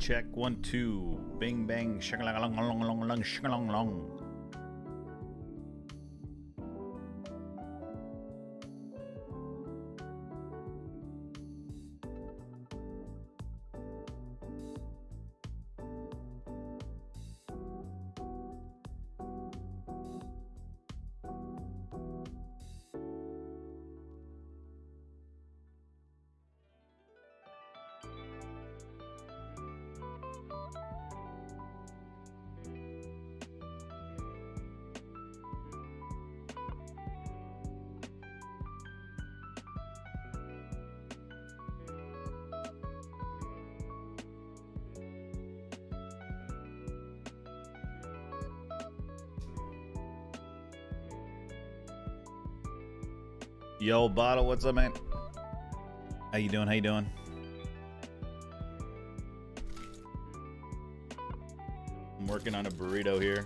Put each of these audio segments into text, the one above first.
check 1 2. Bing bang shakalong long long long shakalong long. Yo, Bottle, what's up, man? How you doing? How you doing? I'm working on a burrito here.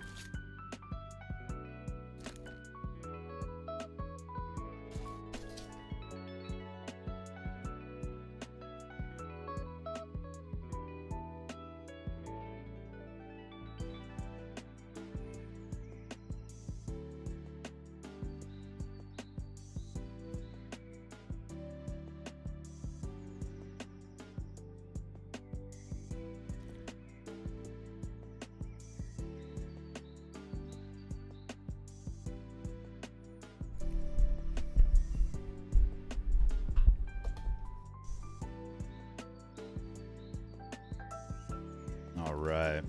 All right.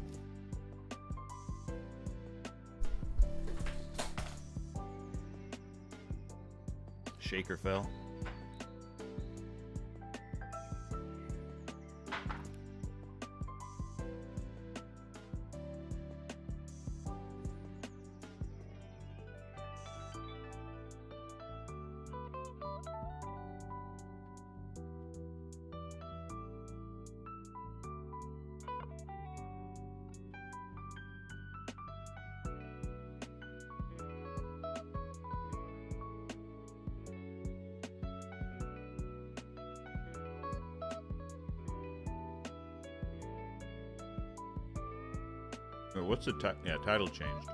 Shaker fell. What's the title changed?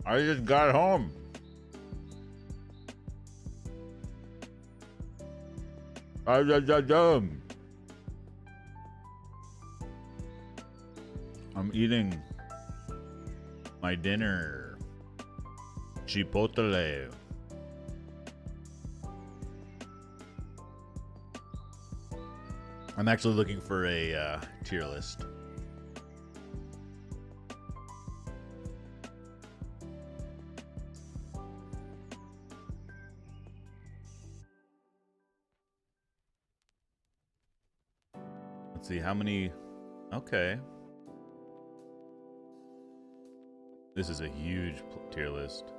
I just got home. I'm eating my dinner. Chipotle. I'm actually looking for a tier list. Let's see how many. Okay. This is a huge tier list.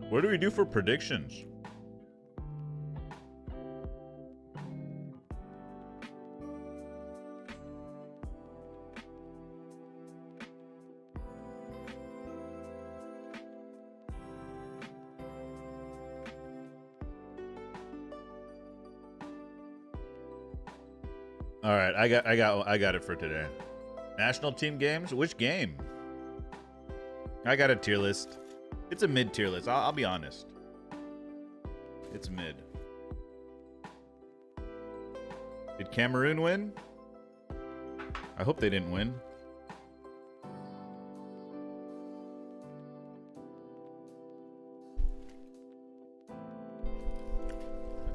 What do we do for predictions? All right, I got it for today. National team games? Which game? I got a tier list. It's a mid-tier list. I'll be honest. It's mid. Did Cameroon win? I hope they didn't win.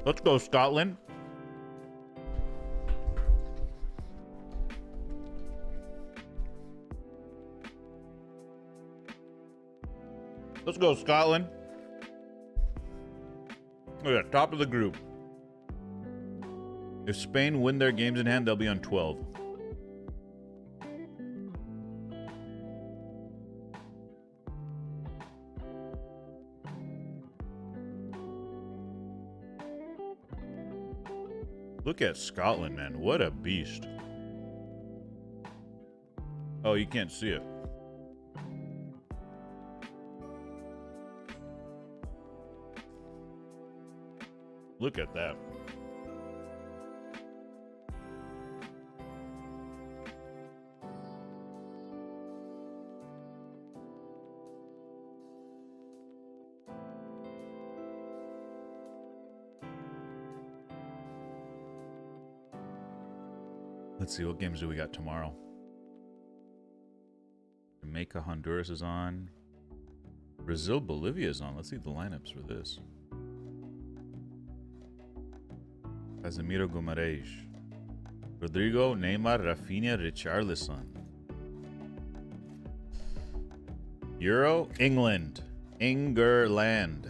Let's go, Scotland. Let's go, Scotland. Look at that, top of the group. If Spain win their games in hand, they'll be on 12. Look at Scotland, man. What a beast. Oh, you can't see it. Look at that. Let's see, what games do we got tomorrow? Jamaica, Honduras is on. Brazil, Bolivia is on. Let's see the lineups for this. Casemiro, Gumarães. Rodrigo, Neymar, Rafinha, Richarlison. Euro, England. England.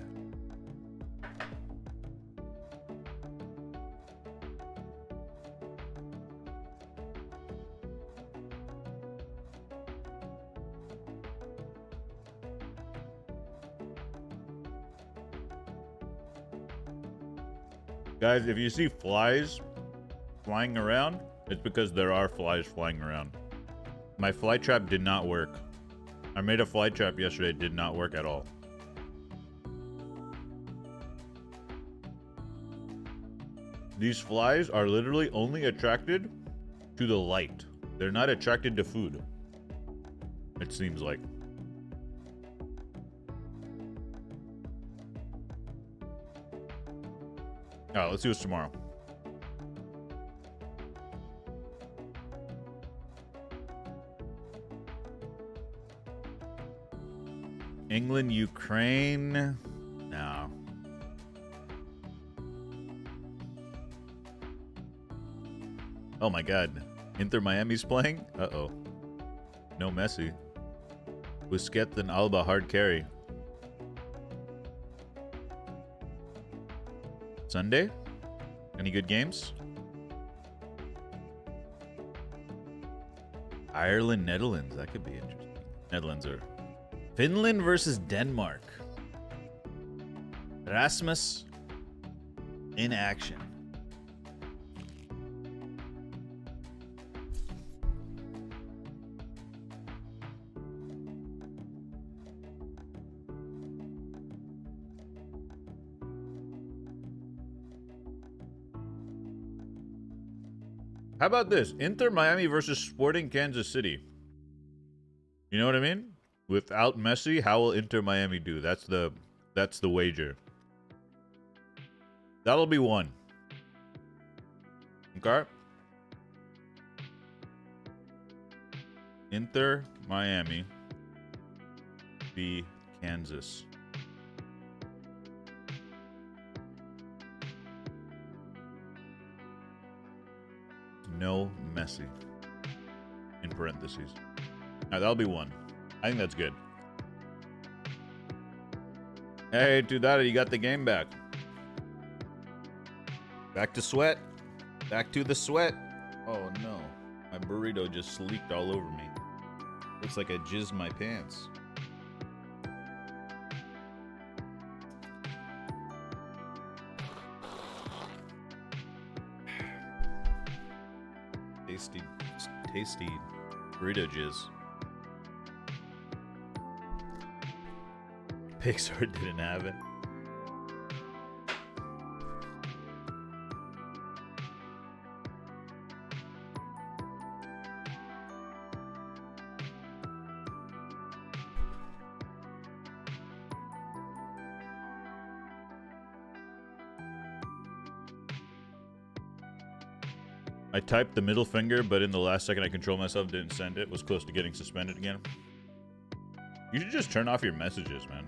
Guys, if you see flies flying around, it's because there are flies flying around. My fly trap did not work. I made a fly trap yesterday, it did not work at all. These flies are literally only attracted to the light. They're not attracted to food. It seems like. All right, let's see what's tomorrow. England, Ukraine. No. Oh my God. Inter Miami's playing? Uh-oh. No Messi. Busquets and Alba hard carry. Sunday? Any good games? Ireland, Netherlands. That could be interesting. Netherlands are... Finland versus Denmark. Rasmus in action. How about this? Inter Miami versus Sporting Kansas City. You know what I mean? Without Messi, how will Inter Miami do? That's the wager. That'll be one. Okay? Inter Miami v Kansas. No Messi. In parentheses. Now that'll be one. I think that's good. Hey, Tudada, you got the game back. Back to sweat. Back to the sweat. Oh no. My burrito just leaked all over me. Looks like I jizzed my pants. Tasty burrito jizz. Pixar didn't have it. I typed the middle finger, but in the last second I controlled myself, didn't send it. Was close to getting suspended again. You should just turn off your messages, man.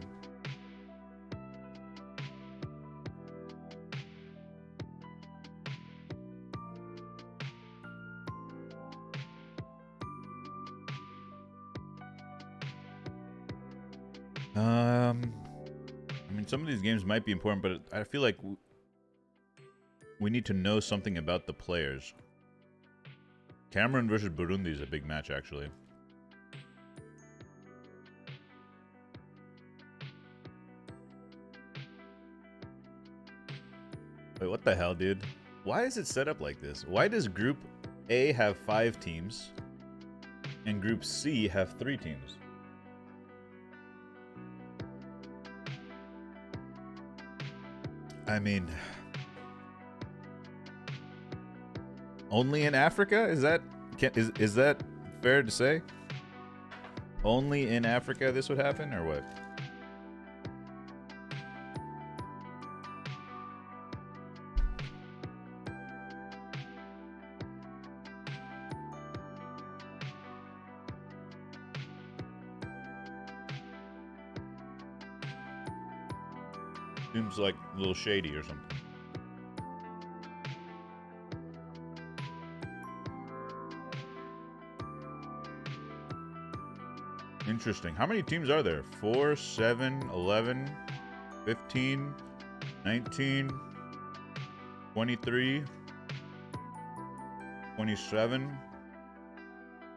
I mean, some of these games might be important, but I feel like we need to know something about the players. Cameroon versus Burundi is a big match, actually. Wait, what the hell, dude? Why is it set up like this? Why does Group A have 5 teams and Group C have 3 teams? I mean, only in Africa? Is that fair to say? Only in Africa this would happen, or what? Seems like a little shady or something. Interesting. How many teams are there? 4, 7, 11, 15, 19, 23, 27,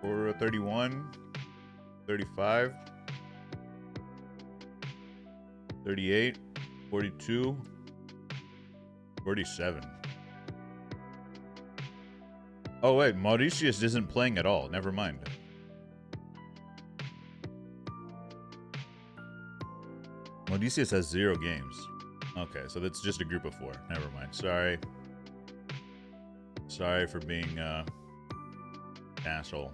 31, 35, 38, 42, 47. Oh wait, Mauritius isn't playing at all. Never mind. Mauritius has 0 games. Okay, so that's just a group of 4. Never mind. Sorry. Sorry for being asshole.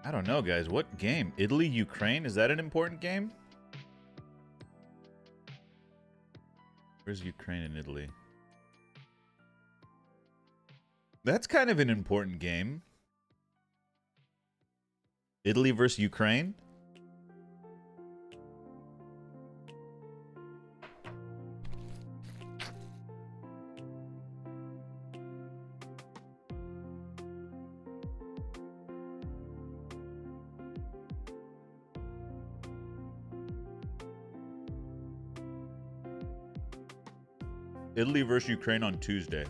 I don't know, guys. What game? Italy, Ukraine? Is that an important game? Where's Ukraine and Italy? That's kind of an important game. Italy versus Ukraine? Italy versus Ukraine on Tuesday.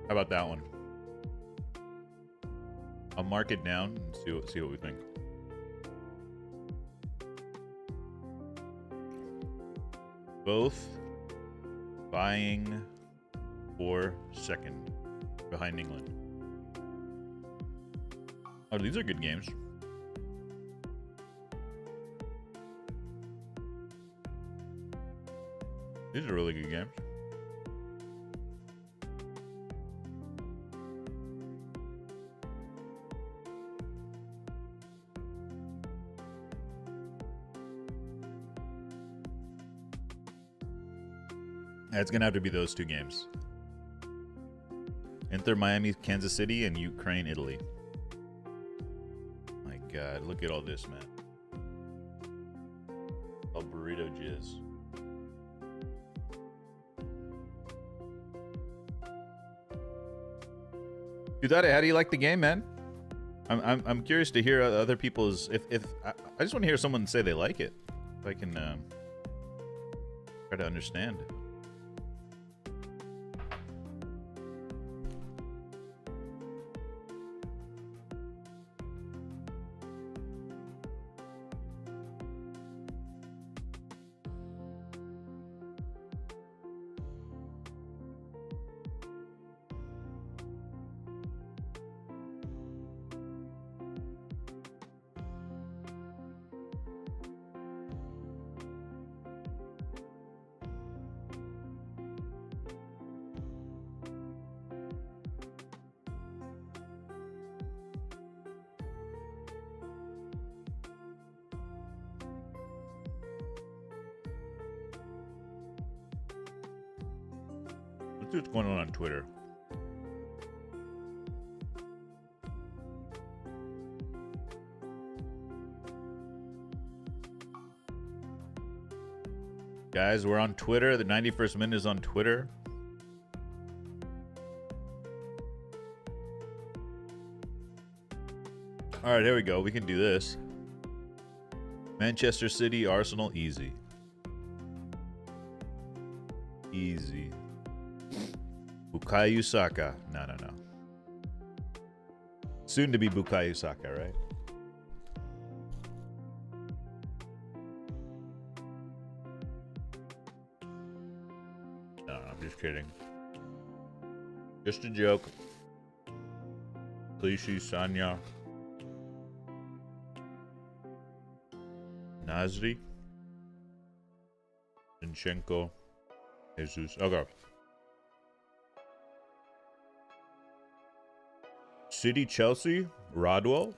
How about that one? I'll mark it down and see what we think. Both vying for second behind England. Oh, these are good games. These are really good games. It's gonna have to be those 2 games. Inter Miami, Kansas City, and Ukraine, Italy. My God, look at all this, man. All burrito jizz. Dudade, how do you like the game, man? I'm curious to hear other people's. If I just want to hear someone say they like it, if I can try to understand. See what's going on Twitter. Guys, we're on Twitter. The 91st minute is on Twitter. All right, here we go. We can do this. Manchester City, Arsenal, easy. Easy. Bukayo Saka. No. Soon to be Bukayo Saka, right? No, I'm just kidding. Just a joke. Clichy, Sanya. Nasri. Zinchenko. Jesus. Okay. City, Chelsea. Rodwell.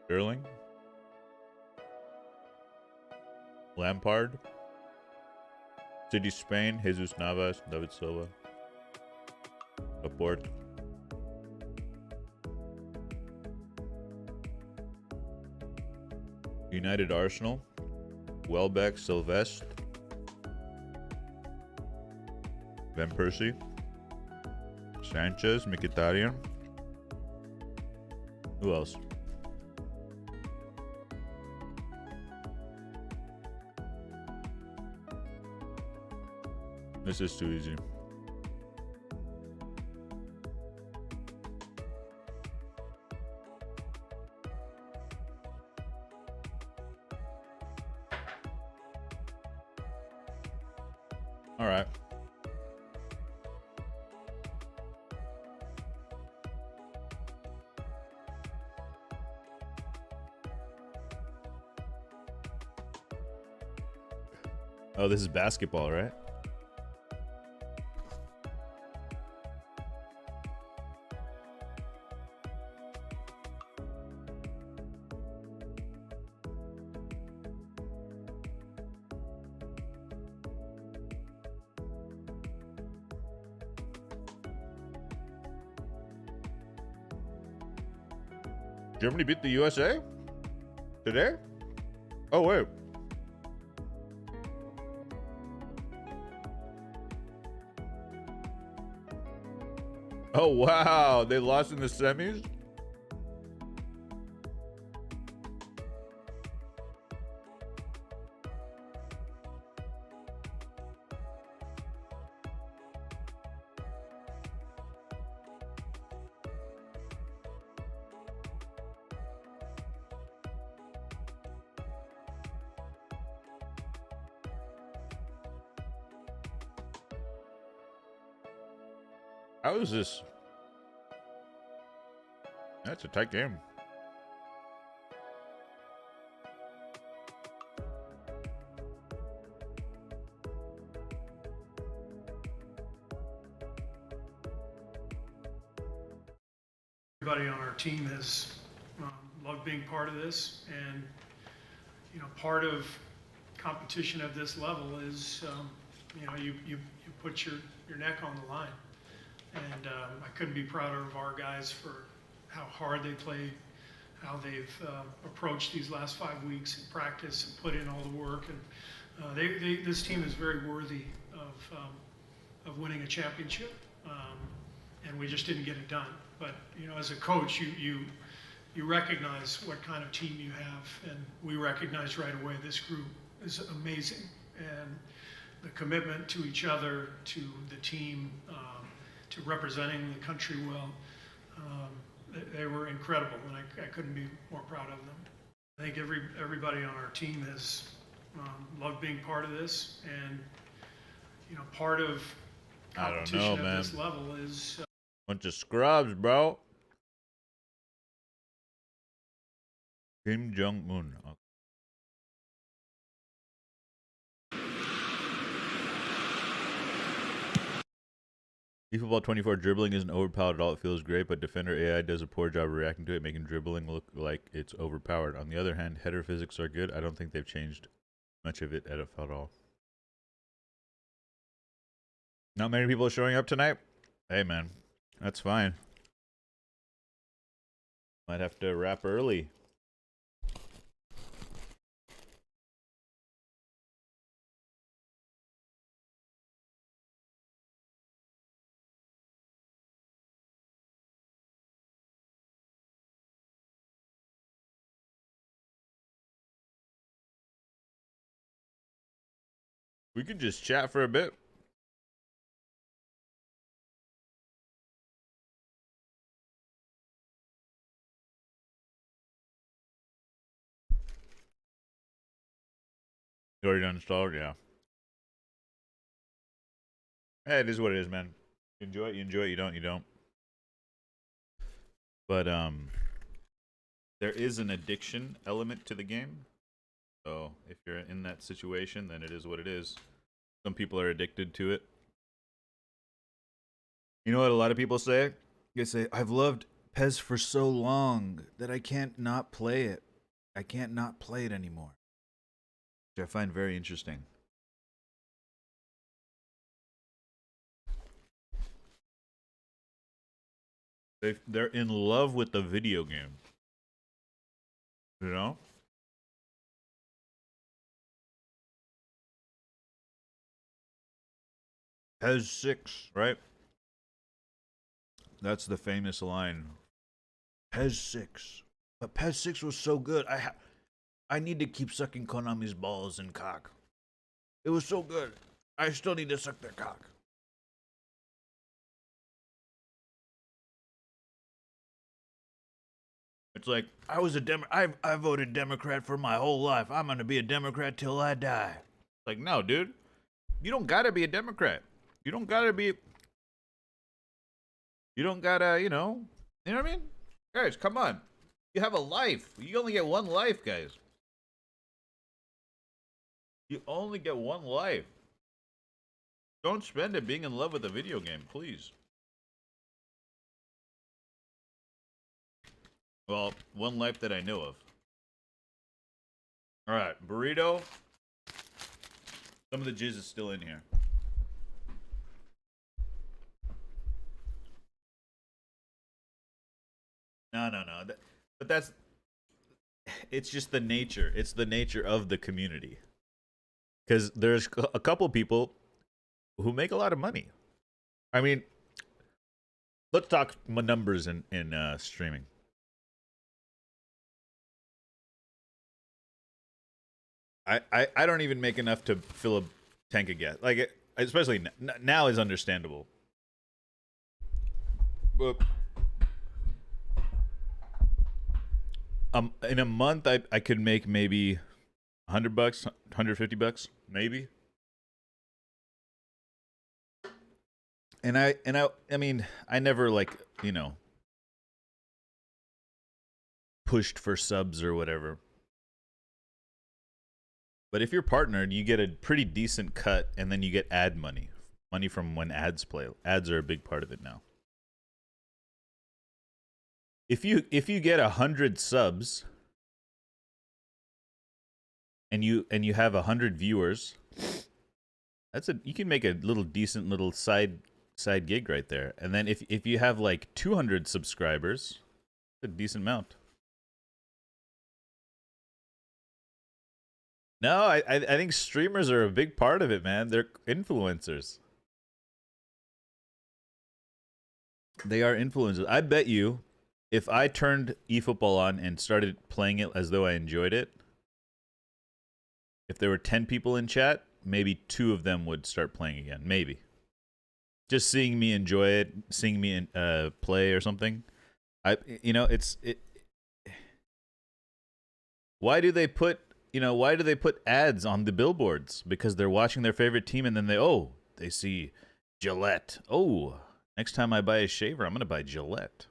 Sterling. Lampard. City, Spain. Jesus Navas. David Silva. Laporte. United, Arsenal. Welbeck, Sylvestre. Van Persie. Sanchez, Mkhitaryan. Who else? This is too easy. All right. Oh, this is basketball, right? Germany beat the USA? Today? Oh, wait. Oh, wow. They lost in the semis? How is this? That's a tight game. Everybody on our team has loved being part of this, and you know, part of competition at this level is you know, you put your neck on the line, and I couldn't be prouder of our guys for how hard they played, how they've approached these last 5 weeks in practice and put in all the work, and this team is very worthy of winning a championship, and we just didn't get it done. But you know, as a coach, you recognize what kind of team you have, and we recognize right away this group is amazing, and the commitment to each other, to the team, to representing the country well. They were incredible, and I couldn't be more proud of them. I think everybody on our team has loved being part of this, and you know, part of competition at this level is bunch of scrubs, bro. Kim Jong-un. Okay. eFootball 24 dribbling isn't overpowered at all. It feels great, but defender AI does a poor job of reacting to it, making dribbling look like it's overpowered. On the other hand, header physics are good. I don't think they've changed much of it at all. Not many people showing up tonight? Hey, man. That's fine. Might have to wrap early. We could just chat for a bit. You already uninstalled? Yeah. Hey, it is what it is, man. You enjoy it, you enjoy it. You don't, you don't. But, there is an addiction element to the game. So, if you're in that situation, then it is what it is. Some people are addicted to it. You know what a lot of people say? They say, I've loved PES for so long that I can't not play it. I can't not play it anymore. Which I find very interesting. They're in love with the video game. You know? PES 6, right? That's the famous line. PES 6. But PES 6 was so good. I need to keep sucking Konami's balls and cock. It was so good. I still need to suck their cock. It's like, I voted Democrat for my whole life. I'm going to be a Democrat till I die. Like, no, dude. You don't got to be a Democrat. You don't got to be... You don't got to, you know what I mean? Guys, come on. You have a life. You only get one life, guys. You only get one life. Don't spend it being in love with a video game, please. Well, one life that I know of. All right, burrito. Some of the jizz is still in here. No. But that's... It's just the nature. It's the nature of the community. Because there's a couple people who make a lot of money. I mean, let's talk numbers in streaming. I don't even make enough to fill a tank of gas. Like, especially now is understandable. But in a month, I could make maybe $100, $150, maybe. And I mean, I never, like, you know, pushed for subs or whatever. But if you're partnered, you get a pretty decent cut, and then you get ad money from when ads play. Ads are a big part of it now. If you get 100 subs and you have 100 viewers, you can make a little decent little side gig right there. And then if you have like 200 subscribers, a decent amount. No, I think streamers are a big part of it, man. They're influencers. They are influencers. I bet you, if I turned eFootball on and started playing it as though I enjoyed it, if there were 10 people in chat, maybe 2 of them would start playing again. Maybe. Just seeing me enjoy it, seeing me play or something. Why do they put ads on the billboards? Because they're watching their favorite team, and then they see Gillette. Oh, next time I buy a shaver, I'm going to buy Gillette.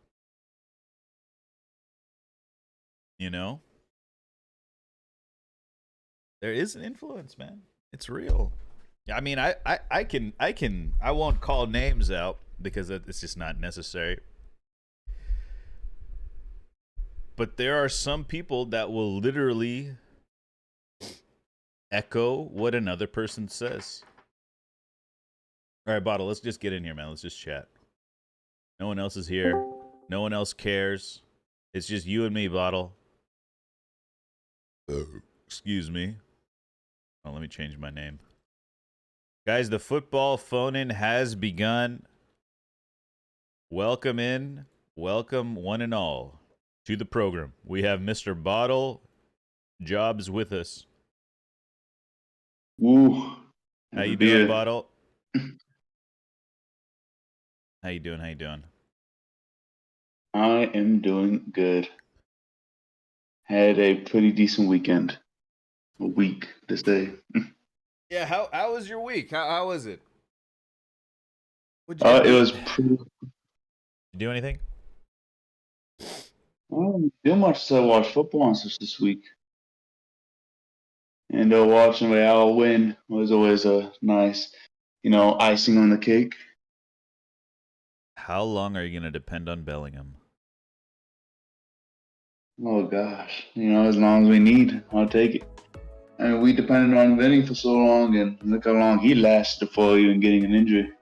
You know? There is an influence, man. It's real. I mean, I won't call names out because it's just not necessary. But there are some people that will literally echo what another person says. All right, Bottle, let's just get in here, man. Let's just chat. No one else is here. No one else cares. It's just you and me, Bottle. Excuse me. Oh, let me change my name. Guys, the football phone-in has begun. Welcome in. Welcome, one and all, to the program. We have Mr. Bottle Jobs with us. Ooh. How you doing, Bottle? How you doing? How you doing? I am doing good. Had a pretty decent weekend. A week to say. Yeah, how was your week? How was it? What'd you It do? was pretty. You do anything? I didn't do much to watch football and such this week. And watching Real win was always a nice, icing on the cake. How long are you gonna depend on Bellingham? Oh gosh, as long as we need, I'll take it. I mean, we depended on Vinny for so long, and look how long he lasted before even getting an injury.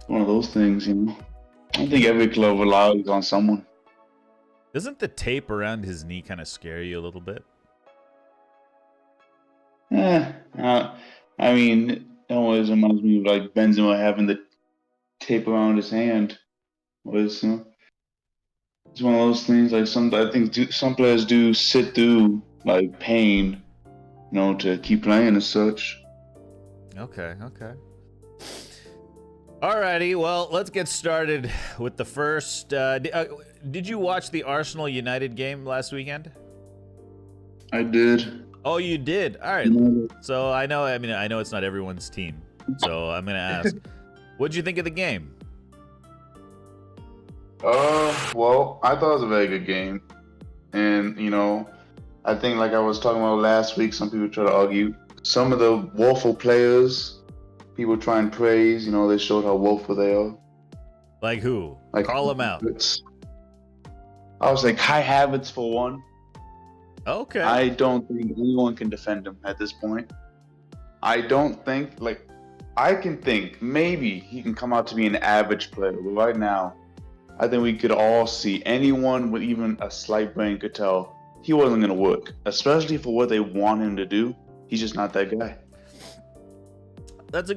One of those things, I think every club relies on someone. Doesn't the tape around his knee kind of scare you a little bit? I mean, it always reminds me of like Benzema having the tape around his hand. Was it's one of those things. Like I think some players do sit through like pain, to keep playing as such. Okay. Alrighty, well, let's get started with the first. Did you watch the Arsenal United game last weekend? I did. Oh, you did. All right. So I know it's not everyone's team. So I'm gonna ask, what'd you think of the game? Well, I thought it was a very good game, and I think like I was talking about last week, some people try to argue some of the woeful players. People try and praise, they showed how woeful they are. Like who? Like, call them out. I was like Kai Havertz for one. Okay. I don't think anyone can defend him at this point. I don't think I can think maybe he can come out to be an average player, but right now, I think we could all see anyone with even a slight brain could tell he wasn't going to work, especially for what they want him to do. He's just not that guy. That's a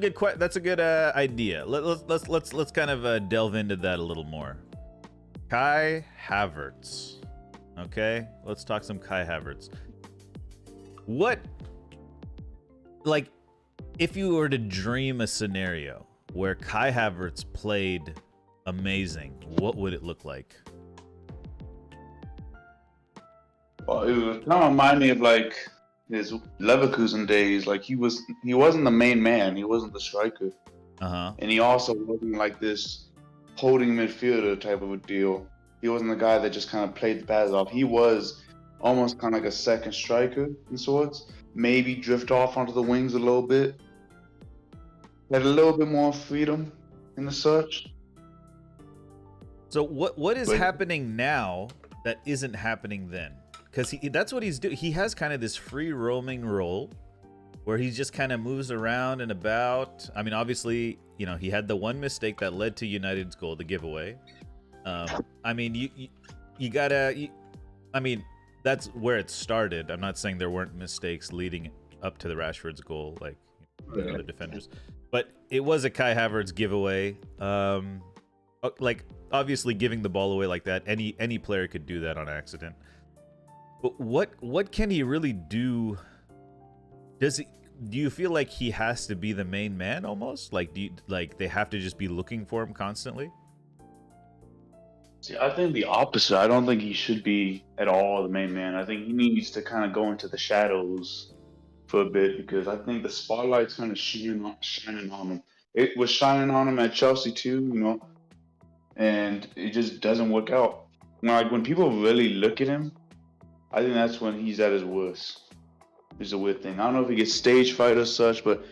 good idea. Let's kind of delve into that a little more. Kai Havertz. Okay, let's talk some Kai Havertz. What, like, if you were to dream a scenario where Kai Havertz played amazing, what would it look like? Well, it would kind of remind me of like his Leverkusen days. Like he wasn't the main man. He wasn't the striker. And he also wasn't like this holding midfielder type of a deal. He wasn't the guy that just kind of played the pass off. He was almost kind of like a second striker in sorts. Maybe drift off onto the wings a little bit. Had a little bit more freedom in the search. So what is happening now that isn't happening then? Because that's what he's doing. He has kind of this free roaming role where he just kind of moves around and about. I mean, obviously, he had the one mistake that led to United's goal, the giveaway. I mean, you gotta. I mean, that's where it started. I'm not saying there weren't mistakes leading up to the Rashford's goal, like the other defenders, but it was a Kai Havertz giveaway. Like obviously giving the ball away like that, any player could do that on accident. But what can he really do? Do you feel like he has to be the main man almost? Like they have to just be looking for him constantly? See, I think the opposite. I don't think he should be at all the main man. I think he needs to kind of go into the shadows for a bit because I think the spotlight's kind of shining on him. It was shining on him at Chelsea too, and it just doesn't work out. When people really look at him, I think that's when he's at his worst. It's a weird thing. I don't know if he gets stage fright or such, but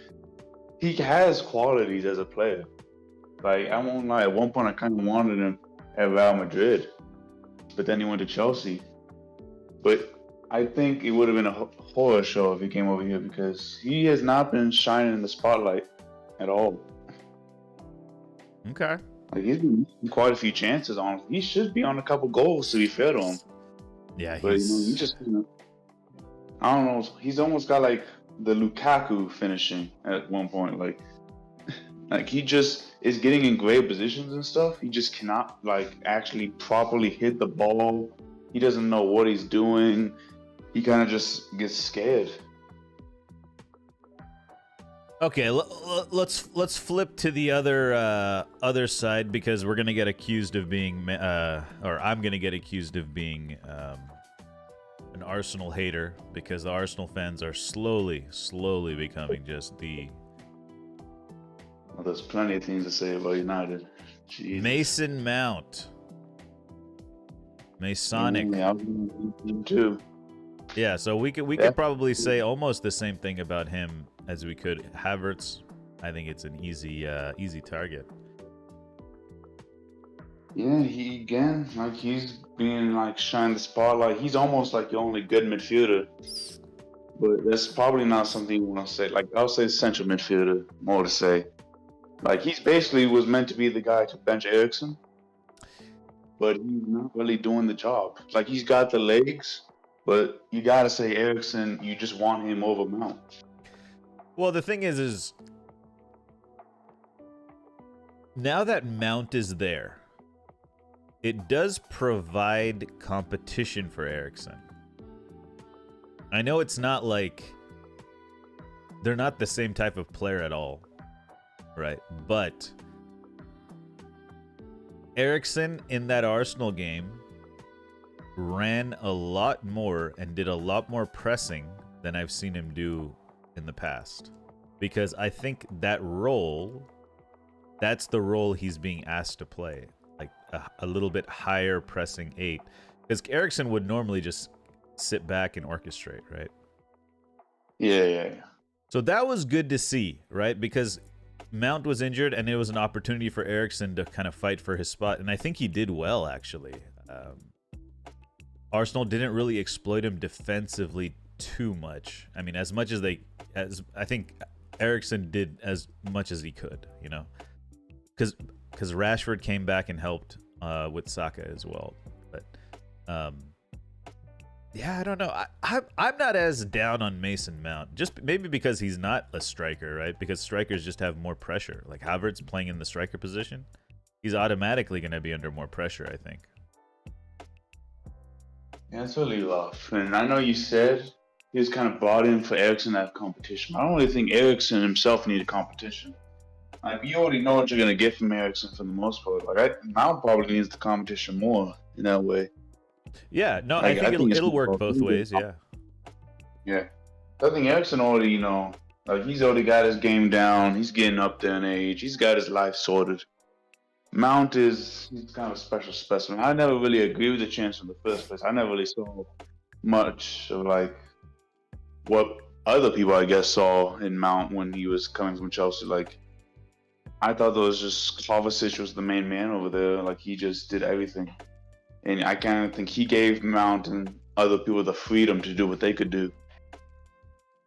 he has qualities as a player. Like, I won't lie, at one point I kind of wanted him at Real Madrid, but then he went to Chelsea. But I think it would have been a horror show if he came over here because he has not been shining in the spotlight at all. Okay. Like he's been missing quite a few chances on. He should be on a couple goals to be fair to him. Yeah, But he just I don't know. He's almost got like the Lukaku finishing at one point. Like he just is getting in great positions and stuff. He just cannot like actually properly hit the ball. He doesn't know what he's doing. He kind of just gets scared. Okay, let's flip to the other side because we're gonna get accused of being or I'm gonna get accused of being an Arsenal hater because the Arsenal fans are slowly becoming just the Well, there's plenty of things to say about United. Jesus. Mason Mount. Masonic. Yeah, I was gonna too. Yeah, so we could probably say almost the same thing about him as we could Havertz. I think it's an easy target. Yeah, he's being like shined the spotlight. He's almost like the only good midfielder. But that's probably not something you want to say. Like I'll say central midfielder more to say. Like he's basically was meant to be the guy to bench Eriksen, but he's not really doing the job. Like he's got the legs, but you gotta say Eriksen, you just want him over Mount. Well, the thing is now that Mount is there, it does provide competition for Eriksen. I know it's not like they're not the same type of player at all, right? But Eriksen in that Arsenal game ran a lot more and did a lot more pressing than I've seen him do in the past. Because I think that role, that's the role he's being asked to play. Like a little bit higher pressing 8. Because Eriksen would normally just sit back and orchestrate, right? Yeah. So that was good to see, right? Because Mount was injured and it was an opportunity for Eriksen to kind of fight for his spot. And I think he did well, actually. Arsenal didn't really exploit him defensively too much. I mean, as I think Eriksen did as much as he could, you know? Because Rashford came back and helped with Saka as well. But yeah, I don't know. I'm not as down on Mason Mount. Just maybe because he's not a striker, right? Because strikers just have more pressure. Like Havertz playing in the striker position, he's automatically going to be under more pressure, I think. Yeah, it's really rough. And I know you said he was kind of brought in for Eriksen to have competition. I don't really think Eriksen himself needed competition. Like, you already know what you're going to get from Eriksen for the most part. Like, Mount probably needs the competition more in that way. Yeah, no, Like, I think it'll work both ways, yeah. Yeah. I think Eriksen already, he's already got his game down. He's getting up there in age. He's got his life sorted. Mount he's kind of a special specimen. I never really agree with the chance in the first place. I never really saw much of like what other people I guess saw in Mount when he was coming from Chelsea. Like I thought there was just Kovacic was the main man over there. Like he just did everything, and I kind of think he gave Mount and other people the freedom to do what they could do.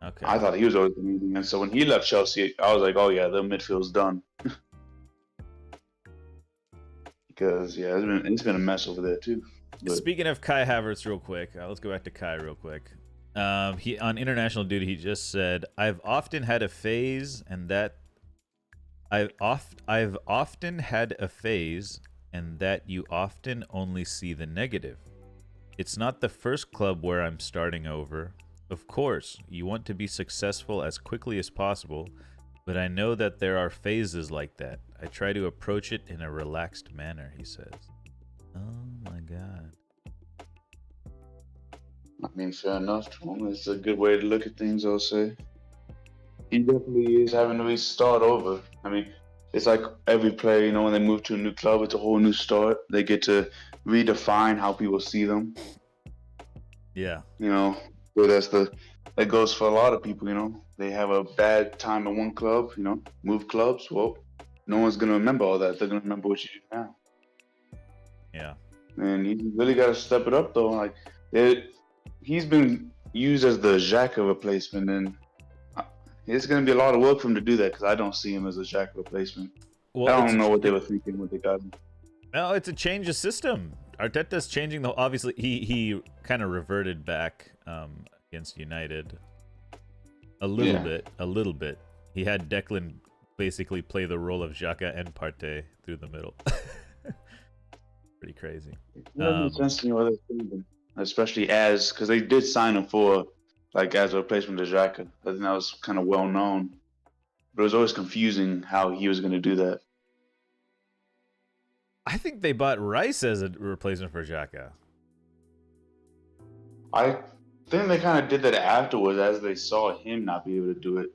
Okay. I thought he was always the main man. So when he left Chelsea, I was like, oh yeah, the midfield's done. Because yeah, it's been a mess over there too. But Speaking of Kai Havertz, real quick, let's go back to Kai real quick. He on international duty, he just said, "I've often had a phase, and that I've often had a phase, and that you often only see the negative. It's not the first club where I'm starting over. Of course, you want to be successful as quickly as possible." But I know that there are phases like that. I try to approach it in a relaxed manner, he says. Oh my God. I mean, fair enough. It's a good way to look at things, I'll say. He definitely is having to restart over. I mean, it's like every player, when they move to a new club, it's a whole new start. They get to redefine how people see them. Yeah. So that goes for a lot of people, They have a bad time at one club, move clubs. Well, no one's going to remember all that. They're going to remember what you do now. Yeah. And you really got to step it up, though. Like, he's been used as the Xhaka replacement, and it's going to be a lot of work for him to do that because I don't see him as a Xhaka replacement. Well, I don't know what they were thinking when they got him. No, it's a change of system. Arteta's changing the. Obviously, he kind of reverted back against United a little bit. He had Declan basically play the role of Xhaka and Partey through the middle. Pretty crazy. It doesn't make sense to me why they're thinking, especially because they did sign him for as a replacement to Xhaka. I think that was kind of well known, but it was always confusing how he was going to do that. I think they bought Rice as a replacement for Xhaka. I think they kind of did that afterwards as they saw him not be able to do it.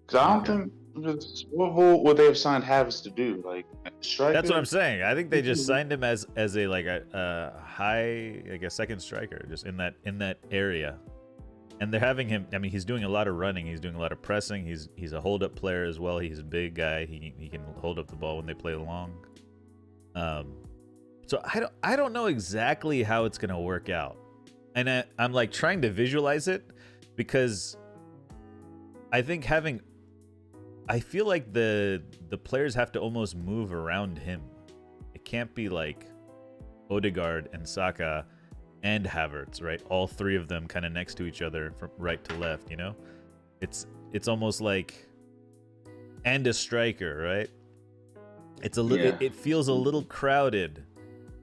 Because I don't think what would they have signed Havertz to do? Striker? That's what I'm saying. I think they just signed him as a high, like a second striker, just in that area. And they're having him. I mean, he's doing a lot of running. He's doing a lot of pressing. He's a hold up player as well. He's a big guy. He can hold up the ball when they play long. So I don't know exactly how it's gonna work out, and I'm like trying to visualize it because I feel like the players have to almost move around him. It can't be like Odegaard and Saka and Havertz, right? All three of them kind of next to each other from right to left. You know, it's almost like and a striker, right? It's a little. It feels a little crowded.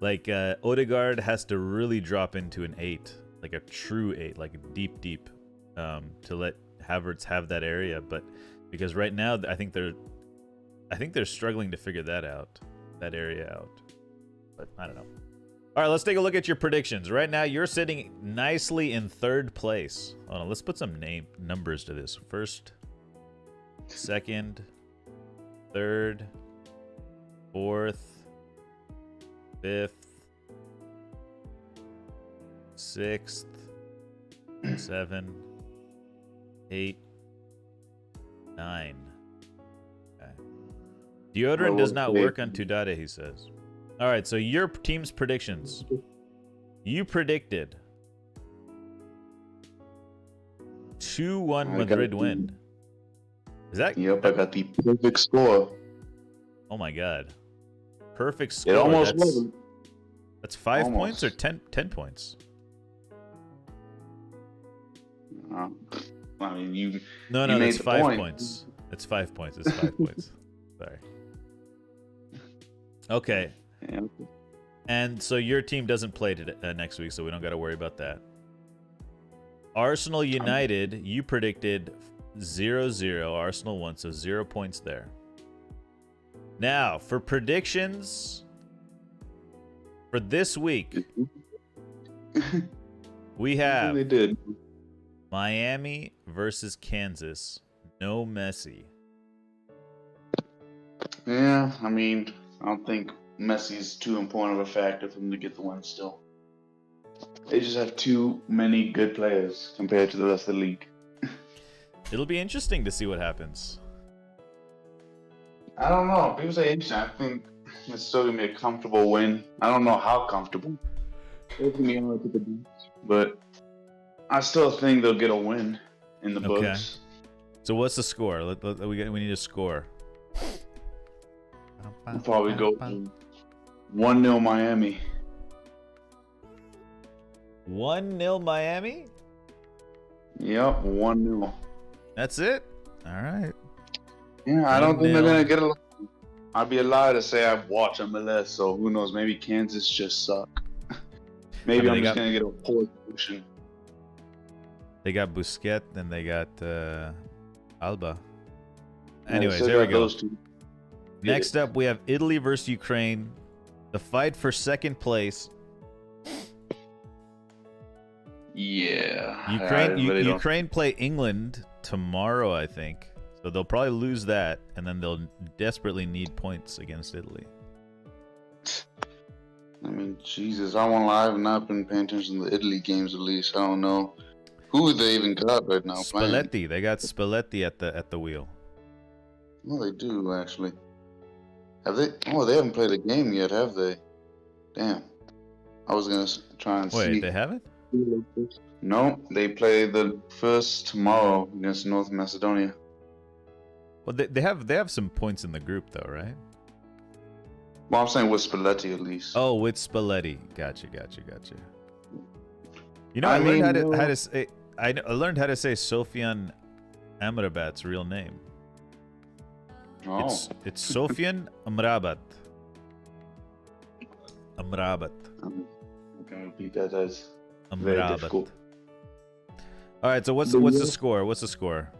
Like Odegaard has to really drop into an 8, like a true 8, like a deep, to let Havertz have that area. But because right now, I think they're struggling to figure that area out. But I don't know. All right, let's take a look at your predictions. Right now, you're sitting nicely in 3rd place. Hold on, let's put some numbers to this. 1st, 2nd, 3rd. 4th, 5th, 6th, 7, 8, 9. Okay. Deodorant does not work on Tudade, he says. All right, so your team's predictions. You predicted 2-1 Madrid win. Is that? Yep, I got the perfect score. Oh my god. Perfect score. It almost wasn't. That's 5 points or 10 points? I mean, you. No, you that's 5 point. points. It's 5 points. It's 5 points. Sorry. Okay. Yeah. And so your team doesn't play next week, so we don't got to worry about that. Arsenal United, you predicted 0-0. Arsenal won, so 0 points there. Now, for predictions for this week, we have They did. Miami versus Kansas. No Messi. Yeah, I mean, I don't think Messi's too important of a factor for them to get the win still. They just have too many good players compared to the rest of the league. It'll be interesting to see what happens. I don't know. People say interesting. I think it's still going to be a comfortable win. I don't know how comfortable. It's going to be hard to predict. But I still think they'll get a win in the books. So what's the score? We need a score. I'll probably go 1-0 Miami. 1-0 Miami? Yep, 1-0. That's it? All right. Yeah, I don't think they're going to get a lot. I'd be a liar to say I've watched MLS, so who knows? Maybe Kansas just suck. Maybe I'm just going to get a poor solution. They got Busquets and they got Alba. Anyways, there we go. Next up, we have Italy versus Ukraine. The fight for 2nd place. Yeah. Ukraine play England tomorrow, I think. So they'll probably lose that, and then they'll desperately need points against Italy. I mean, Jesus, I won't lie. I've not been paying attention to the Italy games at least. I don't know. Who they even got right now Spalletti. playing? They got Spalletti at the wheel. Well, they do, actually. Have they? Oh, they haven't played a game yet, have they? Damn. I was going to try and see. Wait, they haven't? No, they play the first tomorrow against North Macedonia. Well, they have some points in the group though, right? Well, I'm saying with Spalletti at least. Oh, with Spalletti. Gotcha. You know, I I learned mean, how to say I learned how to say Sofian Amrabat's real name. Oh, It's Sofian Amrabat. Amrabat. I'm gonna repeat that. That's very Amrabat. difficult. All right, so what's the score? What's the score?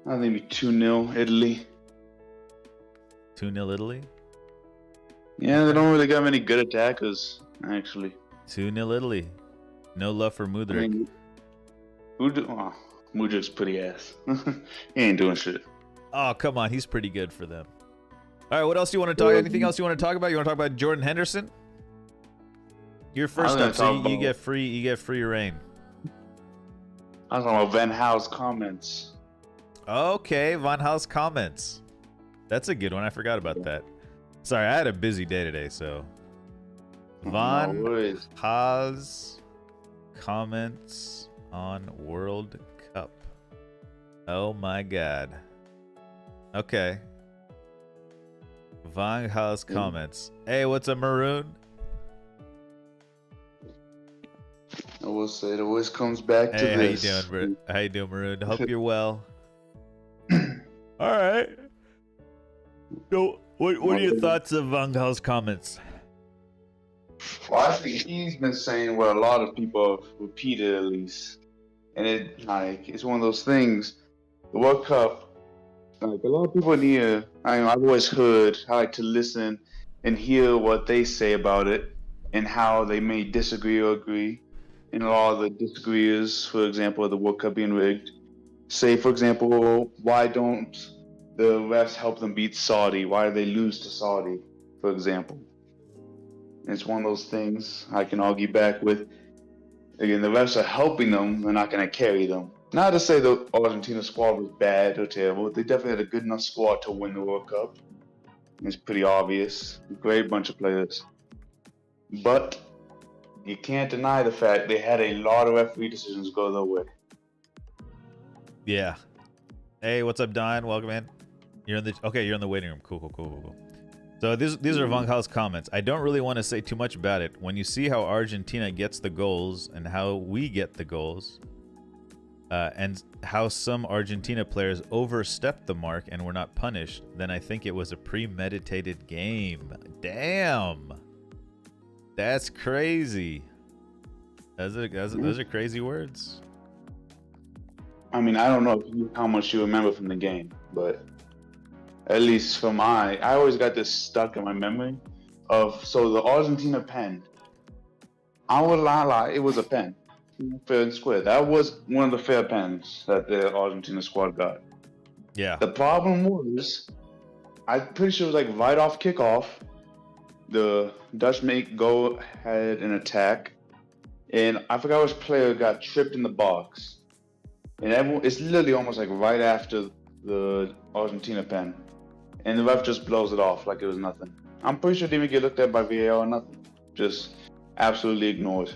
I think maybe 2-0 Italy. 2-0 Italy? Yeah, they don't really got many good attackers, actually. 2-0 Italy. No love for I Mudryk. mean, Mudryk's pretty ass. He ain't doing shit. Oh, come on. He's pretty good for them. All right, what else do you want to talk? Anything else you want to talk about? You want to talk about Jordan Henderson? You're first up, so you get free reign. I was talking about Van Gaal's comments. Okay, Van Gaal's comments. That's a good one. I forgot about that. Sorry, I had a busy day today, so. Van Gaal's comments on World Cup. Oh my God. Okay. Van Gaal's comments. Hey, what's up, Maroon? I will say it always comes back to Hey, this. how you doing, bro? How you doing, Maroon? Hope you're well. All right. So, what are your thoughts of Van Gaal's comments? Well, I think he's been saying what a lot of people have repeated at least, and it's one of those things. The World Cup, like a lot of people need to. I've always heard I like to listen and hear what they say about it and how they may disagree or agree. And a lot of the disagreeers, for example, the World Cup being rigged, say, for example, why don't the refs help them beat Saudi? Why do they lose to Saudi, for example? It's one of those things I can argue back with. Again, the refs are helping them, they're not going to carry them. Not to say the Argentina squad was bad or terrible. They definitely had a good enough squad to win the World Cup. It's pretty obvious. Great bunch of players. But you can't deny the fact they had a lot of referee decisions go their way. Yeah. Hey, what's up, Don? Welcome in. You're in the waiting room. Cool. So these are Van Gaal's comments. I don't really want to say too much about it. When you see how Argentina gets the goals and how we get the goals, and how some Argentina players overstepped the mark and were not punished, then I think it was a premeditated game. Damn. That's crazy. Those are crazy words. I mean, I don't know how much you remember from the game, but at least from I always got this stuck in my memory of, so the Argentina pen, I would lie, it was a pen, fair and square. That was one of the fair pens that the Argentina squad got. Yeah. The problem was, I'm pretty sure it was like right off kickoff, the Dutch go ahead and attack, and I forgot which player got tripped in the box. And it's literally almost like right after the Argentina pen. And the ref just blows it off like it was nothing. I'm pretty sure it didn't even get looked at by VAR or nothing. Just absolutely ignored.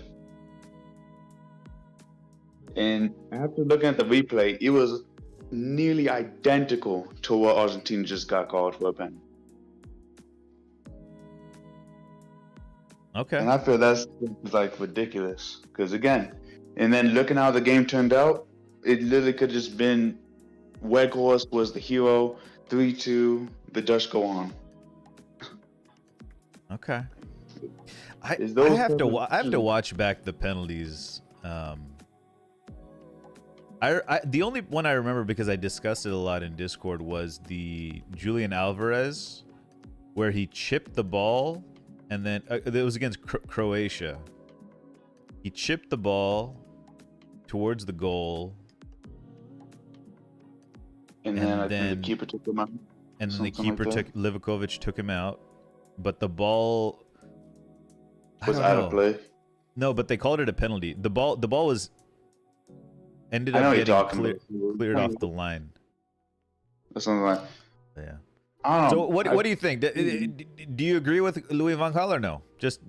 And after looking at the replay, it was nearly identical to what Argentina just got called for a pen. Okay. And I feel that's like ridiculous. Because again, and then looking how the game turned out, it literally could have just been Weghorst was the hero, 3-2, the Dutch go on. Okay. I have to watch back the penalties. The only one I remember because I discussed it a lot in Discord was the Julian Alvarez, where he chipped the ball, and then it was against Croatia. He chipped the ball towards the goal. And then the keeper took him out. And then the keeper Livakovic took him out. But the ball was out of play. No, but they called it a penalty. The ball was ended up getting cleared off the line. Or something like. Yeah. I So don't know. what do you think? Do you agree with Louis van Gaal or no? Just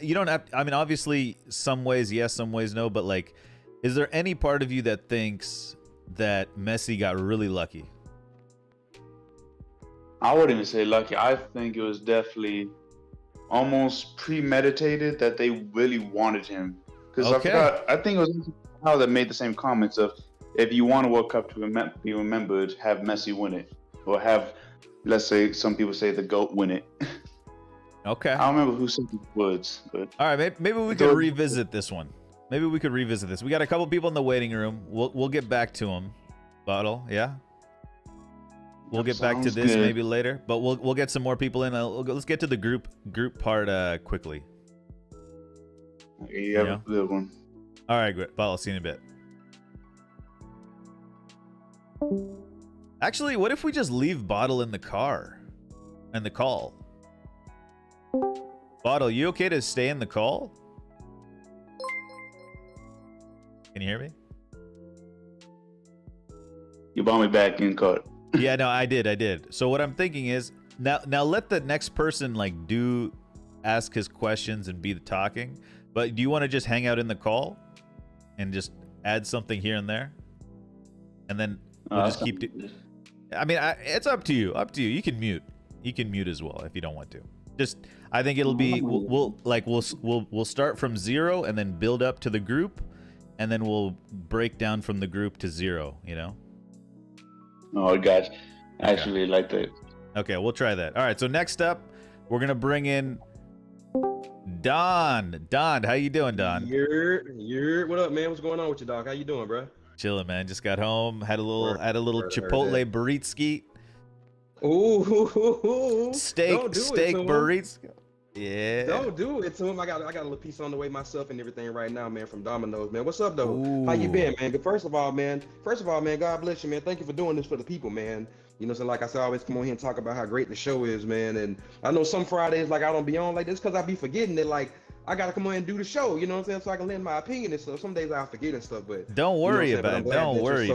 you don't have. I mean, obviously, some ways yes, some ways no. But like, is there any part of you that thinks that Messi got really lucky? I wouldn't even say lucky. I think it was definitely almost premeditated that they really wanted him. Because I Okay. forgot, I think it was how that made the same comments of if you want a World Cup to be remembered, have Messi win it, or have, let's say, some people say the GOAT win it. Okay. I don't remember who said these words, but All right. Maybe we could revisit this one. Maybe we could revisit this. We got a couple people in the waiting room. We'll get back to them. Bottle, yeah. We'll get back to sounds this good. maybe later, but we'll get some more people in. Let's get to the group part quickly. You have a good one. All right, great. Bottle, see you in a bit. Actually, what if we just leave Bottle in the car and the call? Bottle, you okay to stay in the call? Can you hear me? You brought me back in, Cut. Yeah, no, I did. So what I'm thinking is now let the next person like ask his questions and be the talking. But do you want to just hang out in the call and just add something here and there, and then we'll just keep. I mean, it's up to you. Up to you. You can mute. You can mute as well if you don't want to. Just I think it'll be we'll start from 0 and then build up to the group, and then we'll break down from the group to 0. You know. Oh, guys, I actually like that. Okay, we'll try that. All right, so next up, we're gonna bring in Don. Don, how you doing, Don? What up, man? What's going on with you, dog? How you doing, bro? Chilling, man. Just got home. Had a little Chipotle burrito. Ooh, steak burrito. Yeah. Don't do it to him. I got a little piece on the way myself and everything right now, man, from Domino's, man. What's up, though? Ooh. How you been, man? But first of all, man, God bless you, man. Thank you for doing this for the people, man. You know, so like I said, I always come on here and talk about how great the show is, man. And I know some Fridays, like, I don't be on like this because I be forgetting that, like, I got to come on and do the show, you know what I'm saying? So I can lend my opinion and stuff. Some days I forget and stuff, but... Don't worry about it. Don't worry.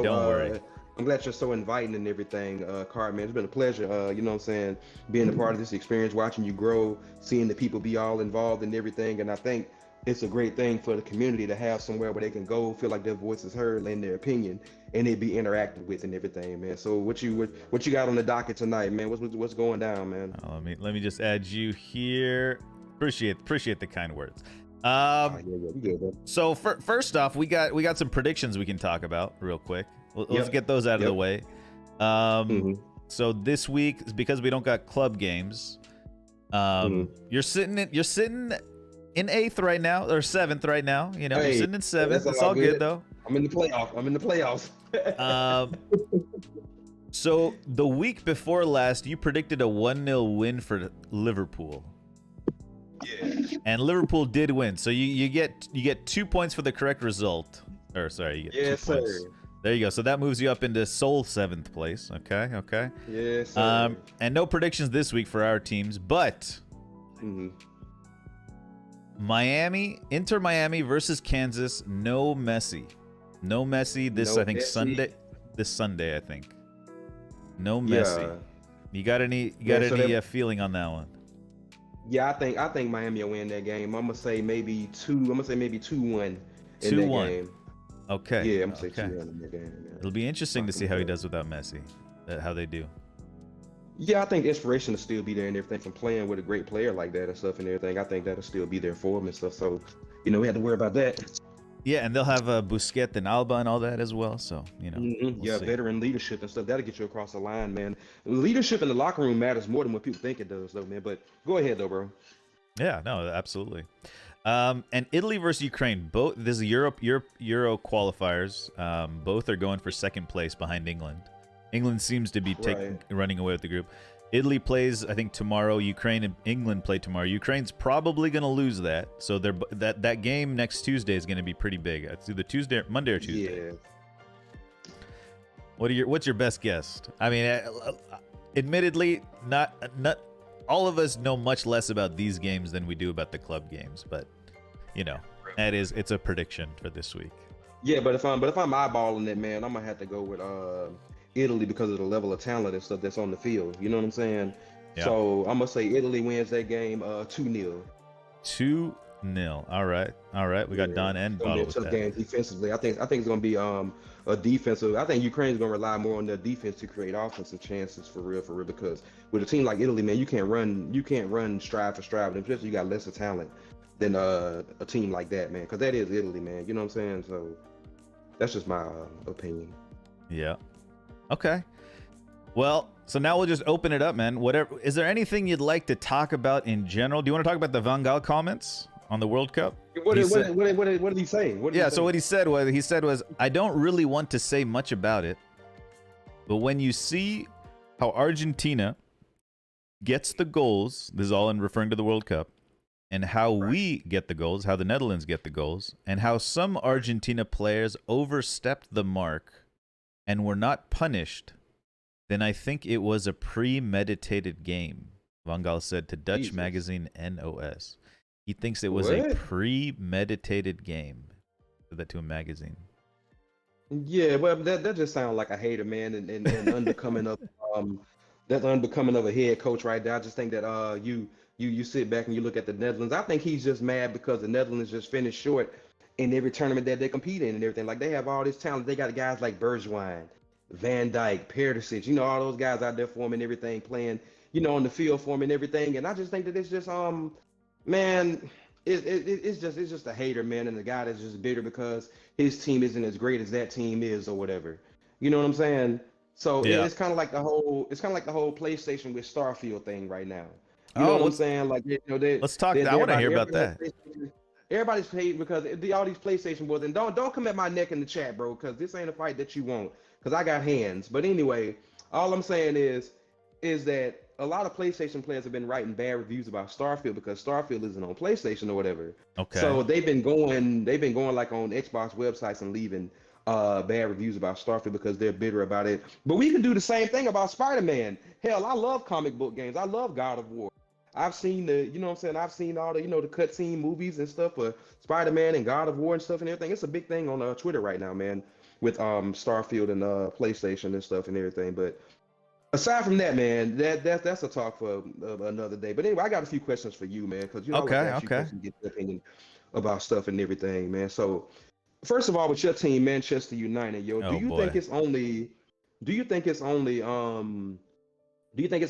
I'm glad you're so inviting and everything, Card, man. It's been a pleasure, you know what I'm saying, being a part of this experience, watching you grow, seeing the people be all involved and everything. And I think it's a great thing for the community to have somewhere where they can go, feel like their voice is heard, lend their opinion, and it be interacted with and everything, man. So what you got on the docket tonight, man? What's going down, man? Let me just add you here. Appreciate the kind words. You good, man. So first off, we got some predictions we can talk about real quick. Let's get those out of the way. So this week, because we don't got club games, you're sitting in 8th right now, or 7th right now. You know, you're sitting in 7th. It's all good though. I'm in the playoffs. So the week before last, you predicted a 1-0 win for Liverpool. Yeah. And Liverpool did win. So you get 2 points for the correct result. Or sorry, you get 2 points. Sir. There you go. So that moves you up into sole 7th place. Okay. Yes, sir. And no predictions this week for our teams, but Inter Miami versus Kansas. No Messi. I think Messi. This Sunday, I think. No Messi. Yeah. You got any feeling on that one? Yeah, I think Miami will win that game. I'm gonna say maybe 2-1 in that 2-1. game. Okay. Yeah, I'm gonna say 2-1 in that game. Man. It'll be interesting to see how he does without Messi. How they do. Yeah, I think inspiration will still be there and everything from playing with a great player like that and stuff and everything. I think that'll still be there for him and stuff. So, you know, we had to worry about that. Yeah, and they'll have Busquets and Alba and all that as well. So, you know. We'll veteran leadership and stuff. That'll get you across the line, man. Leadership in the locker room matters more than what people think it does, though, man. But go ahead, though, bro. Yeah, no, absolutely. And Italy versus Ukraine. Both this is Euro qualifiers. Both are going for 2nd place behind England. England seems to be running away with the group. Italy plays, I think, tomorrow. Ukraine and England play tomorrow. Ukraine's probably going to lose that. So that game next Tuesday is going to be pretty big. It's either Monday or Tuesday. Yeah. What's your best guess? I mean, admittedly, not all of us know much less about these games than we do about the club games, but you know, it's a prediction for this week. Yeah, but if I'm eyeballing it, man, I'm gonna have to go with Italy because of the level of talent and stuff that's on the field. You know what I'm saying? Yeah. So I'm gonna say Italy wins that game 2-0. 2-0. All right. All right. We got Don and It's gonna be Bottle a with tough that. game defensively. I think it's gonna be a defensive. I think Ukraine's gonna rely more on their defense to create offensive chances for real, because with a team like Italy, man, you can't run stride for stride, but especially you got lesser talent than a team like that, man, because that is Italy, man. You know what I'm saying? So that's just my opinion. Yeah. Okay. Well, so now we'll just open it up, man. Whatever. Is there anything you'd like to talk about in general? Do you want to talk about the Van Gaal comments on the World Cup? What did he say? So what he said was, I don't really want to say much about it, but when you see how Argentina gets the goals, this is all in referring to the World Cup, and how we get the goals, how the Netherlands get the goals, and how some Argentina players overstepped the mark and were not punished, then I think it was a premeditated game, Van Gaal said to Dutch magazine NOS. He thinks it was a premeditated game. Said that to a magazine. Yeah, well, that just sounds like a hater, man, and unbecoming of that's unbecoming of a head coach right there. I just think that you sit back and you look at the Netherlands. I think he's just mad because the Netherlands just finished short in every tournament that they compete in and everything. Like they have all this talent. They got guys like Bergwijn, Van Dijk, Perisic, you know, all those guys out there for him and everything, playing, you know, on the field for him and everything. And I just think that it's just man, it's just a hater, man, and the guy that's just bitter because his team isn't as great as that team is or whatever. You know what I'm saying? So Yeah. it's kind of like the whole PlayStation with Starfield thing right now. You know what I'm saying? Like, you know, let's talk. I want to hear about that. Everybody's hating because all these PlayStation boys, and don't come at my neck in the chat, bro, because this ain't a fight that you want. Because I got hands. But anyway, all I'm saying is that a lot of PlayStation players have been writing bad reviews about Starfield because Starfield isn't on PlayStation or whatever. Okay. So they've been going like on Xbox websites and leaving bad reviews about Starfield because they're bitter about it. But we can do the same thing about Spider-Man. Hell, I love comic book games. I love God of War. I've seen I've seen all the, you know, the cutscene movies and stuff for Spider-Man and God of War and stuff and everything. It's a big thing on Twitter right now, man, with Starfield and PlayStation and stuff and everything. But aside from that, man, that's a talk for another day. But anyway, I got a few questions for you, man, because you know, I like to ask you questions, get your opinion about stuff and everything, man. So first of all, with your team, Manchester United, do you think it's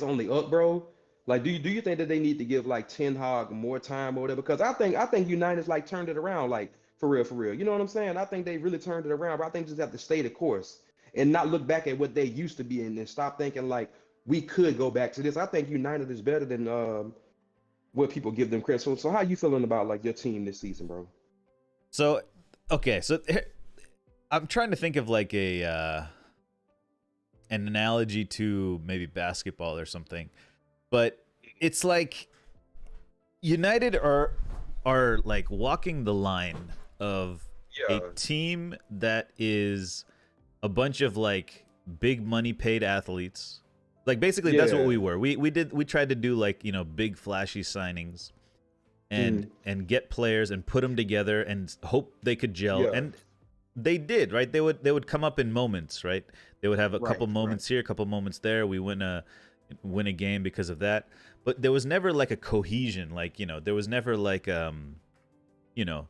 only up, bro? Like, do you think that they need to give like Ten Hag more time or whatever? Because I think United's like turned it around, like for real. You know what I'm saying? I think they really turned it around, but I think they just have to stay the course and not look back at what they used to be and stop thinking like we could go back to this. I think United is better than what people give them credit. So how you feeling about like your team this season, bro? So okay, so I'm trying to think of like an analogy to maybe basketball or something. But it's like United are like walking the line of a team that is a bunch of like big money paid athletes. Like basically that's what we were. We tried to do like, you know, big flashy signings and get players and put them together and hope they could gel. And they did, right? They would come up in moments, right? They would have a couple moments here, a couple moments there. We win a game because of that, but there was never like a cohesion, like, you know, there was never like you know,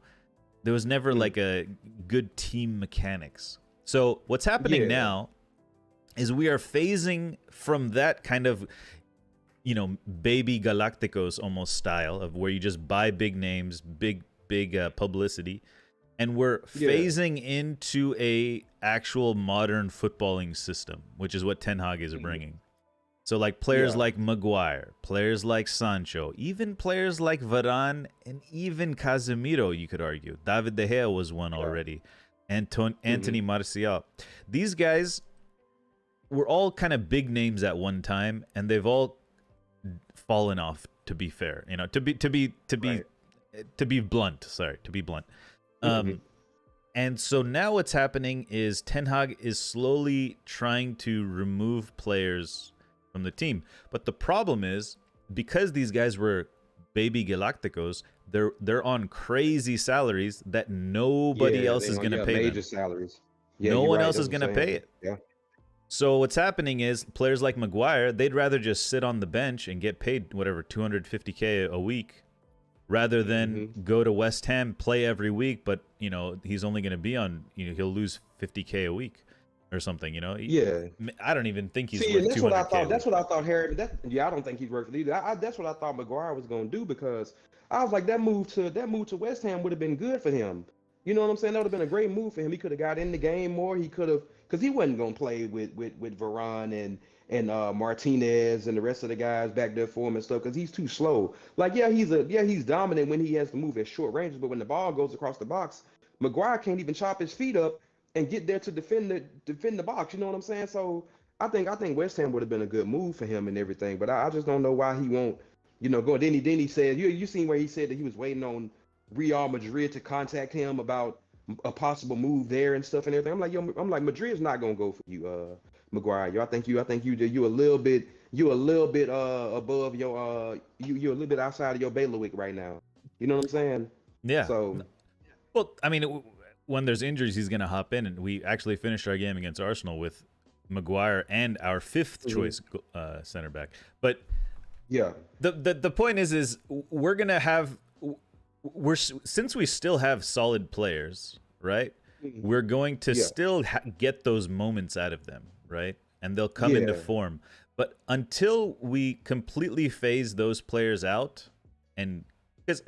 there was never like a good team mechanics. So what's happening now is we are phasing from that kind of, you know, baby Galacticos almost style of where you just buy big names, big publicity, and we're phasing into a actual modern footballing system, which is what Ten Hag is bringing. So like players like Maguire, players like Sancho, even players like Varane, and even Casemiro, you could argue. David De Gea was one already. Anthony Martial. These guys were all kind of big names at one time, and they've all fallen off, to be fair. You know, to be blunt. Sorry, to be blunt. And so now what's happening is Ten Hag is slowly trying to remove players from the team. But the problem is, because these guys were baby Galacticos, they're on crazy salaries that nobody else is going to pay major them. salaries. No one else is going to pay it. Yeah. So what's happening is players like Maguire, they'd rather just sit on the bench and get paid whatever 250K a week rather than go to West Ham, play every week, but he's only going to be on, he'll lose 50K a week or something, Yeah. I don't even think he's See, worth and that's what I 200K. thought. That's what I thought Harry. I don't think he's worth it either. That's what I thought Maguire was going to do, because I was like, that move to West Ham would have been good for him. You know what I'm saying? That would have been a great move for him. He could have got in the game more. He could have, because he wasn't going to play with Varane and Martinez and the rest of the guys back there for him and stuff, because he's too slow. Like, he's dominant when he has to move at short ranges, but when the ball goes across the box, Maguire can't even chop his feet up and get there to defend the box. You know what I'm saying? So I think West Ham would have been a good move for him and everything, but I just don't know why he won't, go. Then he said, you seen where he said that he was waiting on Real Madrid to contact him about a possible move there and stuff and everything. I'm like, Madrid's not gonna go for you, Maguire. I think you a little bit above your you're a little bit outside of your bailiwick right now. You know what I'm saying? Yeah. So Well, I mean, when there's injuries, he's going to hop in, and we actually finished our game against Arsenal with Maguire and our fifth choice center back. But yeah, the point is we're going to have since we still have solid players, right? We're going to still get those moments out of them, right? And they'll come into form. But until we completely phase those players out, and because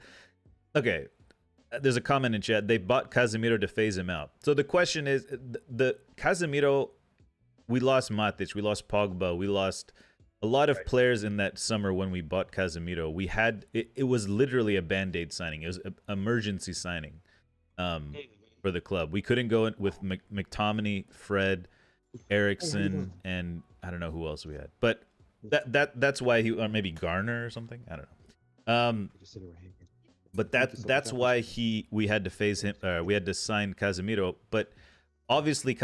there's a comment in chat. They bought Casemiro to phase him out. So the question is, the Casemiro, we lost Matic, we lost Pogba, we lost a lot of players in that summer when we bought Casemiro. We had it was literally a band-aid signing. It was an emergency signing for the club. We couldn't go with McTominay, Fred, Eriksson, and I don't know who else we had. But that's why or maybe Garner or something. I don't know. But that's why we had to phase him. We had to sign Casemiro. But obviously,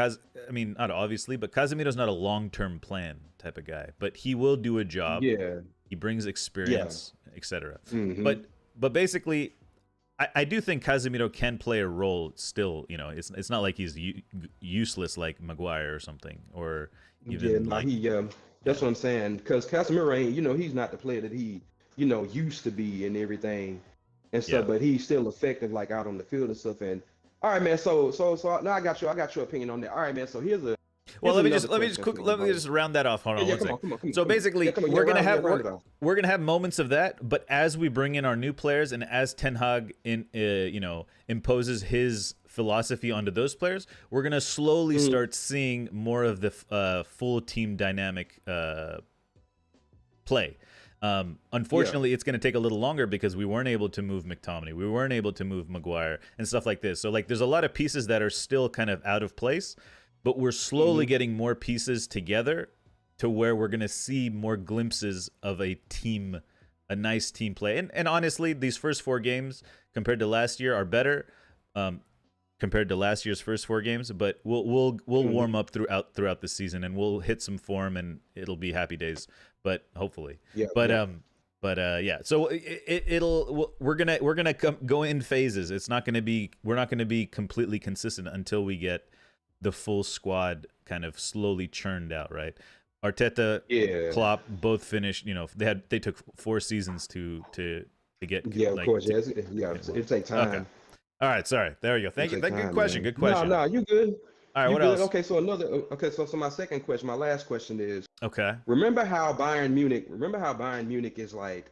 not obviously, but Casemiro's not a long-term plan type of guy. But he will do a job. Yeah. He brings experience, etc. But basically, I do think Casemiro can play a role still. It's not like he's useless like Maguire or something, or even that's what I'm saying. Because Casemiro ain't, he's not the player that he, used to be and everything. And stuff, but he's still effective, like out on the field and stuff. And all right, man. So now I got your opinion on that. All right, man. So let me just round that off. Hold on, one sec. Come on, so basically, we're gonna have moments of that, but as we bring in our new players and as Ten Hag imposes his philosophy onto those players, we're gonna slowly start seeing more of the full team dynamic play. Unfortunately, it's going to take a little longer because we weren't able to move McTominay. We weren't able to move Maguire and stuff like this. So there's a lot of pieces that are still kind of out of place, but we're slowly getting more pieces together to where we're going to see more glimpses of a nice team play. And honestly, these first 4 games compared to last year are better compared to last year's first 4 games, but we'll warm up throughout the season, and we'll hit some form, and it'll be happy days. But hopefully, So we're gonna go in phases. We're not gonna be completely consistent until we get the full squad kind of slowly churned out, right? Arteta, Klopp both finished. They took 4 seasons to get. Yeah, of course. It takes time. Okay. All right. Sorry. There you go. Thank you. Good question. Good question. No, you good. All right, what else? Okay, so my second question, my last question is, okay. Remember how Bayern Munich is like,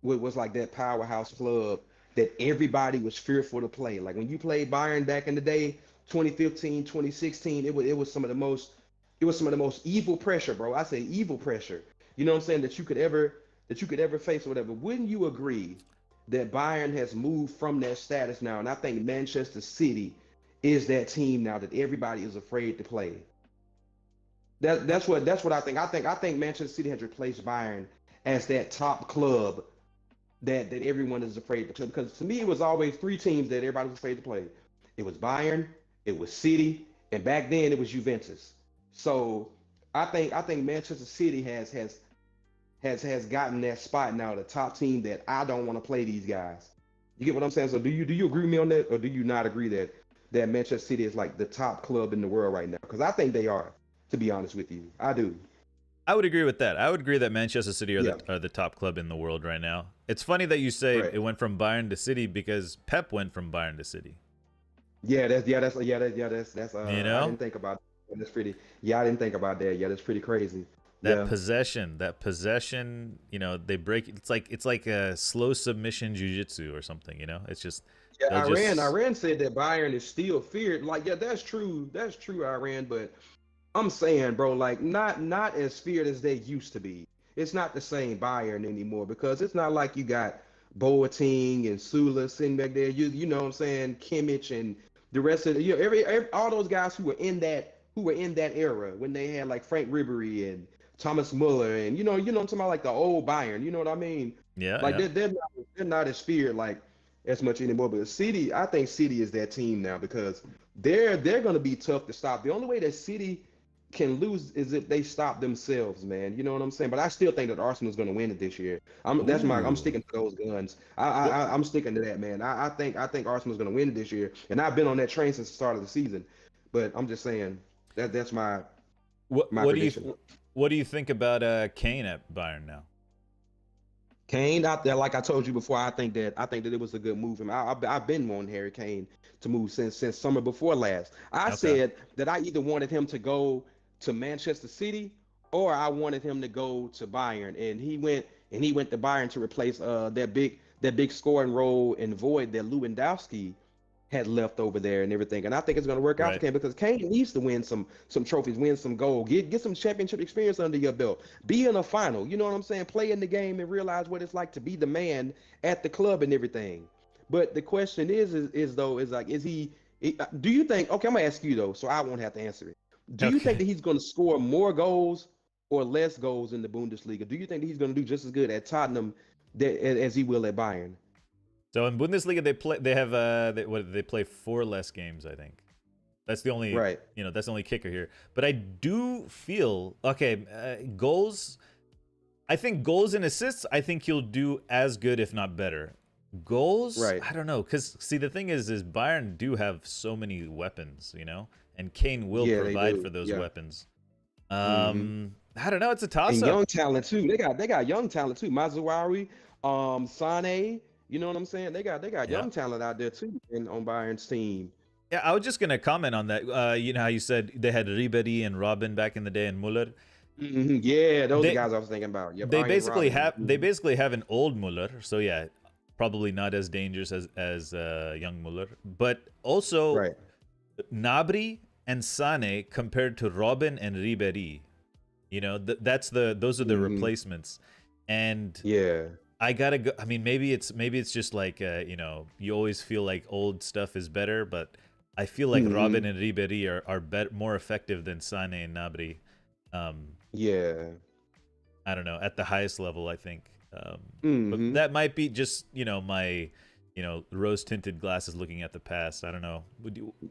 was like that powerhouse club that everybody was fearful to play. Like when you played Bayern back in the day, 2015, 2016, it was some of the most evil pressure, bro. I say evil pressure. You know what I'm saying, that you could ever face or whatever. Wouldn't you agree that Bayern has moved from that status now? And I think Manchester City is that team now that everybody is afraid to play. That's what I think. I think Manchester City has replaced Bayern as that top club that everyone is afraid to play. Because to me, it was always 3 teams that everybody was afraid to play. It was Bayern, it was City, and back then it was Juventus. So I think Manchester City has gotten that spot now, the top team that I don't want to play these guys. You get what I'm saying? So do you agree with me on that, or do you not agree that Manchester City is like the top club in the world right now? Because I think they are. To be honest with you, I do. I would agree with that. I would agree that Manchester City Yeah. are the top club in the world right now. It's funny that you say Right. it went from Bayern to City because Pep went from Bayern to City. That's You I know? didn't think about that. That's pretty. Yeah, I didn't think about that. Yeah, that's pretty crazy. That Yeah. possession, they break. It's like a slow submission jujitsu or something. It's just Yeah, they'll just Iran said that Bayern is still feared. Like, yeah, that's true. That's true, Iran. But I'm saying, bro, like not as feared as they used to be. It's not the same Bayern anymore because it's not like you got Boateng and Sula sitting back there. You know what I'm saying? Kimmich and the rest of the, every all those guys who were in that era when they had like Frank Ribery and Thomas Muller and what I'm talking about, like the old Bayern. You know what I mean? yeah, Like yeah. they're not as feared like as much anymore. But City, I think City is that team now because they're going to be tough to stop. The only way that City can lose is if they stop themselves, man. You know what I'm saying? But I still think that Arsenal's going to win it this year. I'm Ooh. sticking to those guns. What I'm sticking to that, man. I think Arsenal's going to win it this year, and I've been on that train since the start of the season. But I'm just saying that's what my what do you prediction. what do you think about Kane at Bayern now? Kane out there, like I told you before, I think that it was a good move. And I've been wanting Harry Kane to move since summer before last. I Okay. said that I either wanted him to go to Manchester City or I wanted him to go to Bayern, and he went to Bayern to replace that big scoring role and void that Lewandowski had left over there and everything. And I think it's going to work out for Right. Kane because Kane needs to win some trophies, win some gold, get some championship experience under your belt, be in a final. You know what I'm saying? Play in the game and realize what it's like to be the man at the club and everything. But the question is he? Do you think? Okay, I'm gonna ask you though, so I won't have to answer it. Do you think Okay. that he's going to score more goals or less goals in the Bundesliga? Do you think that he's going to do just as good at Tottenham as he will at Bayern? So in Bundesliga they have they play 4 less games, I think. That's the only Right. that's the only kicker here. But I do feel okay, goals. I think goals and assists, I think he'll do as good if not better. Goals, Right. I don't know, cuz see the thing is Bayern do have so many weapons, and Kane will Yeah, they provide do. for those Yeah. weapons. Hmm. I don't know, it's a toss And up. young talent too. They got young talent too. Mazuari, Sane. You know what I'm saying? They got Yeah. young talent out there too on Bayern's team. Yeah, I was just going to comment on that. You know how you said they had Ribery and Robin back in the day and Muller. Yeah, those are the They guys I was thinking about. Yep, they Iron basically Robin. have they basically have an old Muller, so yeah, probably not as dangerous as young Muller, but also Right. Nabri and Sane compared to Robin and Ribery. Those are the Hmm. replacements, and Yeah. I gotta go. I mean, maybe it's just like you always feel like old stuff is better, but I feel like Robin Hmm. and Ribery are more effective than Sane and Nabri. Um, Yeah. I don't know, at the highest level, I think. But Hmm. that might be just, my, rose tinted glasses looking at the past. I don't know.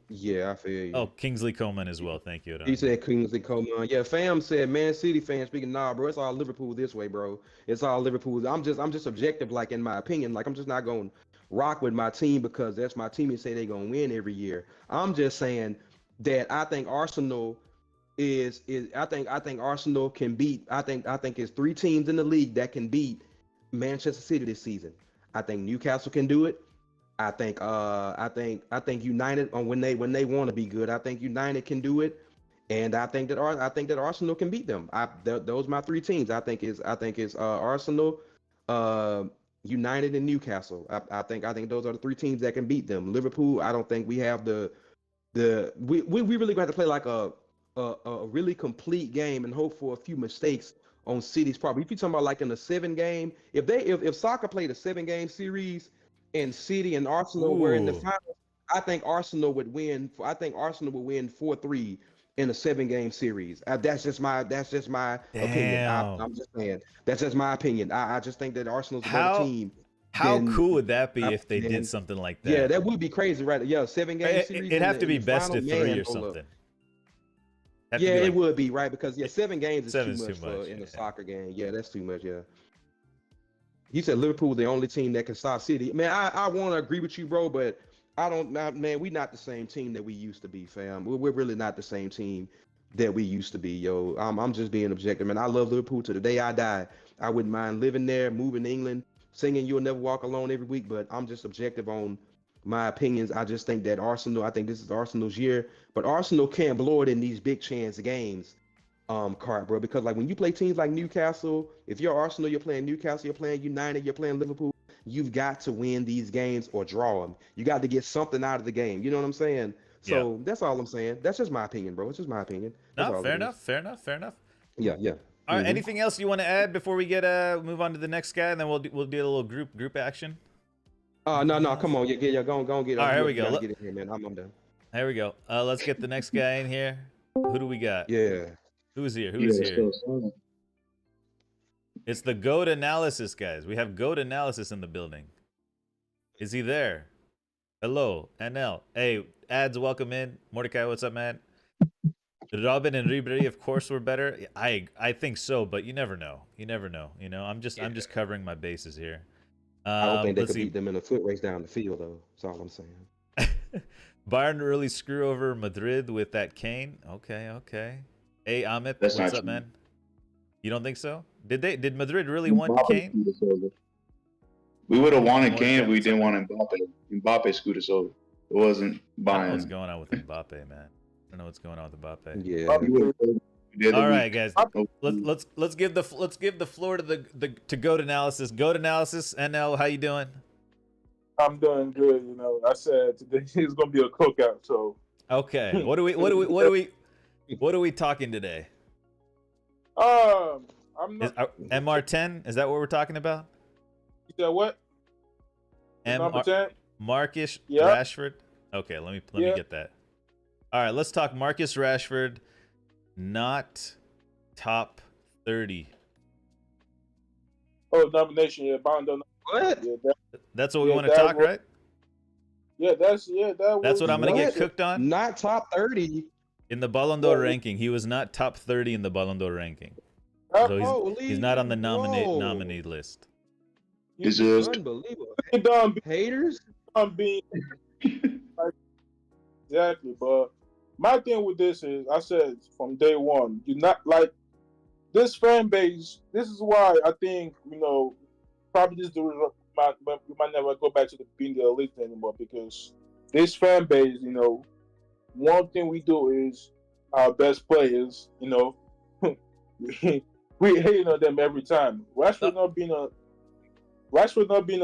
Yeah, I feel Oh, you. Kingsley Coman as well. Thank you, He Don. said Kingsley Coman. Yeah, fam said Man City fan speaking. Nah, bro, it's all Liverpool this way, bro. It's all Liverpool. I'm just objective, like in my opinion. Like I'm just not going to rock with my team because that's my team and say they're gonna win every year. I'm just saying that I think Arsenal is I think Arsenal can beat. I think it's 3 teams in the league that can beat Manchester City this season. I think Newcastle can do it. I think United on when they want to be good. I think United can do it, and I think that Arsenal can beat them. Those are my 3 teams. I think it's Arsenal, uh, United, and Newcastle. I think those are the 3 teams that can beat them. Liverpool, I don't think we have we really going to play like a really complete game and hope for a few mistakes on City's part. If you're talking about like in a 7 game, if soccer played a 7 game series and City and Arsenal were in the Ooh, finals, I think Arsenal would win 4-3 in a 7 game series. That's just my opinion. damn. I'm just saying that's just my opinion. I just think that Arsenal's a better How team how than cool would that be if they did than something like yeah, that? that would be crazy, right? Yeah, 7 game series It'd in have the to in be the best final, of 3 man. or Hold up. something. Have to Yeah, be it like would be right because 7 games is too 7's too much for much. in a Yeah. soccer game. Yeah, that's too much. Yeah. He said Liverpool the only team that can stop City. Man, I want to agree with you, bro, but I don't. Man, we not the same team that we used to be, fam. We're really not the same team. that we used to be, yo. I'm just being objective, man. I love Liverpool to the day I die. I wouldn't mind living there, moving to England, singing "You'll Never Walk Alone" every week. But I'm just objective on my opinions. I just think that Arsenal. I think this is Arsenal's year, but Arsenal can't blow it in these big chance games, card, bro. Because like when you play teams like Newcastle, if you're Arsenal, you're playing Newcastle, you're playing United, you're playing Liverpool. You've got to win these games or draw them. You got to get something out of the game. You know what I'm saying? Yeah. So that's all I'm saying. That's just my opinion, bro. It's just my opinion. That's No, all fair it is. enough. Fair enough. Fair enough. Yeah, yeah. All right. Mhm. Anything else you want to add before we get move on to the next guy, and then we'll do a little group action. No, come on, yeah, go on, get. All right, here we you go. gotta get in here, man. I'm done. Here we go. Let's get the next guy in here. Who do we got? Yeah. Who's here? Yeah, Who's here? so, It's the GOAT analysis, guys. We have GOAT analysis in the building. Is he there? Hello, NL. Hey, ads, welcome in. Mordecai, what's up, man? Robin and Ribery, of course, were better. I think so, but you never know. You never know. You know, I'm just covering my bases here. I don't think they let's could see. beat them in a foot race down the field, though. That's all I'm saying. Bayern really screw over Madrid with that Kane. Okay. Hey, Amit, That's what's not up, true. man? You don't think so? Did Madrid really want Kane? We would have wanted Mordecai, Kane if we what's didn't up, want Mbappe. Mbappe screwed us over. It wasn't I don't know what's Bayern. going on with Mbappe, man. I don't know what's going on with Mbappe. Yeah. The other All right, week. guys. Let's give the floor to the GOAT analysis. GOAT analysis. NL, how you doing? I'm doing good. You know, I said today is gonna be a cookout. So Okay. What are we talking today? I'm not. MR10? Is that what we're talking about? You said what? Number 10. Marcus Yeah. Rashford. Okay, let me Yeah. get that. All right, let's talk Marcus Rashford. Not top 30. Oh, nomination. Yeah, Bond. What? Yeah, That's what we Yeah, want to that talk, was- right? that. That's what I'm gonna get What? cooked on Not top 30. in the Ballon d'Or Yeah. ranking. He was not top 30 in the Ballon d'Or ranking, so he's not on the nominee list. Deserved. Unbelievable. Done Haters? being like, exactly. But my thing with this is, I said from day one, you're not like this fan base. This is why I think probably this is the reason we might never go back to being the elite anymore, because this fan base, one thing we do is our best players, we hate on them every time. Rashford not being on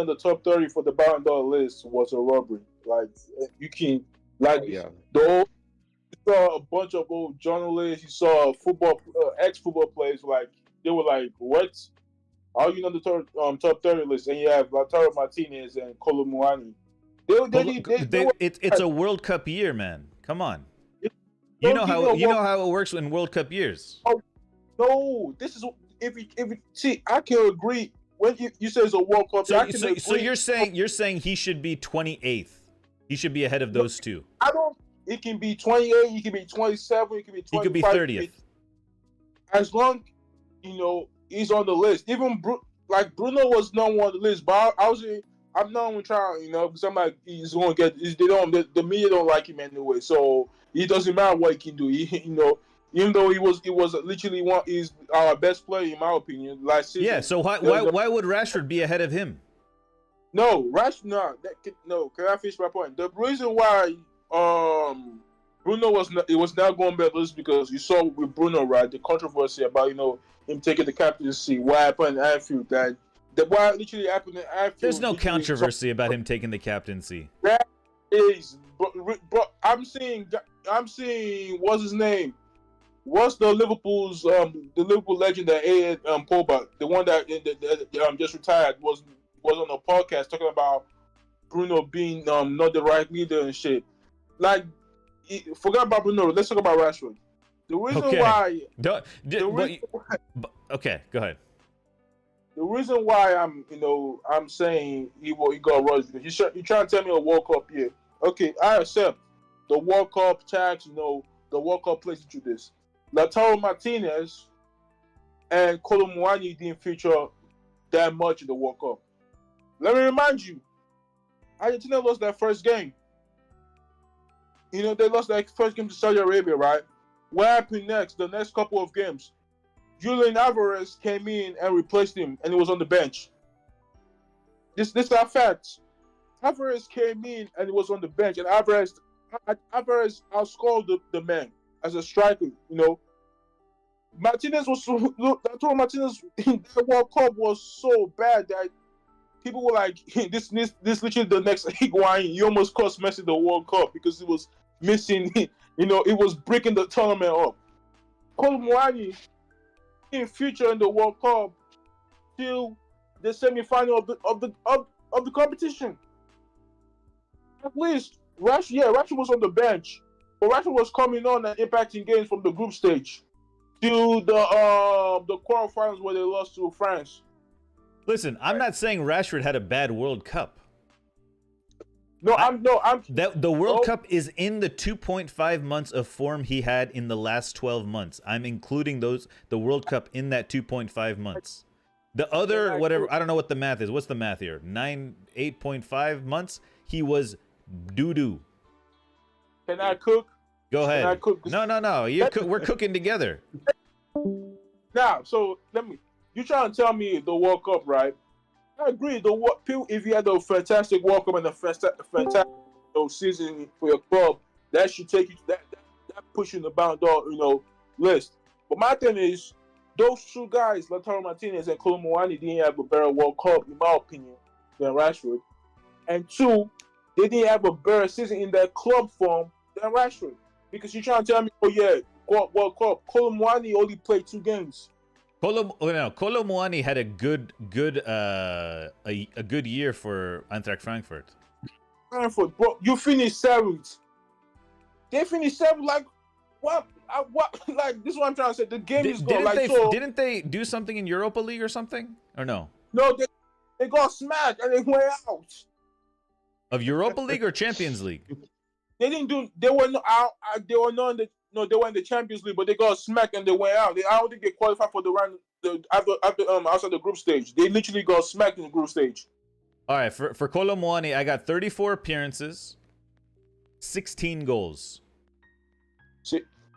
the top 30 for the Ballon d'Or list was a robbery. Like, you can, like, Yeah. you saw a bunch of old journalists, you saw football, ex-football players, like, they were like, what? Are you on the top 30 list? And you have Lautaro Martinez and Kolo Muani. It's a World Cup year, man. Come on. You Don't know how it works in World Cup years. No, this is if you see, I can agree when you say it's a World Cup. I can agree. So you're saying he should be 28th. He should be ahead of those two. I don't. It can be 28. It can be 27. It can be 25. He could be 30th. As long, he's on the list. Even Bruno was not on the list, but I'm not even trying, because I'm like, he's going to get. The media don't like him anyway, so it doesn't matter what he can do. Even though he was literally he's our best player in my opinion last season. Yeah. So why would Rashford be ahead of him? No, Rashford. No. Can I finish my point? The reason why Bruno was not going back is because you saw with Bruno, right, the controversy about him taking the captaincy. What happened at Anfield? What literally happened at Anfield? There's no controversy about him taking the captaincy. That is, but I'm seeing what's his name? What's the Liverpool's the Liverpool legend that aided Pogba, the one that just retired, was on a podcast talking about Bruno being not the right leader and shit. Like, forget about Bruno. Let's talk about Rashford. The reason why. Okay, go ahead. The reason why I'm saying he got rushed, because you're trying to tell me a World Cup year. Okay, I accept the World Cup tax. The World Cup plays into this. Lautaro Martinez and Kolo Muani didn't feature that much in the World Cup. Let me remind you, Argentina lost that first game. They lost that first game to Saudi Arabia, right? what happened next? The next couple of games, Julian Alvarez came in and replaced him, and he was on the bench. This are facts. Alvarez came in and he was on the bench, and Alvarez outscored the man as a striker. You know, Martinez was so. Arturo Martinez in that World Cup was so bad that people were like, "This literally the next Higuain." He almost cost Messi the World Cup because he was missing. You know, it was breaking the tournament up. Kolo Muani in future in the World Cup till the semi-final of the competition. At least Rashford was on the bench, but Rashford was coming on and impacting games from the group stage to the quarterfinals where they lost to France. Listen, I'm not saying Rashford had a bad World Cup. I'm The World Cup is in the 2.5 months of form he had in the last 12 months. I'm including the World Cup in that 2.5 months. The other, whatever, I don't know what the math is. What's the math here? 8.5 months? He was doo-doo. Can I cook? Go ahead. Can I cook? No. We're cooking together. Now, so you trying to tell me the World Cup, right? I agree. If you had a fantastic World Cup and a fantastic season for your club, that should take you to that push you in the Ballon d'Or, list. But my thing is, those two guys, Lautaro Martinez and Kolo Muani, didn't have a better World Cup, in my opinion, than Rashford. And two, they didn't have a better season in their club form than Rashford. Because you're trying to tell me, World Cup, Kolo Muani only played 2 games. Kolo Muani had a good year for Eintracht Frankfurt. Frankfurt, bro, you finished 7th. They finished 7th. Like what? Like this is what I'm trying to say. The game is gone. Didn't they do something in Europa League or something? Or no? No, they got smacked and they went out. Of Europa League or Champions League? They didn't do. They were not out. They were not in the. No, they were in the Champions League, but they got smacked and they went out. I don't think they qualified for the round after outside the group stage. They literally got smacked in the group stage. All right, for Kolo Muani, I got 34 appearances, 16 goals.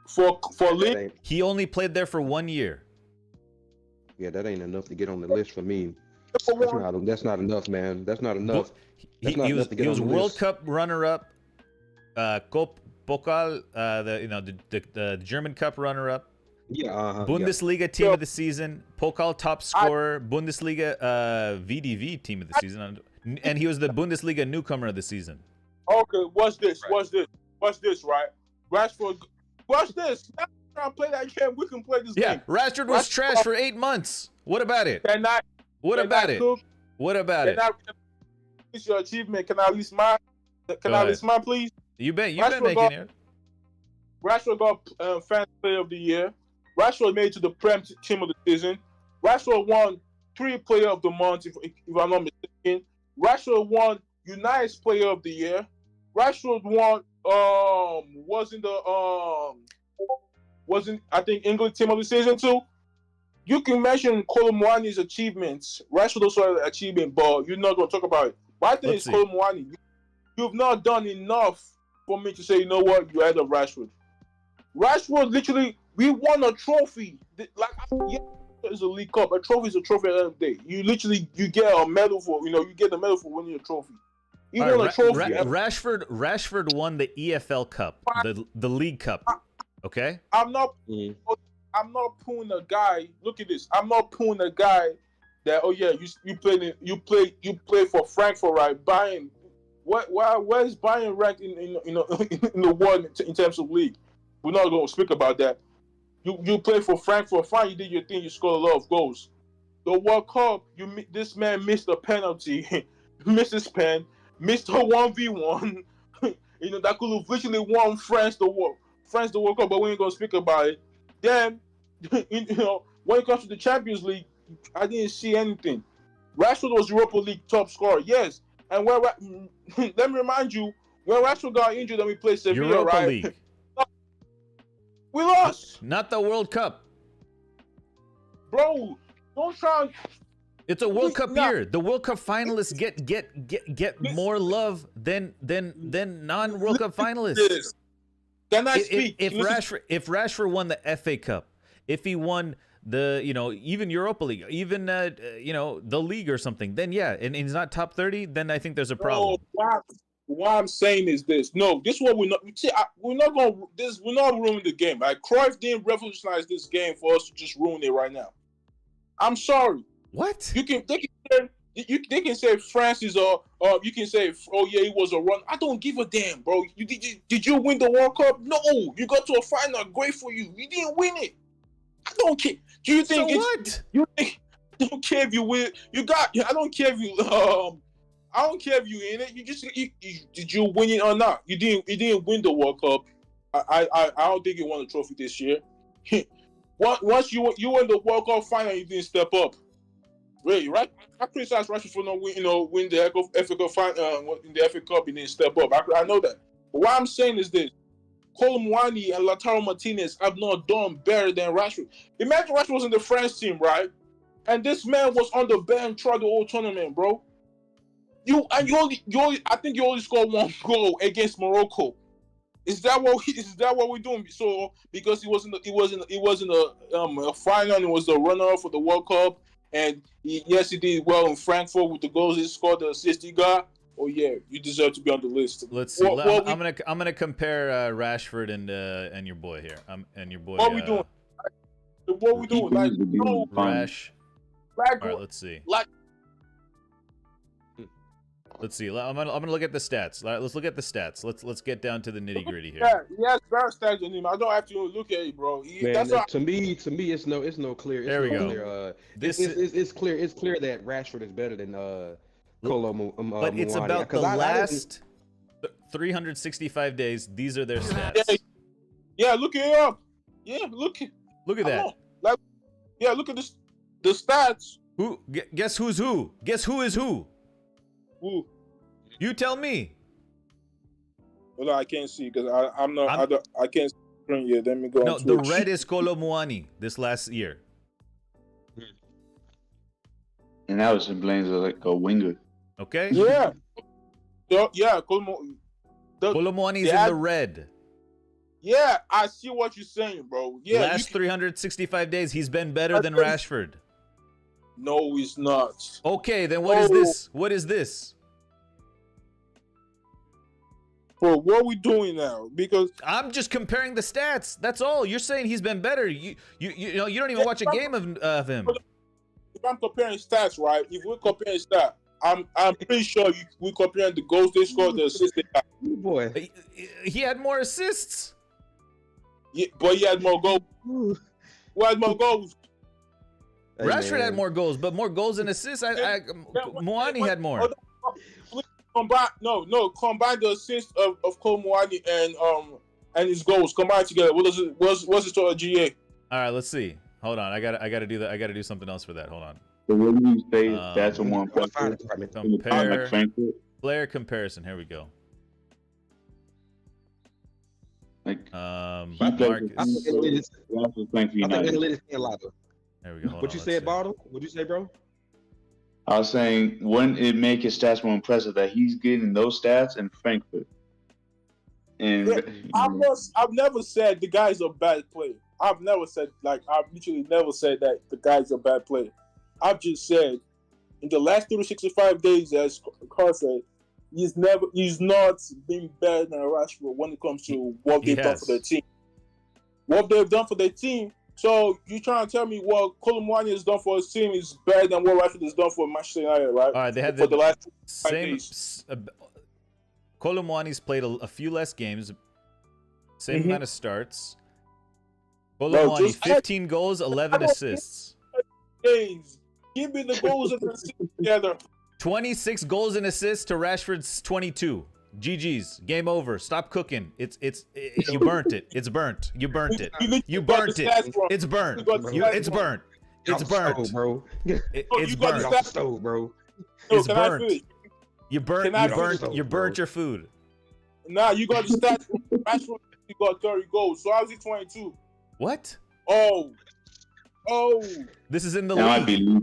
For league, he only played there for 1 year. Yeah, that ain't enough to get on the list for me. That's not enough, man. That's not enough. He was World Cup runner-up, Pokal, the German Cup runner-up. Yeah, Bundesliga team of the season, Pokal top scorer, Bundesliga VDV team of the season, and he was the Bundesliga newcomer of the season. Okay, watch this, right? Rashford, watch this. Now trying to play that game, we can play this game. Yeah, Rashford was trash for 8 months. What about it? What about it? It's your achievement. Can I at least mine? Please? You bet making it. Rashford got Fan Player of the Year. Rashford made it to the Prem team of the season. Rashford won 3 Player of the Month, if I'm not mistaken. Rashford won United's Player of the Year. Rashford won wasn't I think England team of the season too. You can mention Kolo Muani's achievements. Rashford also had an achievement, but you're not going to talk about it. My thing is Kolo Muani. You've not done enough for me to say, you know what, you're ahead of Rashford. Rashford, literally, we won a trophy. It's a League Cup. A trophy is a trophy at the end of the day. You get a medal for, you get the medal for winning a trophy. You won a trophy. Rashford won the EFL Cup, the League Cup. Okay? I'm not pulling a guy. Look at this. I'm not pulling a guy that, you play for Frankfurt, right? Bayern. Where is Bayern ranked in the world in terms of league? We're not going to speak about that. You play for Frankfurt, fine. You did your thing. You scored a lot of goals. The World Cup, this man missed a penalty, missed his pen, missed a 1v1. That could have literally won France the World Cup, but we ain't going to speak about it. Then, when it comes to the Champions League, I didn't see anything. Rashford was Europa League top scorer, yes. And let me remind you, when Rashford got injured and we played Sevilla, Europa right? League. We lost. Not the World Cup. Bro, don't try. It's a World Cup year. The World Cup finalists get more love than non-World Cup finalists. Can I speak? If Listen, Rashford won the FA Cup, if he won the even Europa League, even the league or something, then yeah, and he's not top 30, then I think there's a problem. what I'm saying is this. No, this is what we're not. See, we're not going. This we're not ruining the game. Like Cruyff didn't revolutionize this game for us to just ruin it right now. I'm sorry. What? They can say France is you can say, oh yeah, it was a run. I don't give a damn, bro. Did you win the World Cup? No, you got to a final. Great for you. You didn't win it. I don't care. Do you think So it's what? you think? I don't care if you win. You got. I don't care if you I don't care if you in it. Did you win it or not? You didn't win the World Cup. I don't think you won a trophy this year. Once you win the World Cup final, you didn't step up. Really, right? I criticize Rashford for not win the FA Cup final in the FA Cup. He didn't step up. I know that. But what I'm saying is this: Colomwani and Lautaro Martinez have not done better than Rashford. Imagine Rashford was in the French team, right? And this man was on the bench throughout the whole tournament, bro. I think you only scored one goal against Morocco. Is that what we're doing? So because he wasn't a final and it was the runner for the World Cup, and he did well in Frankfurt with the goals he scored, the assist he got. Oh yeah, you deserve to be on the list. Let's see. I'm gonna compare Rashford and your boy here. And your boy. What we doing? What we doing? Like Rash. All right, let's see. Let's see. I'm gonna look at the stats. Let's look at the stats. Let's get down to the nitty gritty here. Yeah, he has better stats than him. I don't have to look at it, bro. To me, it's no clear. There we go. Clear, it's clear. It's clear that Rashford is better than Kolo. But it's about the last 365 days. These are their stats. Yeah, look it up. Yeah, look at that. Look at this. The stats. Guess who's who? Guess who is who? Who? You tell me. Well, I can't see because I can't see yet. Let me go. No, the red is Colomwani this last year. And that was in Blaine's like a winger. Okay. Yeah. Colomwani is in the red. Yeah, I see what you're saying, bro. Yeah. Last 365 days, he's been better than Rashford. No, he's not. Okay, then what is this? What is this? Bro, what are we doing now? Because I'm just comparing the stats. That's all. You're saying he's been better. You don't even watch a game of him. If I'm comparing stats, right? If we're comparing stats, I'm pretty sure we're comparing the goals they scored, the assists they got. Boy, he had more assists. Yeah, but he had more goals. Who had more goals? Hey, Rashford had more goals, but more goals and assists. Moani had more. Combine the assists of Cole Moani and his goals combined together. What's his total GA? All right, let's see. Hold on, I gotta do that. I gotta do something else for that. Hold on. So what do you say? That's a more compare player comparison. Here we go. Like Marcus. There we go. What you said, Bottle? What'd you say, bro? I was saying, wouldn't it make his stats more impressive that he's getting those stats in Frankfurt? And I've never said the guy's a bad player. I've literally never said that the guy's a bad player. I've just said in the last 365 days, as Carl said, he's not been better than Rashford when it comes to what they've done for their team. What they've done for their team. So you're trying to tell me what Colomwani has done for his team is better than what Rashford has done for Manchester United, right? All right, they had the last same. Colomwani's played a few less games, same amount of starts. Colomwani, 15 goals, 11 assists. Games. Give me the goals and assists together. 26 goals and assists to Rashford's 22. GG's. Game over. Stop cooking. You burnt it. It's burnt. You burnt it. You burnt it. It's burnt. It's burnt. It's burnt, bro. It's burnt, bro. It's burnt. You burnt your food. Nah, you got the stats. Rashford got 30 goals. So how's he 22? What? Oh. This is in the league.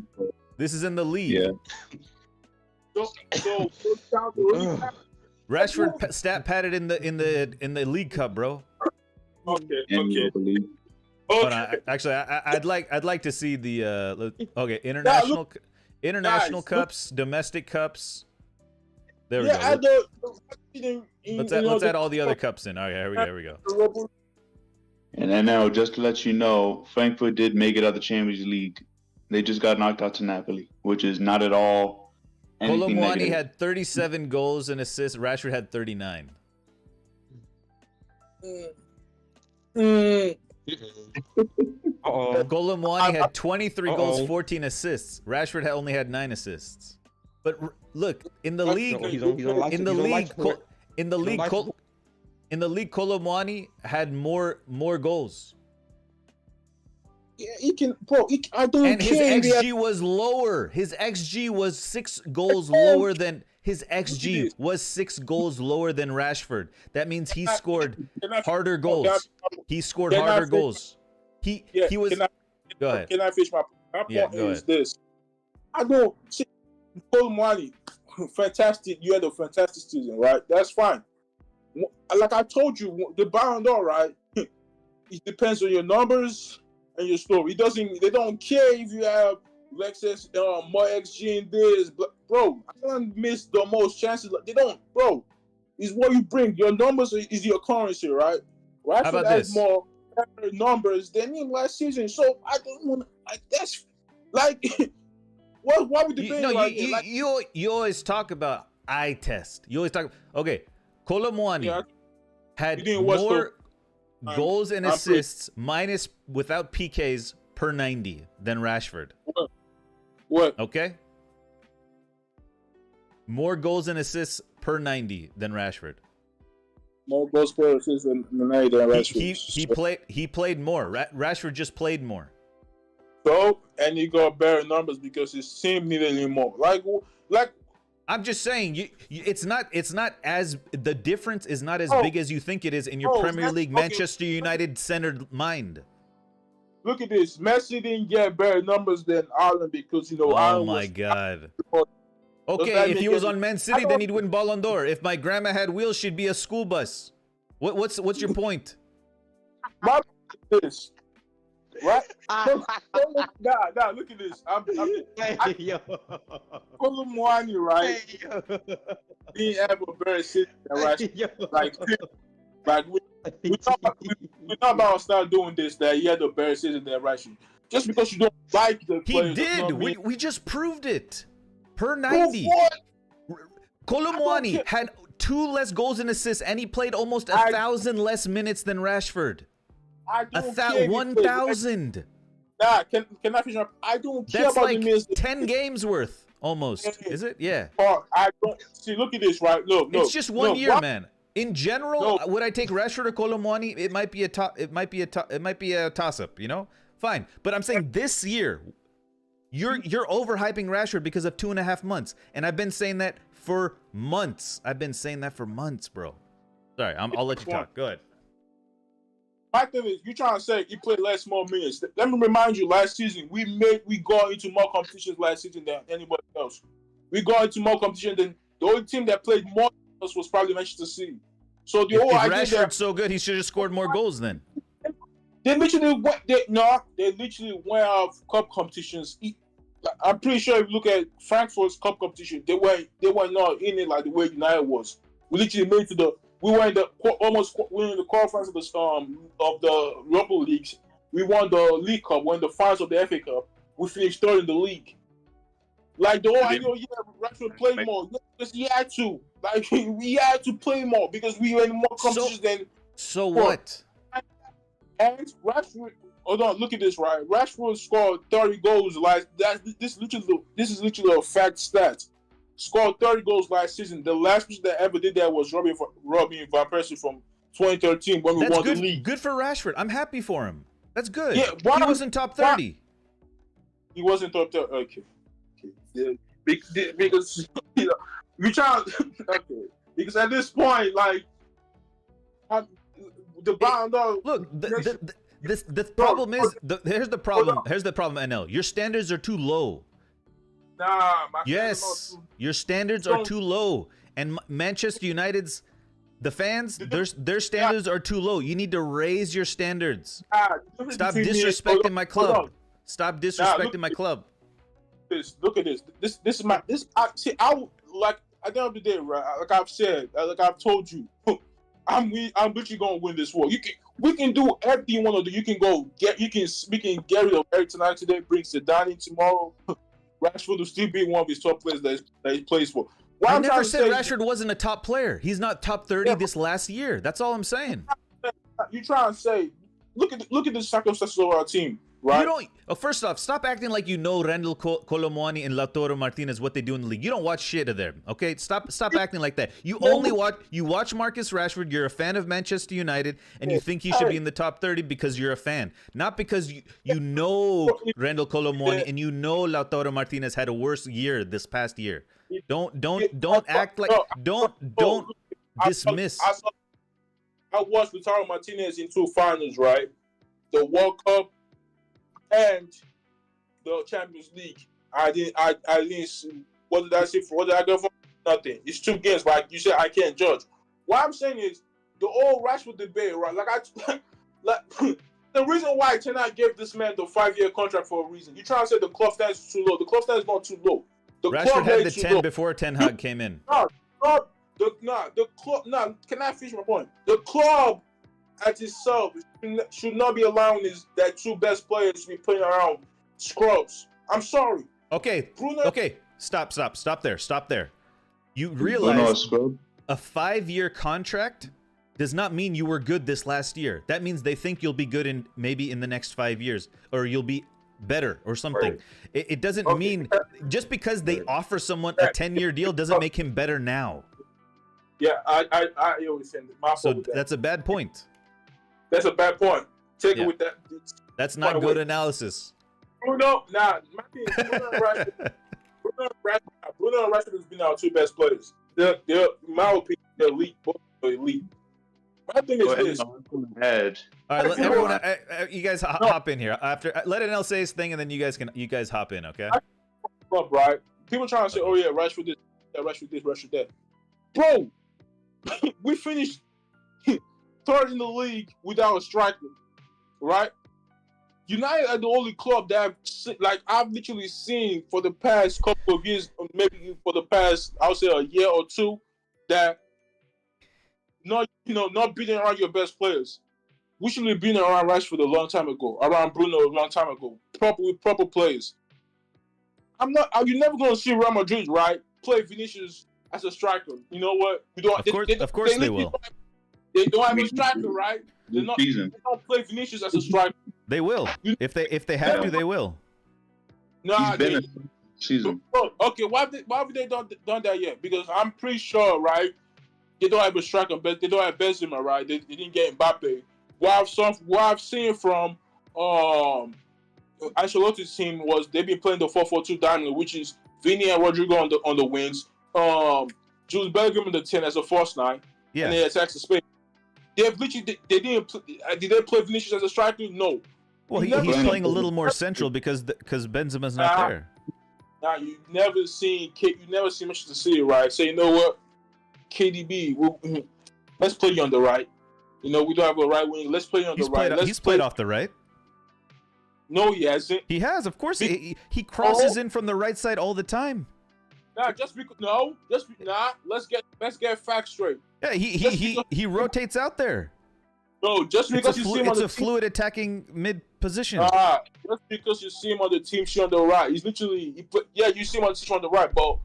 This is in the league. Yeah. So Rashford stat padded in the League Cup, bro. Okay. in Okay. Europa League. Hold on. Okay. Actually, I'd like to see the okay, Now, international guys, cups, domestic cups. There we Yeah, I go. don't. Let's add all the other cups in. Okay, here we go. And then now, just to let you know, Frankfurt did make it out of the Champions League. They just got knocked out to Napoli, which is not at all anything Colomwani negative. had 37 goals and assists. Rashford had 39. Colomwani had 23 goals, 14 assists. Rashford only had 9 assists. But look, in the league, in the league, Colomwani had more goals. Yeah, he can, bro. I don't And his care. XG was lower. His XG was 6 goals lower than Rashford. That means he scored harder goals. He scored harder goals. He was. Go ahead. Can I finish my point? Yeah, My point go is ahead. this. I don't see Colomwani. Fantastic. You had a fantastic season, right? That's fine. Like I told you, the Ballon d'Or, right? It depends on your numbers and your story. They don't care if you have Lexus, more XG in this, but bro, I don't miss the most chances. They don't, bro. It's what you bring. Your numbers is your currency, right? How Rashford about has this? more numbers than him last season, so I don't want like that's like why would debate right here? Like, you always talk about eye test. You always talk. Okay, Colomwani Yeah, had you didn't watch more the- goals and I'm assists minus without PKs per 90 than Rashford. what? Okay, more goals and assists per 90 than Rashford. More goal scorers than Rashford. He played more. Rashford just played more. So, and he got better numbers because his team needed him more. Like I'm just saying, it's not as the difference is not as Oh. big as you think it is in your Oh, Premier League okay. Manchester United centered mind. look at this. Messi didn't get better numbers than Ireland because Oh Ireland my was God. Does Okay, that if make he was any- on Man I City, don't- then he'd win Ballon d'Or. If my grandma had wheels, she'd be a school bus. What's your point? my this. Right? Nah, look at this. I'm Colomwani, right? He have a better season than Rashford. Like we not about to start doing this. That he had a better season than Rashford. Just because you don't like the He player does did. not mean We just proved it. Per Prove 90. what? Colomwani care. had 2 less goals and assists, and he played almost 1,000 less minutes than Rashford. I don't care. if he plays. 1,000. Nah, can I finish up? I don't care That's about like the minutes. 10 games worth, almost. Is it? Yeah. I don't see. Look at this, right? Look. It's just one year, why- man. In general, No. would I take Rashford or Colomwani? It might be a toss-up, you know? Fine. But I'm saying this year, you're overhyping Rashford because of 2.5 months. And I've been saying that for months. Bro. Sorry, I'll let you talk. Go ahead. My thing is, you trying to say he played more minutes. Let me remind you, last season we got into more competitions last season than anybody else. We got into more competition than the only team that played more than us was probably Manchester City. So the whole If idea Rashford's that so good, he should have scored more goals then. they literally went, they literally went out of cup competitions. I'm pretty sure if you look at Frankfurt's cup competition, they were not in it like the way United was. We literally made it to we were in the quarterfinals of the Europa leagues. We won the League Cup, won the finals of the FA Cup. We finished third in the league. Like the whole idea, Rashford played more because he had to. Like we had to play more because we were in more competitions than. So what? And Rashford, hold on, look at this, right? Rashford scored 30 goals this is literally a fact stat. Scored 30 goals last season. The last person that ever did that was Robin van Persie from 2013 when we That's won good. the league. Good for Rashford. I'm happy for him. That's good. Yeah, he wasn't top 30. He wasn't top 30. Okay. Yeah, because we try. Okay. Because at this point, like, the Ballon d'Or. Look, the problem is here's the problem. Here's the problem, NL. Your standards are too low. Nah, my Yes, your standards are too low, and Manchester United's The fans, their standards are too low. You need to raise your standards. Stop disrespecting my club. Stop disrespecting my club. Look at this. This is my this. I would like at the end of the day, right? Like I've said, like I've told you, I'm literally gonna win this war. We can do everything you want to do. You can we can get rid of Eric tonight today. Bring Zidane tomorrow. Rashford will still be one of his top players that he plays for. I never said Rashford wasn't a top player. He's not top 30 this last year. That's all I'm saying. You try and say, look at the circumstances of our team, right? You don't. First off, stop acting like you know Randall Colomwani and Lautaro Martinez, what they do in the league. You don't watch shit of them, okay? Stop acting like that. You watch Marcus Rashford. You're a fan of Manchester United, and you think he should be in the top 30 because you're a fan, not because you know Randall Colomwani and you know Lautaro Martinez had a worse year this past year. Don't act like don't dismiss. I watched Lautaro Martinez in 2 finals, right? The World Cup and the Champions League. I didn't see, what did I see for? What did I go for? Nothing. It's 2 games, but you said I can't judge. What I'm saying is the old Rashford debate, right? The reason why Ten Hag gave this man the 5-year contract for a reason. You trying to say the club stands is too low? The club stands is not too low. The Rashford had the 10 before Ten Hag came in. The club. No, can I finish my point? The club at itself should not be allowing that 2 best players to be playing around scrubs. I'm sorry. Okay. Bruno. Okay. Stop there. You realize a 5-year contract does not mean you were good this last year. That means they think you'll be good maybe in the next 5 years, or you'll be better or something. Right. It doesn't mean just because they offer someone a 10-year deal doesn't make him better now. Yeah, I always say that. So that's a bad point. That's a bad point. Take it with that. That's not good analysis. Bruno and Rashford has been our 2 best players. They're in my opinion, they're elite. Both are elite. My thing is this. All right, everyone, you guys hop in here. Let Anel say his thing, and then you guys hop in, okay? Right? People trying to say, "Oh yeah, Rashford this, Rashford that." Bro, we finished 3rd in the league without a striker, right? United are the only club that I've literally seen for the past couple of years, maybe for the past, I would say a year or 2, that not beating around your best players. We should have been around Rashford a long time ago, around Bruno a long time ago, with proper players. You're never gonna see Real Madrid, right, play Vinicius as a striker. You know what? Of course they will. They don't have a striker, right? They don't play Vinicius as a striker. They will. If they have to, they will. Nah, season. Okay, why have they done that yet? Because I'm pretty sure, right? They don't have a striker, but they don't have Benzema, right? They didn't get Mbappe. What I've seen from Ancelotti's team was they've been playing the 4-4-2 diamond, which is Vini and Rodrigo on the wings, Jules Bellingham in the 10 as a false 9, and they attack the space. Did they play Vinicius as a striker? No. Well, he's playing a little more central because Benzema's not there. Nah, you never seen Manchester City, right? So you know what, KDB, let's play you on the right. We don't have a right wing. Let's play you on the right. He's played off the right. No, he hasn't. He has, of course. He crosses in from the right side all the time. Let's get facts straight. Yeah, he rotates out there. No, just because you see him on the it's a fluid attacking mid position. Just because you see him on the team sheet on the right, he's literally you see him on the team on the right, but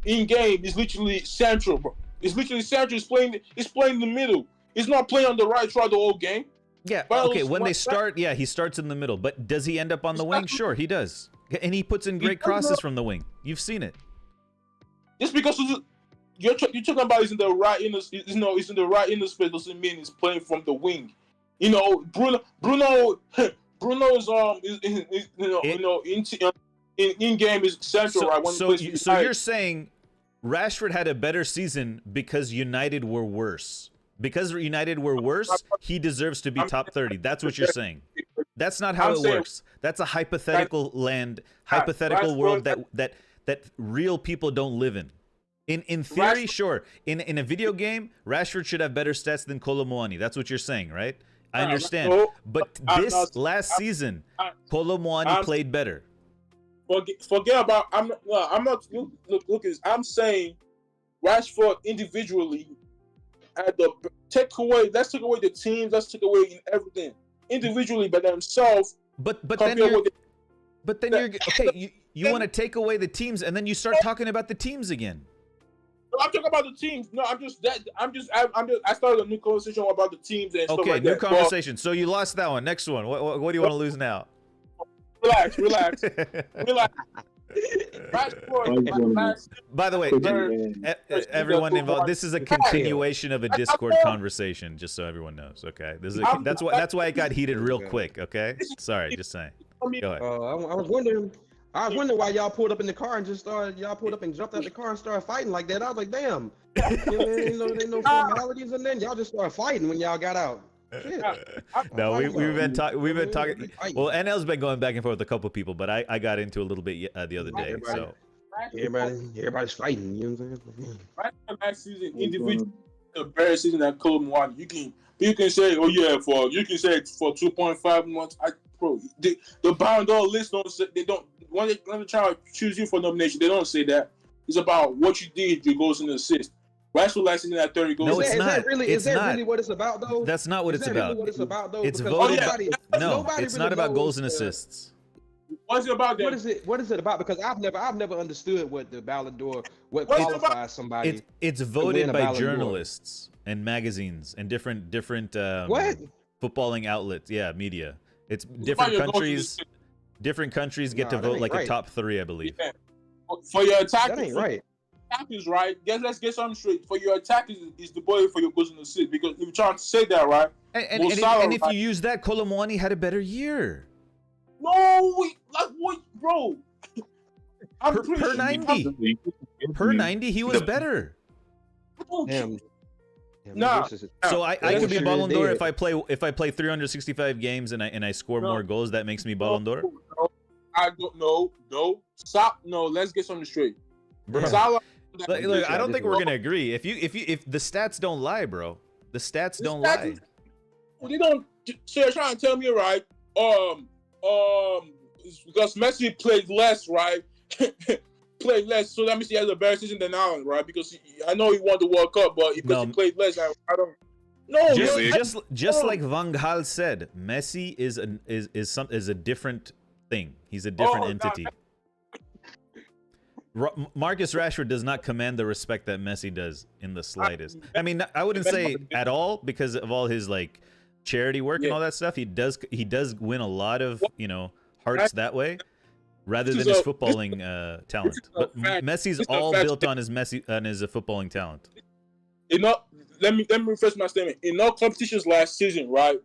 in game he's literally central, bro. He's literally central. He's playing in the middle. He's not playing on the right throughout the whole game. Yeah, okay. When they start, he starts in the middle. But does he end up on the wing? Sure, he does. And he puts in great crosses from the wing. You've seen it. Just because you're talking about he's in the right inner, he's in the right inner space doesn't mean he's playing from the wing. Bruno is in game is central, right? So you're saying Rashford had a better season because United were worse. Because United were worse, he deserves to be top 30. That's what you're saying. That's not how it works. That's a hypothetical world that real people don't live in. In theory, Rashford- sure. In a video game, Rashford should have better stats than Kolo Muani. That's what you're saying, right? I understand. No, But I'm this not- last season, I'm- Kolo Muani I'm- played better. forget about. I'm not. Look. I'm saying Rashford individually at the take away. Let's take away the teams. Let's take away in everything individually, by themselves. But then Compared you're with you're okay. You want to take away the teams, and then you start talking about the teams again. I'm talking about the teams. No, I started a new conversation about the teams and stuff Okay, like new that. But conversation. So you lost that one. Next one. What do you want to lose now? relax. Rashford, By the way, everyone involved. This is a continuation of a Discord conversation, just so everyone knows. Okay, that's why it got heated real quick. Okay, sorry, just saying. Go ahead. I was wondering why y'all pulled up in the car and y'all pulled up and jumped out the car and started fighting like that. I was like, damn, ain't no formalities and then y'all just started fighting when y'all got out. Shit. No, we've been talking. Well, NL's been going back and forth with a couple people, but I got into a little bit the other day. So Everybody's fighting. You know what I'm saying? Rashford last season individually a better season than Kolo Muani. You can say, oh yeah, for 2.5 months. Bro, the Ballon d'Or list don't say, they don't when they try to choose you for nomination, they don't say that. It's about what you did, your goals and assists. Rashford last season at 30 goals. No, it's not. Is that really what it's about though? That's not what it's about. Really what it's about though? It's Because voted. No, it's not about goals and assists. What's it about? What is it about? Because I've never understood what the Ballon d'Or, what qualifies somebody. It's voted by journalists and magazines and different What? footballing outlets. Yeah, media. It's different countries. Different countries get to vote like a top 3, I believe. Yeah. For your attack, That ain't right. Attack is right. Let's get something straight. For your attack is the boy for your goals and assists. Because if you're trying to say that, right? And if you use that, Kolo Muani had a better year. No, what, bro? Per 90. Per 90, he was better. Damn. Nah. So I could be Ballon d'Or if I play 365 games and I score more goals. That makes me Ballon d'Or. No, I don't know. No, stop. No, let's get something straight. Bro. Look, I don't think we're gonna agree. If the stats don't lie, bro, the stats don't lie. They don't. So you're trying to tell me, right? It's because Messi played less, right? Played less, so that means he has a better season than Allen, right? Because I know he won the World Cup, but because he played less, I don't. No, just like Van Gaal said, Messi is a different thing. He's a different entity. Marcus Rashford does not command the respect that Messi does in the slightest. I mean, I wouldn't say at all because of all his like charity work and all that stuff. He does win a lot of hearts that way, rather than his footballing talent. But Messi's all built on his footballing talent. Let me rephrase my statement. In all competitions last season, right?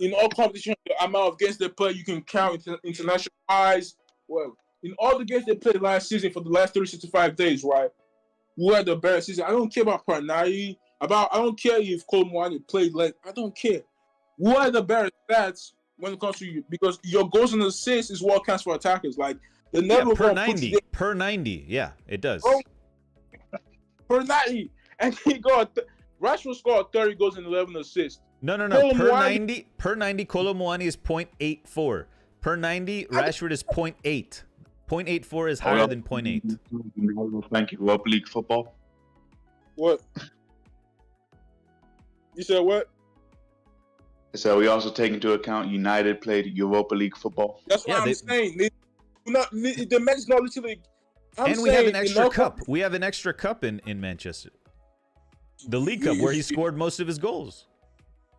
In all competitions, the amount of games they play, you can count international eyes. Well, in all the games they played last season for the last 365 days, right? Who had the better season? I don't care about Parnay. I don't care if Kolo Muani played like. I don't care. Who had the better stats when it comes to you? Because your goals and assists is what counts for attackers. Like the never per 90. Per 90, yeah, it does. Per 90, and Rashford scored 30 goals and 11 assists. No. Per 90, Kolo Muani is 0.84. Per 90, Rashford is 0.8. 0.84 is higher than 0.8. Thank you. Europa League football. What? You said what? So we also take into account United played Europa League football. That's what I'm saying. The match not literally. And we have an extra cup. We have an extra cup in Manchester. The League Cup, where he scored most of his goals.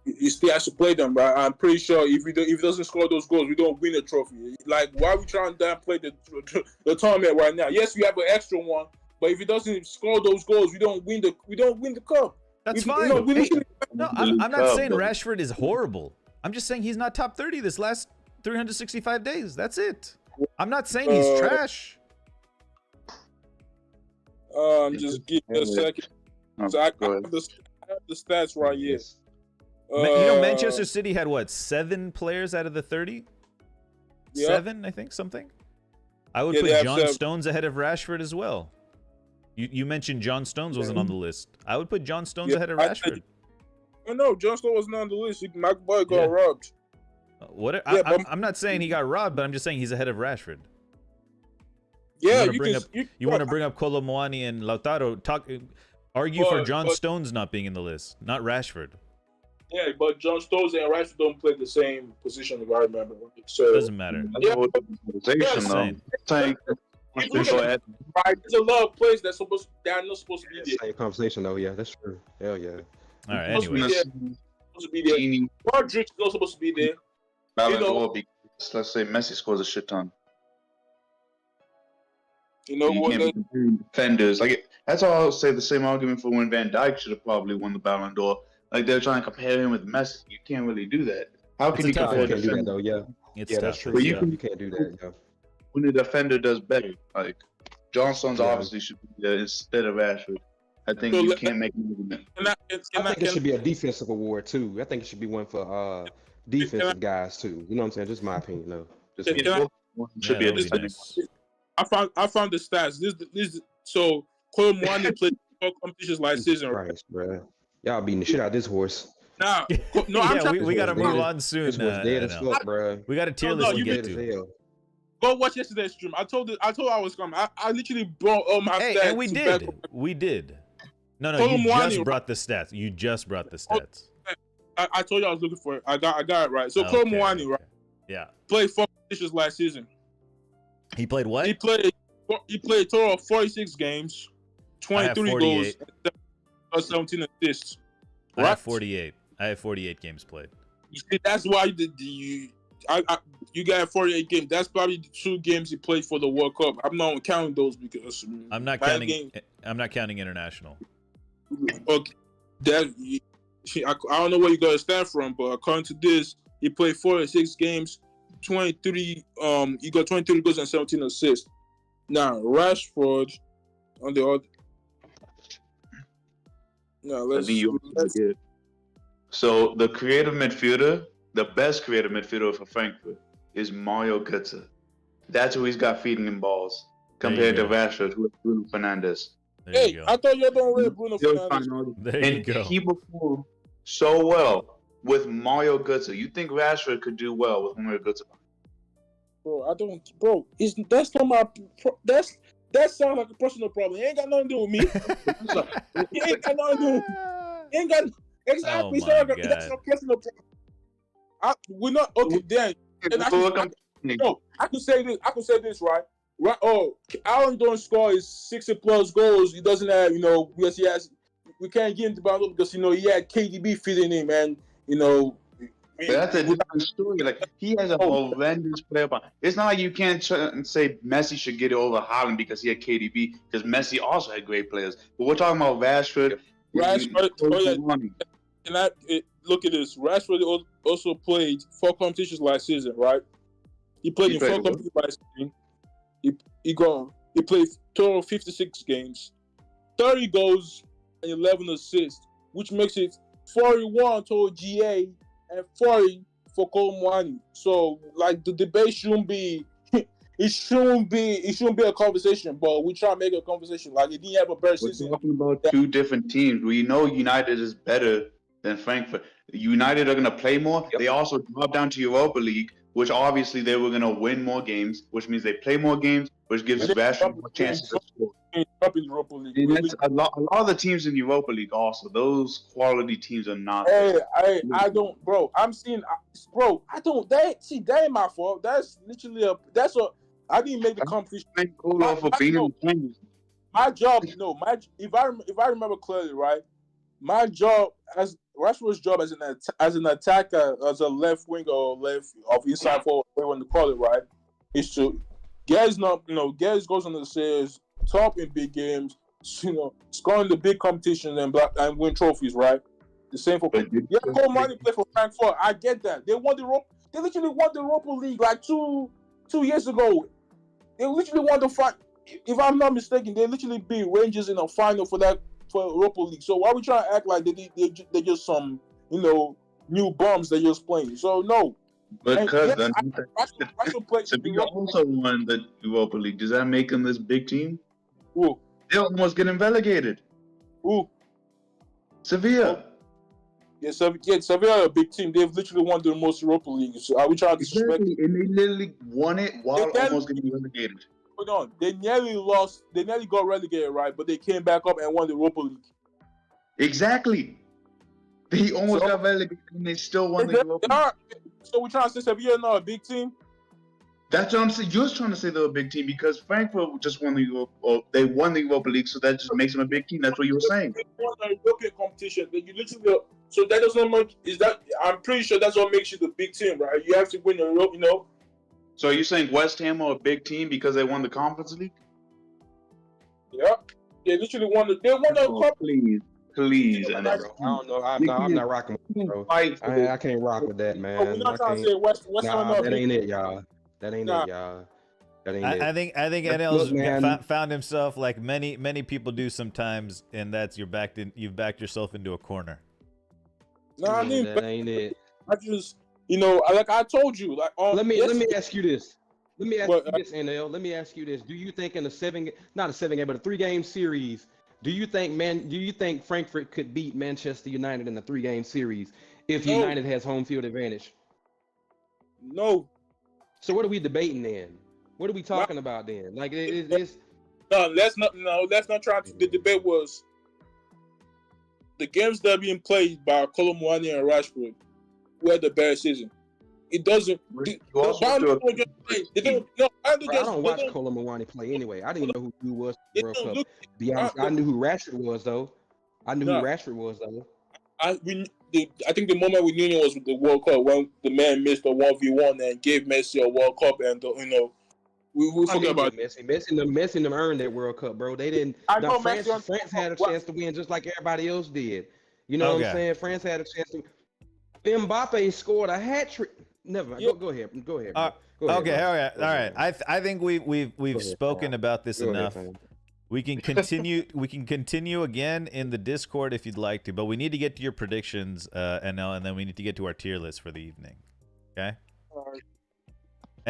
He still has to play them, right? I'm pretty sure if he doesn't score those goals, we don't win the trophy. Like, why are we trying to downplay the tournament right now? Yes, we have an extra one, but if he doesn't score those goals, we don't win the cup. That's fine. No, I'm not saying Rashford is horrible. I'm just saying he's not top 30 this last 365 days. That's it. I'm not saying he's trash. Just give me a second. So I have the stats right here. Manchester City had what, 7 players out of the 30? Yep. 7, I think, something. I would put John Stones ahead of Rashford as well. You mentioned John Stones wasn't on the list. I would put John Stones ahead of I Rashford. know John Stones wasn't on the list. My boy got Yeah. robbed. What? Yeah, but- I'm not saying he got robbed, but I'm just saying he's ahead of Rashford. Yeah, You want to bring up Kolo Muani and Lautaro? Argue for John but- Stones not being in the list, not Rashford. Yeah, but John Stones and Rashford don't play the same position, if I remember. So Doesn't matter. That's Yeah, a whole different conversation, Just though. saying. Saying, you look at right, there's a lot of players that are not supposed to be there. Same conversation though. Yeah, that's true. Hell yeah. All right. Supposed to be Anyway, there. Supposed to be there. Genie, Modric's not supposed to be there. Ballon know- d'Or, because let's say Messi scores a shit ton. You know You what? can't be comparing defenders. Like that's all I'll say. The same argument for when Van Dijk should have probably won the Ballon d'Or. Like they're trying to compare him with Messi. You can't really do that. How It's can a you tough compare one. You can't do that defenders though. Yeah. it's Yeah, tough. that's true. But It's you Yeah, tough. you can't do that. Yeah. when the defender does better? Like John Stones Yeah. obviously should be there instead of Rashford. I think So you let- can't make an argument. I think it should be a defensive award too. I think it should be one for defensive guys too. You know what I'm saying? Just my opinion though. Just Can I- Should Yeah, be a that would be defender. nice. I found the stats. So Kolo Muani played 4 competitions last season. Right? Christ, bro. Y'all beating the shit out of this horse. Now, no, I'm Yeah, trying we got to This move horse on soon. This horse dead as no. fuck, bro. We got a tier No, list no, to you get Dead as to. hell. go watch yesterday's stream. I told I was coming. I literally brought all my Hey, stats. and we to did. back- We did. No, Kolo you Muani, just brought the stats. You just brought the stats. I told you I was looking for it. I got it right. So Kolo Muani, right, Yeah. played 4 competitions last season. He played what? He played a total of 46 games, 23 goals, 48. and 17 assists. I have Right? 48. I have 48 games played. You see, that's why you got 48 games. That's probably the 2 games he played for the World Cup. I'm not counting those because I'm not 9 counting. games. I'm not counting international. Okay, I don't know where you gotta stand from, but according to this, he played 46 games, 23. He got 23 goals and 17 assists. Now Rashford on the other. Now I think you get. So the creative midfielder, the best creative midfielder for Frankfurt is Mario Götze. That's who he's got feeding him balls compared to go. Rashford, who is Bruno Fernandes. There Hey, you go. I thought you don't rate Bruno Fernandes. There you And go. he performed so well with Mario Götze. You think Rashford could do well with Mario Götze? Bro, I don't, bro. That's not my. That sounds like a personal problem. It ain't got nothing to do with me. It ain't got nothing to do. It ain't got exactly. Oh so my that's God. a personal problem. We're not okay. Then no, I can say this. I can say this, right? Right. Oh, Allen don't score his 60 plus goals. He doesn't have, because he has. We can't get into battle because he had KDB feeding him, and But that's a different story. Like he has a horrendous player. It's not like you can't say Messi should get it over Haaland because he had KDB. Because Messi also had great players. But we're talking about Rashford. Look at this. Rashford also played 4 competitions last season, right? He played in 4 competitions last season. He played total 56 games, 30 goals and 11 assists, which makes it 41 total GA and 40 for Kolo Muani. So like the debate shouldn't be it shouldn't be a conversation, but we try to make a conversation. Like, he didn't have a better We're season. talking about 2 different teams. We know United is better than Frankfurt. United are going to play more. Yep. They also drop down to Europa League, which obviously they were going to win more games, which means they play more games, which gives Rashford more chances to score. Up in Europa League. And that's a lot of the teams in Europa League also. Those quality teams are not. Hey, I don't, bro. I'm seeing, bro. I don't. That ain't my fault. That's literally I didn't make the competition. Thank Kolo for being in the Champions. My job, if I remember clearly, right? My job as Rashford's job as an attacker, as a left winger or left of inside forward, whatever you want to call it, right, is to guys goes on the stairs, top in big games, scoring the big competitions and win trophies, right? The same for Cole Muani play for Frankfurt. I get that. They literally won the Europa League like two years ago. They literally won the final. If I'm not mistaken, they literally beat Rangers in a final for Europa League. So why are we trying to act like they just some new bums that just playing? So no. Because I should play. so we also won the Europa League. Does that make them this big team? Who? They're almost getting relegated. Who? Sevilla. Yeah, Sevilla are a big team. They've literally won the most Europa Leagues. So are we trying to disrespect? Exactly, and they literally won it while almost getting relegated. Hold on. They nearly lost. They nearly got relegated, right? But they came back up and won the Europa League. Exactly. They almost got relegated, and they still won the Europa League. So we're trying to say Sevilla not a big team? That's what I'm saying. You're trying to say they're a big team because Frankfurt just won the they won the Europa League, so that just makes them a big team. That's what you were saying. They won a European competition. You literally, so that does not make. Is that? I'm pretty sure that's what makes you the big team, right? You have to win the Europe, you know. So are you saying West Ham are a big team because they won the Conference League? Yeah, they literally won. They won a cup. Please. I don't know. I'm not rocking with it, bro. I can't rock with that, man. We're not trying to say West Nah, Ham. that ain't it, y'all. That ain't it, y'all. That ain't it. I think NL's found himself like many people do sometimes, and that's you've backed yourself into a corner. No, I mean, that ain't it. I just, you know, like I told you, like let me ask you this. Let me ask you this, NL. Let me ask you this. Do you think in a 3-game series, do you think Frankfurt could beat Manchester United in a 3-game series if United has home field advantage? No. So what are we debating then? What are we talking about then? Like it's let's not try to. The debate was the games that are being played by Colomwani and Rashford were the better season. It doesn't. I don't watch Colomwani play anyway. I didn't know who he was in the World Cup. To be honest, I knew who Rashford was though. I think the moment we knew it was with the World Cup when the man missed a 1v1 and gave Messi a World Cup, and you know we forget about Messi. Messi them earned that World Cup, bro. They didn't. France had a chance to win just like everybody else did. You know what I'm saying? France had a chance to. Mbappe scored a hat trick. Never. Go ahead. Go ahead. Okay. All right. I think we've spoken about this enough. We can continue. We can continue again in the Discord if you'd like to, but we need to get to your predictions, NL, and then we need to get to our tier list for the evening. Okay. All right.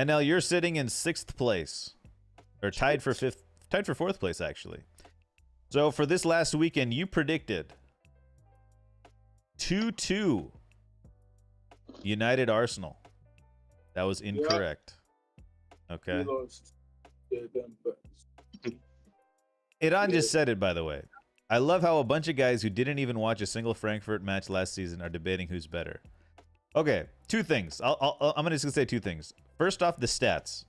NL, you're sitting in 6th place, or tied for 4th place actually. So for this last weekend, you predicted 2-2 United Arsenal. That was incorrect. Okay. Iran just said it, by the way. I love how a bunch of guys who didn't even watch a single Frankfurt match last season are debating who's better. Okay, 2 things. I'm just gonna say 2 things. First off, the stats.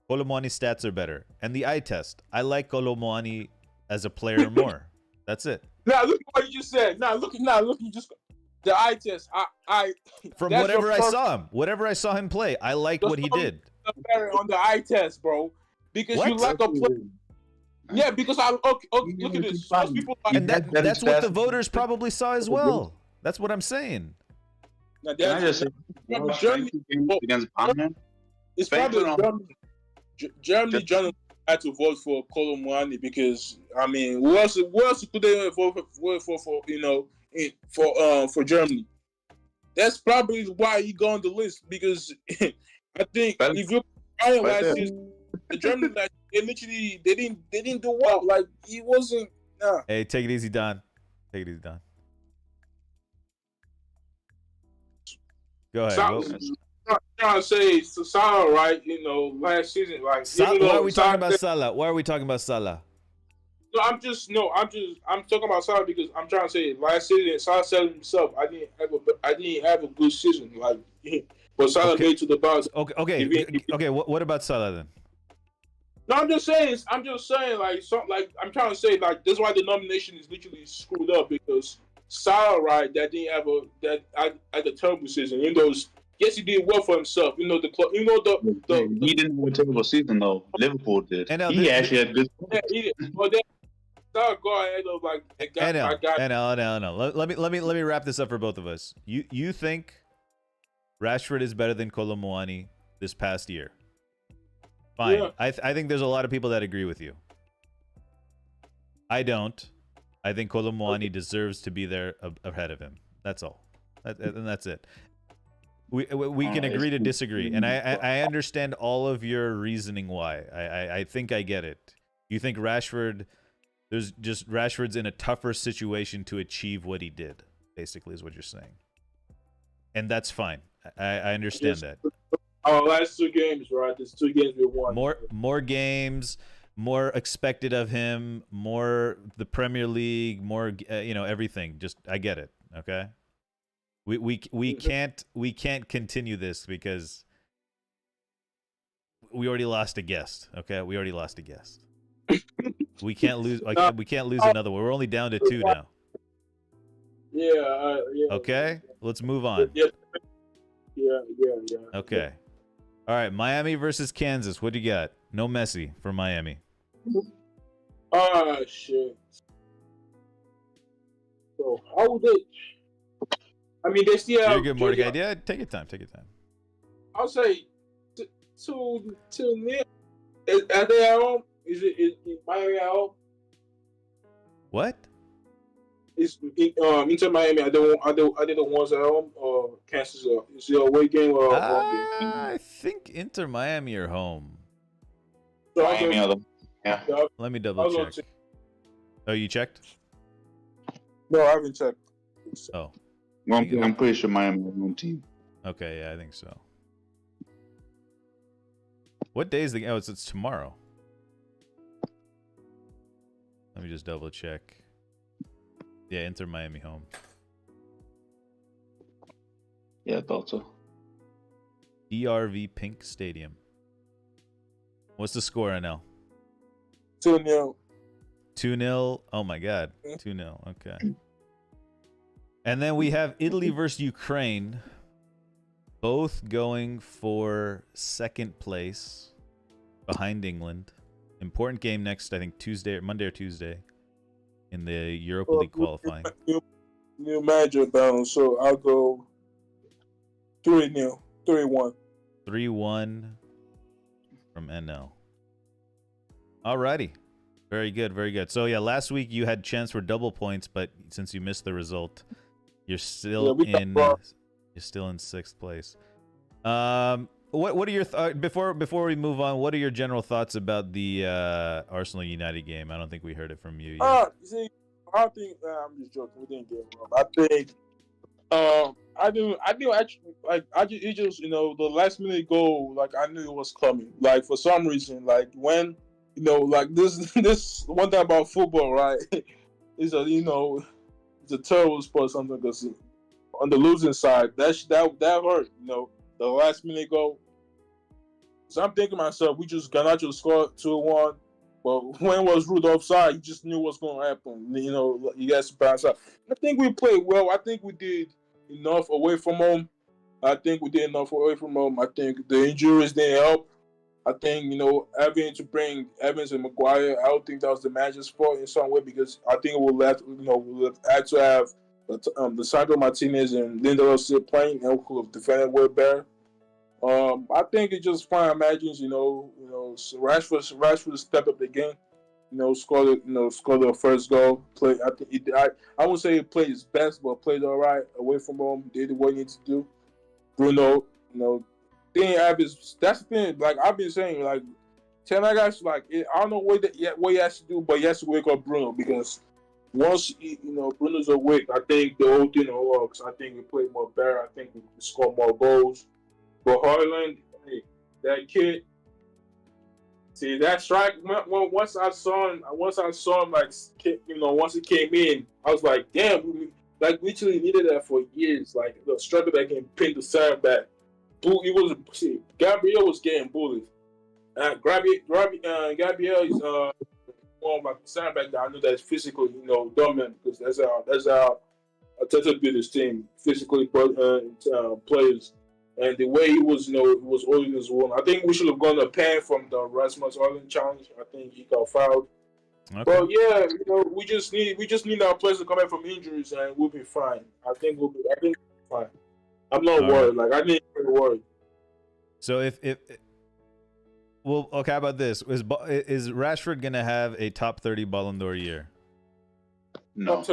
Colomwani's stats are better, and the eye test. I like Colomwani as a player more. That's it. Now look at what you just said. Now look, you just the eye test. From whatever I saw him play, I liked what he did. On the eye test, bro, because you like a player. Yeah, because look at this. Most people and that's what the voters probably saw as well. That's what I'm saying. Now, Germany against Bayern. It's probably Germany journalists had to vote for Colomwani because I mean, who else could they vote for? You know, for Germany. That's probably why he got on the list because I think if you last season, the Germany they didn't do well. Like he wasn't. Nah. Hey, take it easy, Don. Take it easy, Don. Go ahead. I'm trying to say Salah, right? You know, last season, like. Why are we talking about Salah? Why are we talking about Salah? No, I'm talking about Salah because I'm trying to say last season Salah said himself, I didn't have a good season, like, but Salah made to the box. Okay. What about Salah then? No, I'm just saying, like, I'm trying to say, like, that's why the nomination is literally screwed up because Salah, right, that didn't have a terrible season. You know, yes, he did well for himself. You know, he didn't have a terrible season though. Liverpool did. He actually had good. Yeah, he did. But then Salah go ahead of like the guy. No. Let me wrap this up for both of us. You think Rashford is better than Colomwani this past year? Fine. Yeah. I think there's a lot of people that agree with you. I don't. I think Colomwani deserves to be there ahead of him. That's all. And that's it. We can agree to disagree. And I understand all of your reasoning why. I think I get it. You think Rashford There's just Rashford's in a tougher situation to achieve what he did. Basically, is what you're saying, and that's fine. I understand that. Our last 2 games, right? There's 2 games we won. More games, more expected of him, more the Premier League, more everything. Just I get it. Okay. We can't continue this because we already lost a guest. Okay, we already lost a guest. We can't lose. We can't lose another one. We're only down to 2 now. Yeah. Okay, let's move on. Yeah. Okay. All right, Miami versus Kansas. What do you got? No Messi for Miami. Ah, shit. So how would they? I mean, they still have. You're good, Mordecai. Yeah, take your time. Take your time. I'll say 2-0. Are they at home? Is Miami at home? What? Is Inter Miami? Are they the ones at home or Kansas? Is it a away game or a home game? I think Inter Miami are home. So Miami are the yeah. Let me double check. Oh, you checked? No, I haven't checked. Oh. Well, I'm pretty sure Miami is one team. Okay, yeah, I think so. What day is the game? Oh, it's tomorrow. Let me just double check. Yeah, Inter Miami home. Yeah, I thought so. DRV Pink Stadium. What's the score right now? 2-0. 2-0. Oh my God. 2-0. Okay. And then we have Italy versus Ukraine. Both going for second place behind England. Important game next, I think Monday or Tuesday in the Europa League qualifying. New manager bound, so I'll go 3-0. 3-1. 3-1 from NL. Alrighty. Very good, very good. So yeah, last week you had chance for double points, but since you missed the result, you're still in sixth place. What are your before we move on? What are your general thoughts about the Arsenal United game? I don't think we heard it from you yet. See, I think I'm just joking. We didn't get wrong. I think I do actually like it just the last minute goal, like I knew it was coming. Like for some reason, like when like this one thing about football, right? Is it's a terrible sport sometimes because on the losing side, that hurt. The last minute goal. So I'm thinking to myself, we just Garnacho scored 2-1. But when it was ruled offside, you just knew what's going to happen. You guys bounce out. I think we played well. I think we did enough away from home. I think the injuries didn't help. I think, having to bring Evans and Maguire, I don't think that was the manager's fault in some way because I think we'll have to have the Sandro Martinez and Lindelof still playing and we could have defended way better. I think it's just fine. Imagines, so Rashford stepped up the game. Scored the first goal. Play. I think I wouldn't say he played his best, but played all right away from home. Did what he needed to do. Bruno, didn't have his. That's the thing. Like I've been saying, like Ten Hag guys, like I don't know what he has to do, but he has to wake up Bruno because once Bruno's awake, I think the whole thing works. I think we play more better. I think we score more goals. But Haaland, hey, that kid. See that strike. Once I saw him, like once he came in, I was like, damn, we literally needed that for years. Like the striker that can pin the center back. Gabriel was getting bullied. Gabriel is one of my center back that I know that's physically, dominant because that's how Arteta built his team, physically players. And the way he was, he was holding his own. I think we should have gone a pen from the Rasmus Haaland challenge. I think he got fouled. Okay. But yeah, we just need our players to come back from injuries, and we'll be fine. I think we'll be fine. I'm not worried. Like I didn't even worry. So well, okay. How about this? Is Rashford gonna have a top 30 Ballon d'Or year? No.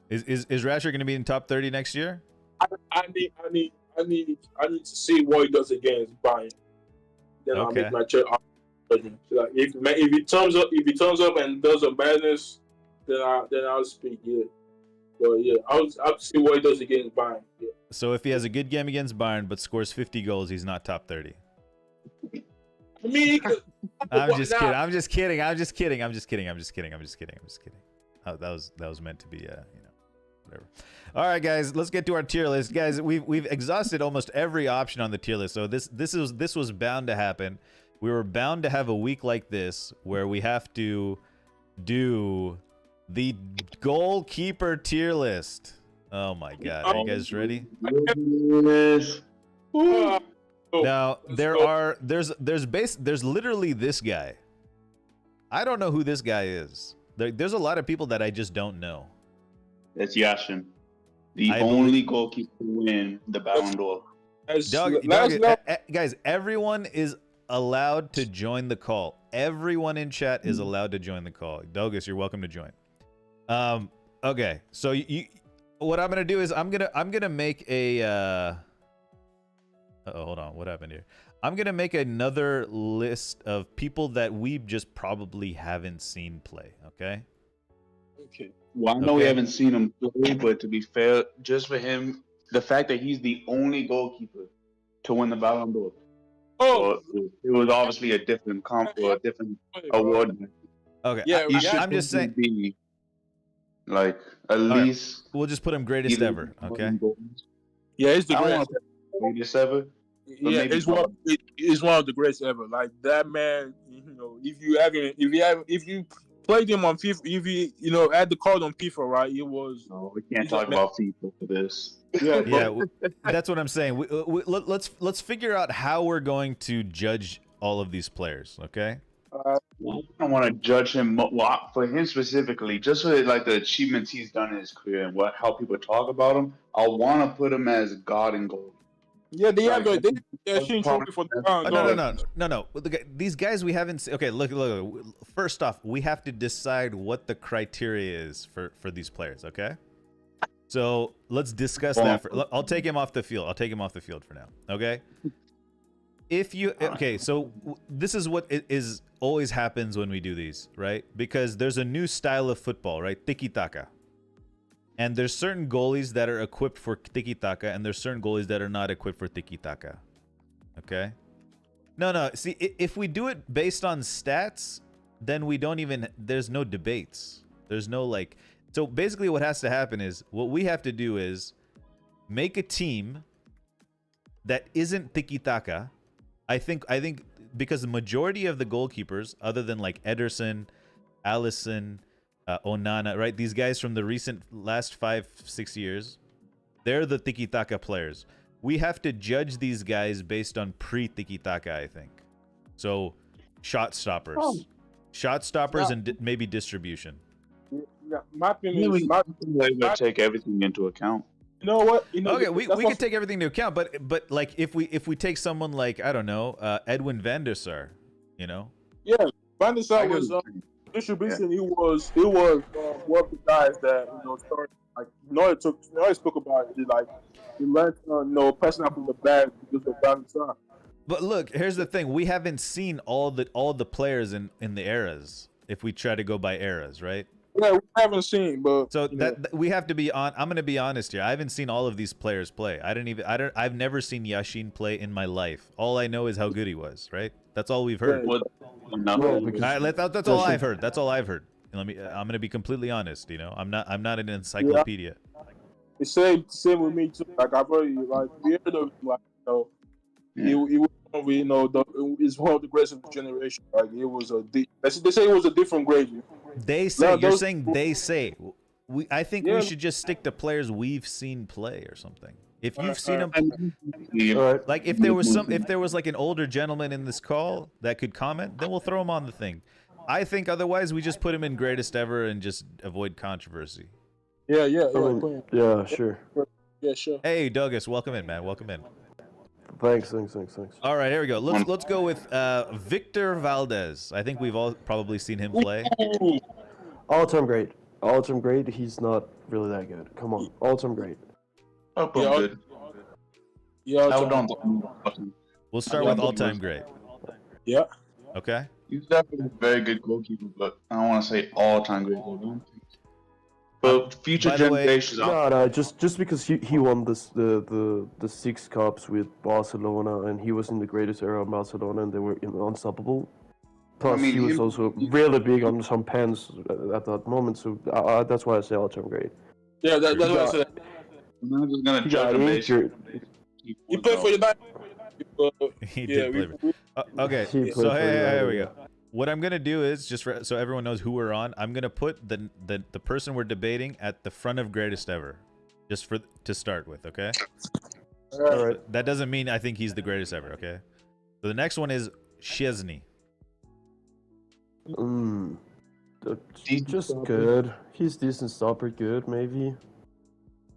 Is Rashford going to be in top 30 next year? I need I need to see what he does against Bayern. Then I'll Okay. make my judgment. Like if he turns up and does a madness, then I'll speak. Yeah, but yeah, I'll see what he does against Bayern. Yeah. So if he has a good game against Bayern but scores 50 goals, he's not top 30. I mean, he could, I'm just nah, kidding. I'm just kidding. I'm just kidding. I'm just kidding. I'm just kidding. I'm just kidding. I'm just kidding. Oh, that was meant to be, whatever. All right, guys, let's get to our tier list, guys. We've exhausted almost every option on the tier list, so this was bound to happen. We were bound to have a week like this where we have to do the goalkeeper tier list. Oh my God, are you guys ready? Yes. Now there's literally this guy. I don't know who this guy is. There's a lot of people that I just don't know. That's Yashin, the only goalkeeper to win the Ballon d'Or. Guys, everyone is allowed to join the call. Everyone in chat is allowed to join the call. Dogus, you're welcome to join. Okay, so what I'm gonna do is I'm gonna make a. Hold on, what happened here? I'm gonna make another list of people that we just probably haven't seen play. Okay. Okay. Well, I know we haven't seen him play, but to be fair, just for him, the fact that he's the only goalkeeper to win the Ballon d'Or. Oh, So it was obviously a different a different award. Okay. Yeah, I'm just saying. Be like at least. We'll just put him greatest ever. Okay. Yeah, it's the I don't greatest. want to greatest ever. Yeah, it's one of the greatest ever. Like that man, if you played him on FIFA, if you had the card on FIFA, right? It was. No, we can't talk about FIFA for this. Yeah, that's what I'm saying. Let's figure out how we're going to judge all of these players. Okay. I don't want to judge him for him specifically, just for like the achievements he's done in his career and how people talk about him. I want to put him as God and goal. Yeah, they have trophy for the No. These guys we haven't seen. Okay, look. First off, we have to decide what the criteria is for these players. Okay. So let's discuss that. I'll take him off the field. I'll take him off the field for now. Okay. So this is what is always happens when we do these, right? Because there's a new style of football, right? Tiki-taka. And there's certain goalies that are equipped for tiki-taka, and there's certain goalies that are not equipped for tiki-taka. Okay? No. See, if we do it based on stats, then there's no debates. There's no so basically what has to happen is, what we have to do is make a team that isn't tiki-taka. I think because the majority of the goalkeepers, other than like Ederson, Alisson, Onana, right? These guys from the last 5-6 years, they're the tiki-taka players. We have to judge these guys based on pre-tiki-taka, I think. So, shot stoppers. And maybe distribution. Yeah, my opinion is we take everything into account. You know what? Okay, we can take everything into account, but like if we take someone like, I don't know, Edwin van der Sar, Yeah, Van der Sar was distribution. Yeah. He was one of the guys that started Noy spoke about it. He learned passing out from the bag because of Van der Sar. But look, here's the thing: we haven't seen all the players in the eras. If we try to go by eras, right? Yeah, we haven't seen, but so that we have to be on. I'm going to be honest here. I haven't seen all of these players play. I've never seen Yashin play in my life. All I know is how good he was. Right? That's all we've heard. That's all I've heard. That's all I've heard. I'm going to be completely honest. I'm not an encyclopedia. The same with me too. Like I've already we heard of he was is one of the greatest of the generation. Like it was they say it was a different grade. They say you're saying they say. I think we should just stick to players we've seen play or something. If you've seen them, like if there was like an older gentleman in this call that could comment, then we'll throw him on the thing. I think otherwise we just put him in greatest ever and just avoid controversy. Yeah, sure. Yeah, sure. Hey, Douglas, welcome in, man. Welcome in. Thanks. All right, here we go. Let's go with Victor Valdez. I think we've all probably seen him play. All-time great. He's not really that good. Come on, all-time great. Good. Yeah, I John. don't. We'll start Yeah, with but- all-time great. Yeah. Okay. He's definitely a very good goalkeeper, but I don't want to say all-time great. But future by the way- generations, No, just because he won the 6 cups with Barcelona and he was in the greatest era of Barcelona and they were unstoppable. Plus, mean, he was him- also really big on some pens at that moment, so that's why I say all-time great. Yeah, that's what I said. I'm not just gonna He judge got him based on injured. You play for United. He Yeah, did play. Okay, He so played for here we United, go. What I'm gonna do is just so everyone knows who we're on. I'm gonna put the person we're debating at the front of greatest ever, just to start with. Okay. All right. That doesn't mean I think he's the greatest ever. Okay. So the next one is Szczesny. Decent Just stopper. good. He's decent stopper, good maybe.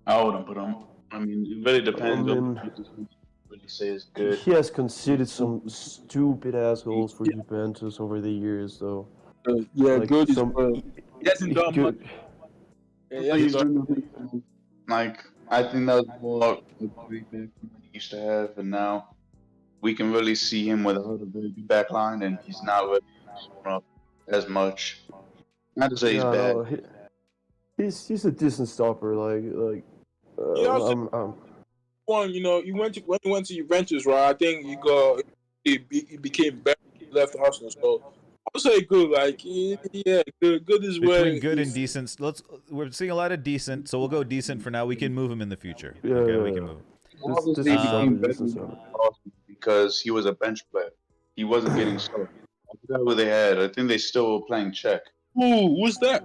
I wouldn't put him. I mean, it really depends I on mean- what you say is good. He has conceded some stupid assholes for Juventus over the years, though. Yeah, Like, good is some- good. He hasn't done much. Good. Yeah, he hasn't done Like, I think that was more the great back line he used to have, and now we can really see him without a very good back line, and he's not really showing up as much. Not to say he's Yeah, bad. no, he's a decent stopper. He also- one, you know, when he went to Juventus, right? I think he became better when he left Arsenal. So I'll say good. Like, yeah, good is where Between good and he's- decent, we're seeing a lot of decent, so we'll go decent for now. We can move him in the future. Yeah, Okay, yeah, we yeah. can move. Obviously, this he became is better decent than stopper. Arsenal because he was a bench player. He wasn't getting started. I forgot who they had. I think they still were playing Czech. Ooh, who's that?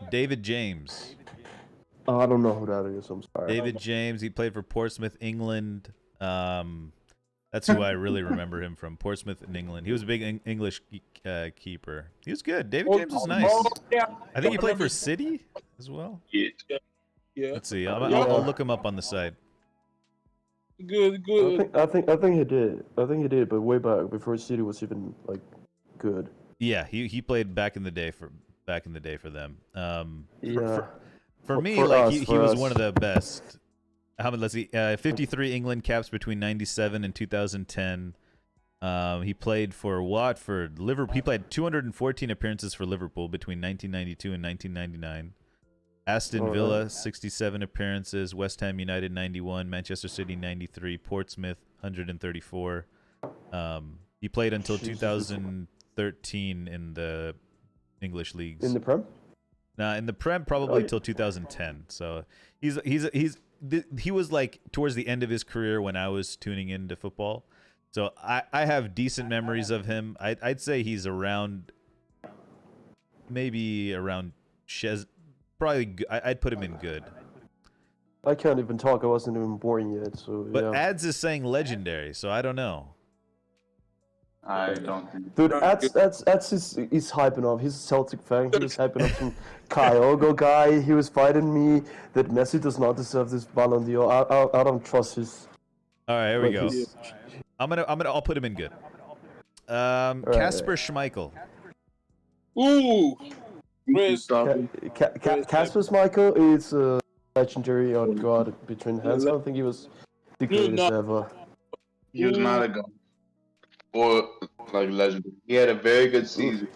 David James. I don't know who that is. I'm sorry. David James. He played for Portsmouth, England. That's who I really remember him from. Portsmouth in England. He was a big English keeper. He was good. David James was nice. Oh, yeah. I think he played for City as well. Yeah. Yeah, Let's see. I'll look him up on the side. good. I think he did. I think he did, but way back before City was even like good. Yeah, he played back in the day for them. Yeah. For me, For like us, he for was us. one of the best. How many? Let's see. 53 England caps between '97 and 2010. He played for Watford, Liverpool. He played 214 appearances for Liverpool between 1992 and 1999. Aston Alright. Villa, 67 appearances. West Ham United, 91. Manchester City, 93. Portsmouth, 134. He played until Jesus. 2013 in the English leagues. In the Prem? Nah, in the Prem probably yeah. till 2010. So he was like towards the end of his career when I was tuning into football. So I have decent memories of him. I'd say he's around, maybe around probably. I'd put him in good. I can't even talk. I wasn't even born yet. So But yeah. Ads is saying legendary, so I don't know. I don't think. Dude, Ats is hyping up. He's a Celtic fan. He was hyping up some Kyogo guy. He was fighting me that Messi does not deserve this Ballon d'Or. I don't trust his. All right, here we like, go. his- I'll put him in good. Casper Schmeichel. Ooh, Chris. Kasper Schmeichel is legendary on God between hands. I don't think he was the greatest not- ever. He was not a gun. Or like legendary. He had a very good season.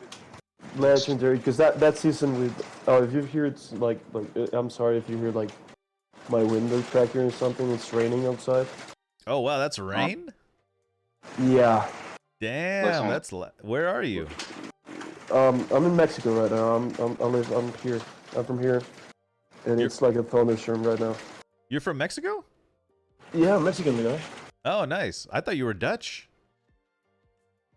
Legendary, because that season with if you hear it's like I'm sorry if you hear like my window cracking or something. It's raining outside. Oh wow, that's rain. Yeah. Damn, Listen. where are you? I'm in Mexico right now. I'm here. I'm from here, and it's like a thunderstorm right now. You're from Mexico? Yeah, I'm Mexican guy. Oh, nice. I thought you were Dutch.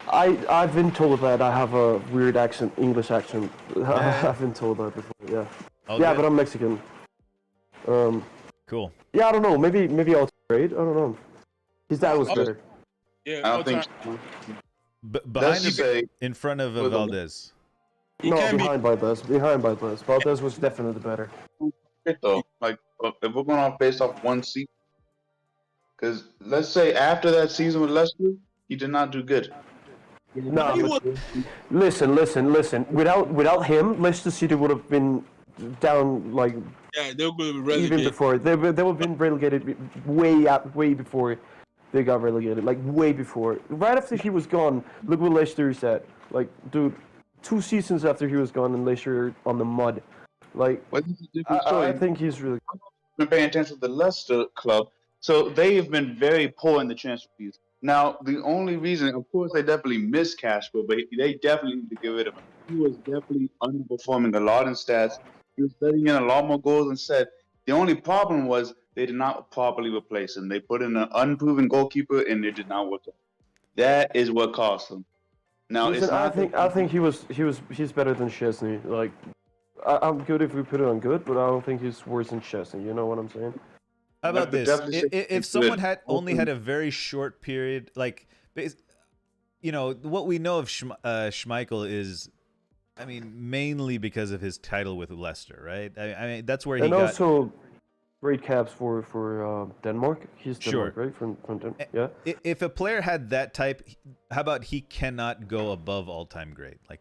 I've been told that I have a weird accent, English accent. I've been told that before. Yeah. Oh, Yeah, good. but I'm Mexican. Cool. Yeah, I don't know. Maybe I'll trade. I don't know. His dad was better. Yeah, I all don't think. time. Behind Let's him, say in front of With a- Valdez. He No, can be. behind Valdez. Behind Valdez. Valdez was definitely better. it though. Like if we're going off based off one season, because let's say after that season with Leicester, he did not do good. No, He but was- listen. Without him, Leicester City would have been down like Yeah, they're going to be even relegated. before. They would have been relegated way before they got relegated, like way before. Right after he was gone, look what Leicester is at. Like, dude, 2 seasons after he was gone, and Leicester on the mud. Like, Well, this is a different story. I think he's really. Been paying attention to the Leicester club, so they have been very poor in the transfer fees. Now, the only reason, of course, they definitely miss Cashwell, but they definitely need to get rid of him. He was definitely underperforming a lot in stats. He was letting in a lot more goals than said. The only problem was they did not properly replace him. They put in an unproven goalkeeper, and it did not work out. That is what cost them. Now, Listen, it's not. I think he's better than Chesney. Like, I'm good if we put it on good, but I don't think he's worse than Chesney. You know what I'm saying? How about this? If someone had only had Open. a very short period, like, you know, what we know of Schmeichel is, I mean, mainly because of his title with Leicester, right? I mean, that's where he And got. also, great caps for Denmark. He's Denmark, Sure. right? From Denmark. Yeah. If a player had that type, how about he cannot go above all-time great? Like,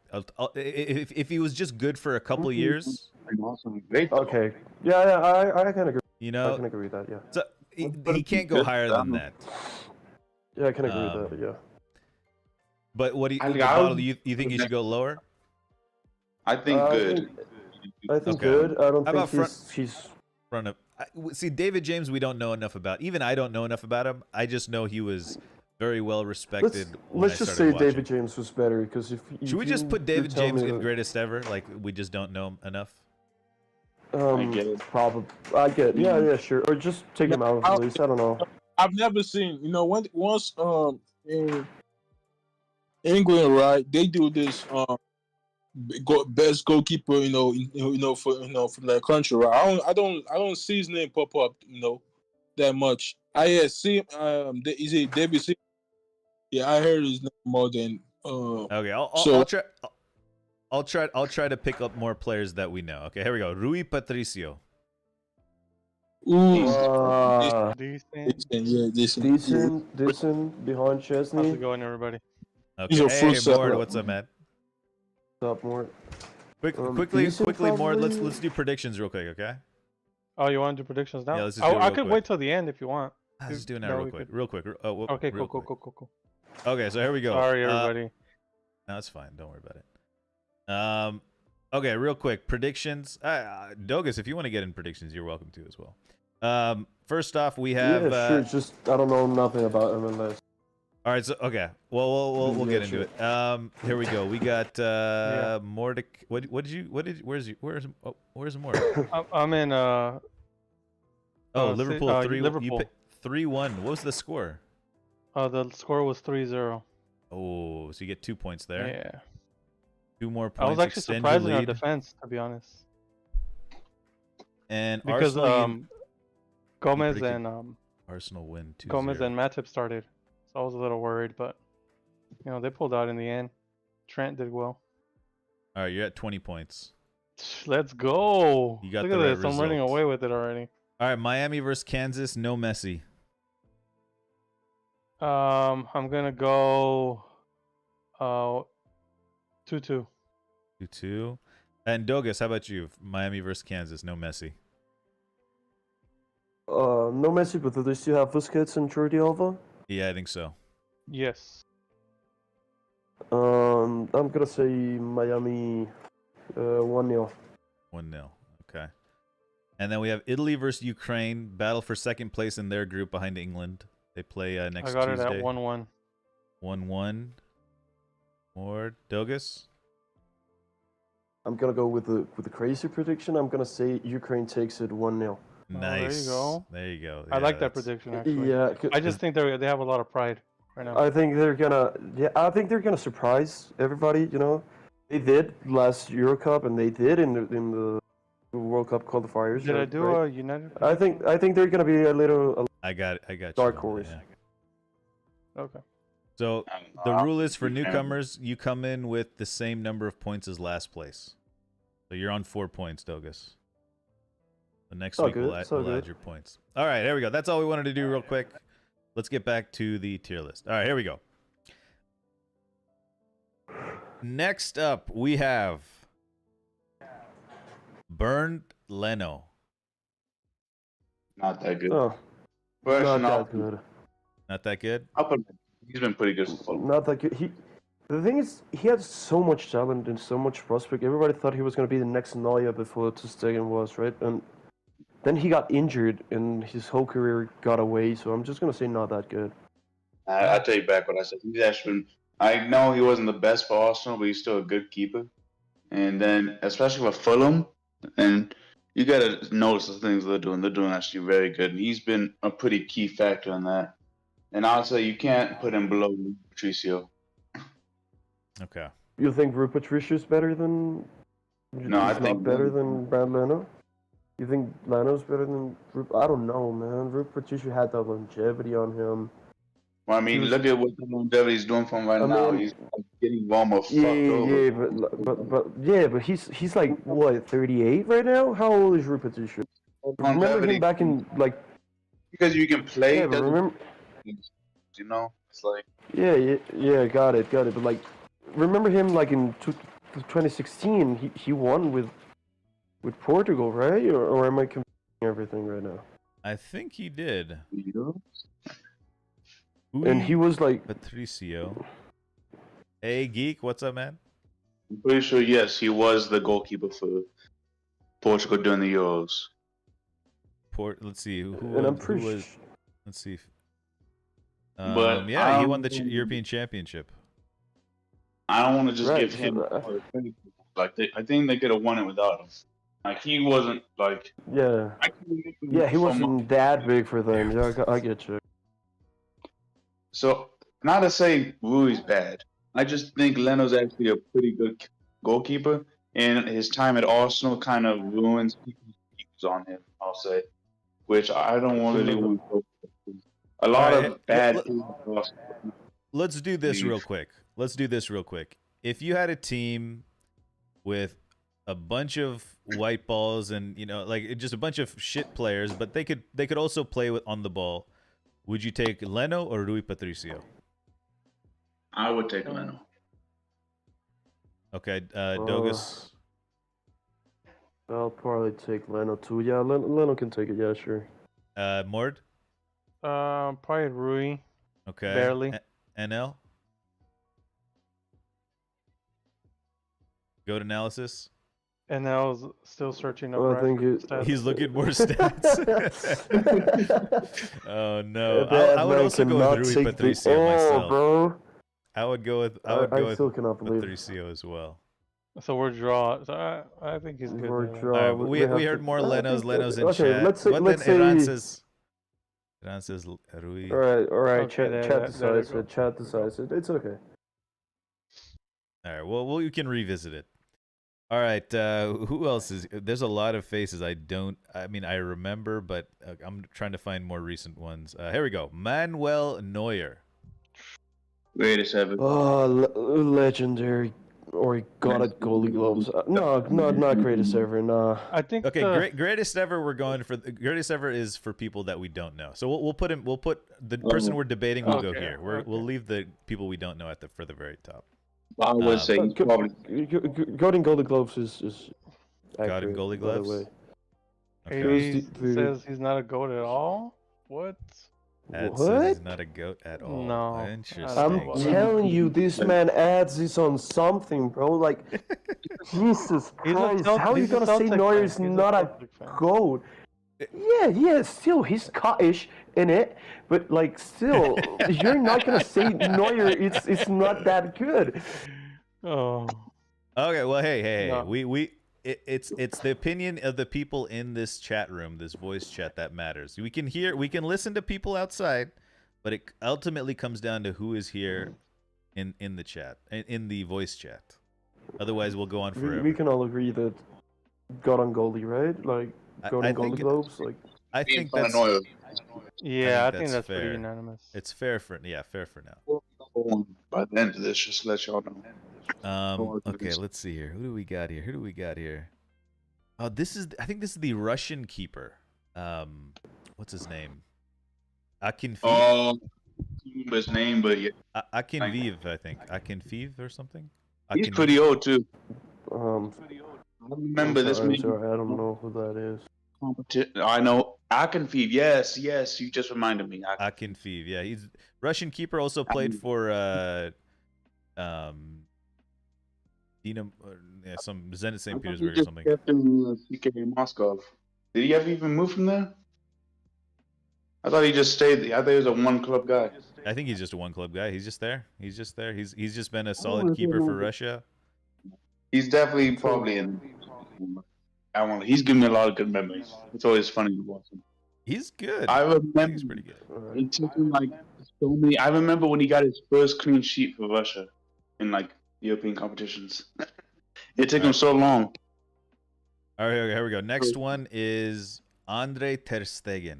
if he was just good for a couple years, Awesome. Great. though. Okay. Yeah, I can agree. you I know, can agree with that. Yeah. so he can't go higher than that. Yeah, I can agree with that. Yeah. But what do you, I think Bottle, would- you think he should go lower? I think good. I think Okay. good. I don't How think about he's. Front of see, David James, we don't know enough about. Even I don't know enough about him. I just know he was very well respected. Let's just say watching. David James was better because if Should we just put David tell James me in that- greatest ever? Like we just don't know him enough. I get it. Probably. I get. Yeah, sure. Or just take him out of the list. I don't know. I've never seen, once in England, right? They do this best goalkeeper, for their country, right? I don't see his name pop up, that much. I see is it David? Yeah, I heard his name more than Okay, so- I'll try to pick up more players that we know. Okay, here we go. Rui Patricio. Uh, Decent. decent behind How's Chesney. it going, everybody? Okay, He's a hey, fruit Mord, salad. what's up, man? Up more. Quickly, decent Mord. probably. Let's do predictions real quick, okay? Oh, you want to do predictions now? Yeah, let's just do it I real could quick. wait till the end if you want. Let's just do it now, No, real we quick. could- Real quick. Okay, real cool. quick. Okay, so here we go. Sorry, everybody. No, it's fine. Don't worry about it. Okay, real quick. Predictions. Dogus, if you want to get in predictions, you're welcome to as well. First off, we have. Yeah, sure. Just I don't know nothing about MLS. All right, so okay. Well, we'll Yeah, get into sure. it. Here we go. We got Yeah. Mordic. Where's Mord? I'm in. Oh, Liverpool 3. Liverpool. 3-1. What was the score? The score was 3-0. Oh, so you get 2 points there. Yeah. 2 more I points. was actually extend surprised your in our lead. defense, to be honest, And because Arsenal, Gomez pretty and Arsenal win 2-0. Gomez and Matip started, so I was a little worried, but they pulled out in the end. Trent did well. All right, you're at 20 points. Let's go! You got Look the at right this. I'm running result. away with it already. All right, Miami versus Kansas. No Messi. I'm gonna go 2-2. 2-2. And Dogus, how about you? Miami versus Kansas. No Messi. No Messi, but do they still have Busquets and Jordi Alba? Yeah, I think so. Yes. I'm gonna say Miami 1-0. 1-0. Okay. And then we have Italy versus Ukraine. Battle for second place in their group behind England. They play next I got Tuesday. it at 1-1. 1-1. Or Dogus? I'm gonna go with the crazy prediction. I'm gonna say Ukraine takes it 1-0. Nice. go. There you go. I Yeah, like that that's- prediction actually. Yeah, I just think they have a lot of pride right now. I think they're gonna. Yeah, I think they're gonna surprise everybody. They did last Euro Cup, and they did in the World Cup qualifiers. Did I do right? a United? I think they're gonna be a little. I got it. I got you. Dark on horse. that, yeah. Okay. So the rule is for newcomers, you come in with the same number of points as last place. So you're on 4 points, Dogus. The next All week good, we'll, it's all we'll add good. your points. All right, there we go. That's all we wanted to do real quick. Let's get back to the tier list. All right, here we go. Next up, we have Bernd Leno. Not that good. Oh, First not off, that good. Not that good. I'll put him. He's been pretty good for Fulham. Not that good. The thing is, he had so much talent and so much prospect. Everybody thought he was going to be the next Neuer before Ter Stegen was, right? And then he got injured and his whole career got away. So I'm just going to say not that good. I take back what I said. He's actually been, I know he wasn't the best for Arsenal, but he's still a good keeper. And then, especially for Fulham, and you got to notice the things they're doing. They're doing actually very good. And he's been a pretty key factor in that. And I'll say you can't put him below Patricio. Okay. You think Rui Patricia's better than? No, I he's think not better than Brad Leno. You think Leno's better than? I don't know, man. Rui Patricia had that longevity on him. Well, I mean, look at what the longevity he's doing from right now. He's getting Roma fucked over. Yeah, but he's like what 38 right now? How old is Rui Patricia? Remember Longevity, him back in like? because you can play. Yeah, but remember. You know, it's like. Yeah, got it. But like, remember him like in 2016? He won with Portugal, right? Or am I confusing everything right now? I think he did. And he was like Patricio. Hey, Geek, what's up, man? I'm pretty sure, yes, he was the goalkeeper for Portugal during the Euros. Let's see who and I'm was. pretty Let's see. But yeah, he won the European Championship. I don't want to just Right, give him like I think they could have won it without him. Like he wasn't like yeah, he wasn't that big for them. Yeah, I get you. So not to say Rui's bad. I just think Leno's actually a pretty good goalkeeper, and his time at Arsenal kind of ruins people's views on him. I'll say, which I don't really want to. A lot of bad people. Let's do this real quick. If you had a team with a bunch of white balls and like just a bunch of shit players, but they could also play on the ball, would you take Leno or Rui Patricio? I would take Leno. Okay, Dogus. I'll probably take Leno too. Yeah, Leno can take it. Yeah, sure. Mord. Probably Rui. Okay. Barely. NL. Goat analysis. And I was still searching up. Well, I think he's looking more stats. Oh no! I would also go with Rui Patricio myself. Bro. I would go with Patricio as well. So we're draw. So I think he's good. We're draw. We heard more Lenos in chat. Okay, let's say. Iran says Rui. All right. Okay, chat decides it. Chat decides it. It's okay. All right. Well, we can revisit it. All right. Who else is? There's a lot of faces I remember, but I'm trying to find more recent ones. Here we go. Manuel Neuer. Wait a second. Oh, legendary. Or he got it goalie gloves. No, not greatest ever. Nah. I think. Okay, greatest ever. We're going for the greatest ever is for people that we don't know. So we'll put him. We'll put the person we're debating. We'll go here. We'll leave the people we don't know for the very top. I would say probably Golden goalie gloves is accurate, goalie gloves. Okay. He says he's not a goat at all. What? Says he's not a goat at all. No. Interesting. I'm telling you, this man adds this on something, bro. Like, Jesus Christ, how are you gonna say Neuer is not a goat? Yeah, still, he's Scottish in it, but like, still, you're not gonna say Neuer. It's not that good. Oh. Okay. Well, hey. No. It's the opinion of the people in this chat room, this voice chat, that matters. We can listen to people outside, but it ultimately comes down to who is here in the chat, in the voice chat. Otherwise, we'll go on forever. We can all agree that got on goalie, right? Like, got on goalie gloves. Like, I think that's. Yeah, I think that's pretty unanimous. It's fair for now. By the end of this, just to let y'all know. Okay, let's see here. Who do we got here? Oh, I think this is the Russian keeper. What's his name? Akinfeev. Oh, his name, but yeah. Akinfeev, I think. Akinfeev or something. He's pretty old too. I remember this man. Sorry, I don't know who that is. competition. I know Akinfeev. Yes, yes. You just reminded me. Akinfeev, yeah, he's Russian keeper. Also played for Dinamo, yeah, some Zenit St. Petersburg or something. Kept in CK Moscow. Did he ever even move from there? I thought he just stayed. I thought he was a one club guy. I think he's just a one club guy. He's just there. He's just there. He's just been a solid keeper for Russia. He's definitely probably in. I want. He's given me a lot of good memories. It's always funny to watch him. He's good. I remember He's pretty good. it took him like so many. I remember when he got his first clean sheet for Russia in like European competitions. It took him so long. All right, here we go. Next one is Andre Ter Stegen.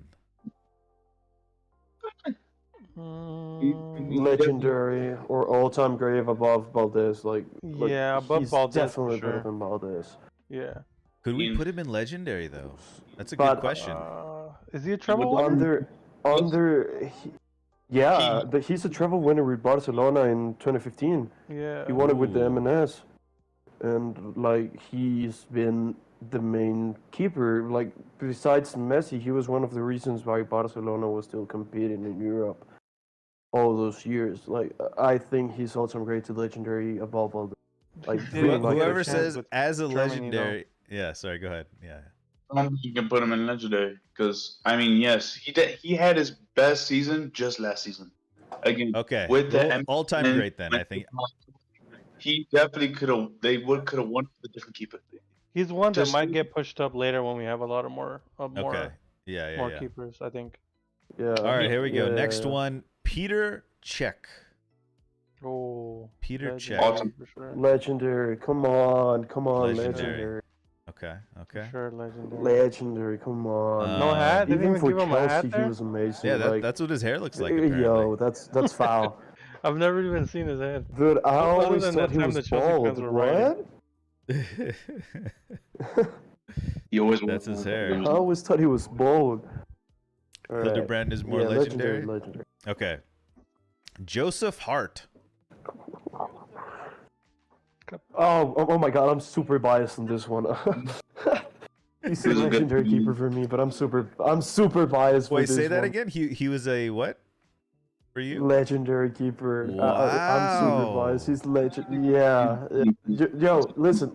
Legendary or all-time great above Valdez. Like Yeah, above he's Valdez, for definitely better sure. than Valdez. Yeah. Could we put him in legendary though? That's a good But, question. Is he a treble winner? But he's a treble winner with Barcelona in 2015. Yeah. He won it with the Ooh. MNS, and like he's been the main keeper. Like besides Messi, he was one of the reasons why Barcelona was still competing in Europe all those years. Like I think he's also great to legendary above all. Like Did feeling he like get a Whoever chance says with as a Germany, though? legendary. Yeah, sorry. Go ahead. Yeah. I don't think you can put him in legendary because I mean, yes, he had his best season just last season. Again, Okay. with the All-time and- great then. I think. he definitely could have. They could have won with a different keeper. He's one that Just- might get pushed up later when we have a lot of more Okay. Yeah. more Yeah. keepers, I think. yeah. All right. Here we go. Yeah, Next yeah. one. Peter Cech. Oh, Peter legendary Cech. Awesome. for sure. Legendary. Come on, Legendary. legendary. Okay. For sure, legendary. Legendary, come on. No hat? They didn't Even even for give him a hat Chelsea, he there? was amazing. Yeah. like, That's what his hair looks like. yo, Apparently. that's foul. I've never even seen his head. Dude, I Other always than thought that he time was the Chelsea bald. fans were rioting. What? He always That's his hair. I always thought he was bald. All right. Hildebrand is more Yeah, legendary. legendary. Okay. Joseph Hart. Oh my god, I'm super biased on this one. He's a He's a good- legendary keeper for me, but I'm super biased. Wait, with this say that one. again. He was a what? For you? Legendary keeper. I'm Wow. super biased. He's legend. Yeah. Yo, listen.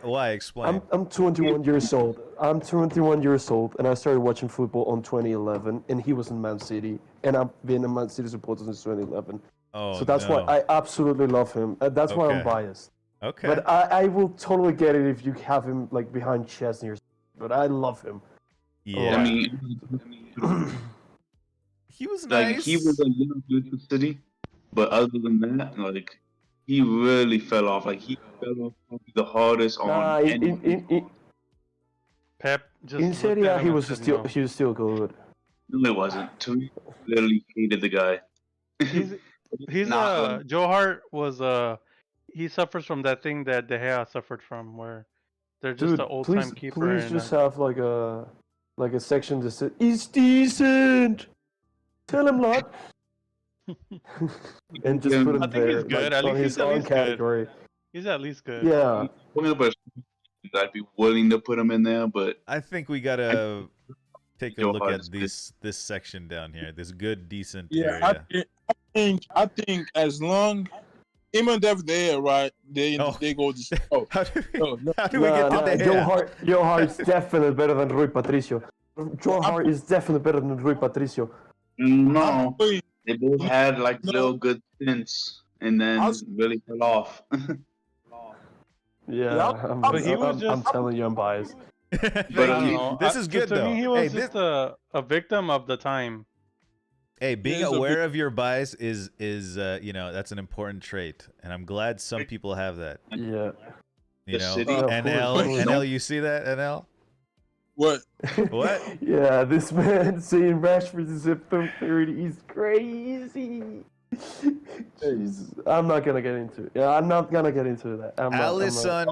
Why? Explain. I'm 21 years old. I'm 21 years old, and I started watching football in 2011, and he was in Man City, and I've been a Man City supporter since 2011. Oh, So that's no. why I absolutely love him. That's why I'm Okay. biased. Okay. But I will totally get it if you have him like behind Chesney or something. But I love him. yeah. I mean, he was like nice. he was a little good for City, but other than that, like he really fell off. Like he fell off probably the hardest on. Nah, in Pep just in looked Serie at A, him he and was said still no. he was still good. No, it wasn't. Tui literally hated the guy. He's Nah, Joe Hart was he suffers from that thing that De Gea suffered from, where they're just Dude, an old time please keeper. please and just have like a section that says it's decent. Tell him lot. And just put him I think there he's good. like, At on least his he's at own least good. category. he's at least good. Yeah. I'd be willing to put him in there, but I think we gotta take a Joe look Hart at is good. this section down here. This good, decent Yeah, area. I think as long him and David there, right? They Oh. they go to oh How do we, no, no. how do we get to the Joe Hart is definitely better than Rui Patricio. Joe Hart is definitely better than Rui Patricio. no, Wait, they both had like No. little good stints and then I'll- really fell off. Yeah, Yeah, I'm, but he was I'm just- telling you, I'm biased. Thank But, you. I don't know. This is good to though. me, he was Hey, just a victim of the time. Hey, being Here's a aware of your bias is you know, that's an important trait, and I'm glad some people have that. Yeah. You The know, city- NL, No. you see that NL? what? What? Yeah, this man saying Rashford is a third is crazy. Jesus. I'm not gonna get into it. Yeah, I'm not gonna get into that. I'm not- Allison.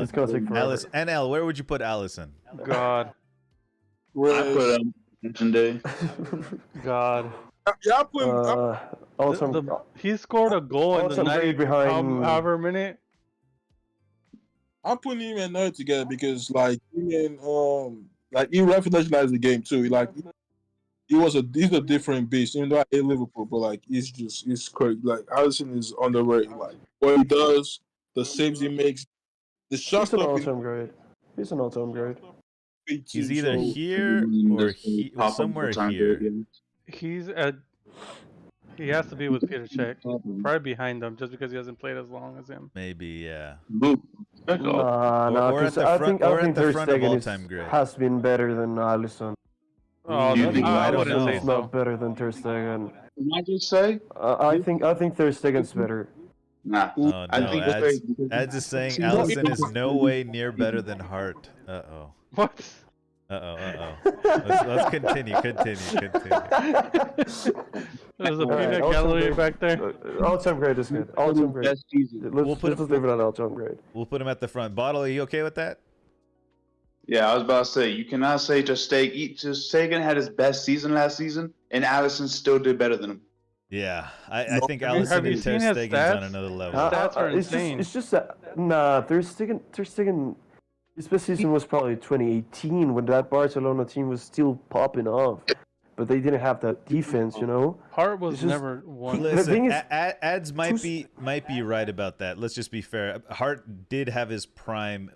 It's gonna take forever. Allison. NL, where would you put Allison? God, I Whereas, put him legendary. God. yeah, I put him. Also, He scored a goal in the Also, I'm very 90 behind- however minute. I'm putting him and Neuer together because like him and Like he revolutionized the game too. He's a different beast. Even though I hate Liverpool, but like he's crazy. Like Alisson is underrated. Like what he does, the saves he makes, the shot He's an stopping all-time great. He's an all-time great. speed He's too. either So here or somewhere here. He's at. He has to be with Peter Cech, probably behind him, just because he hasn't played as long as him. Maybe, yeah. Nah, or at because the front, I or at think the Ter front of Stegen all-time great. has been better than Alisson. Oh, You think I I don't wouldn't know. say Alisson's so. not better than Ter Stegen. Can I just say? I think Ter Stegen's better. Nah. Oh I no, think Ads is saying See, Allison is no way near better than Hart. Uh-oh. What? Uh-oh. Let's continue. There's a All right, peanut all-time gallery great. back there. All-time great is good. All-time great. Best season. Let's just leave it at all-time great. We'll put him at the front. Bottle, are you okay with that? Yeah, I was about to say you cannot say Ter Stegen had his best season last season, and Allison still did better than him. Yeah, I think Have you Allison and Ter seen his Stegen's stats? on another level. Stats are It's insane. just that Ter Stegen. His best season was probably 2018 when that Barcelona team was still popping off, but they didn't have that defense, you know. Hart was It's just- never one. The Listen, thing is- Ads might be right about that. Let's just be fair. Hart did have his prime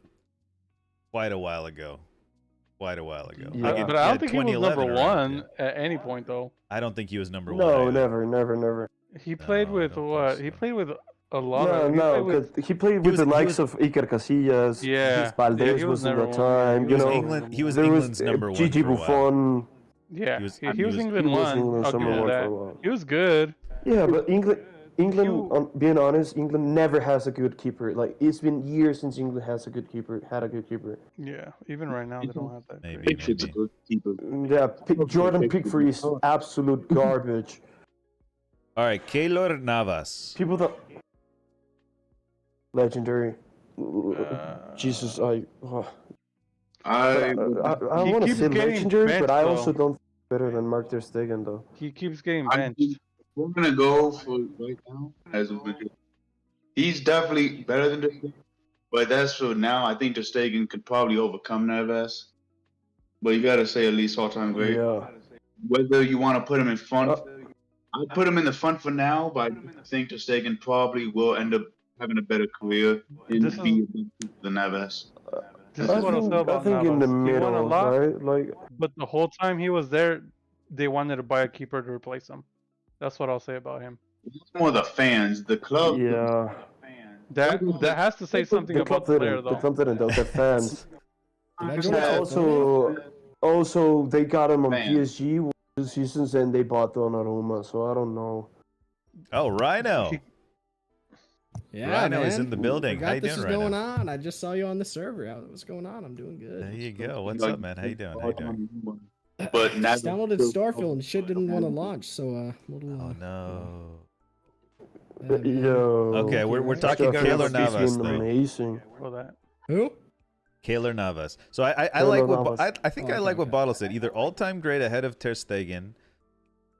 quite a while ago. Yeah. But I don't think he was 2011 number around, one at any point, though. I don't think he was number one. No, either. never. He played No, I with don't what? think He so. played with a lot No, of. because he played with was- the he likes was- of Iker Casillas. Yeah, Valdez he was was in never that one. time. He You was know, England. He was there England's number one Gigi for a while. Buffon. Yeah, He was- he he was was- England he was one. England's I'll give number you one for that. a while. He was good. Yeah, but being honest, England never has a good keeper. Like it's been years since England had a good keeper. Yeah, even right now they don't have that. Maybe. great. Pickford's a good keeper. Yeah, Jordan Pickford is absolute garbage. All right, Keylor Navas. People that legendary. Jesus, I I don't He want to keeps say getting legendary, benched, but I though. also don't think he's better than Mark Ter Stegen though. He keeps getting I benched. think we're gonna go for right now as a Madrid. He's definitely better than Ter Stegen, but that's for now. I think Ter Stegen could probably overcome Navas, but you gotta say at least all-time great. Yeah. Whether you want to put him in front, I'd put him in the front for now, but I think Ter Stegen probably will end up having a better career in This is- than Navas. This is what I'll say I about think in the Navas. He won a middle, lot, right? Like but the whole time he was there, they wanted to buy a keeper to replace him. That's what I'll say about him. It's more the fans, the club. yeah, That has to say something the about club the player, didn't. The though. club didn't. The fans. Did I Yeah, join that? Also, they got him on Man. PSG 2 seasons and they bought Donnarumma. So I don't know. Oh, Rhino. Yeah, Rhino man. is in the building. Forgot How you this doing, was going Rhino? on. I just saw you on the server. What's going on? I'm doing good. There you go. What's Like, up, man? How you doing? But Just Navas downloaded Starfield and shit didn't want to launch. So little. Oh no. man. Yo. Okay, we're right. talking Starfield Keylor has Navas been though. amazing. For that. Who? Keylor Navas. So I Keylor like what Navas. I think Oh, I okay, like what okay. Bottle said. Either all-time great ahead of Ter Stegen,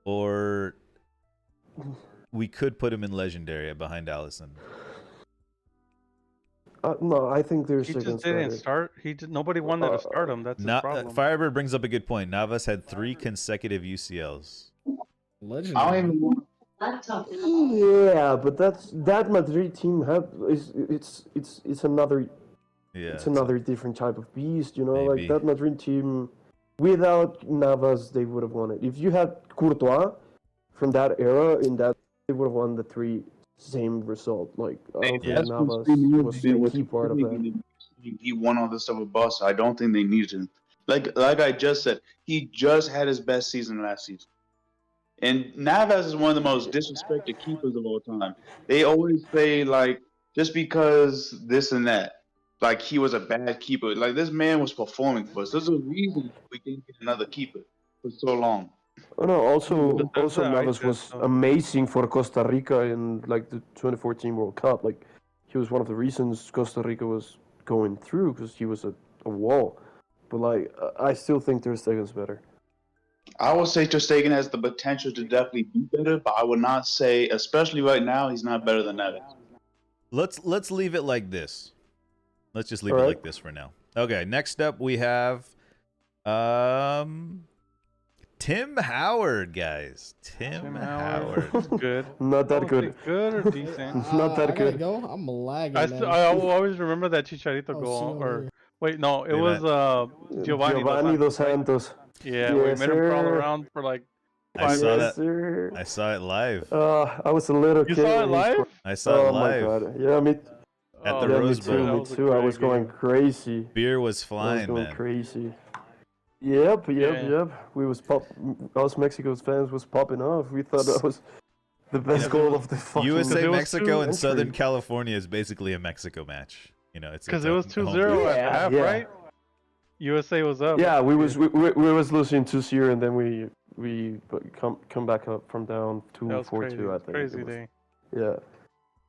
or we could put him in legendary behind Allison. No, I think there's He just seconds didn't better. start. Nobody wanted to start him. That's his problem. Firebird brings up a good point. Navas had 3 consecutive UCLs. Legend. I don't even want. Yeah, but that Madrid team it's another Yeah. it's another different type of beast, you know. Maybe. Like that Madrid team, without Navas, they would have won it. If you had Courtois from that era, they would have won the 3 same result. Like I don't think That's Navas what's was a key part of that. He won all this stuff with Bus. I don't think they needed him. Like I just said, he just had his best season last season. And Navas is one of the most disrespected keepers of all time. They always say like just because this and that, like he was a bad keeper. Like this man was performing for us. There's a reason we didn't get another keeper for so long. Oh no, also But that's what I Navas said, was so- amazing for Costa Rica in like the 2014 World Cup. Like he was one of the reasons Costa Rica was going through because he was a wall. But like I still think Ter Stegen's better. I would say Ter Stegen has the potential to definitely be better, but I would not say, especially right now, he's not better than Navas. Let's leave it like this. Let's just leave it Alright. like this for now. Okay, next up we have Tim Howard, guys. Tim Howard. He's good. Not that I would good. say good or decent. Not that I gotta good. go. I'm lagging, I man. will always remember that Chicharito Oh, see goal. you Or later. wait, no, it Leave was Giovanni Giovanni dos right? Santos. Yeah, we Yes, made him crawl sir. around for like I 5 saw minutes. that. Sir. I saw it live. I was a little You kid. saw it when he live? scored. I saw it Oh my live god. Yeah, me. at the Oh, Yeah, me Rose too. Bowl. that Me was a too. I great was going game. crazy. Beer was I was flying, going man. crazy. Yep. Yeah. We was us Mexico's fans was popping off. We thought that was the best Yeah, goal because of the fucking USA, it was Mexico, and century. Southern California is basically a Mexico match. You know, it's Because a it was home 2-0 game. at the half, Yeah. right? USA was up. Yeah, we was losing 2-0 and then we come back up from down That was 2-4-2. crazy. I think. Crazy It was. day. Yeah.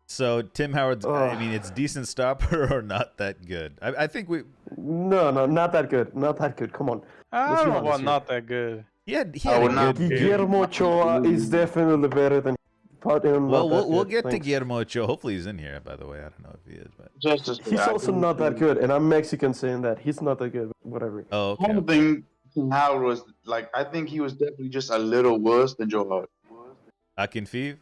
So Tim Howard's. I Ugh. mean, it's decent stopper or not that good. I think we. No, not that good. Not that good. Come on. I Let's don't be know honest about here. not that good. He had I a would not good game. Guillermo Ochoa is definitely better than. But Well, not that we'll good, get to thanks. Guillermo Ochoa. Hopefully he's in here. By the way, I don't know if he is, but. Just to say, He's I also think- not that good, and I'm Mexican saying that he's not that good. Whatever. Oh, I okay. don't think Howard was like. I think he was definitely just a little worse than Joe Hart. Akinfeev?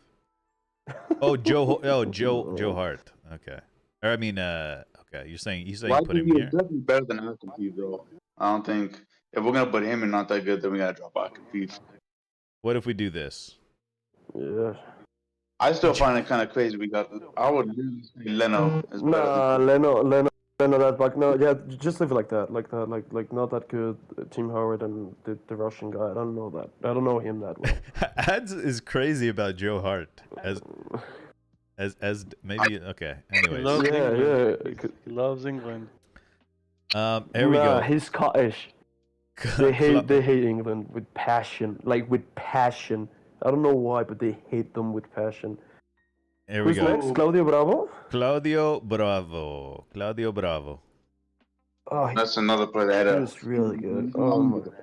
Oh, Joe Hart. Okay. Or I mean, okay. You're saying Well, I put think him he was here. definitely better than Alcantara, though. I don't think if we're gonna put him in not that good, then we gotta drop Alcantara. What if we do this? Yeah. I still find it kind of crazy. I would really say Leno is better. Nah, Leno, that back. No, yeah, just leave it like that, like not that good. Team Howard and the Russian guy. I don't know that. I don't know him that well. Ads is crazy about Joe Hart as maybe okay. He Anyways, loves Yeah, England. yeah. He loves England. here we Nah, go. he's Scottish. They hate England with passion, like with passion. I don't know why, but they hate them with passion. Here we Who's go. next? Claudio Bravo. Claudio Bravo. Oh, That's another player that had he a. was really good. Oh my god.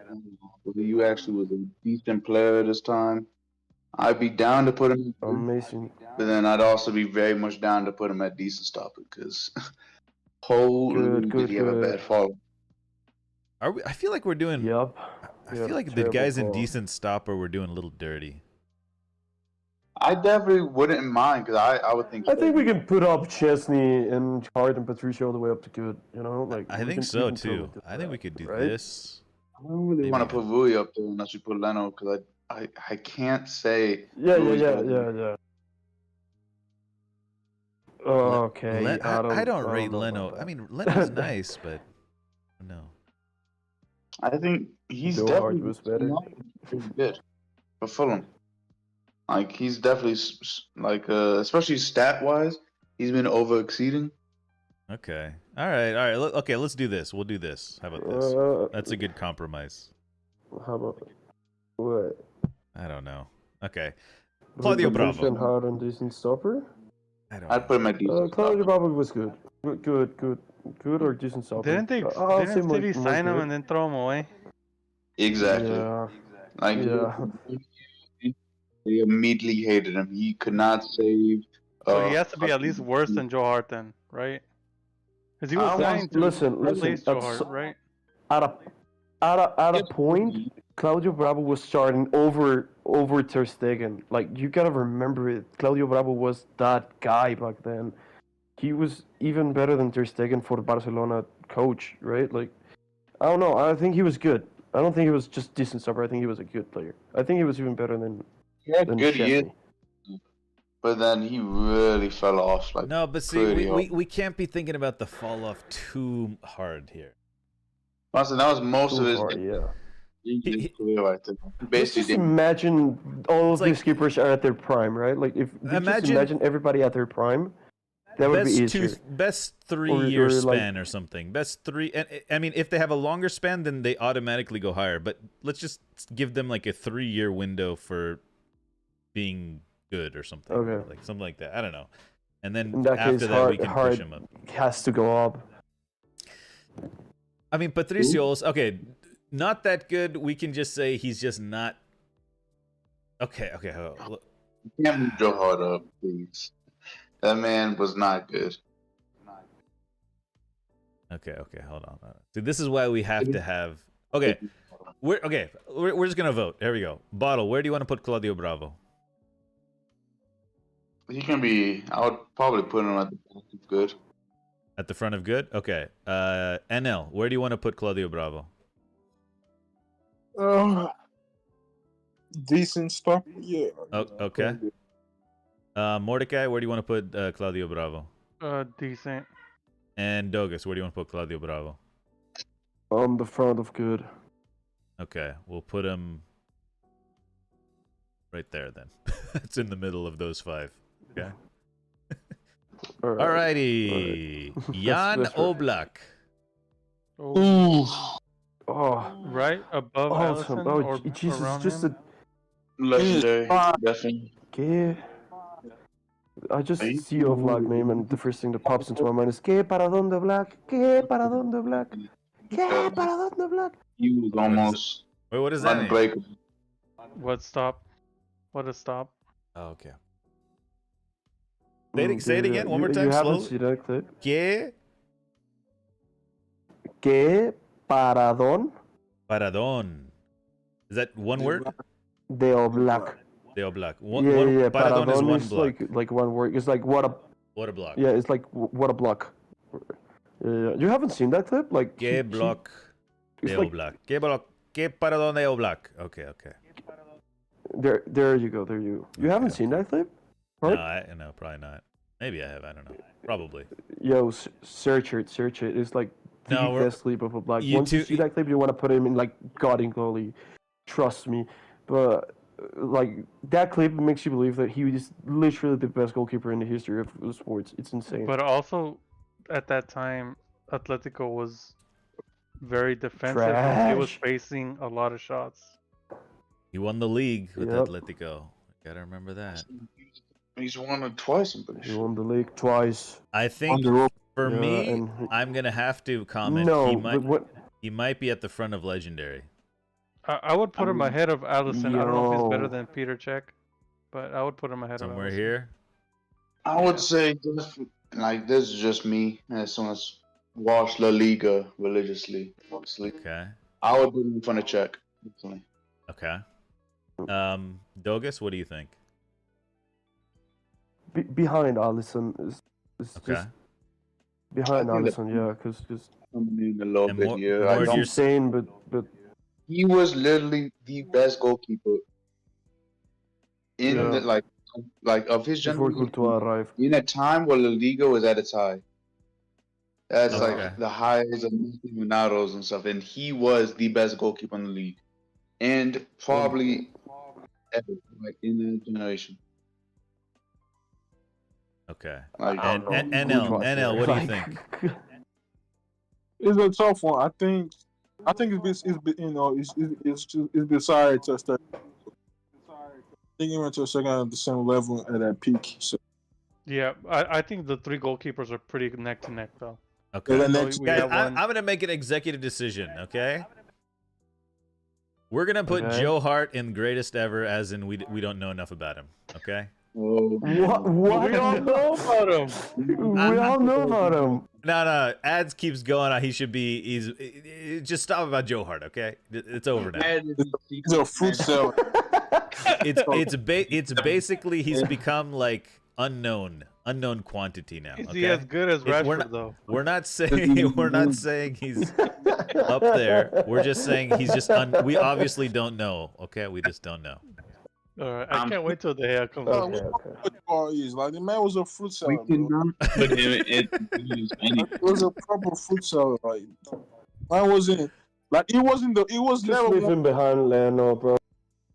You actually was a decent player this time. I'd be down to put him, Amazing. but then I'd also be very much down to put him at decent stopper because holy Good, did he have a good. bad fall. Are we? I feel like we're doing. Yup. I feel like the guys in decent stopper were doing a little dirty. I definitely wouldn't mind because I would think. I think we can put up Chesney and Hart and Patricio all the way up to good. You know, like I we think can- so we can too. totally do I think we that, could do right? this. I don't really Maybe want to put Vui up there unless we put Leno because I can't say. Yeah. Vui's Okay. I don't rate know Leno. about I that. mean, Leno's nice, but no. I think he's Joe definitely Hart was better. pretty good for Fulham. Like he's definitely especially stat wise, he's been over exceeding. Okay. All right. Okay, let's do this. We'll do this. How about this? That's a good compromise. How about what? I don't know. Okay. Claudio Patricio and Bravo. Hart and decent stopper. I don't I'd know. put him at decent. Claudio Bravo was good. Good or decent stopper. Didn't they? I'll say Didn't more City sign him good. and then throw him away? Exactly. Yeah. Like Yeah. they immediately hated him. He could not save. So he has to be at least worse than Joe Hart then, right? Because he was signed to listen. replace Joe at Hart, so- right? At a point, Claudio Bravo was starting over Ter Stegen. Like you gotta remember it. Claudio Bravo was that guy back then. He was even better than Ter Stegen for the Barcelona coach, right? Like I don't know. I think he was good. I don't think he was just decent stopper. I think he was a good player. I think he was even better than He had good Chesney. years, but then he really fell off. Like No, but see, pretty we can't be thinking about the fall off too hard here. Honestly, that was most of Too his hard, yeah. career right there. Let's Basically, just did imagine all It's of these like- keepers are at their prime, right? Like if we just Imagine- imagine everybody at their prime, that would be easier. Best 3-year or like- span or something. Best three. And I mean, if they have a longer span, then they automatically go higher. But let's just give them like a 3-year window for being good or something. Okay. Like something like that. I don't know. And then In that after case, that, we can Hart push them up. has to go up. I mean, Patricio's okay. Not that good. We can just say he's just not. Okay. Hold on. you can't move Joe Hart up, please. That man was not good. Okay. Hold on. See, this is why we have to have Okay. We're just gonna vote. Here we go. Bottle. Where do you want to put Claudio Bravo? He can be. I would probably put him at the back of good. At the front of good. Okay. NL. Where do you want to put Claudio Bravo? Decent stuff. Yeah. Okay. Mordecai. Where do you want to put Claudio Bravo? Decent. And Dogus. Where do you want to put Claudio Bravo? On the front of good. Okay. We'll put him right there then. It's in the middle of those 5. Okay. Alrighty. Jan That's right. Oblak. Oh, Oh, right above awesome. Allison Oh, or Jesus, around just him. Legendary, definitely. Que... I just see your Black name, and the first thing that pops into my mind is Que para donde Black? Que para donde Black? Que para donde Black? He was almost Wait, what is that mean? unbreakable. What stop? What a stop. Oh, okay. Say it again one more time, You haven't slowly. seen that clip? Que Que paradón Paradón. Is that one word? de Oblak. De Oblak. Yeah. Paradón is one is block. like one word. It's like what a What a block. yeah. It's like what a block. Yeah. You haven't seen that clip? Like Que block it's de like Oblak. Que block. Que paradón de Oblak. Okay. there you go. There you. You haven't seen that clip? Right? No, probably not. Maybe I have. I don't know. Probably. Yo, search it. It's like the No, we're- best clip of a black. You Once you two- see that clip, you want to put him in like God in goalie. Trust me. But like that clip makes you believe that he is literally the best goalkeeper in the history of sports. It's insane. But also, at that time, Atletico was very defensive and he was Trash. facing a lot of shots. He won the league with Yep. Atletico. Gotta remember that. He's won it twice, I'm pretty He sure. won the league twice. I On think the road. for Yeah, me, and I'm gonna have to comment. no, He might be at the front of legendary. I would put him ahead of Allison. I don't know if he's better Yo. than Peter Cech, but I would put him ahead Somewhere of Allison. here. I would say, just, like, this is just me, as soon as watch La Liga religiously, obviously. Okay. I would put him in front of Czech, definitely. Okay. Dogus, what do you think? behind Allison is Okay. just behind I think Allison. Yeah, because Coming in a little And bit more- here. more I if he's don't, you're- insane. But he was literally the best goalkeeper in Yeah. the, like of his before generation. Courtois arrived. In a time where La Liga was at its high. That's Okay. like the highs of Messi, Ronaldo's and stuff, and he was the best goalkeeper in the league, and probably ever, like in that generation. Okay. Like, And Courtois, NL, what do you like- think? It's a tough one. I think it's beside Chester. I think he went to a second at the same level at that peak. So Yeah, I think the 3 goalkeepers are pretty neck to neck though. Okay. Yeah, So next- we Guys, have I'm one. gonna make an executive decision, okay? We're gonna put Okay. Joe Hart in greatest ever, as in we don't know enough about him, okay? oh, What? We all know about him. We all know about him. No, ads keeps going on. He should be. Just stop about Joe Hart, okay? It's over now. he's a fruit seller. It's basically he's become like unknown quantity now. Is Okay? he as good as We're Rashford not- though? We're not saying he's up there. We're just saying he's just we obviously don't know. Okay, we just don't know. All right, I can't wait till the hair comes Oh, out. Okay. What Paul is like, the man was a fruit we seller. Bro. cannot put him in anything. He was a proper fruit seller. Like, man wasn't like he was Just never leave one. him behind Leno, bro.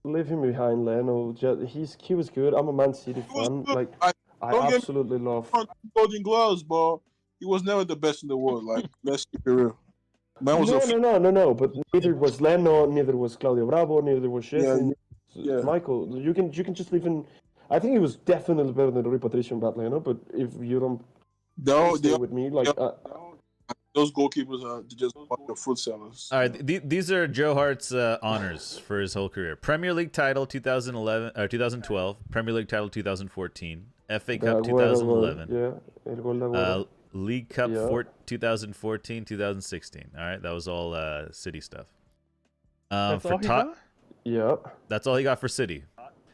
Leave him behind Leno. He was good. I'm a Man City He was fan. good. Like Like, I don't get me absolutely love. Golden Gloves, but he was never the best in the world. Like, let's keep it real. Man was a No. But neither was Leno, neither was Claudio Bravo, neither was Sheffield. yeah. Michael, you can just leave him. I think he was definitely better than Rui Patricio and Brad Leno. But if you don't stay with me, like those goalkeepers are just the fruit sellers. All right, these are Joe Hart's honors for his whole career: Premier League title 2011 or 2012, Premier League title 2014, FA Cup 2011, Yeah, El Gol de Agüero. League Cup Yeah. 2014, 2016. All right, that was all City stuff. That's For all he got? Yeah. that's all he got for City.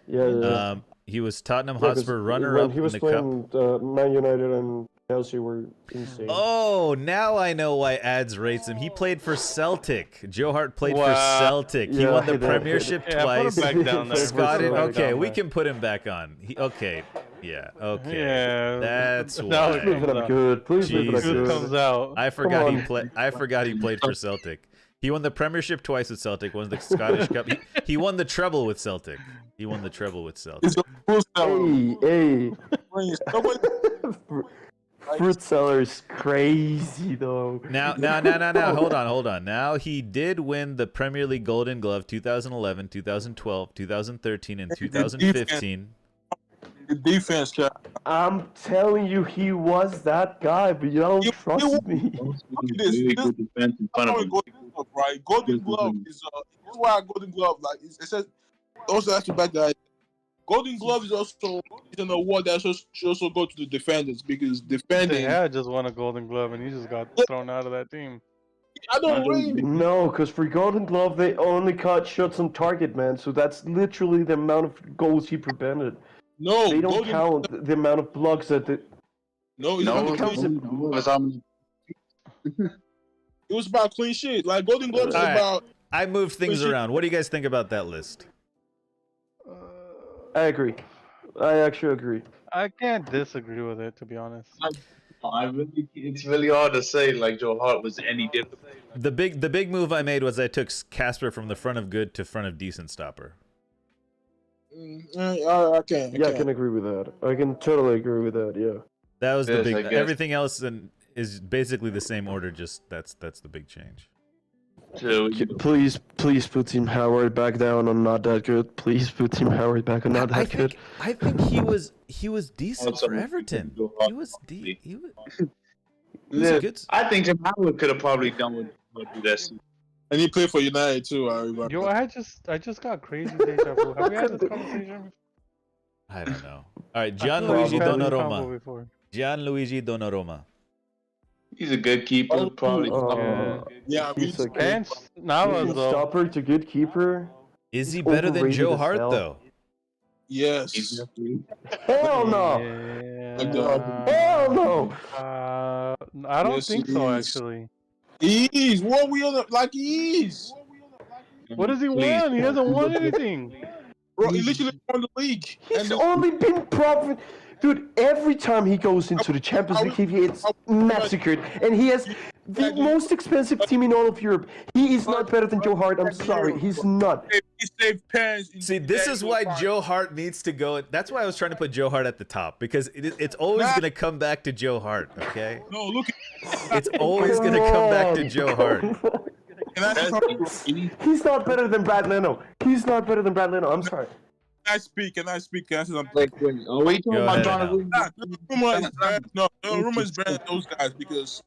Yeah. He was Tottenham Yeah, 'cause Hotspur when runner-up he in was the cup. playing Man United and Chelsea were insane. Oh, now I know why Ads rates him. He played for Celtic. Joe Hart played for Wow. Celtic. He Yeah, won the he did. Premiership Yeah, put twice. him back down there. Scottish. Put him back Okay, down we there. can put him back on. Okay. Yeah. Okay. Yeah. That's Now why. it Please leave it comes up out. good. Please leave it up Jesus. Truth good. comes out. I forgot he on. played. I forgot he played for Celtic. He won the Premiership twice with Celtic. Won the Scottish Cup. He won the treble with Celtic. He won the treble with Celtic. It's a full seller. Hey. Nobody- Fruit seller's crazy though. Now, hold on. Now he did win the Premier League Golden Glove 2011, 2012, 2013, and 2015. The defense, Cap. I'm telling you, he was that guy, but you don't trust me. Very This good defense in front of him. Golden Glove, right? Golden Glove is this is why Golden Glove like it says also has to back that. Golden Glove is also an award that should also go to the defenders because defending. Yeah, just won a Golden Glove and he just got thrown out of that team. I don't really. No, because for Golden Glove, they only caught shots on target, man. So that's literally the amount of goals he prevented. No, They don't Golden count the amount of blocks that the. No, it's No, not Golden clean. It was about clean shit. Like Golden Glove is All right. about. I moved things around. What do you guys think about that list? I agree. I actually agree. I can't disagree with it, to be honest. It's really hard to say like Joe Hart was any different. The big move I made was I took Casper from the front of good to front of decent stopper. I can't. Yeah, I can agree with that. I can totally agree with that. Yeah. That was the Yes, big. I guess. Everything else is basically the same order. Just that's the big change. So, Please put Tim Howard back down on not that good. Please put Tim Howard back on not that good. I think he was decent Also, for Everton. He was he was Yeah, good. I think Tim Howard could have probably done what this. And he played for United too. I remember. Yo, I just got crazy deja vu. Have we had this conversation before? I don't know. All right, I feel like we've Gianluigi had this Donnarumma. combo before. Gianluigi Donnarumma. He's a good keeper, probably. Yeah, I mean, He's a And Navas, good though. stopper to good keeper. Is he better than Overrated Joe as Hart hell. though? yes. He's Hell no! Hell no! I don't Yes, think he so, is. actually. He is. What we on like he is. What does he Please. want? He hasn't won anything. Bro, he literally won the league. He's And only been profit. Dude, every time he goes into the Champions League, he gets massacred. And he has the most expensive team in all of Europe. He is not better than Joe Hart. I'm sorry. He's not. he saved pens. See, this is why Joe Hart needs to go. That's why I was trying to put Joe Hart at the top because it's always going to come back to Joe Hart. Okay, No, look. it's always going to come back to Joe Hart. Can He's not better than Brad Leno. He's not better than Brad Leno. I'm sorry. I speak? Can I speak? Can I say something? Wait, are we talking Go about ahead Donnarumma? Nah, Donnarumma is better. No, Donnarumma is better than those guys because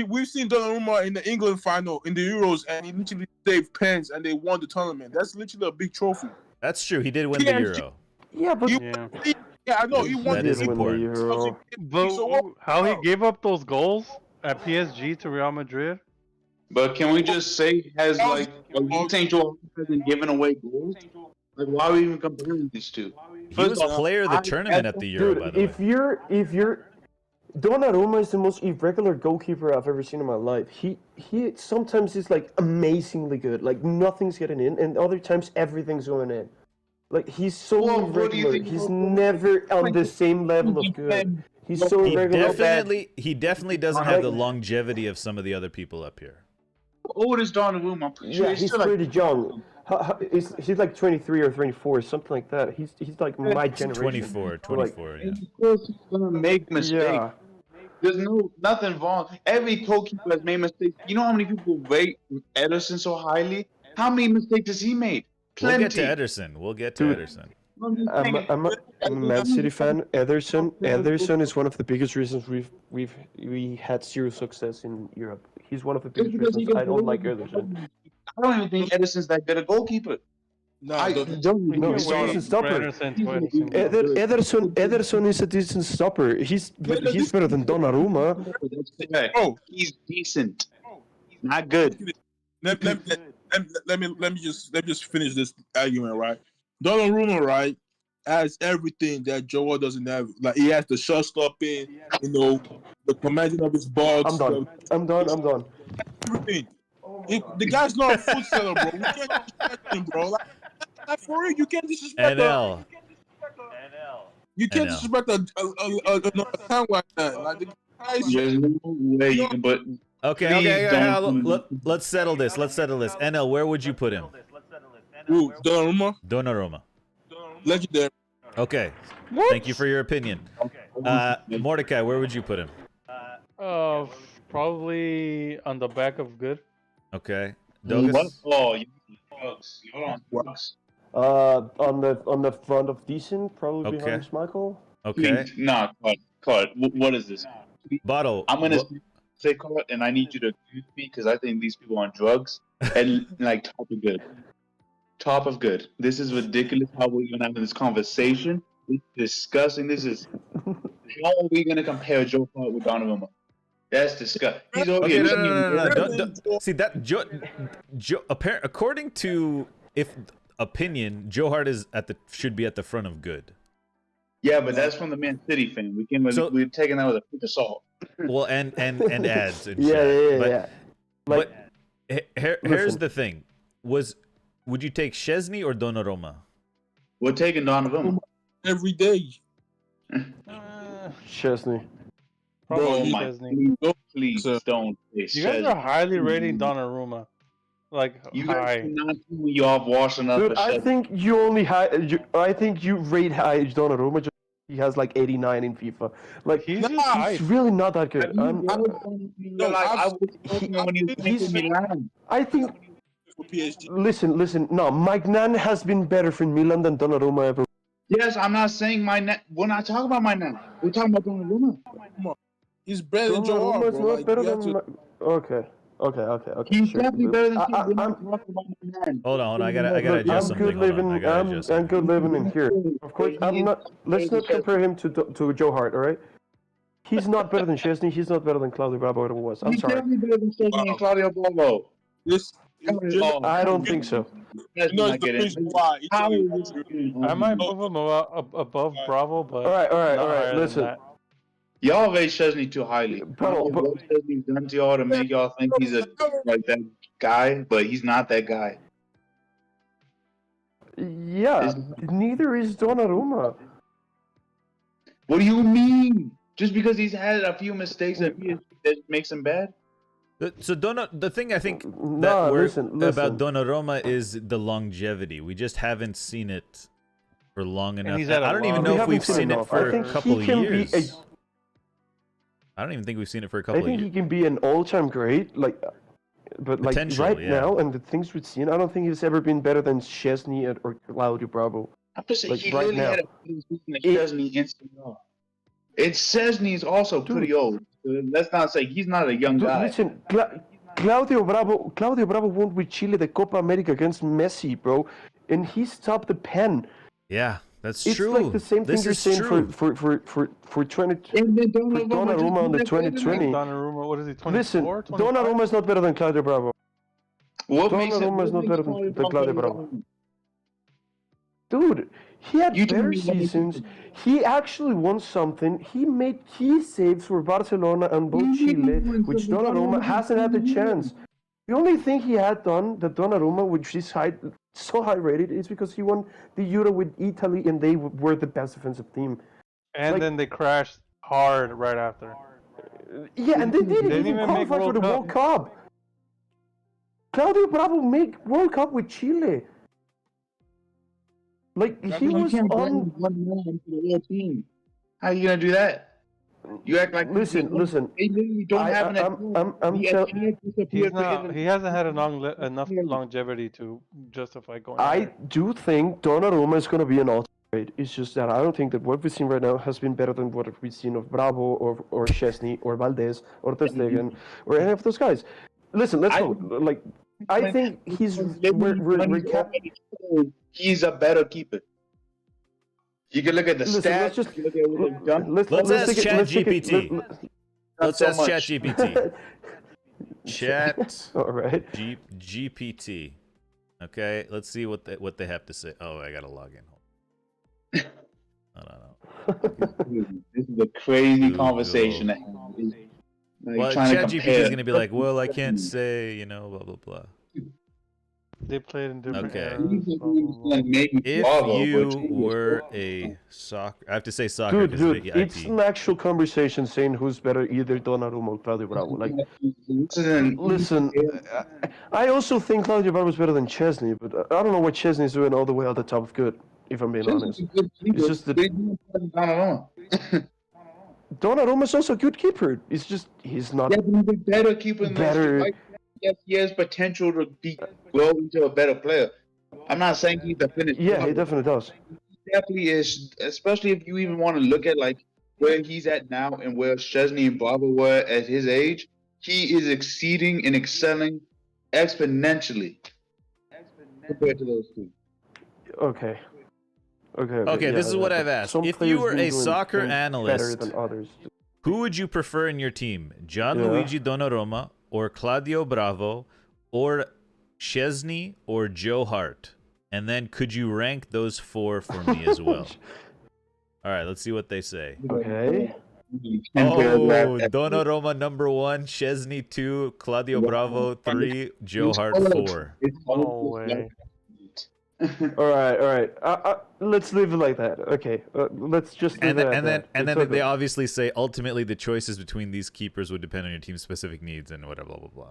we've seen Donnarumma in the England final in the Euros, and he literally saved pens, and they won the tournament. That's literally a big trophy. That's true. He did win the Yeah, Euro. Yeah, but Yeah. Yeah, I know he won That the is did win the important. Euro. But So what- how he gave up those goals at PSG to Real Madrid? But can we just say has like you think Joe Hart hasn't given away goals? Like why are we even comparing these two? He was player of the tournament at the Euro, by Dude, the way. if you're Donnarumma is the most irregular goalkeeper I've ever seen in my life. He sometimes is like amazingly good, like nothing's getting in, and other times everything's going in. Like he's so Well, what do you irregular. think He's about- never on the same level of good. He's so He irregular. that- definitely doesn't have the longevity of some of the other people up here. How old is Donnarumma? I'm pretty sure Yeah, he's still pretty young. He's like 23 or 24, something like that. He's like my generation. 24, Like, yeah. Of course he's gonna make mistakes. yeah. There's nothing wrong. Every goalkeeper has made mistakes. You know how many people rate Ederson so highly? How many mistakes has he made? We'll Plenty. get to Ederson. We'll get to Dude. Ederson. I'm a Man City fan. Ederson is one of the biggest reasons we had zero success in Europe. He's one of the biggest reasons I don't like Ederson. I don't even think Edison's that good a goalkeeper. No, I don't. don't No, even he's think a decent stopper. Ederson is a decent stopper. He's better than Donnarumma. That's correct. Oh. He's decent. Not good. Let let me just finish this argument, right? Donnarumma, right, has everything that Joel doesn't have. Like he has the shot stopping, the commanding of his I'm box, done. I'm done. everything. The guy's not a foot seller, bro. We can't disrespect him, bro. Like for real, you can't disrespect NL. you can't NL. disrespect a town like that. Like the guys, There's no way you can, but Okay, please don't. let's settle this. NL, where would you put him? ooh, Donnarumma. legendary. Okay. Thank you for your opinion. Mordecai, where would you put him? Probably on the back of good. Okay. What? Dogus? Oh, you're on drugs. On the front of decent, probably Okay. behind Schmeichel. Okay. Please, nah, Claude, what is this? Bottle. I'm gonna say Claude, and I need you to agree with me because I think these people are on drugs and like top of good. Top of good. This is ridiculous how we're even having this conversation. It's disgusting. This is how are we gonna compare Joe Hart with Donovan? That's disgusting. He's over Okay, here. no. See that according to opinion, Joe Hart should be at the front of good. Yeah, but that's from the Man City fan. We're taking that with a pinch of salt. Well, and ads and Yeah, shit. yeah. But here's the thing: would you take Szczesny or Donnarumma? We're taking Donovan. Every day. Chesney. Probably Oh my! Chesney. Please don't say You guys are highly rating Donnarumma. Like You guys high. cannot see me off washing up. Dude, I think you only I think you rate high Donnarumma. Just he has like 89 in FIFA. Like He's just high. he's really not that good. I think. For PSG. Listen. No, Mike Nan has been better for Milan than Donnarumma ever. Yes, I'm not saying we're not talking about my net. We're talking about Donnarumma. He's better than Joe Hart, Donnarumma's bro. not Like, better you have than. to- Okay. He's Sure. definitely better than We're I'm not talking about my man. Hold on. I gotta adjust I'm something. good Hold on, living. I gotta adjust I'm something. good living in here. Of course, I'm not. Let's not compare him to Joe Hart. All right. He's not better than Chesney. He's not better than Claudio Bravo ever was. I'm He's sorry. definitely better than Szczesny and Claudio Bravo. This, I don't think so. Let's you know, not it's the get into reason it. why. How is this? I might move him above Bravo, but All right. not higher than Listen. that. Y'all rate Szczesny too highly. I don't know what Szczesny's done to y'all to make y'all think he's like that guy, but he's not that guy. Yeah. Neither is Donnarumma. What do you mean? Just because he's had a few mistakes that makes him bad? So the thing I think that No, listen. about Donnarumma is the longevity. We just haven't seen it for long enough. he's had a I don't even long- know if We we've haven't seen it enough. for I a think couple he of can years. be I don't even think we've seen it for a I couple of think he years. can be an all-time great, but like Potential, right yeah. now and the things we've seen, I don't think he's ever been better than Chesney or Claudio Bravo. I'm just saying Like, he right literally now. had a season that Szczesny instantly off. Szczesny's also pretty old. So let's not say he's not a young Dude, guy. listen, Claudio Bravo won with Chile the Copa America against Messi, bro, and he stopped the pen. Yeah, that's It's true. like the same thing This you're is saying true. for 20 And then for Donnarumma on the 2020. Donnarumma, what is he, 24? Listen, 25? Donnarumma is not better than Claudio Bravo. Donnarumma is not better than Claudio Bravo. Dude, he had You tell better me what makes seasons. him- He actually won something. He made key saves for Barcelona and both Chile, which Donnarumma hasn't had the chance. The only thing he had done, that Donnarumma, which is so high rated, is because he won the Euro with Italy and they were the best defensive team. And like- then they crashed hard right after. Yeah, and they didn't even even make qualify for World the Cup. World Cup. Claudio Bravo made World Cup with Chile. Like, he You was can't on... blame one man for the whole team. How are you gonna do that? You act like Listen. They literally don't have I'm telling... He hasn't had enough longevity to justify going I higher. do think Donnarumma is going to be an all-time. It's just that I don't think that what we've seen right now has been better than what we've seen of Bravo or Chesney or Valdez or Ter Stegen or any of those guys. Listen, let's go. Like, I think he's he's a better keeper. You can look at the Listen, stats. let's just- you look at what they've done. Let's ask take it- ChatGPT. let- Let's so ask much. ChatGPT. Chat All right. GPT. Okay, let's see what they have to say. Oh, I gotta log in. No. This is a crazy Google. conversation to have. Like, Well, trying to ChatGPT compare. is gonna be like, well, I can't say, you know, blah blah blah. They played in different Okay. eras. Blah, blah, blah. If you were a soccer, I have to say soccer because Dude, the it's IP. an actual conversation saying who's better, either Donnarumma or Claudio Bravo. Like, listen, I also think Claudio Bravo is better than Chesney, but I don't know what Chesney is doing all the way at the top of good, if I'm being honest. It's just that Donnarumma is also a good keeper. It's just he's not he's a better keeper than better. Yes, he has potential to grow into a better player. I'm not saying he's the finished. Yeah, he definitely does. He definitely is, especially if you even want to look at like where he's at now and where Chesney and Bravo were at his age. He is exceeding and excelling exponentially compared to those two. Okay. Okay, this is what I've asked. Some If players you were been a doing soccer things better analyst, than others. who would you prefer in your team? Gianluigi Donnarumma or Claudio Bravo or Chesney or Joe Hart? And then could you rank those four for me as well? All right, let's see what they say. Okay. Oh, Donnarumma number 1, Chesney 2, Claudio Bravo 3, Joe Hart 4. No way. All right. Let's leave it like that. Okay. Let's just leave it at that. And It's then they okay. obviously say ultimately the choices between these keepers would depend on your team's specific needs and whatever, blah blah blah.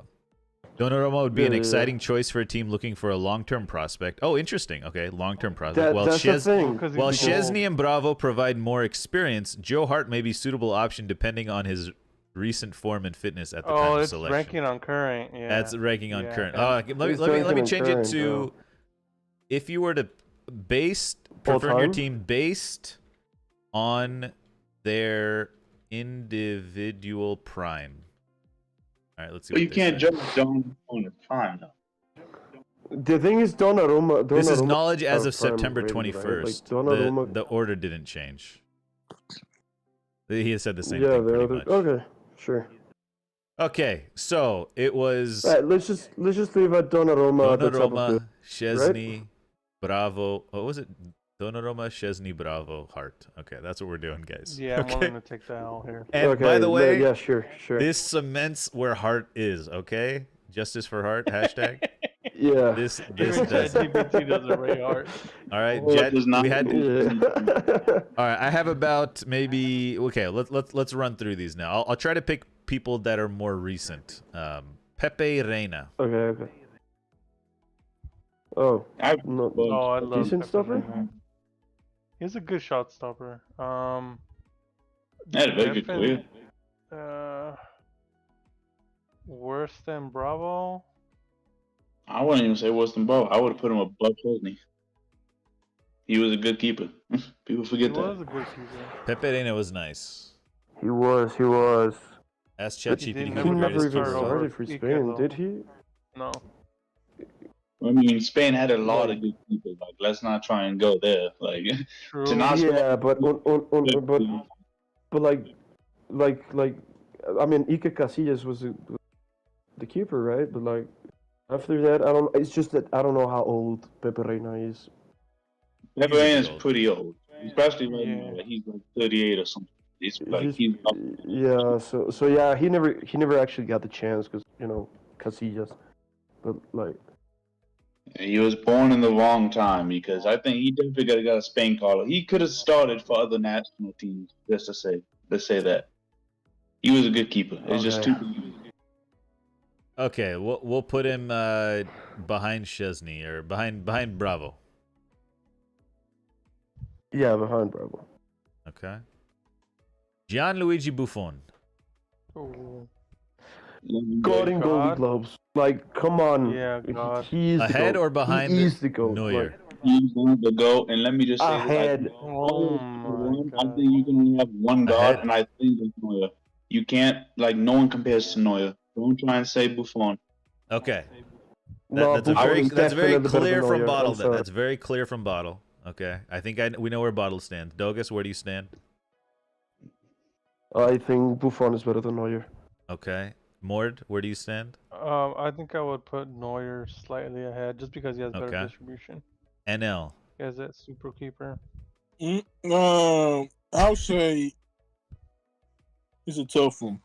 Donnarumma would be an exciting choice for a team looking for a long-term prospect. Oh, interesting. Okay, long-term prospect. That's the thing. While Chesney and Bravo provide more experience, Joe Hart may be a suitable option depending on his recent form and fitness at the time of it's selection. ranking on current. Yeah. That's ranking on current. Yeah. Let me change it to if you were to prefer your team based on their individual prime. All right, let's see. But you can't judge on the prime though. The thing is, Donnarumma. This is knowledge as of prime September rating, 21st. right? Like, Donnarumma. The order didn't change. He has said the same Yeah, thing pretty much. okay, sure. Okay, so it was All right, let's just leave at Donnarumma at the top of Donnarumma, the, Chesney, Bravo. What was it? Donnarumma, Chesney, Bravo, Hart. Okay, that's what we're doing, guys. Yeah, I'm okay. willing to take that out here. And okay, by the way, yeah, sure. This cements where Hart is. Okay, justice for Hart hashtag. Yeah. This does. ChatGPT doesn't rate Hart. All right, Well, Jet. does not- We had. Yeah. All right, I have about maybe. Okay, let's run through these now. I'll try to pick people that are more recent. Pepe Reina. Okay. Oh, no. Oh, I love Decent Pepe stopper? Reina. He's a good shot stopper. Had a very good career. Worse than Bravo. I wouldn't even say worse than Bo. I would have put him above Chesney. He was a good keeper. People forget He that. was a good keeper. Pepe Reina was nice. He was. Ask He ChatGPT didn't who He the never greatest even keeper start over. started for He Spain, could, did he? No. I mean, Spain had a lot of good keepers. Like, let's not try and go there. Like, True. to not Yeah, but like I mean, Iker Casillas was the keeper, right? But like after that, I don't. It's just that I don't know how old Pepe Reina is. Pepe He's is old. pretty old, especially right Yeah. now. Like, he's like 38 or something. He's like He's- yeah, so yeah, he never actually got the chance because Casillas, but like he was born in the wrong time because I think he definitely could have got a Spain call. He could have started for other national teams. Just to say, let's say that he was a good keeper. It's just Okay. too. Okay, we'll put him behind Chesney or behind Bravo. yeah, behind Bravo. Okay. Gianluigi Buffon. Ooh. God in Golden God. Globes. Like, come on. Yeah, God. He's the Ahead GOAT. or behind He is the GOAT. Neuer? He's one of the GOAT, and let me just say, Ahead. Oh my I God. think you can only have one guard, Ahead. and I think it's Neuer. You can't, like, no one compares to Neuer. Don't try and say Buffon. Okay. No, That's a Buffon very is that's very definitely better clear than from Neuer. Bottle. I'm sorry. That's very clear from Bottle. Okay. I think we know where Bottle stands. Dogus, where do you stand? I think Buffon is better than Neuer. Okay. Mord, where do you stand? I think I would put Neuer slightly ahead just because he has better Okay. distribution. NL. He has that super keeper. I'll say it's a tough one.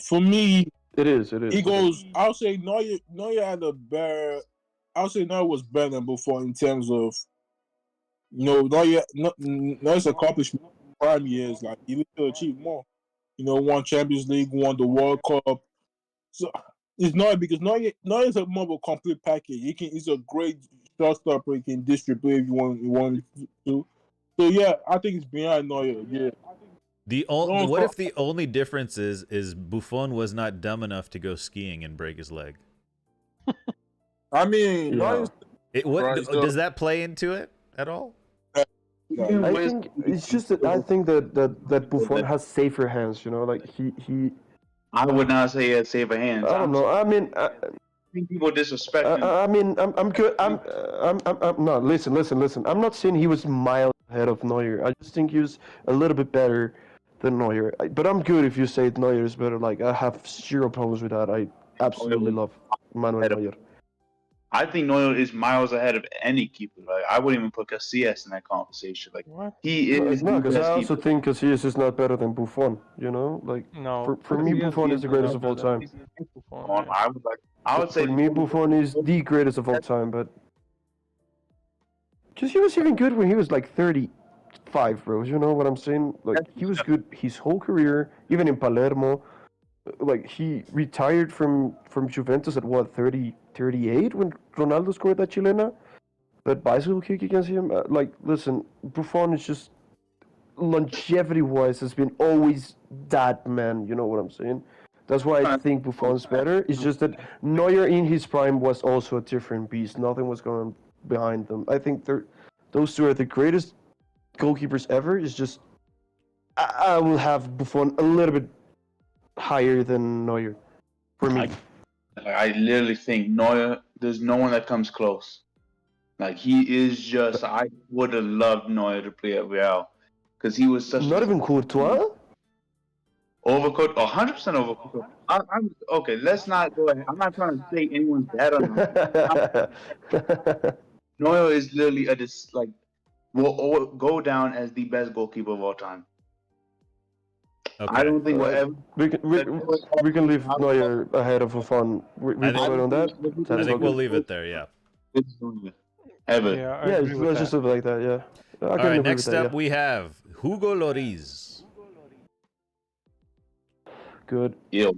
For me, It is. It is. he it is. goes. I'll say Neuer had a better. I'll say Neuer was better than Buffon in terms of, Neuer's accomplishment in prime years. Like he could achieve more. Won Champions League, won the World Cup. So it's not because Neuer is a more of a complete package. He's a great shot stopper. He can distribute if you want to. So yeah, I think it's behind Neuer. Yeah. What if the only difference is Buffon was not dumb enough to go skiing and break his leg? I mean, Yeah. Does that play into it at all? I think it's just that I think that Buffon has safer hands. Like he. I would not say he had safer hands. I don't know. I mean. I think people disrespect him. I mean, I'm good. I'm no. Listen. I'm not saying he was miles ahead of Neuer. I just think he was a little bit better than Neuer. But I'm good if you say Neuer is better. Like I have zero problems with that. I absolutely love Manuel Neuer. I think Neuer is miles ahead of any keeper. Like I wouldn't even put Casillas in that conversation. Like What? he is. No, because the I best also keeper. think Casillas is not better than Buffon. Like No. for me, Casillas Buffon is the greatest of all better time. than Buffon, yeah. I would say For me, Buffon is the greatest of all time. But because he was even good when he was like 35, bro. You know what I'm saying? Like he was good his whole career, even in Palermo. Like he retired from Juventus at what 38 when Ronaldo scored that Chilena, that bicycle kick against him. Listen, Buffon is just longevity-wise has been always that man. You know what I'm saying? That's why I think Buffon's better. It's just that Neuer in his prime was also a different beast. Nothing was going behind them. I think those two are the greatest goalkeepers ever. It's just I will have Buffon a little bit higher than Neuer for me. I literally think Neuer. There's no one that comes close. Like he is just. I would have loved Neuer to play at Real because he was such. Not even Courtois. Overcooked, 100% overcooked. I'm okay. Let's not go ahead. I'm not trying to say anyone's bad on him. Neuer is literally will go down as the best goalkeeper of all time. Okay. I don't think we'll ever. We can leave Neuer ahead of Buffon. We vote on that. I think we'll leave it there. Yeah. Ever. Yeah, I Yeah, agree with let's that. just leave it like that. Yeah. All right. Next up, we have Hugo Lloris. Good. Ew.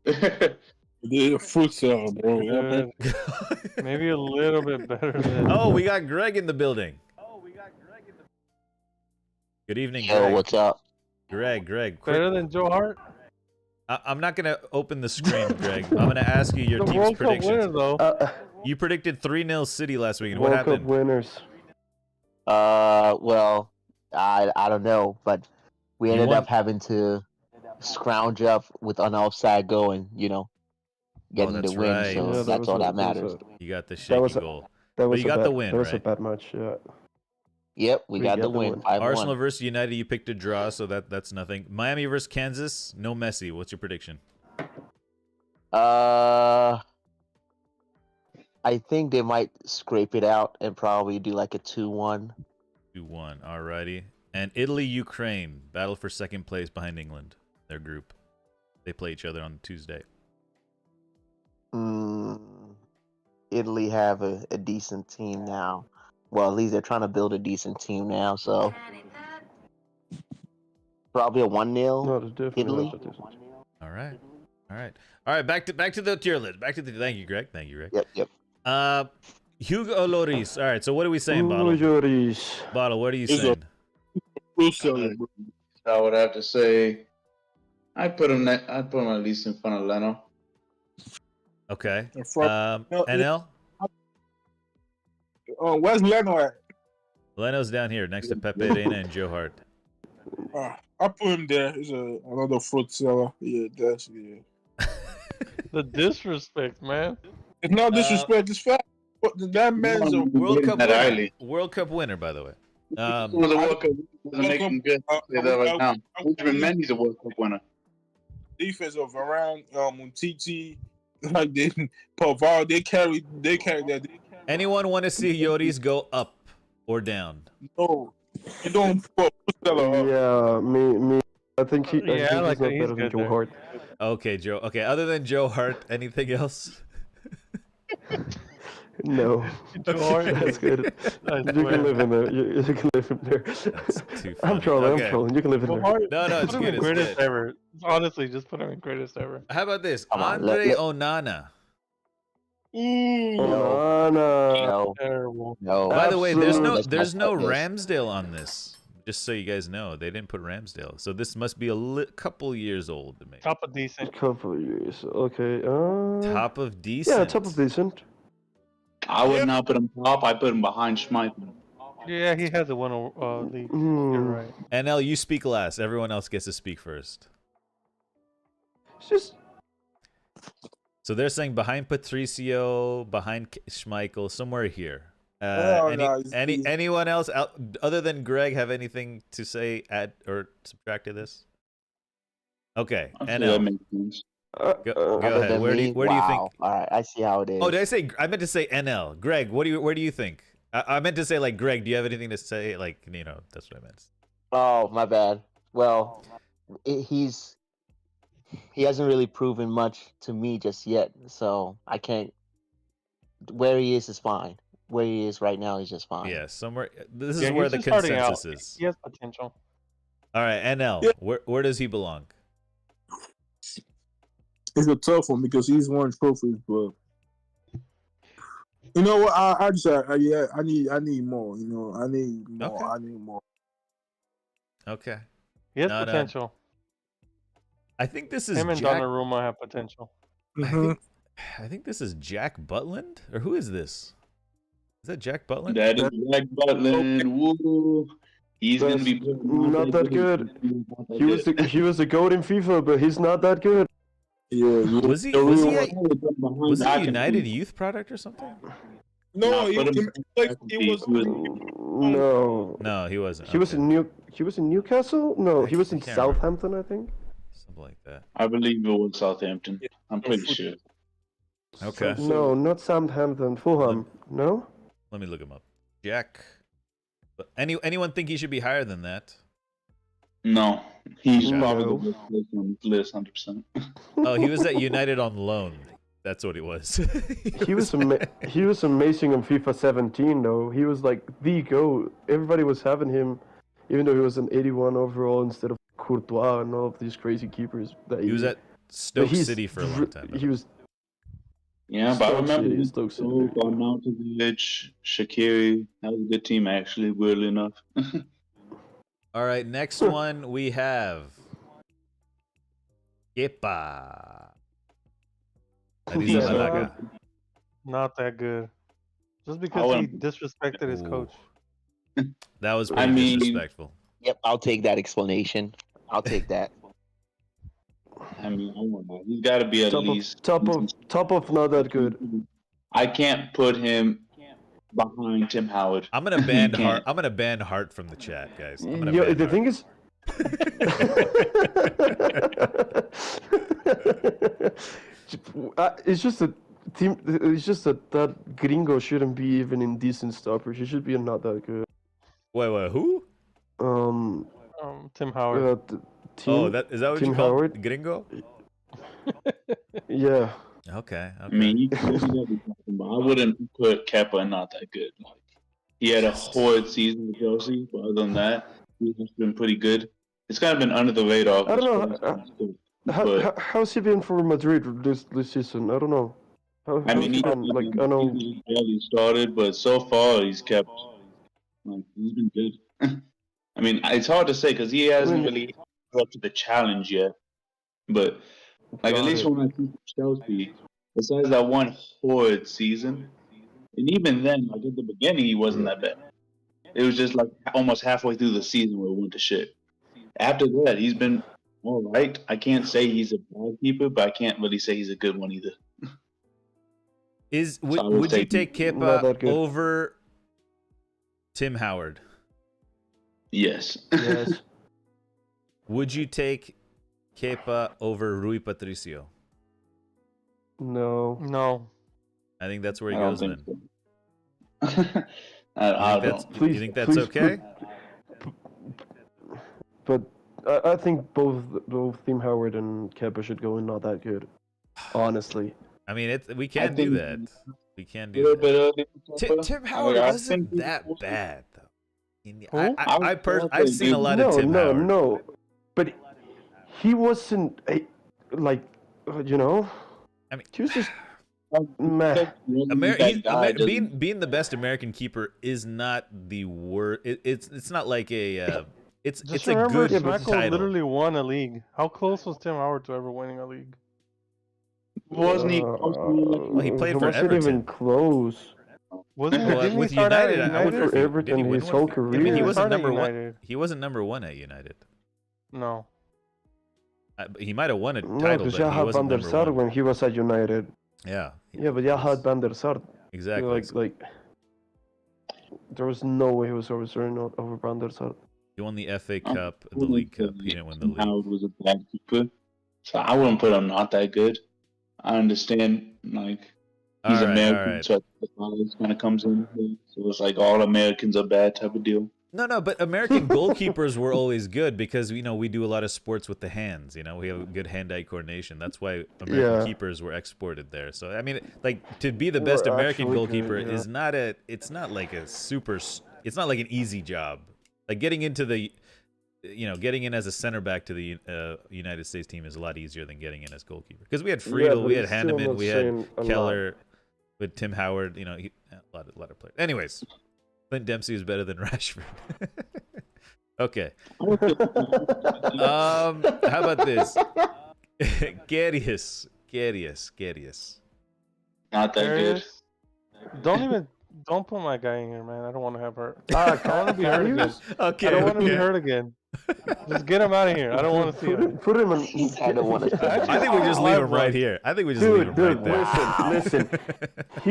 The fruit salad, bro. Yeah, Good. Maybe a little bit better than. Oh, we got Greg in the building. Good evening, Yo, Greg. what's up? Greg, Better quick. than Joe Hart? I'm not gonna open the screen, Greg. I'm gonna ask you your The team's World Cup winner, predictions. though. You predicted 3-0 City last weekend. What World Cup happened? winners. Well, I don't know, but we You ended won. up having to scrounge up with an offside goal and, getting that's the win. right. So Yeah, that's all that matters. You got the That shaky was a- goal. That was you got the win, That was a right? bad match. Yeah. Yep, we got the win. 5-1. Arsenal versus United, you picked a draw, so that's nothing. Miami versus Kansas, no Messi. What's your prediction? I think they might scrape it out and probably do like a 2-1. 2-1. Alrighty. And Italy, Ukraine, battle for second place behind England. Their group. They play each other on Tuesday. Italy have a decent team now. Well, at least they're trying to build a decent team now, so probably a 1-0 No, it's definitely Italy. not that different. All right. Back to the tier list. Thank you, Greg. Yep. Hugo Lloris. All right. So what are we saying, Hugo Bottle? Lloris. Bottle. What are you He's a- saying? fruit salad, bro. I would have to say, I'd put him at least in front of Leno. Okay. And from- NL. Where's Leno at? Leno's down here next to Pepe Reina and Joe Hart. I put him there. He's another fruit seller. Yeah, that's The disrespect, man. It's not disrespect. It's fact. But that man's a World Cup That winner. early. World Cup winner, by the way. It was a World Cup. Doesn't make him good. Say that right now. Benjamin Mendy's a World Cup winner. defense of around when TT like they Pavard they carried that. Anyone want to see Yoris go up or down? No, you don't put Stella up. Yeah, me. I think I Yeah, think like he's not he's better than good Joe there. Hart. Okay, Joe. Okay, other than Joe Hart, anything else? No, Joe Hart. that's good. I You swear. can live in there. You can live in there. That's too I'm funny. trolling. Okay. I'm trolling. You can live in Joe there. Hart. No, it's Put him good. in It's greatest good. ever. Honestly, just put him in greatest ever. How about this? Come on, Andre Onana. No, No, Terrible. no. By the way, there's no Absolute- Let's not put this. Ramsdale on this. Just so you guys know, they didn't put Ramsdale. So this must be a couple years old to me. Top of decent. Couple of years. Okay. Top of decent. Yeah, top of decent. I would not put him top. I put him behind Schmeichel. Yeah, he has a one league. You're right. NL, you speak last. Everyone else gets to speak first. It's just So they're saying behind Patricio, behind Schmeichel, somewhere here. Anyone else other than Greg have anything to say, add or subtract to this? Okay, I feel that NL. makes sense. Go Other ahead. than Where me? do you think? Wow. All right, I see how it is. Oh, did I say? I meant to say NL. Greg, where do you think? I meant to say like Greg. Do you have anything to say? Like that's what I meant. Oh, my bad. Well, he hasn't really proven much to me just yet, so I can't. Where he is fine. Where he is right now is just fine. Yeah, somewhere. This is Yeah, where he's the just starting out. consensus is. He has potential. All right, NL. Yeah. Where does he belong? It's a tough one because he's won trophies, but you know what? I just yeah, I need more. You know, I need more. Okay. I need more. Okay. He has No. potential. I think this is Him and Jack. Donnarumma have potential. I think this is Jack Butland, or who is this? Is that Jack Butland? That is Jack Butland. Woo. He's gonna be not that good. He was a goat in FIFA, but he's not that good. Yeah, Was he a United youth product or something? No, Nah, put him- he was. No, No, he wasn't. he was Okay. in Newcastle. No, he was in I can't remember. Southampton, I think. Something like that. I believe it was Southampton. I'm pretty sure. Okay. No, not Southampton. Fulham. No. Let me look him up. Jack. But anyone think he should be higher than that? No, he's Okay. probably No. the best place on this list, 100%. Oh, he was at United on loan. That's what he was. He was amazing on FIFA 17 though. He was like the GOAT. Everybody was having him, even though he was an 81 overall instead of Courtois and all of these crazy keepers. That He was at Stoke he's City for a long time. He was Yeah, but I Stoke remember City, he Stoke City. Arnautovic, Shaqiri. That was a good team, actually, weirdly enough. All right, next one we have Kepa. Arisa Yeah. Malaga. Not that good. Just I because he wouldn't- disrespected his Ooh. coach. That was I pretty mean- disrespectful. Yep, I'll take that explanation. I'll take that. I mean, I don't know. He's got to be at least top of not that good. I can't put him behind Tim Howard. I'm gonna ban You Hart. can't. I'm gonna ban Hart from the chat, guys. I'm gonna Yo, ban the Hart. thing is, it's just a team. It's just that Gringo shouldn't be even in decent stoppers. He should be not that good. Wait, who? Tim Howard. Oh, is that what Tim you call Howard? it? Gringo? Yeah. Okay. I mean, he could be talking about. I wouldn't put Kepa not that good. Like, he had a horrid season with Chelsea, but other than that, he's been pretty good. It's kind of been under the radar. I don't know. How's he been for Madrid this season? I don't know. I mean, he I know. barely started, but so far he's kept. Like, he's been good. I mean, it's hard to say because he hasn't really up to the challenge yet. But like at least when I see Chelsea, besides that one horrid season, and even then, like at the beginning, he wasn't that bad. It was just like almost halfway through the season where it went to shit. After that, he's been all right. I can't say he's a bad keeper, but I can't really say he's a good one either. Would you take Not that Kepa good. over Tim Howard? Yes. Yes. Would you take Kepa over Rui Patricio? No. No. I think that's where he I don't goes think then. so. I don't. Please, You think that's please okay? But I think both Tim Howard and Kepa should go in not that good. Honestly. I mean, we can do think that. We can A do little that. bit early for Kepa. Tim I Howard mean, I wasn't think that bad though. Who? I've seen a lot No, of Tim no, Howard. no. But he wasn't like, you know. I mean, he was just meh. Being the best American keeper is not the word. It's not like a. It's Just a remember, good Schmeichel title. literally won a league. How close was Tim Howard to ever winning a league? Wasn't he? Well, he played for wasn't Everton. even close. Wasn't he? Well, Didn't with he start United, out I at wonder For if Everton did he win his one? whole I mean, he career. wasn't started number one. United. He wasn't number one at United. No. He might have won a No, title, because but you he had wasn't Van der number Sar one. when he was at United. Yeah. Yeah, but you had Van der Sar. Exactly. Like, there was no way he was overturned over Van der Sar. He won the FA Cup, the League Cup. He didn't win the league. Howard was a bad keeper, so I wouldn't put him not that good. I understand, like he's American, so the college kind of comes in. So it's like all Americans are bad type of deal. No, but American goalkeepers were always good because we do a lot of sports with the hands. We have good hand-eye coordination. That's why American keepers were exported there. So I mean, like to be the best American goalkeeper is not a. It's not like a super. It's not like an easy job. Like getting into the, getting in as a center back to the United States team is a lot easier than getting in as goalkeeper. Because we had Friedel, we had Hanneman, we had Keller, with Tim Howard. A lot of players. Anyways. Clint Dempsey is better than Rashford. Okay. How about this? Garius. Not that good. Don't put my guy in here, man. I don't want to have hurt. I want to be hurt again. Okay. I don't want to be hurt again. Just get him out of here. I don't want to see him. Put him in. I don't want to. I think we just leave him right here. I think we just leave him right there.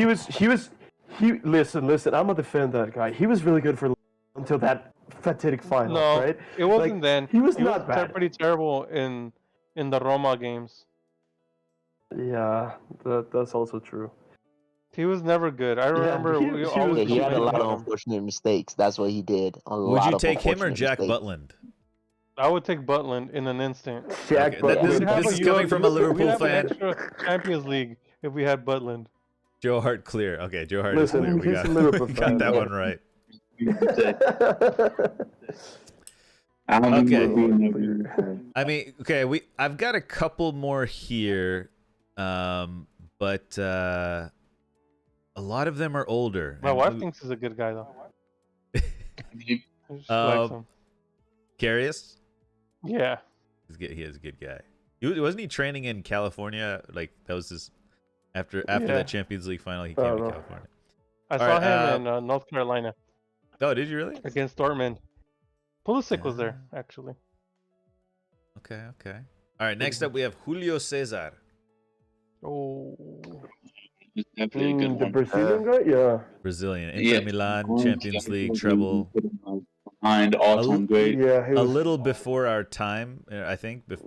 Listen. Listen. I'm gonna defend that guy. He was really good for until that fatidic final, No, right? it wasn't then. He was not bad. Pretty terrible in the Roma games. Yeah, that's also true. He was never good. I remember he had a lot of unfortunate mistakes. That's what he did. Would you take him or Jack Butland? I would take Butland in an instant. Jack Butland. This is coming from a Liverpool fan. We'd have an extra Champions League if we had Butland. Joe Hart clear. Okay, Joe Hart is clear. We got that one right. Okay. I mean, okay, I've got a couple more here, but a lot of them are older. My wife thinks he's a good guy, though. She likes him. Carius? Yeah. He is a good guy. Wasn't he training in California? Like that was his after that Champions League final. He came to California. I saw him in North Carolina. Oh, did you really? Against Dortmund. Pulisic was there actually. Okay. All right. Next up, we have Julio Cesar. Oh. The Brazilian guy, yeah. Brazilian, Inter Milan, Champions League treble. Behind all-time great. Yeah, a little before our time, I think. If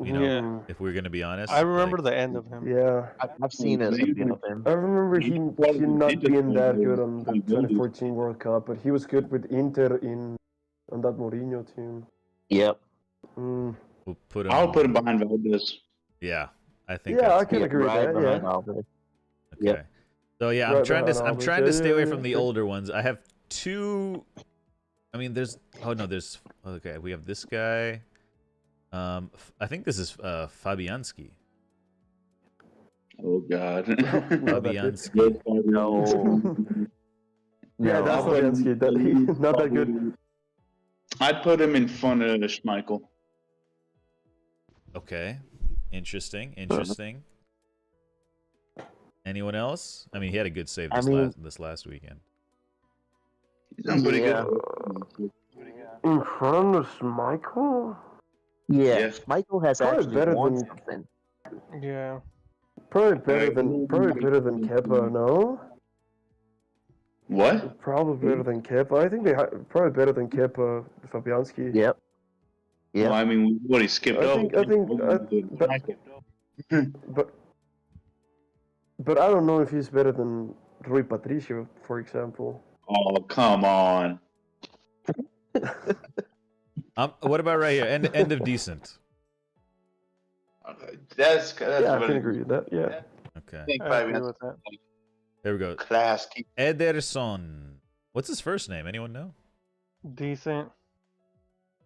we're gonna be honest. I remember the end of him. Yeah, I've seen a bit of him. I remember he not being that good on the 2014 World Cup, but he was good with Inter on that Mourinho team. Yep. We'll put him. I'll put him behind Valdez. Yeah, I think. Yeah, I can agree with that. Yeah. Okay. Yep. So yeah, I'm trying to stay away from the older ones. I have two. I mean, there's. Okay, we have this guy. I think this is Fabianski. Oh God. Fabianski. No. Yeah, that's Fabianski. Not that good. I'd put him in front of Schmeichel. Okay. Interesting. Anyone else? I mean, he had a good save this last weekend. He's done pretty good. In front of Schmeichel? Yeah, Schmeichel has actually won something. Yeah. Probably better than Kepa, no? What? Probably better than Kepa. I think probably better than Kepa, Fabianski. Yep. Yeah. Well, I mean, what he skipped I over. think, but I don't know if he's better than Rui Patricio, for example. Oh, come on. What about right here? End of decent. Okay, that's Yeah, I really can agree with that. Yeah. Okay. I think I five agree minutes with that. There we go. class. Ederson. What's his first name? Anyone know? Decent.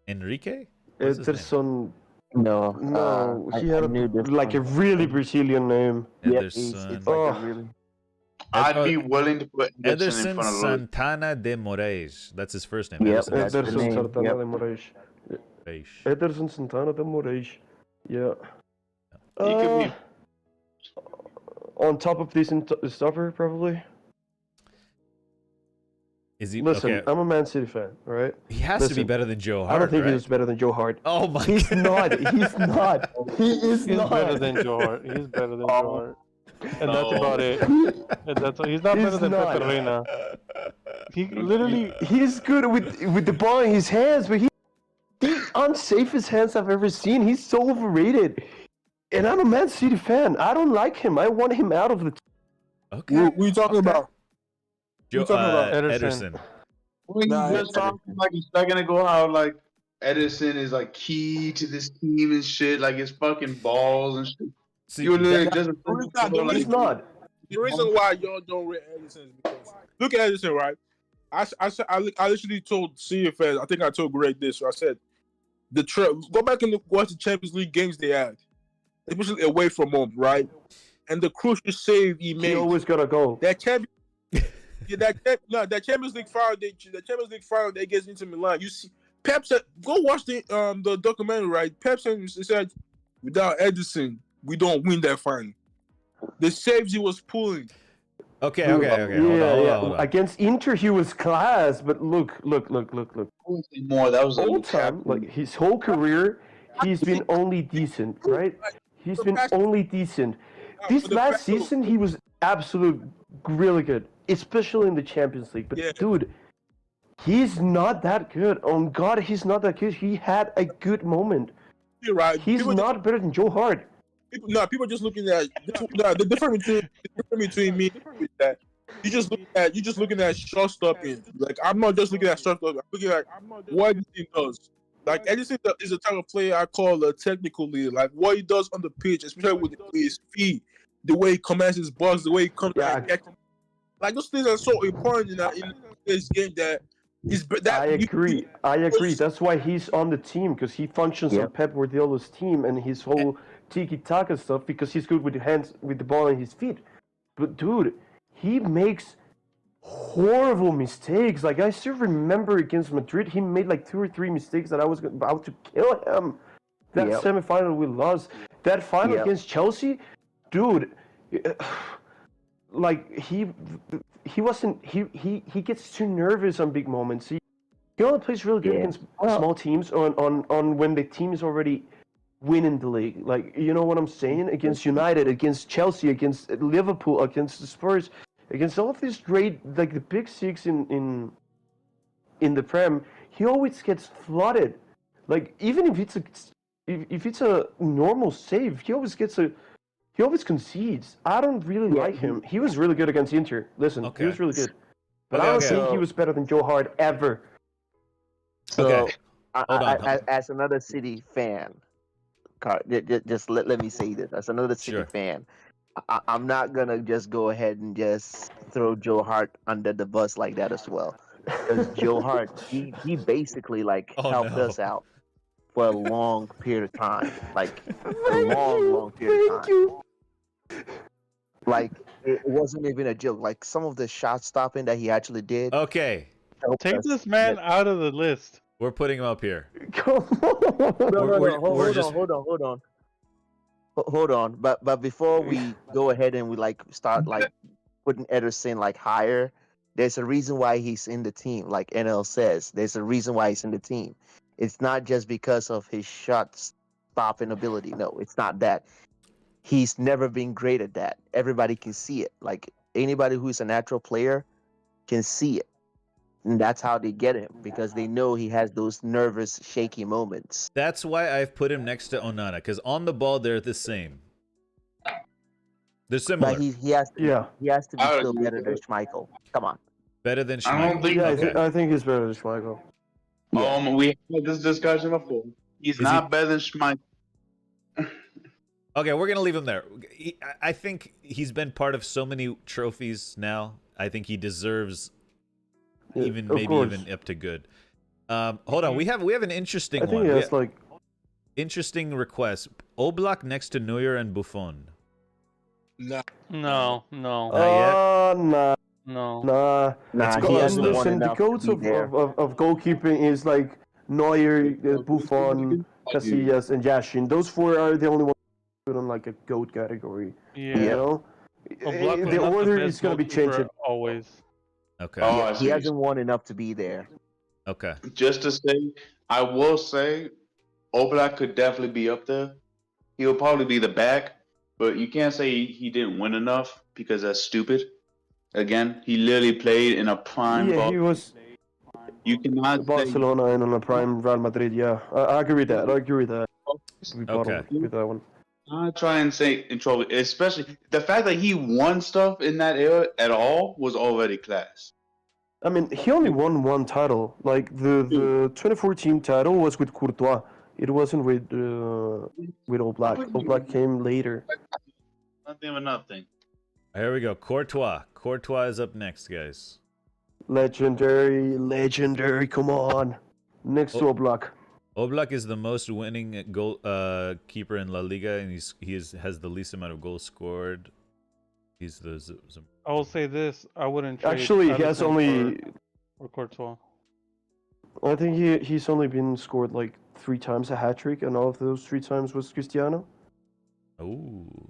Enrique? What's his name? Ederson. No. No, he had I knew this like a one. really Brazilian name. Yep, Ederson. it's like a Oh. really. I'd be willing to put Ederson in Ederson front of Luis. Santana de Moraes. That's his first name. Yep, Ederson that's the Ederson name. Santana Yep. de Moraes. Moraes. Ederson Santana de Moraes. Yeah. He could be. On top of this stopper, probably. Is he? Listen, Okay. I'm a Man City fan, all right? He has to be listen, better than Joe Hart. I don't think right? he's better than Joe Hart. Oh my He's god. not. He's not. He is He's not. better than Joe Hart. He's better than Joe Hart. And that's No. about it. And that's he's not better than not. Pepe Reina. He literally. He's good with the ball in his hands, but he the unsafest hands I've ever seen. He's so overrated. And I'm a Man City fan. I don't like him. I want him out of the team. Okay. What are you talking about? Joe, you talking about? Ederson. Well, Nah, you just talking like a second ago how like Edison is like key to this team and shit, like his fucking balls and shit. See, You literally that- just He's not. The reason why y'all don't rate Edison is because look at Edison, right? I literally told CFS, I think I told Greg this. I said go back and watch the Champions League games they had, especially away from home, right? And the crucial save he He made. always gotta go. That Champions League final they against Inter Milan. You see, Pep said, go watch the documentary, right? Pep said, without Edison, we don't win that final. The saves he was pulling. Okay. Yeah, Hold on. Against Inter, he was class, but look. more. That was Whole time, like his whole career, he's been only decent, right? He's been only decent. This last season, he was really good, especially in the Champions League. But dude, he's not that good. On God, he's not that good. He had a good moment. You're right. He's not better than Joe Hart. People are just looking at the difference between me is that you just looking at short stopping. Like I'm not just looking at short stopping. I'm looking at what Edison does. Like Edison is a type of player I call a technical leader. Like what he does on the pitch, especially with his feet, the way he commands his box, the way he comes back. Like those things are so important in this game that I agree. That's why he's on the team, because he functions on Pep Guardiola's team and his whole tiki-taka stuff, because he's good with the hands, with the ball in his feet. But dude, he makes horrible mistakes. Like I still remember against Madrid, he made like 2 or 3 mistakes that I was about to kill him. That semifinal we lost. That final against Chelsea, dude. Like he gets too nervous on big moments. He only plays really good against small teams on when the team is already winning the league. Like, you know what I'm saying? Against United, against Chelsea, against Liverpool, against the Spurs, against all of these great, like the big six in the Prem, he always gets flooded. Like even if it's a normal save, he always concedes. I don't really like him. He was really good against Inter. Listen, he was really good. But I don't think he was better than Joe Hart ever. So, hold on. As another City fan, just let me say this. As another City fan, I'm not going to just go ahead and just throw Joe Hart under the bus like that as well. Because Joe Hart, he basically helped us out for a long period of time. Like, a long period of time. Like, it wasn't even a joke. Like, some of the shot stopping that he actually did. Okay. Take this man out of the list. We're putting him up here. Hold on. But before we go ahead and we start putting Ederson higher, there's a reason why he's in the team. Like NL says, there's a reason why he's in the team. It's not just because of his shot stopping ability. No, it's not that. He's never been great at that. Everybody can see it. Like anybody who's a natural player can see it. And that's how they get him because they know he has those nervous, shaky moments. That's why I've put him next to Onana, because on the ball they're the same. They're similar. But he has to Yeah. he has to be I would still agree better with than that. Schmeichel. Come on. Better than I don't Schmeichel. think. Yeah, Okay. I think he's better than Schmeichel. Yeah. We had this discussion before. He's Is not he- better than Schmeichel. Okay, we're gonna leave him there. I think he's been part of so many trophies now. I think he deserves Yeah, even of maybe course. even up to good. Hold on, we have an interesting I think one. he We has ha- like interesting request. Oblak next to Neuer and Buffon. Nah. No, no, Not yet? Nah, no. nah. Nah, go- he hasn't won Listen, the enough to goats be of, there. of goalkeeping is like Neuer, Buffon, Casillas, and Yashin. Those four are the only ones put on like a goat category. Yeah. You know, Oblak was the not order best is gonna be goalkeeper changing. always. Okay. Oh, Yeah, I he see. hasn't won enough to be there. Okay. Just to say, I will say, Oblak could definitely be up there. He'll probably be the back, but you can't say he didn't win enough because that's stupid. Again, he literally played in a prime. Yeah, he was You cannot say Barcelona and on a prime Real Madrid. Yeah, I agree with that. I agree with that. We bought Okay. him with that one. I try and say in trouble, especially the fact that he won stuff in that era at all was already class. I mean, he only won one title. Like the 2014 title was with Courtois. It wasn't with Oblak. Oblak came later. Nothing but nothing. Here we go. Courtois. Courtois is up next, guys. Legendary. Come on, next to Oblak. Oblak is the most winning goal keeper in La Liga, and has the least amount of goals scored. He's the I will say this: I wouldn't trade. Actually, he has Alisson only. for Courtois. I think he's only been scored like 3 times a hat trick, and all of those 3 times was Cristiano. Ooh.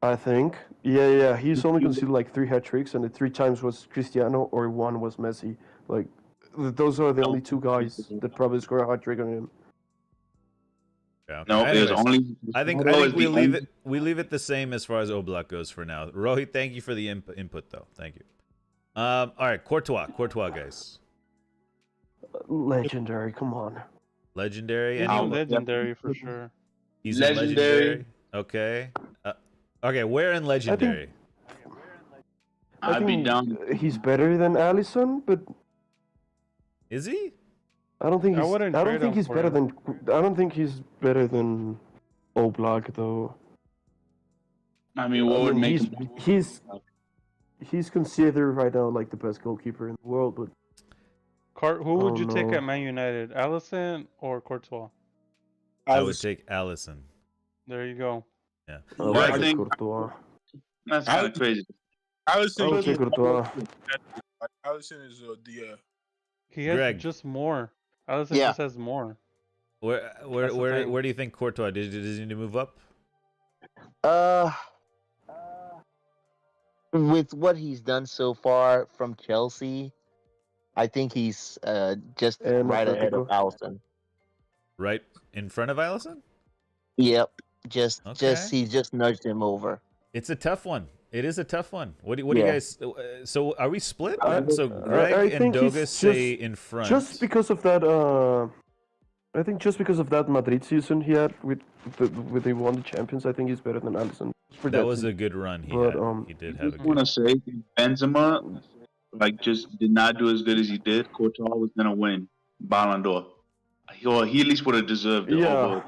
I think. Yeah. He's only conceded like 3 hat tricks, and the 3 times was Cristiano or 1 was Messi. Like, those are the only 2 guys that probably score a hat trick on him. Yeah. No, Anyways, there's only. I think we leave it the same as far as Oblak goes for now. Rohit, thank you for the input though. Thank you. All right, Courtois, guys. Legendary, come on. Legendary. He's Anyone? legendary for sure. He's in Legendary. legendary. Okay. Okay, where in legendary? I I'd be think down. he's better than Alisson, but Is he? I don't think I he's. wouldn't I trade don't think him he's for better him. than. I don't think he's better than Oblak though. I mean, what would make him? He's considered right now like the best goalkeeper in the world, but Who would Oh, you take no. at Man United? Alisson or Courtois? I would take Allison. There you go. Yeah. I would I take think- Courtois. That's kind of crazy. I would take Courtois. Allison is the He has Greg. just more. Alisson Yeah. just has more. Where That's the thing. where do you think Courtois does he need to move up? With what he's done so far from Chelsea, I think he's just And right ahead of Atletico. Allison. Right in front of Allison? Yep. Just Okay. he just nudged him over. It's a tough one. It is a tough one. What do you Yeah. guys? So are we split? I- So I Greg and think he's Doga say in front. Just because of that, I think just because of that Madrid season he had with they won the Champions, I think he's better than Alisson. For that was season. a good run. He But, had. He did I have a just want good. to say, if Benzema, just did not do as good as he did, Courtois was gonna win Ballon d'Or. He at least would have deserved it. Yeah.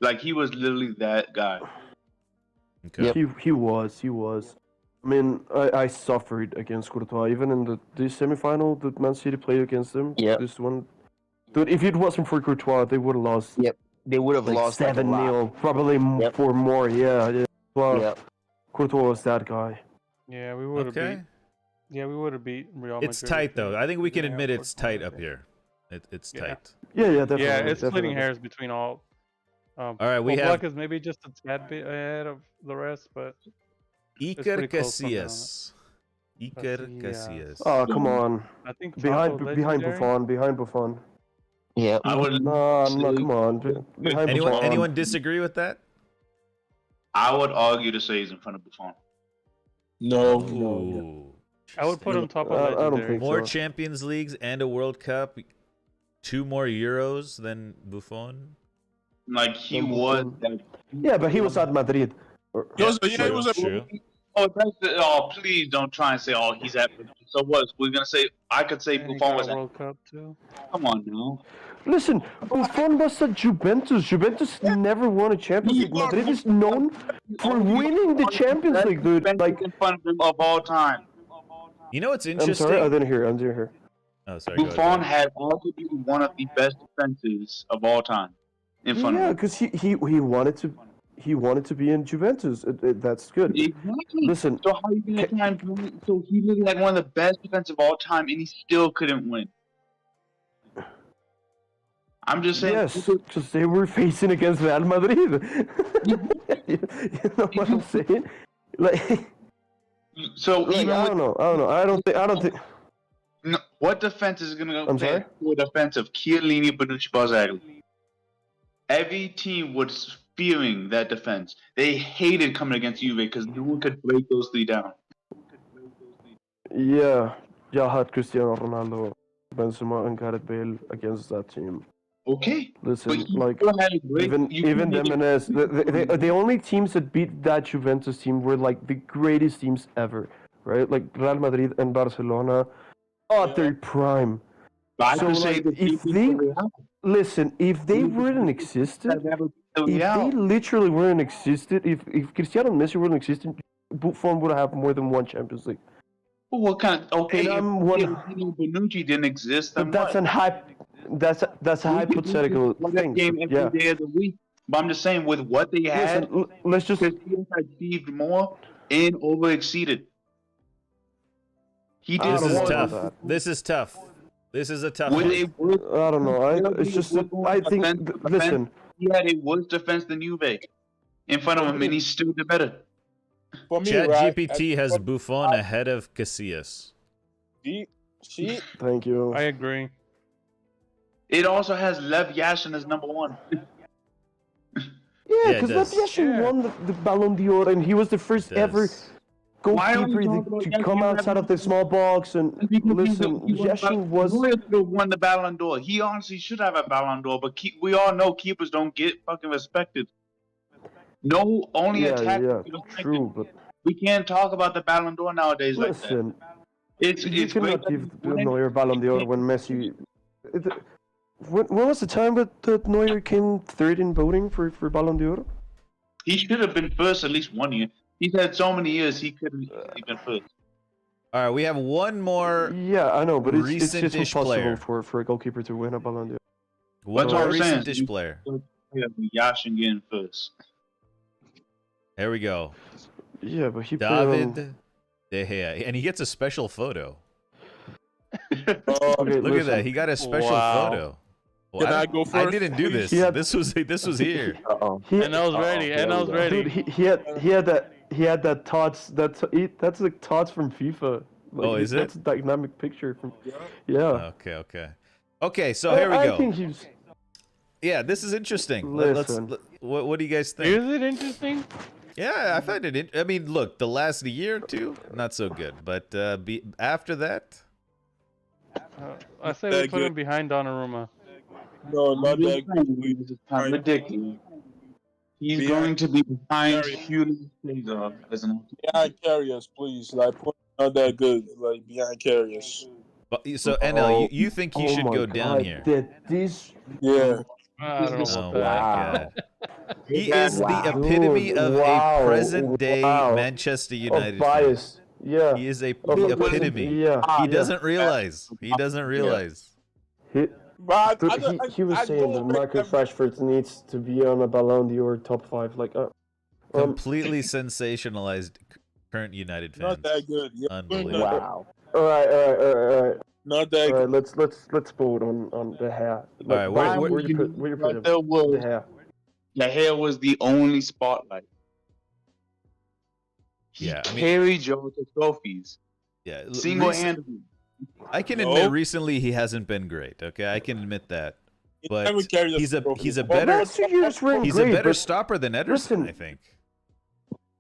Like he was literally that guy. Okay. Yep. He was. I mean, I suffered against Courtois even in the semifinal that Man City played against them. Yep. This one, dude. If it wasn't for Courtois, they would have lost. Yep. They would have Like lost like a 7-0, lot. probably Yep. for more. Yeah. Well, Yep. Courtois was that guy. Yeah, we would have Okay. beat. Yeah, we would have beat Real Madrid. It's tight though. I think we can Yeah, admit it's Courtois, tight up yeah. here. It's Yeah. tight. Yeah, definitely. Yeah, it's splitting definitely. hairs between all. All right, we Oblak have is maybe just a tad bit ahead of the rest, but Iker pretty close from now on. Casillas. Iker Casillas. Casillas. Oh, come on. I think Behind Chapo Buffon, legendary. behind Buffon. Yep. I would. No, come on. Behind Buffon. Anyone disagree with that? I would argue to say he's in front of Buffon. no. Ooh. I would put him top of I don't legendary. think More so. Champions Leagues and a World Cup, 2 more Euros than Buffon. Like he Than was. Buffon. Yeah, but he was at Madrid. He was a True. Oh, please don't try and say, oh, he's at. So what? We're gonna say I could say And he Buffon got was a at. World Cup too. Come on now. Listen, Buffon was at Juventus. Juventus never won a Champions League. Madrid is known for winning the Champions League, dude. Like, in front of him of all time. You know what's I'm interesting? sorry, I didn't hear. Oh, sorry. Go Buffon ahead. had arguably one of the best defenses of all time in front Yeah, of him. because he wanted to be in Juventus. That's good. Exactly. Listen, So how are you gonna try and bring? So he literally had one of the best defense of all time, and he still couldn't win. I'm just saying. yes, because they were facing against Real Madrid. you know what I'm saying? Like, So even I don't know. I don't think. no, what defense is gonna go I'm sorry? for defense of Chiellini, Bonucci, Barzagli? Every team was fearing that defense. They hated coming against Juve because no one could break those three down. Yeah, jag had Cristiano Ronaldo, Benzema, and Gareth Bale against that team. Okay, Listen, but he like still had a great. even them and us, the only teams that beat that Juventus team were like the greatest teams ever, right? Like Real Madrid and Barcelona, at their prime. I So could say like, that if they wouldn't existed, if they literally weren't existed, if Cristiano and Messi weren't existed, Buffon would have more than one Champions League. Well, what kind of okay? And I'm If one- Chiellini, Bonucci didn't exist, then But that's what? that's a hypothetical Won that thing. game every Yeah. day of the week. But I'm just saying, with what they had, Listen, let's just Cristiano achieved more and over exceeded. He did This is don't more. know tough. that. This is tough. This is a tough With one. a worse, I don't know. It's just that I think. Listen, he had a worse defense than Juve in front of him, and he still did better. For me, Chat right? GPT has Buffon ahead of Casillas. See, thank you. I agree. It also has Lev Yashin as number one. Yeah, Yeah, it because does. Lev Yashin won the Ballon d'Or, and he was the first ever Does. Why are we goalkeeper talking about to Yashin come outside having- of the small box. And listen, Yashin was. Neuer could have won the Ballon d'Or. He honestly should have a Ballon d'Or, but we all know keepers don't get fucking respected. No, only Yeah, attack. true, but We can't talk about the Ballon d'Or nowadays like that. listen, It's you it's great. cannot that give he's winning. Neuer Ballon d'Or when Messi. When was the time that Neuer came third in voting for Ballon d'Or? He should have been first at least 1 year. He's had so many years he could have been first. All right, we have one more Yeah, I know, but it's just recent-ish impossible player. for a goalkeeper to win a Ballon d'Or. one That's more what I'm saying. recent-ish player. Yeah, Yashin getting first. There we go. Yeah, but he played on... David De Gea, and he gets a special photo. Okay, Look at that. He got a special Wow. photo. Can I go I first, didn't do this. He had- This was here. And I was ready. And I was ready. Dude, he had that tots that's the tots from FIFA. Like, Oh, is it? That's a dynamic picture from. Yeah. Okay. So here we I go. think he's. Yeah, this is interesting. Listen. What do you guys think? Is it interesting? Yeah, I find it. I mean, look, the last year or two, not so good, but after that, I say That we put good. him behind Donnarumma. no, not that good. This is kind of ridiculous. He's Behind- going to be behind Very- Julius Caesar as an Behind carriers, please. Like, not that good. Like, behind carriers. so NL, you think he should my go down God, here? This. Yeah. I don't know Oh about my that. god. He is the Wow. epitome Dude, of wow, a present day wow. Manchester Of United fan. bias. Yeah. He is the Of a epitome. Yeah. He doesn't realize. He doesn't realize. He, But dude, I he was I saying that don't Marcus think Rashford needs to be on a Ballon d'Or top 5. Like, Completely sensationalized current United fans. not that good. Yeah, Unbelievable. Wow. all right. Not that All good. right, let's vote on the hair. All right, where do you put him? There The was hair. the hair was the only spotlight. He Yeah, I mean- carried y'all to trophies Yeah, single-handedly. I can No. admit recently he hasn't been great. Okay, I can admit that. He But never carried us he's a trophy. he's a Well, better Last 2 years weren't he's great, a better but stopper than Ederson, listen. I think.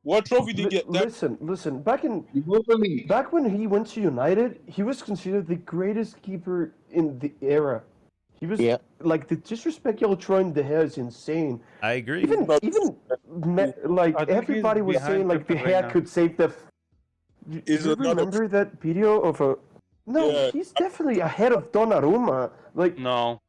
What trophy did he get? Listen. Back Europa League. when he went to United, he was considered the greatest keeper in the era. He was Yeah. like the disrespect y'all throwing De Gea is insane. I agree. Even I think everybody he's was saying behind like De Pepe Gea Reina. could save the. Do Is you another- remember that video of a? No, Yeah. he's definitely ahead of Donnarumma. Like No.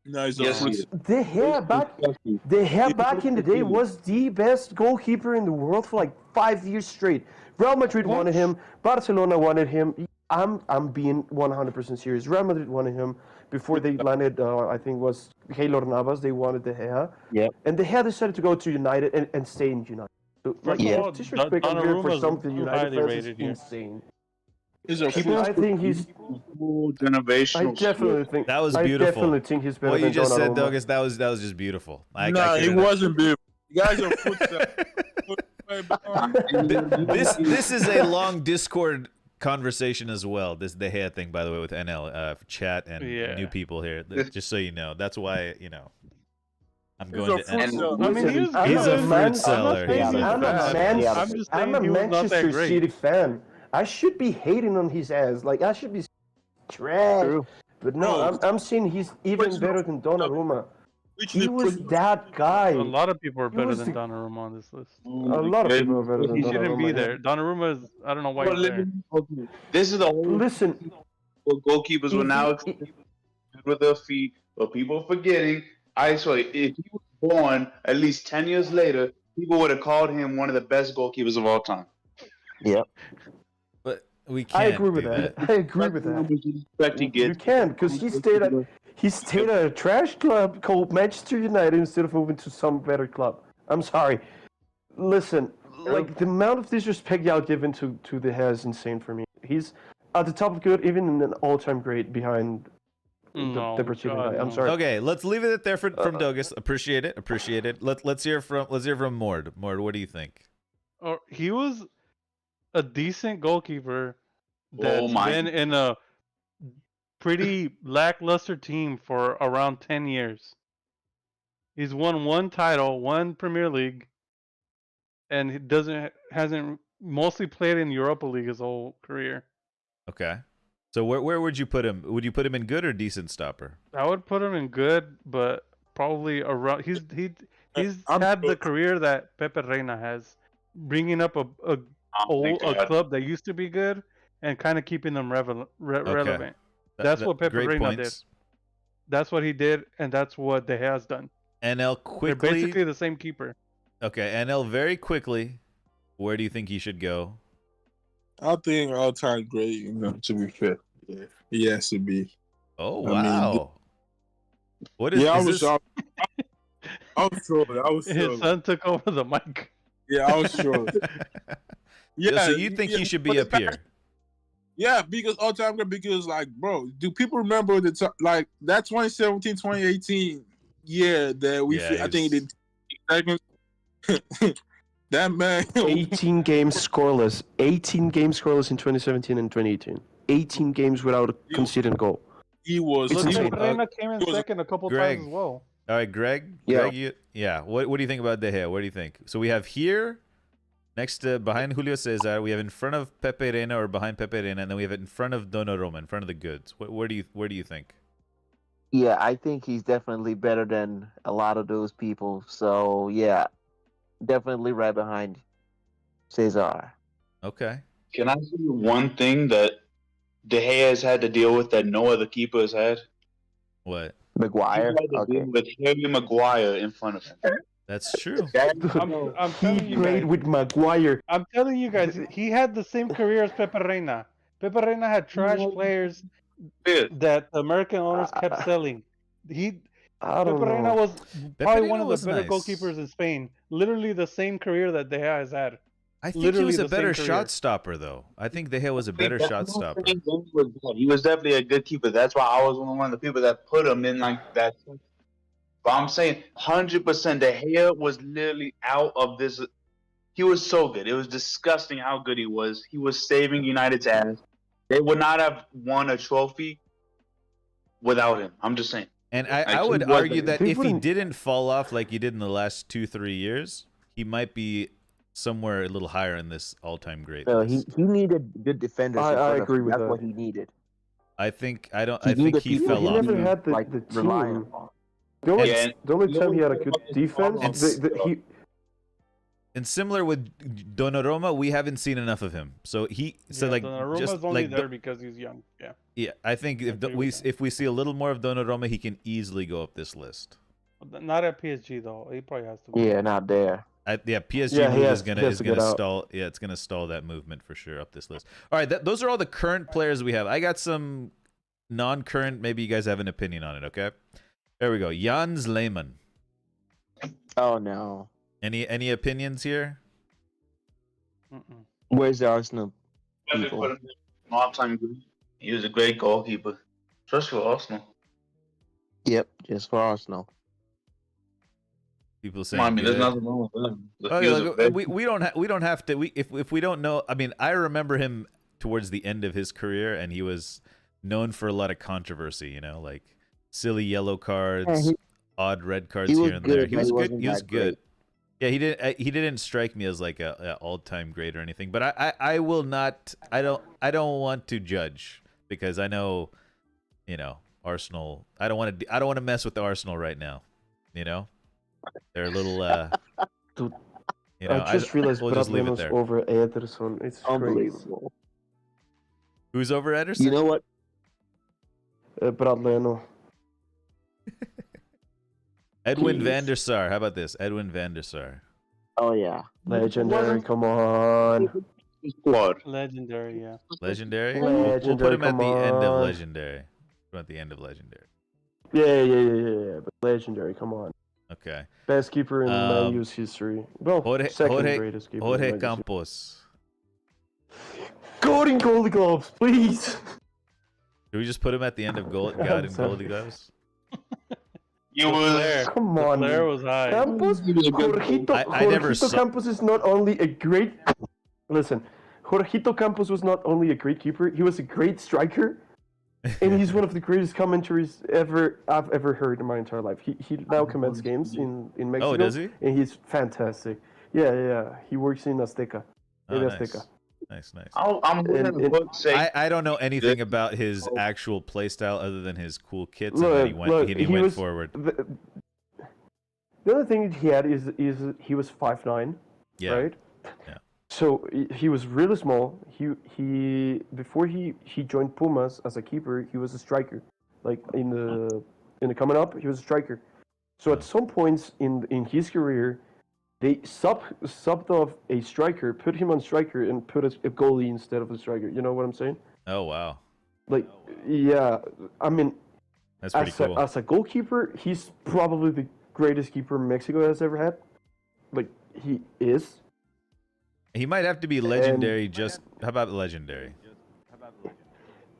No, he's Yes, a he is. De Gea back in the day was the best goalkeeper in the world for like 5 years straight. Real Madrid wanted him. Barcelona wanted him. I'm being 100% serious. Real Madrid wanted him before they landed. I think it was Keylor Navas. They wanted De Gea. Yep. And De Gea decided to go to United and stay in United. So, like, First of Yeah. all, disrespect I'm hearing for Donnarumma's something too United highly fans is rated here. insane. He's a I think he's. Full I generational. definitely think That was I beautiful. definitely think he's better What than you just said, Donnarumma. Douglas, that was just beautiful. I it couldn't- wasn't big. You guys are footsteps. This is a long Discord conversation as well. This De Gea thing, by the way, with NL chat and Yeah. new people here. Just so you know, that's why I'm He's going a to. fruit seller. I mean, he was I'm He's a good. fruit I'm seller. not saying He's he's a I'm fruit a seller. Man, I'm just saying I'm a he was not that Manchester great. City fan. I should be hating on his ass. Like I should be trash. True. But no, I'm saying he's even better than Donnarumma. He was that guy. A lot of people are He better was than the- Donnarumma on this list. A lot of people are better than He Donnarumma. shouldn't be yeah. there. Donnarumma is. I don't know why he's there. Okay. This is the whole Listen, goalkeepers were now good with their feet, but people forgetting. I swear, if he was born at least 10 years later, people would have called him one of the best goalkeepers of all time. Yep. But we I can't agree with do that. I agree with that. Respect he You gets. can, because he stayed at a trash club called Manchester United instead of moving to some better club. I'm sorry. Listen, like the amount of disrespect y'all given to De Gea is insane for me. He's at the top of good, even in an all-time great behind No, the Brazilian God, guy. I'm no. sorry. Okay, let's leave it there from Douglas. Appreciate it. Let's hear from Mord. Mord, what do you think? Or he was a decent goalkeeper that's my. been in a pretty lackluster team for around 10 years. He's won one title, one Premier League, and he hasn't mostly played in Europa League his whole career. Okay. So where would you put him? Would you put him in good or decent stopper? I would put him in good, but probably around. He's I'm had the good. career that Pepe Reina has, bringing up a club that used to be good and kind of keeping them relevant. That's what Pepe great Reina points. did. That's what he did, and that's what De Gea's done. NL They're quickly. basically the same keeper. Okay, NL very quickly. Where do you think he should go? I think all-time great. To be fair, yeah, he has to be. Oh I mean, wow. What is? Yeah, is this? I was trolling. I was His trolling. son took over the mic. Yeah, I was trolling. So you think he should be up here? Yeah, because all-time great. Because like, bro, do people remember like that 2017, 2018 year that we? Yeah, I think he did. That man. 18 games scoreless. 18 games scoreless in 2017 and 2018. 18 games without conceding a goal. He was. It's Look, insane. Pepe Reina came in He was- second a couple Greg. times as well. All right, Greg. Yeah. Greg, What do you think about De Gea? What do you think? So we have here, next to behind Julio Cesar, we have in front of Pepe Reina or behind Pepe Reina, and then we have it in front of Donnarumma, in front of the goods. Where do you think? Yeah, I think he's definitely better than a lot of those people. So yeah, definitely right behind Cesar. Okay. Can I say one thing that De Gea has had to deal with that no other keeper has had? What? Maguire. He had to Okay. deal with Harry Maguire in front of him. That's true. I'm telling He you played guys. with Maguire. I'm telling you guys, he had the same career as Pepe Reina. Pepe Reina had trash players Yeah. that the American owners kept selling. I don't Pepe Reina know. was probably Reina one of the was better nice. goalkeepers in Spain. Literally the same career that De Gea has had. I think he Literally was a the same better career. shot stopper, though. I think De Gea was a better shot stopper. He was definitely a good keeper. That's why I was one of the people that put him in like that. But I'm saying 100% De Gea was literally out of this. He was so good. It was disgusting how good he was. He was saving United's ass. They would not have won a trophy without him. I'm just saying. And Like, I he would wasn't- argue that They if he wouldn't- didn't fall off like he did in the last 2-3 years, he might be somewhere a little higher in this all-time great No, list. he needed good defenders in I front of agree him. with That's that. what he needed. I think I don't. He I think needed he people Yeah, fell he off. never be, had like, the relying team. upon. The only, Yeah, and the only the time he had a only good thing about defense, his he And similar with Donnarumma, we haven't seen enough of him. So like Donnarumma's just only like there because he's young. Yeah. yeah, I think if agree with that. if we see a little more of Donnarumma, he can easily go up this list. Not at PSG though. He probably has to. Yeah, not there. Yeah, PSG Yeah, he move has- is gonna he has to get out. stall. Yeah, it's gonna stall that movement for sure up this list. All right, those are all the current players we have. I got some non-current. Maybe you guys have an opinion on it. Okay, there we go. Jans Lehmann. Oh no. Any opinions here? Mm-mm. Where's the Arsenal Definitely people? put him in all-time great. He was a great goalkeeper, just for Arsenal. Yep, just for Arsenal. People saying I mean, there's good. nothing wrong with him. Okay, He was look, a very- we don't have to. If we don't know, I mean, I remember him towards the end of his career, and he was known for a lot of controversy. You know, like silly yellow cards, he- odd red cards he was here and there. good, He but was he good. wasn't He was that good. great. Yeah, he didn't strike me as like a all-time great or anything. But I will not. I don't want to judge because I know, you know, Arsenal. I don't want to mess with the Arsenal right now. You know, they're a little. Dude, You know, I just realized we'll Brad just leave it Leno's there. over Ederson. It's crazy. Unbelievable. Who's over Ederson? You know what? Brad Leno. Edwin Jeez. van der Sar. How about this? Edwin van der Sar. Oh yeah. Legendary, come on. squad. Legendary. Yeah. Legendary? We'll put Legendary, him at the come end of on. Legendary. Put him at the end of Legendary. Yeah, but legendary, come on. Okay. Best keeper in Man Um, U's history. Well, Jorge- second Jorge- greatest keeper. in Jorge Man U's history. Campos. Golden Goldie Gloves, please. Do we just put him at the end of God I'm and sorry. Goldie Gloves? You was Come on. Flair was high. Campos, Jorgito, I never Jorgito saw- Campos is not only a great. Listen, Jorgito Campos was not only a great keeper, he was a great striker, and he's one of the greatest commentaries I've ever heard in my entire life. He now comments games in Mexico. Oh, does he? And he's fantastic. Yeah. He works in Azteca. Oh, in nice. Azteca. Nice. I'm willing to put say I don't know anything about his actual playstyle other than his cool kits and Look, that he went was, forward. The other thing that he had is he was 5'9", Yeah. right? Yeah. So he was really small. He before he joined Pumas as a keeper, he was a striker. Like in the coming up, he was a striker. So at some points in his career, they subbed off a striker, put him on striker, and put a goalie instead of a striker. You know what I'm saying? Oh, wow. Like, yeah. I mean, That's pretty cool. as a goalkeeper, he's probably the greatest keeper Mexico has ever had. Like, he is. He might have to be legendary. How about legendary?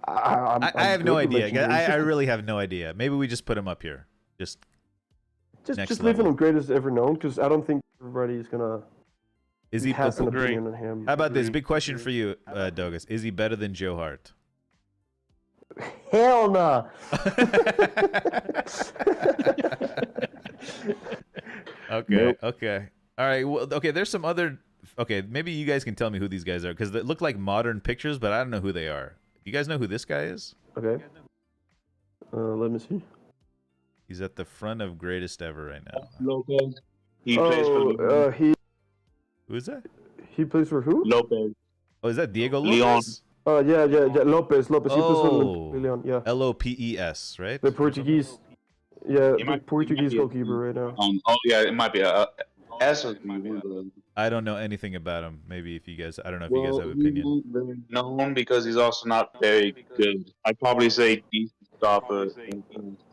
I I have no good with idea. legendary. I really have no idea. Maybe we just put him up here. Just next Just leave him level. on greatest ever known, because I don't think everybody is gonna is he? has an Agreed. opinion on him. How about this? Big question for you, Douglas. Is he better than Joe Hart? Hell nah. Okay. Nope. Okay. All right. Well, okay. There's some other. Okay. Maybe you guys can tell me who these guys are because they look like modern pictures, but I don't know who they are. You guys know who this guy is? Okay. Let me see. He's at the front of greatest ever right now. Lopez. He plays Oh, for Who is that? he plays for who? Lopez. Oh, is that Diego Leon. Lopez? Yeah. Lopez. He plays Oh. for Leon. Yeah. Lopes, right? The Portuguese. Yeah, He the might Portuguese be- goalkeeper right now. Oh yeah, it might be a S or I don't know anything about him. Maybe if you guys, I don't know if you guys have he's opinion. not very known because he's also not very good. I'd probably say decent stopper.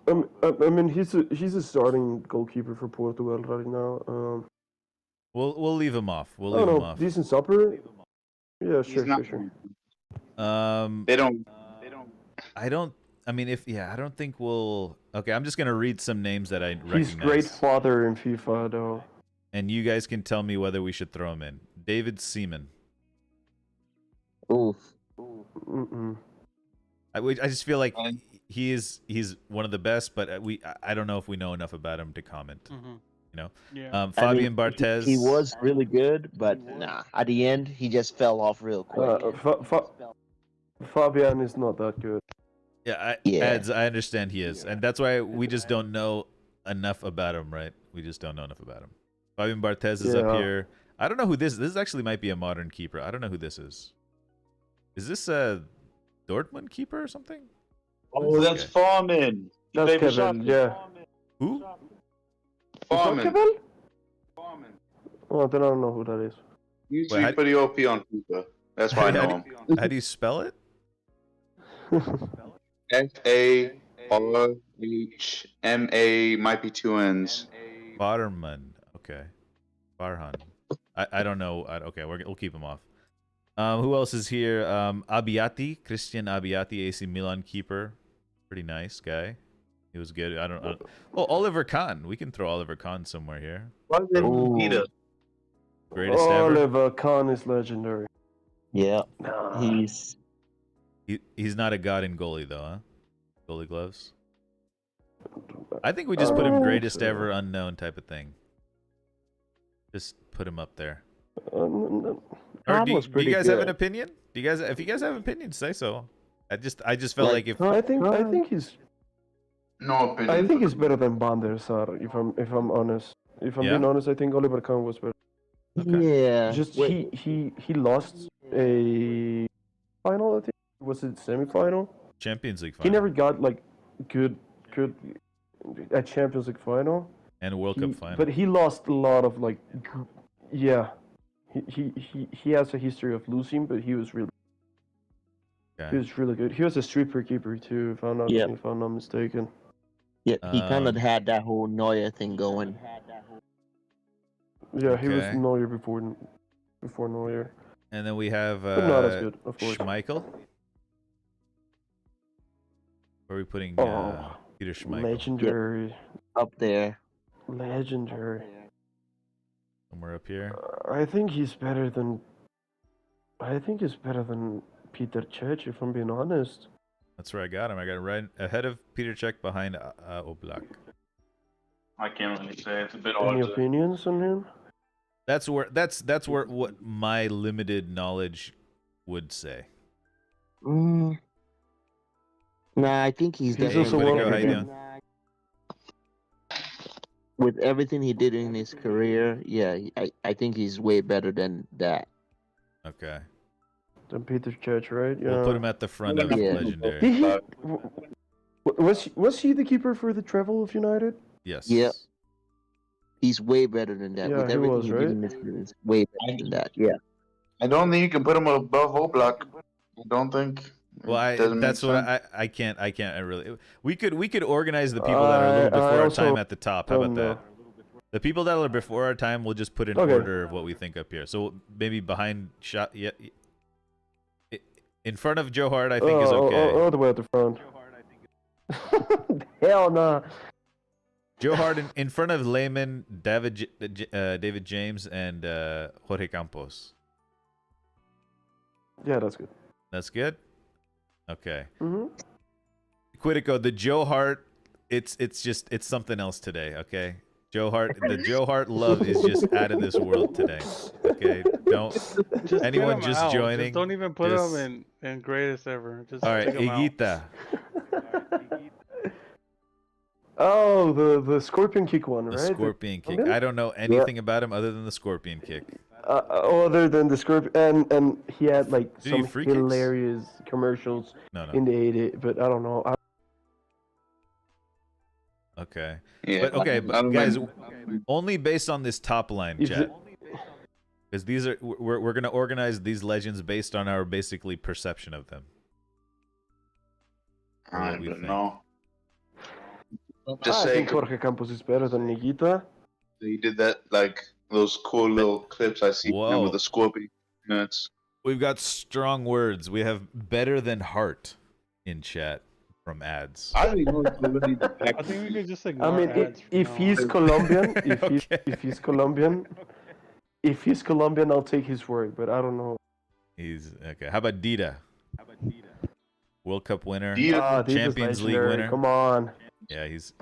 I mean, he's a starting goalkeeper for Portugal right now. We'll leave him off. We'll I leave don't him know, off. decent stopper. Yeah, He's sure. not. They don't. I mean, I don't think we'll. Okay, I'm just gonna read some names that I recognize. He's great father in FIFA though. And you guys can tell me whether we should throw him in. David Seaman. Oof. Mm-mm. I just feel like he's one of the best, but I don't know if we know enough about him to comment. Mm-hmm. You know. Yeah. I mean, Fabian Barthez. He was really good, but nah. At the end, he just fell off real quick. Fabian is not that good. Yeah, Yeah. Ads, I understand he is, and that's why we just don't know enough about him, right? We just don't know enough about him. Fabian Barthez is up Yeah. here. I don't know who this. This actually might be a modern keeper. I don't know who this is. Is this a Dortmund keeper or something? Oh, that's Fone-In. He That's played for Kevin. Schalke. Yeah. Who? Is that Fone-In. Kevin? Oh, then I don't know who that is. He used to Wait, be how- pretty OP on FIFA. That's why I know him. How do you spell it? Farhma, might be two N's. Barman. Okay. Farhan. I don't know. Okay, we'll keep him off. Who else is here? Abbiati, Christian Abbiati, AC Milan keeper. Pretty nice guy. He was good. I don't know. Oh, Oliver Kahn. We can throw Oliver Kahn somewhere here. Ooh. Greatest ever. Oliver Kahn is legendary. Yeah. Nah. He's He's not a god in goalie though, huh? Goalie gloves. I think we just put him greatest ever unknown type of thing. Just put him up there. Or do you guys have an opinion? Do you guys, if you guys have an opinion, say so. I just felt like if I think he's No opinion. I think he's better than Van der Sar. If I'm honest, if I'm being honest, I think Oliver Kahn was better. yeah. Just he lost a final. I think was it semifinal. Champions League final. He never got like good at Champions League final. And a World Cup final. But he lost a lot of like, yeah. He has a history of losing, but he was really good. He was a stripper keeper too, if I'm not mistaken. Yeah, he kind of had that whole Neuer thing going. Yeah, he was Okay. Neuer before Neuer. And then we have But not as good, of course. Schmeichel. Where are we putting Peter Schmeichel? Legendary. Up there. Legendary. Somewhere up here. I think he's better than Peter Cech, if I'm being honest. That's where I got him. I got him right ahead of Peter Cech, behind Oblak. I can't really say. It's a bit Any odd. opinions on him? That's where what my limited knowledge would say. Nah, I think he's He's definitely also Way to one go, of how you the doing? with everything he did in his career. Yeah, I think he's way better than that. Okay. Than Peter Cech, right? Yeah. We'll put him at the front of Yeah. legendary. Did he? Was he the keeper for the treble of United? Yes. Yep. He's way better than that. Yeah, with he everything was, he right? did in his career, he's way better than that. Yeah. I don't think you can put him above Oblak. I don't think. Well, Doesn't that's make what sense. I can't really. We could organize the people that are a little before our time at the top. How about that? The people that are before our time, we'll just put in order of what we think up here. So maybe behind shot, in front of Joe Hart, I think is okay. All the way at the front. Hell no. Joe Hart in front of Lehman, David James, and Jorge Campos. Yeah, that's good. That's good. Okay. Mm-hmm. Quitico, the Joe Hart, it's something else today. Okay. Joe Hart, the Joe Hart love is just out of this world today. Okay, don't Just anyone get him just out. joining. Just don't even put just- him in greatest ever. Just All right, take him out. Higuita. Oh, the scorpion kick one, The right? scorpion kick. Okay. I don't know anything about him other than the scorpion kick. Other than the scorpion, and he had like Did he some free kicks? hilarious commercials No. in the 80s, but I don't know. Okay. Yeah, But okay, I but don't guys, know. only based on this top line, If chat. it- Because these are we're gonna organize these legends based on our basically perception of them. I what we don't think. know. Just I say think Jorge Campos is better than Nikita. he did that, like those cool little clips I see Whoa. with the scorpion. Nuts. We've got strong words. We have better than heart in chat from ads. I think really I think we could just ignore I mean, ads from if now he's on. Colombian, Okay. if he's Colombian, I'll take his word. But I don't know. He's okay. How about Dida? World Cup winner. Dida- This is Champions League legendary. winner. Come on. Yeah, he's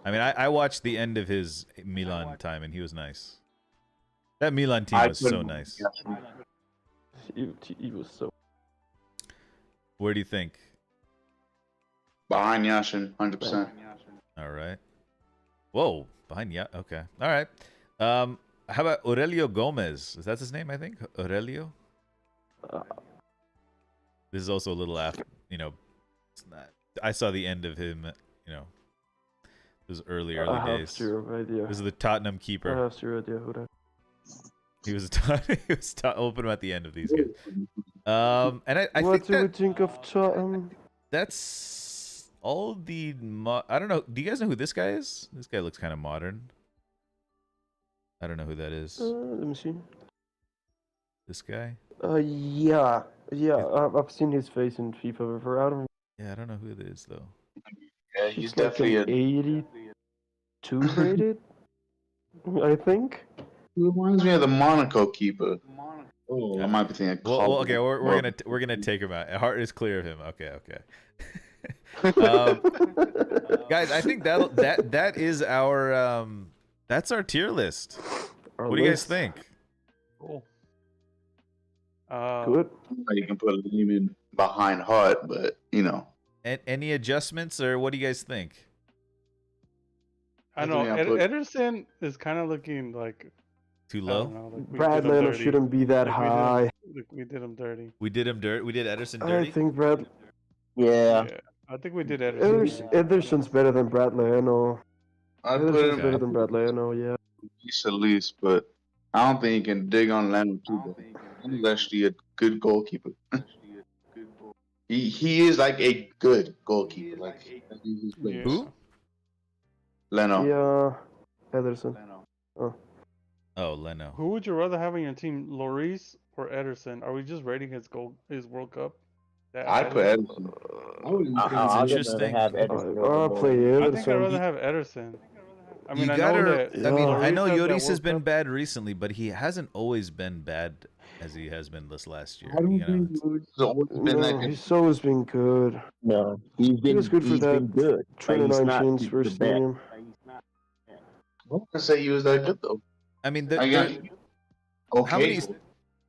I mean, I watched the end of his Milan time, and he was nice. That Milan team I was put so him- nice. He was so. Where do you think? Behind Yashin, 100%. All right. Whoa, behind okay. All right. How about Aurelio Gomez? Is that his name? I think Aurelio. This is also a little after. You know, it's not, I saw the end of him. You know, it was early I have days. zero idea. This is the Tottenham I keeper. have zero idea who that. He was open at the end of these games. And I What think do we that think of Tottenham? that's all the. I don't know. Do you guys know who this guy is? This guy looks kind of modern. I don't know who that is. Let me see. This guy. Yeah, I've seen his face in FIFA before. I don't. Yeah, I don't know who it is though. Yeah, He's like an 82 rated, I think. He reminds me of the Monaco keeper. Oh, I might be thinking. Well, okay, we're gonna take him out. Heart is clear of him. Okay. Guys, I think that is our that's our tier list. What do you guys think? Cool. Good. You can put a name in behind Hart, but you know. Any adjustments or what do you guys think? I know Yeah, put- Ederson is kind of looking like Too I low? don't know, like we Brad did him Leno dirty. shouldn't be that Like high. we did him dirty. We did him dirt. We did Ederson I dirty. think Brad Yeah. I think we did Ederson. Ederson's better than Brad Leno. I put Ederson's him better than Brad Leno, yeah. at least, but I don't think he can dig on Leno too bad. He's actually a good goalkeeper. he is like a good goalkeeper. Like he's good. Who? Leno. Yeah, Ederson. Oh, Leno. Who would you rather have on your team, Lloris or Ederson? Are we just rating his World Cup? I put Edison. I wouldn't I'd say rather interesting. have Ederson. I'll play I think I'd Ederson. rather have Ederson. I mean, You I gotta. know that. I mean, Yeah. I know Lloris has that Lloris has World been Cup. bad recently, but he hasn't always been bad as he has been this last year. I don't You know, think Lloris has always been that No, good. he's always been good. No, he's been was good for he's that been good. But he's not 2019's the first best. team. I wouldn't say he was that good though. I mean, I got okay.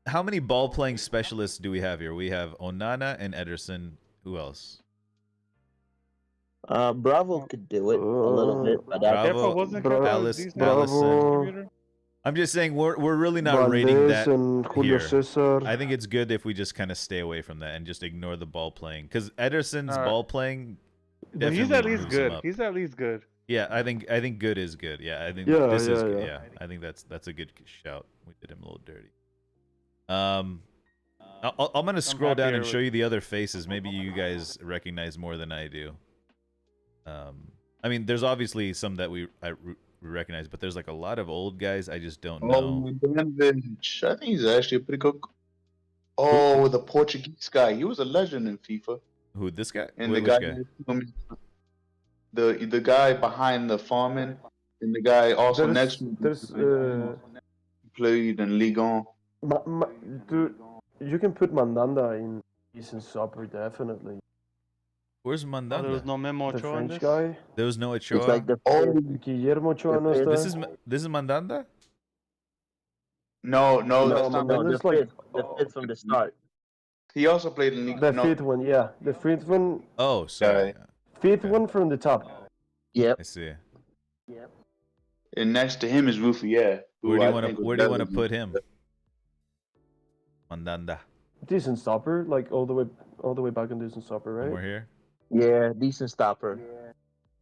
how many ball playing specialists do we have here? We have Onana and Ederson. Who else? Bravo could do it a little bit, but Bravo, Kepa wasn't Kepa Alice- a decent Bravo. contributor? I'm just saying we're really not rating Valdez that and Julio here. Cesar. I think it's good if we just kind of stay away from that and just ignore the ball playing because Ederson's Alright. ball playing. But he's definitely at least moves him good. up. He's at least good. Yeah, I think good is good. Yeah, I think Yeah, this is yeah, good. yeah. Yeah, I think that's a good shout. We did him a little dirty. I'm gonna scroll down happier and show with- you the other faces. Maybe you guys recognize more than I do. I mean, there's obviously some that we recognize, but there's like a lot of old guys I just don't know. Mandandich. I think he's actually a pretty good. Oh, the Portuguese guy. He was a legend in FIFA. Who this guy? And Wait, the which guy, the guy behind the Fone-In, and the guy also next to him played in Ligue 1. Dude, you can put Mandanda in decent supper, definitely. Where's Oh, Mandanda? there was no Memo The Ochoa in French this? guy. There was no it's Ochoa. like the Oh, Guillermo Ochoa no está. This is Mandanda. no, No, that's not. no, the Mandanda's like fifth from the start. He also played in Ligue the 1. fifth one, yeah. The fifth one, Oh, sorry. fifth Okay. one from the top. Yep. I see. And next to him is Ruffier. Where do you want to put him? Mandanda. Decent stopper, like all the way back in decent stopper, right? We're here. Yeah, decent stopper.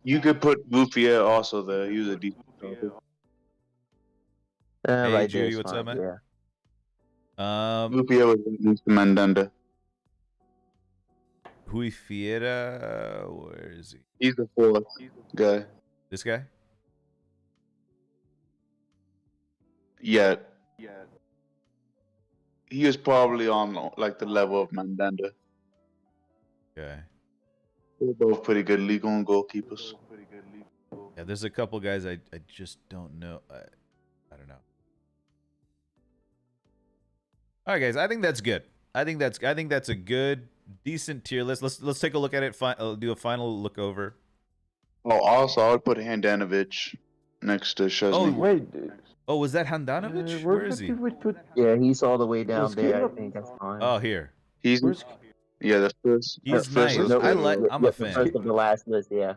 You could put Ruffier also there. He was a decent stopper. Hey, Right Judy, there is what's up, fine, man? Yeah. Ruffier was next to Mandanda. Rui Fiera. Where is he? He's the fourth guy. This guy? Yeah. He was probably on like the level of Mandanda. Okay. They're both pretty good Ligue 1 goalkeepers. Yeah, there's a couple guys I just don't know. I don't know. All right, guys. I think that's good. I think that's a good, decent tier list. Let's take a look at it. Do a final look over. Oh, also, I would put Handanovic next to Szczesny. Wait, Oh, was that Handanovic? Where is he? did we put? Yeah, he's all the way down Was there. I Caleb- think that's fine. Oh, here. He's Where's yeah, the first. He's first nice. is I good. like. I'm a the fan. first of the last list. Yeah.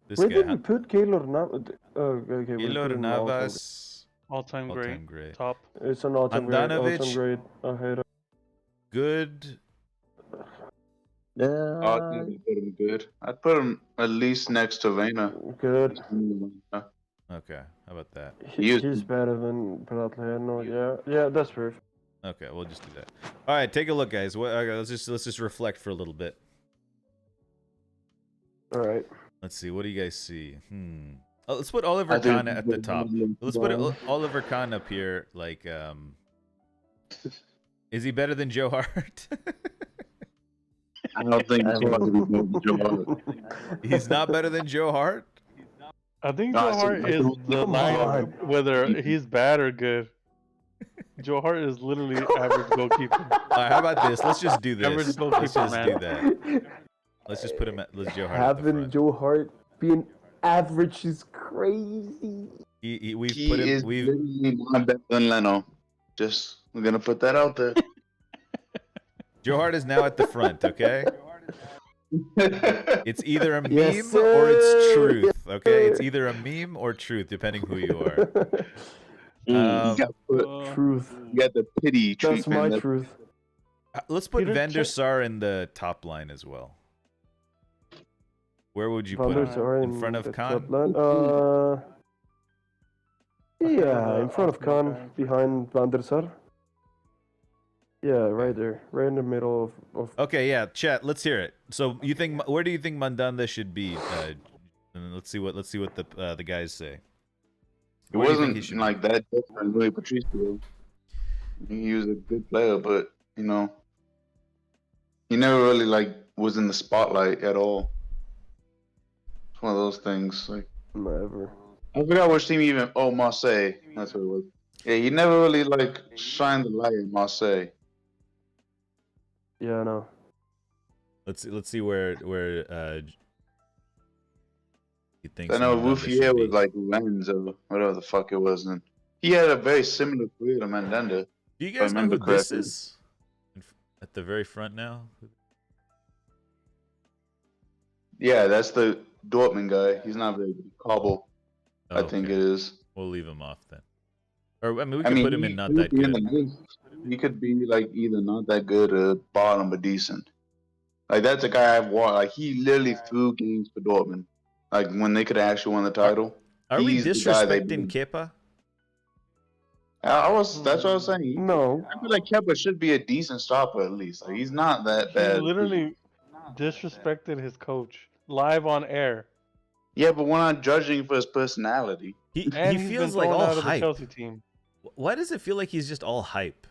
This where guy. did we put Keylor Navas? Okay, we put Keylor him all-time. Navas. All-time great. All-time great. Top. It's an all-time great. Handanovic. All-time great. I hate it. Good. Oh, I think I'd put him good. I'd put him at least next to Vena. Good. Okay. How about that? He's better than Pratliano. Yeah, that's perfect. Okay, we'll just do that. All right, take a look, guys. Okay, let's just reflect for a little bit. All right. Let's see. What do you guys see? Oh, let's put Oliver Kahn at the top. Let's put Oliver Kahn up here. Like, is he better than Joe Hart? I don't think he's better than Joe Hart. He's not better than Joe Hart. I think No, Joe I said- Hart is the Come line on. whether he's bad or good. Joe Hart is literally average goalkeeper. All right, how about this? Let's just do this. Average Let's goalkeeper, just man. do that. Let's just put him at. Let's Joe Hart at the Having front. Joe Hart being average is crazy. We've He put him. is We've literally not better than Leno. Just we're gonna put that out there. Joe Hart is now at the front. Okay. It's either a meme Yes, or it's sir. truth. Okay, Yes, it's sir. either a meme or truth, depending who you are. You got, Truth. you got the pity That's treatment. my truth. Let's put Peter Van der Cech- Sar in the top line as well. Where would you put Van der him? Sar In front of the Kahn? top line. Yeah, in front of Khan, behind Van der Sar. Yeah, right there, right in the middle of Okay, yeah, chat. Let's hear it. So you think where do you think Mandanda should be? And let's see what the guys say. It Where do you think he wasn't should like that different, Louis Patricio. He was a good player, but you know, he never really like was in the spotlight at all. It's one of those things. Like never. I forgot which team even. Oh, Marseille. That's what it was. Yeah, he never really like shined the light in Marseille. Yeah, I know. Let's see where he thinks. I know Mandanda should Ruffier be. was like Lens or whatever the fuck it was, and he had a very similar career to Mandanda. Do you I guys know who remember this correctly. is? At the very front now. Yeah, that's the Dortmund guy. He's not very good. Cobble, I think Okay. it is. We'll leave him off then. Or I mean, we could put him in not that could be in good. the mid. He could be like either not that good or bottom but decent. Like that's a guy I've watched. Like he literally threw games for Dortmund. Like when they could have actually won the title. Are we He's the guy they disrespecting beat. Kepa? That's what I was saying. No, I feel like Kepa should be a decent stopper at least. Like he's not that He bad. literally disrespected his coach live on air. Yeah, but we're not judging for his personality. And He he's feels been like thrown all out of the hype. Chelsea team. Why does it feel like he's just all hype?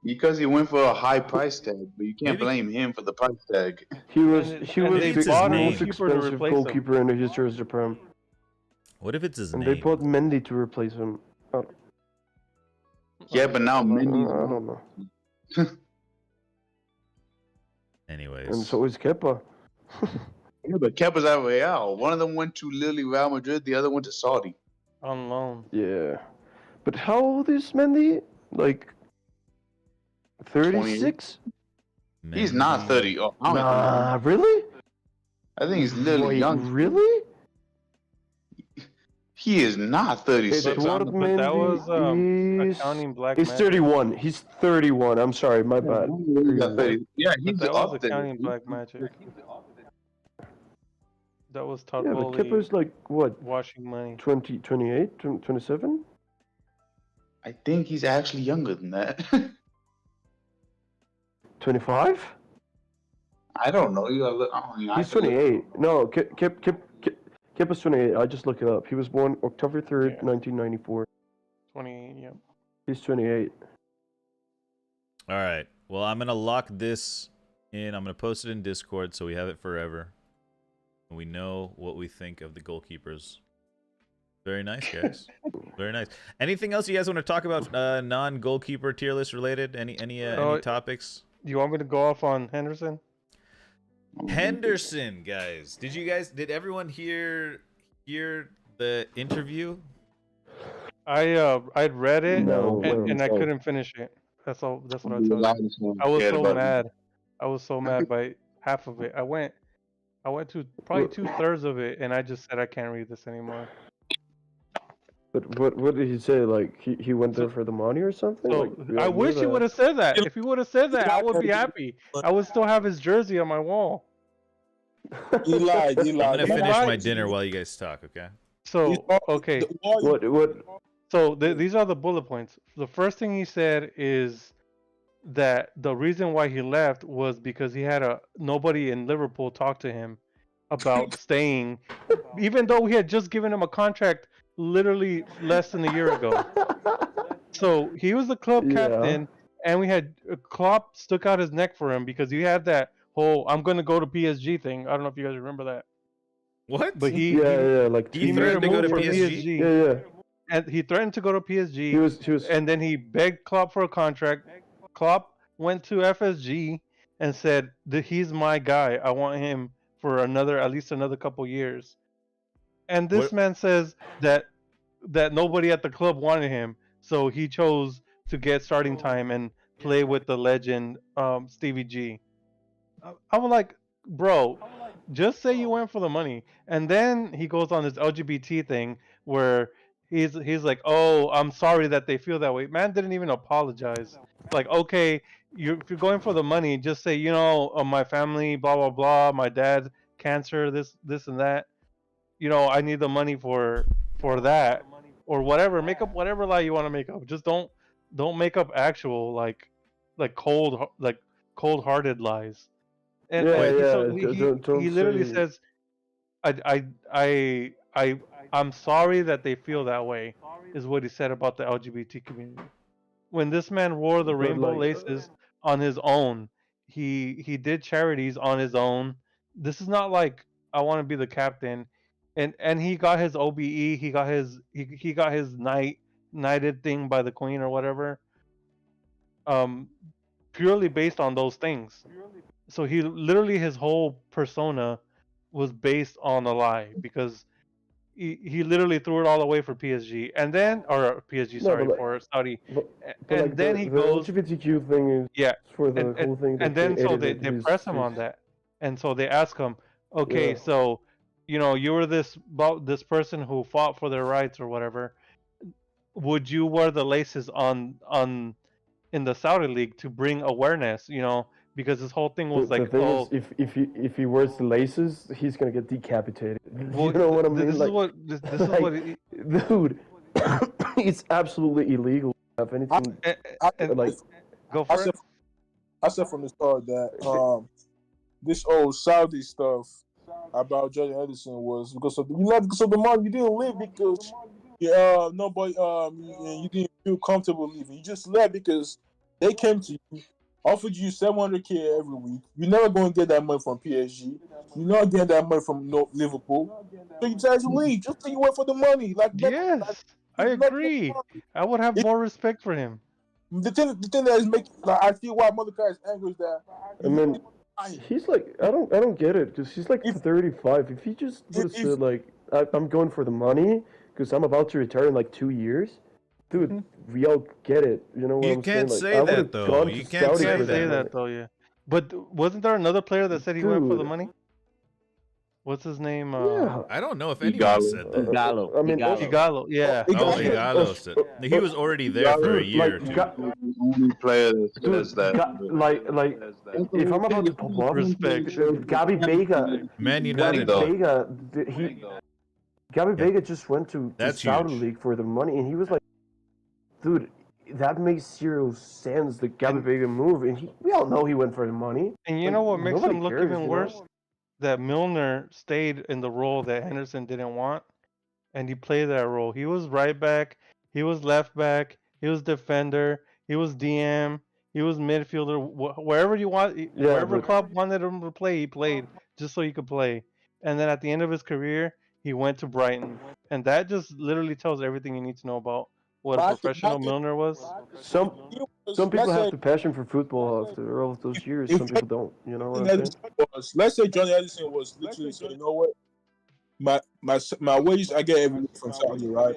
Because he went for a high price tag, but you can't Maybe- blame him for the price tag. he was And they the bought a most goalkeeper to expensive replace him. goalkeeper in the history of the Prem, What if it's his and name? they bought Mendy to replace him. Yeah, but now I Mendy's don't know. Anyways. And so is Kepa. Yeah, but Kepa's at Real. One of them went to literally Real Madrid, the other went to Saudi. On loan. Yeah, but how old is Mendy? Like 36? He's not 30. Oh, I don't Nah, really? I think he's literally Wait, young. really? He is not 36. Eduardo I'm- But that was Mendy is... accounting black He's magic. 31. He's 31. I'm sorry, my bad. He's not 30. Yeah, But he's that was up there. accounting black magic. That was Todd Yeah, but Bowley Kepa's like, what, washing money. 20, 28, 27? I think he's actually younger than that. 25? I don't know. You gotta look. I mean, I He's could look. 28. No, Kepa's 28. I just looked it up. He was born October 3rd, Yeah. 1994. 28, yep. He's 28. All right. Well, I'm gonna lock this in. I'm gonna post it in Discord so we have it forever. And we know what we think of the goalkeepers. Very nice, guys. Very nice. Anything else you guys want to talk about? Non-goalkeeper tier list related? Any Oh, topics? Do you want me to go off on Henderson? Henderson, guys. Did everyone hear the interview? I'd read it No, and I no. couldn't finish it. That's all. That's what I tell you. I was so mad. I was so mad by half of it. I went to probably 2/3 of it, and I just said I can't read this anymore. But what did he say? Like he went there for the money or something? So Like we I all knew wish he that. would have said that. If he would have said that, I would be happy. I would still have his jersey on my wall. He lied. He I'm lied. gonna He finish my lied. dinner while you guys talk, okay? So okay. What? So these are the bullet points. The first thing he said is that the reason why he left was because he had nobody in Liverpool talk to him about staying, even though we had just given him a contract literally less than a year ago. So he was the club Yeah. captain, and we had Klopp stuck out his neck for him because he had that whole "I'm going to go to PSG" thing. I don't know if you guys remember that. What? But Yeah, like He he made a threatened to go move to for PSG? Yeah. and he threatened to go to PSG. He was. And then he begged Klopp for a contract. Klopp went to FSG and said that he's my guy. I want him for at least another couple years. And this What- man says that nobody at the club wanted him, so he chose to get starting time and play with the legend Stevie G. I'm like, bro, just say you went for the money. And then he goes on this LGBT thing where he's like, oh, I'm sorry that they feel that way. Man didn't even apologize. Like, okay, if you're going for the money, just say, my family, blah blah blah, my dad, cancer, this and that. I need the money for that or whatever. Make up whatever lie you want to make up. Just don't make up actual like cold-hearted lies. And so he literally says, I'm sorry that they feel that way, is what he said about the LGBT community. When this man wore the rainbow laces on his own, he did charities on his own. This is not like I want to be the captain, and he got his OBE, he got his knighted thing by the queen or whatever, purely based on those things. So he literally his whole persona was based on a lie because he literally threw it all away for PSG and then or PSG for Saudi and like then the he goes LGBTQ thing is for the whole thing. And then so they press him on that, and so they ask him, okay, so you were this person who fought for their rights or whatever. Would you wear the laces on in the Saudi league to bring awareness? Because this whole thing was the like, thing oh, is, if he wears the laces, he's gonna get decapitated. well, you know what I mean? This like, is what this is like, what dude, it's absolutely illegal to have anything like. Go for it. I said from the start that this old Saudi stuff about Jordan Henderson was because of the money. You didn't live because nobody you didn't feel comfortable leaving. You just left because they came to you, offered you $700K every week. You're never going to get that money from PSG. You're not getting that money from Liverpool. So you decided to leave. Just say you went for the money. Yes, I agree. I would have more respect for him. The thing that is making I see why Mordecai is angry is that he's like I don't get it because he's like 35. If he just would have said like I'm going for the money because I'm about to retire in like 2 years, dude, we all get it. You know what I'm saying? Can't say that though. You can't say that though. Yeah, but wasn't there another player that said he went for the money? What's his name? I don't know if anyone said that. Igalo. I mean, Igalo. Yeah. Igalo said he was already there for a year or two. Only player that says that. Like, if I'm about to pop off, respect. Gabi Vega, Man United. Gabi Vega just went to the Saudi League for the money, and he was like, dude, that makes zero sense. The Gabi Vega move, and we all know he went for the money. And you know what makes him look even worse? That Milner stayed in the role that Henderson didn't want, and he played that role. He was right back, he was left back, he was defender, he was DM, he was midfielder. Wherever you want, wherever club wanted him to play, he played just so he could play. And then at the end of his career, he went to Brighton, and that just literally tells everything you need to know about what a professional Milner was. Some people let's have say the passion for football after all of those years. if Some people don't. You know what Johnny I'm saying? Edison let's say Johnny Edison was literally saying, you know what, my wages I get every week from Saudi, right?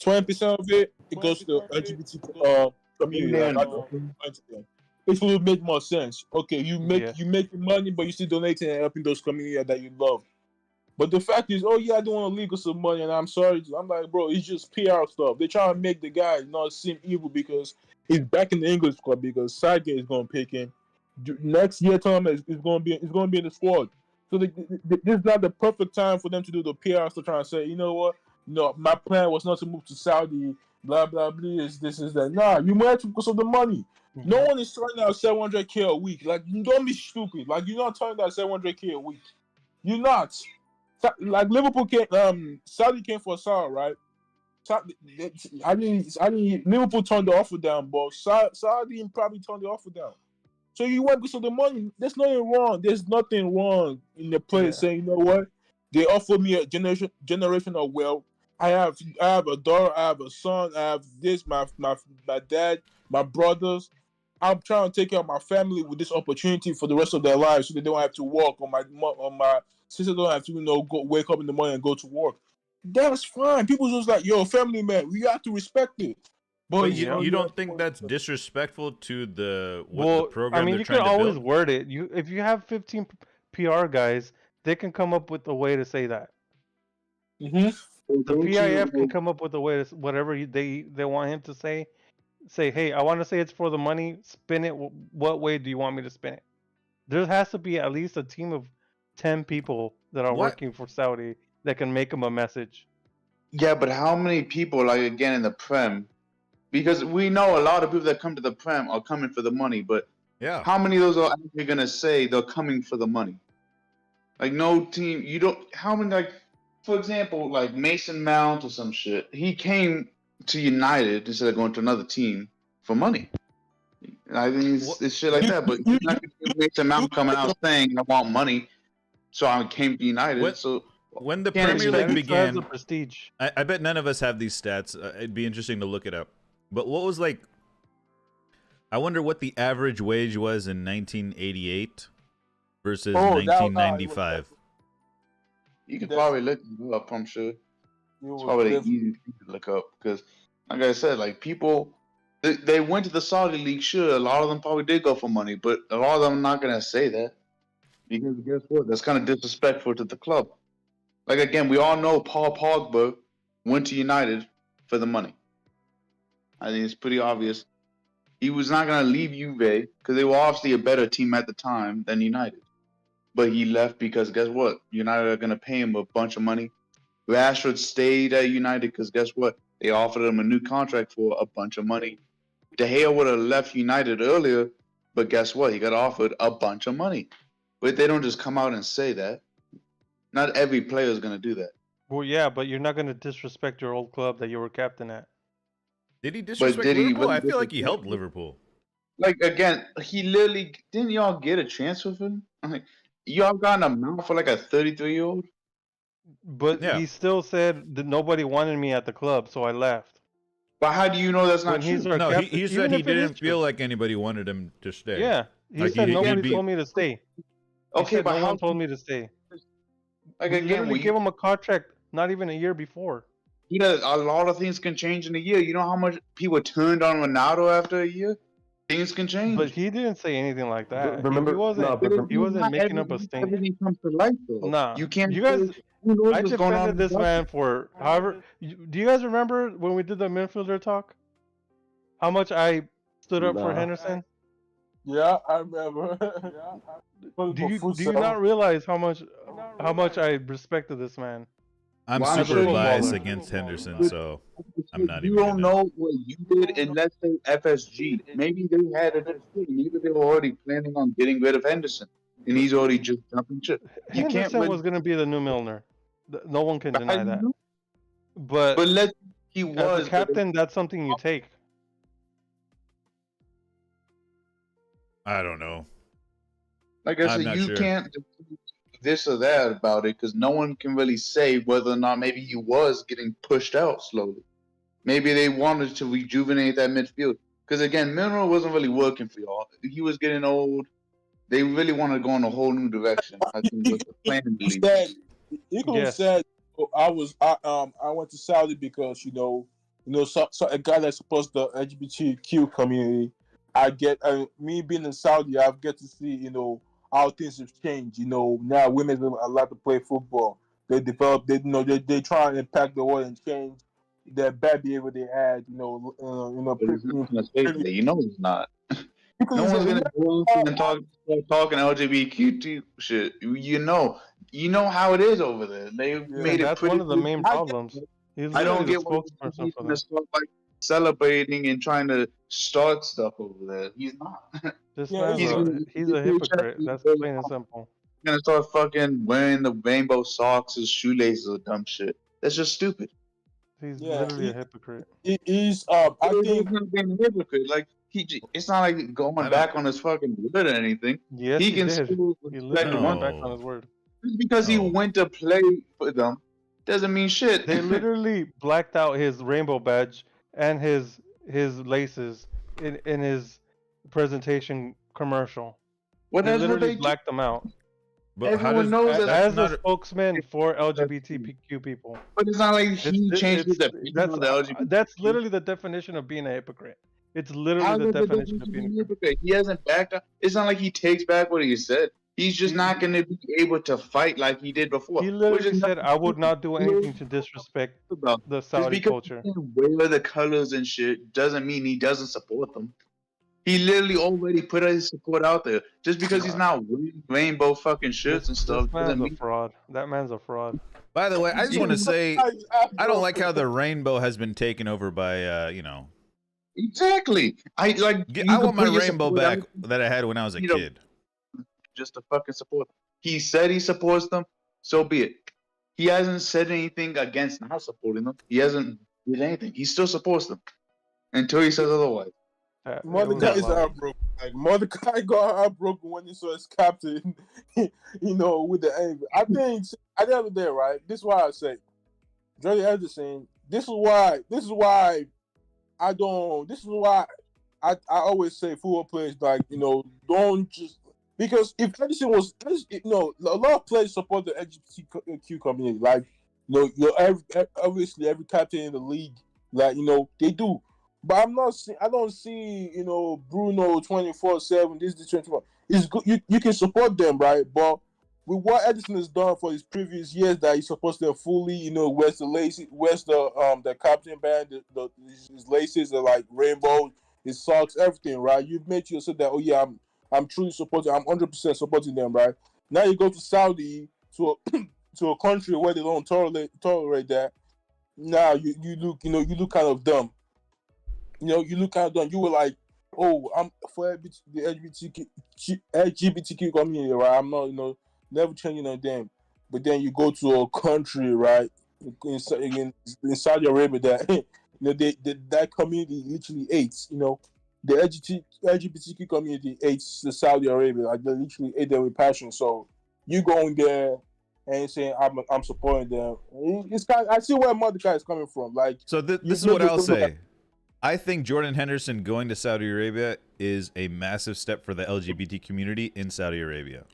20% of it goes to the LGBT community. Like I don't donate to them. It would make more sense. Okay, you Yeah. make money, but you still donating and helping those communities that you love. But the fact is, oh yeah, I don't want to legal some money, and I'm sorry. I'm like, bro, it's just PR stuff. They're trying to make the guy not seem evil because he's back in the English club because Sage is going to pick him. Next year, Tom is going to be in the squad. So this is not the perfect time for them to do the PR stuff, trying to say, you know what? No, my plan was not to move to Saudi. Blah blah blah. This is that. Nah, you went because of the money. No one is turning out 700K a week. Like, you don't be stupid. Like, you're not turning out 700K a week. You're not. Like Liverpool came, Saudi came for Salah, right? I didn't. Liverpool turned the offer down, but Saudi probably turned the offer down. So you went because of the money. There's nothing wrong. There's nothing wrong in the place saying, you know what? They offered me a generation of wealth. I have a daughter. I have a son. I have this. My dad. My brothers. I'm trying to take care of my family with this opportunity for the rest of their lives, so they don't have to work. On my sister don't have to go wake up in the morning and go to work. That's fine. People just like, yo, family man, we have to respect it. But you don't think that's disrespectful to the program I mean, they're you trying can to always build? word it. If you have 15 PR guys, they can come up with a way to say that. Mm-hmm. The PIF can come up with a way to whatever they want him to say. Say, hey, I want to say it's for the money. Spin it. What way do you want me to spin it? There has to be at least a team of 10 people that are working for Saudi that can make them a message. Yeah, but how many people, like again in the Prem? Because we know a lot of people that come to the Prem are coming for the money, but how many of those are actually gonna say they're coming for the money? Like no team, you don't. How many? Like, for example, like Mason Mount or some shit. He came to United instead of going to another team for money. I think it's shit like that. But you're not gonna see Mason Mount coming out saying, "I want money," so I came to United. When the can't Premier expect- League began, the prestige. I bet none of us have these stats. It'd be interesting to look it up. But what was like? I wonder what the average wage was in 1988 versus 1995. You could probably look it up. I'm sure it's probably the easy thing to look up because, like I said, like people, they went to the Saudi league. Sure, a lot of them probably did go for money, but a lot of them are not gonna say that because guess what? That's kind of disrespectful to the club. Like again, we all know Paul Pogba went to United for the money. I think it's pretty obvious. He was not going to leave Juve because they were obviously a better team at the time than United. But he left because guess what? United are going to pay him a bunch of money. Rashford stayed at United because guess what? They offered him a new contract for a bunch of money. De Gea would have left United earlier, but guess what? He got offered a bunch of money. But they don't just come out and say that. Not every player is going to do that. Well, yeah, but you're not going to disrespect your old club that you were captain at. Did he disrespect Liverpool? I feel like he helped Liverpool. Like again, he literally didn't y'all get a chance with him? Like y'all got an amount for like a 33-year-old? But he still said that nobody wanted me at the club, so I left. But how do you know that's not true? No, he said he didn't feel like anybody wanted him to stay. Yeah, he said nobody told me to stay. Okay, but no how one told me to stay. Like We again, literally gave him a contract not even a year before. Yeah, a lot of things can change in a year. You know how much people turned on Ronaldo after a year? Things can change. But he didn't say anything like that. Remember, he wasn't making up a stink. Everything comes to light, though. Nah, you can't. You guys, I what's going on defended in this the man for however. Do you guys remember when we did the midfielder talk? How much I stood up for Henderson? Yeah, I remember. Do you not realize how much I respected this man? I'm Well, I'm super sure biased you- against Henderson, so I'm not You even. don't know what you did in, let's say, FSG. Maybe they had a decision. Maybe they were already planning on getting rid of Henderson, and he's already just jumping ship. You can't. Henderson was going to be the new Milner. No one can deny that. But he as was a captain, that's something you take. I don't know. Like I I'm said, not you sure. can't do this or that about it because no one can really say whether or not maybe he was getting pushed out slowly. Maybe they wanted to rejuvenate that midfield Because again, Mineral wasn't really working for y'all. He was getting old. They really want to go in a whole new direction. I think was the plan in the league. He could have Yes. said, I went to Saudi because so a guy that supports the LGBTQ community. I get me being in Saudi, I get to see how things have changed. Now women are allowed to play football. They develop. They try and impact the world and change that bad behavior they had. But he's not going to say that. You know he's not. No one's gonna go and talking LGBTQ shit. You know how it is over there. They made And it that's pretty. one of the main problems. He's I don't literally the get why spokesperson he's for gonna them. start like celebrating and trying to start stuff over there. He's not. This Yeah, man's he's a hypocrite. That's plain and simple. He's gonna start fucking wearing the rainbow socks as shoelaces or dumb shit. That's just stupid. He's Yeah, literally a hypocrite. he's. I think. He's not being a hypocrite. Like it's not like going back on his fucking word or anything. Yes, he he can did. still He respect literally one went back on his word. just because he went to play for them doesn't mean shit. They literally blacked out his rainbow badge and his laces in his presentation commercial. Well, He that's what literally they do. blacked them out. But how Everyone does knows that. As not a spokesman for LGBTQ people. But it's not like he changed his opinion on the LGBT. That's literally the definition of being a hypocrite. It's literally How's the that the definition of being a hypocrite. hypocrite? He hasn't backed up. It's not like he takes back what he said. He's just not going to be able to fight like he did before. He which literally is said, nothing "I would not do anything to disrespect about. the Just Saudi because culture." he can wear the colors and shit doesn't mean he doesn't support them. He literally already put his support out there. Just because he's not wearing rainbow fucking shirts and stuff This doesn't man's a mean. fraud. That man's a fraud. By the way, I just want to say I don't like how the the. rainbow has been taken over by Exactly. I want my rainbow back that I had when I was a kid. Just to fucking support them. He said he supports them, so be it. He hasn't said anything against not supporting them. He hasn't did anything. He still supports them until he says otherwise. Mordecai is heartbroken. Like Mordecai got heartbroken when he saw his captain, with the anger. I think at the end of the day, right? This is why I say, Jordan Anderson. This is why I don't. This is why I always say football players don't just because if Anderson was a lot of players support the LGBTQ community. Like obviously every captain in the league, they do. But I don't see Bruno 24/7. This is the 24. It's good. You can support them, right? But with what Edison has done for his previous years, that he supports them fully. Where's the laces? Where's the captain band? His laces are like rainbow. His socks, everything, right? You've made yourself that. Oh yeah, I'm truly supporting. I'm 100% supporting them, right? Now you go to Saudi to a country where they don't tolerate that. Now you look you look kind of dumb. You look kind of dumb. You were like, oh, I'm for the LGBTQ community, right? I'm not, never changing on them. But then you go to a country, right, in Saudi Arabia that, that community literally hates, the LGBTQ community hates the Saudi Arabia. Like, they literally hate them with passion. So you going there and saying, I'm supporting them. It's I see where Mordecai is coming from. Like, so this is what I'll say. I think Jordan Henderson going to Saudi Arabia is a massive step for the LGBT community in Saudi Arabia.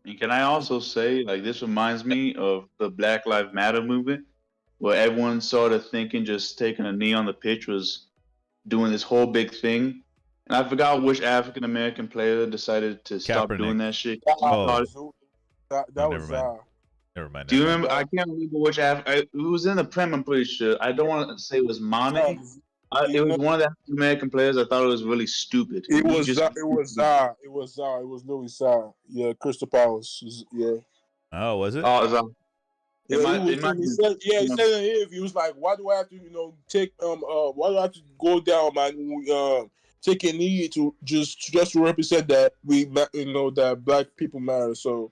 And can I also say, like, this reminds me of the Black Lives Matter movement, where everyone started thinking just taking a knee on the pitch was doing this whole big thing. And I forgot which African American player decided to stop doing that shit. Never mind. Do you remember? I can't remember which it was in the Prem. I'm pretty sure. I don't want to say it was Mane. It was one of the African American players. I thought it was really stupid. It was Louis Tsar. Yeah, Crystal Palace. Yeah. Oh, was it? Oh, he said in an interview, he was like, why do I have to, why do I have to go down my take a knee to just to represent that that black people matter. So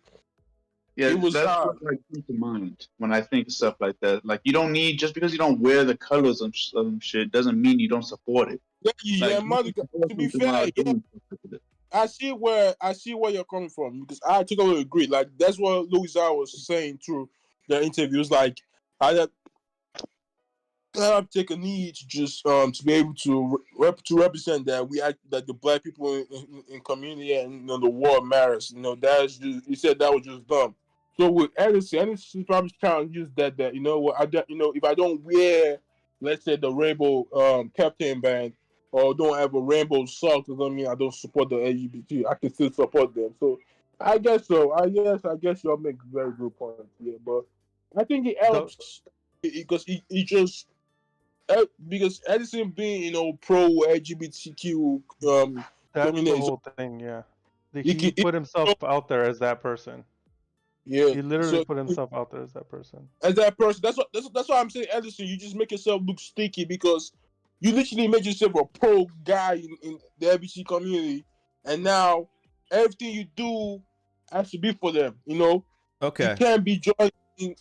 yeah, that's what I keep in mind when I think of stuff like that. Like, you don't need, just because you don't wear the colors of shit doesn't mean you don't support it. To be fair, I see where you're coming from, because I totally agree. Like, that's what Louis Tsar was saying through the interviews. Like, take a knee to just to be able to represent that that the black people in community and the war matters. That's just he said that was just dumb. So with Edison probably trying to use that what if I don't wear, let's say, the rainbow captain band or don't have a rainbow sock, doesn't mean I don't support the LGBT. I can still support them. So I guess so. I guess y'all make very good points. Yeah, but I think it helps because he just because Edison being pro LGBTQ That's the community, whole thing. Yeah, he put himself out there as that person. yeah, He literally so put himself out there as that person. as that person, that's what I'm saying. Edison, you just make yourself look sticky because you literally made yourself a pro guy in the LGBT community, and now everything you do has to be for them. Okay. You can't be joining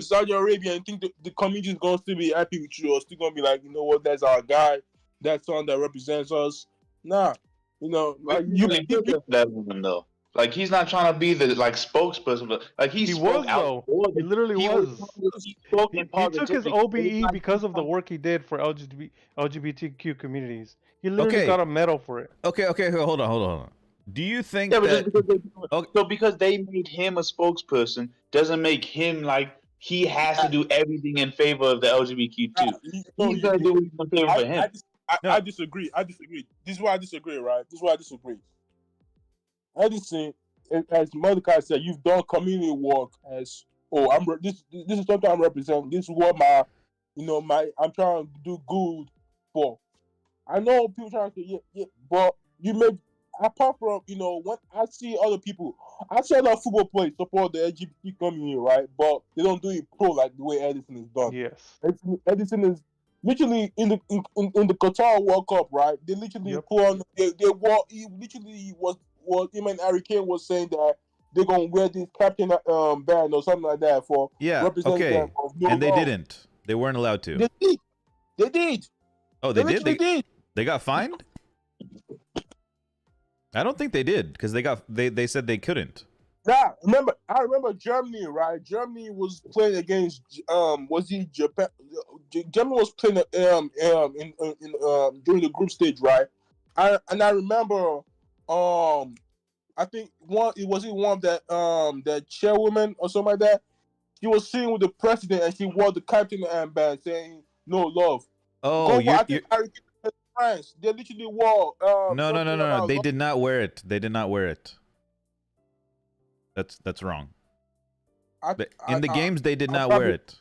Saudi Arabia and think the community is going to still be happy with you or still going to be like, you know what, that's our guy, that's someone that represents us. Nah, like you that woman though. Like he's not trying to be the spokesperson, but like he spoke was out. though. He literally was. He spoke He in took his positivity. OBE because of the work he did for LGBTQ communities. He literally Okay. got a medal for it. Okay, hold on. Do you think Yeah, but that... just because they made him a spokesperson doesn't make him like he has to do everything in favor of the LGBTQ. He's gonna do it in favor of him. I disagree. This is why I disagree, right? This is why I disagree. Edison, as Mordecai said, you've done community work as this is something I'm representing. This is what I'm trying to do good for. I know people trying to say yeah, but you make apart from when I see other people, I see a lot of football players support the LGBT community, right? But they don't do it pro like the way Edison is done. Yes. Edison is literally in the Qatar World Cup, right? They literally put on they wore. He literally was him and Harry Kane was saying that they're gonna wear this captain band or something like that for representing them. And they didn't. They weren't allowed to. They did. Oh, they did. They got fined? I don't think they did because they said they couldn't. Nah, I remember Germany, right? Germany was playing against was it Japan? Germany was playing in during the group stage, right? I remember I think one of that chairwoman or something like that. She was sitting with the president and she wore the captain armband saying "No love." Oh, I think France, they literally wore. No. They did not wear it. They did not wear it. That's wrong. In the games, they did not wear it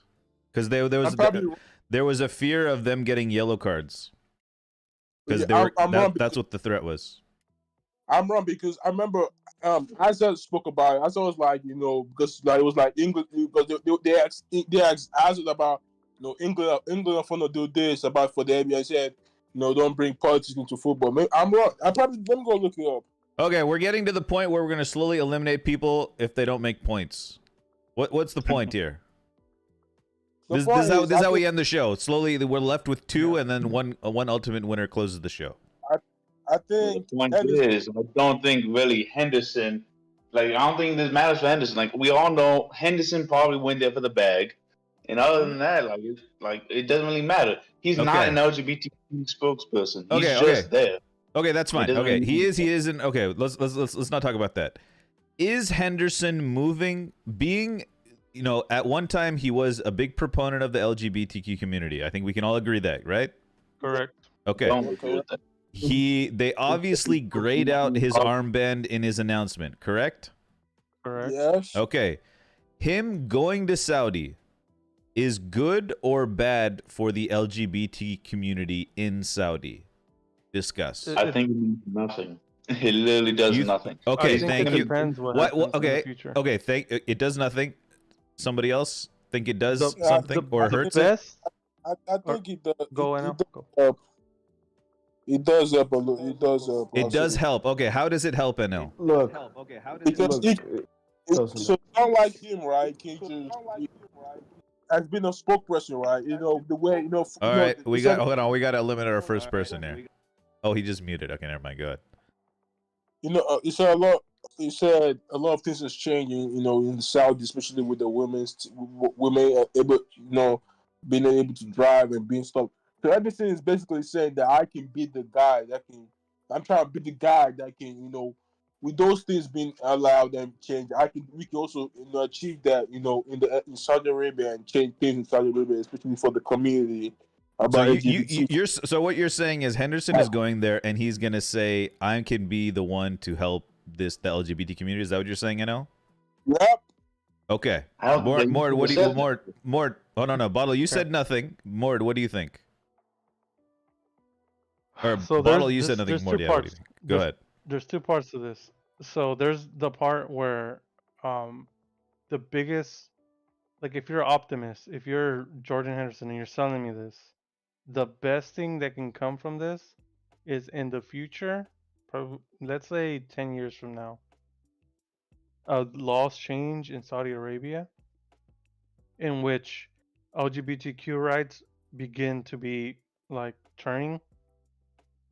because there was a fear of them getting yellow cards because that's what the threat was. I'm wrong because I remember Azza spoke about it. Azza was like, because it was like England because they asked Azza about England are gonna do this about for the NBA. I said don't bring politics into football. Maybe I'm wrong. Let me go look it up. Okay, we're getting to the point where we're gonna slowly eliminate people if they don't make points. What's the point here? This is how we end the show. Slowly, we're left with two, and then one ultimate winner closes the show. I think the point is, I don't think really Henderson. I don't think this matters for Henderson. Like we all know, Henderson probably went there for the bag, and other than that, it doesn't really matter. He's not an LGBTQ spokesperson. He's just there. Okay, that's fine. Okay, he isn't. Okay, let's not talk about that. Is Henderson being, at one time he was a big proponent of the LGBTQ community. I think we can all agree that, right? Correct. Okay. They obviously grayed out his armband in his announcement, correct? Correct. Yes. Okay. Him going to Saudi is good or bad for the LGBT community in Saudi? Discuss. I think it means nothing. It literally does nothing. Okay, thank you. Okay. It does nothing. Somebody else think it does something or hurts it? I think it does. Go. It does help a little. It does help. It does help. Okay, how does it help, NL? Look, so not like him, right? Has been a spokesperson, right? The way All right, hold on. We got to eliminate our first person here. Oh, he just muted. Okay, never mind. Go ahead. He said a lot. He said a lot of things is changing. In the South, especially with the women able, being able to drive and being stuff. So Henderson is basically saying that I can be the guy that can. I'm trying to be the guy that can, with those things being allowed and change, we can also achieve that, in Saudi Arabia and change things in Saudi Arabia, especially for the community So about LGBT. so what you're saying is Henderson is going there and he's gonna say I can be the one to help the LGBT community. Is that what you're saying, NL? Yep. Okay. I don't think Mord, he what do you said Mord? Oh no, Bottle, you said nothing. Mord, what do you think? Or So Bottle, you said nothing. there's Mord, two yeah, what do you parts. think? Go ahead. There's two parts to this. So there's the part where the biggest, like, if you're an optimist, if you're Jordan Henderson and you're selling me this, the best thing that can come from this is in the future, let's say 10 years from now, laws change in Saudi Arabia in which LGBTQ rights begin to be like turning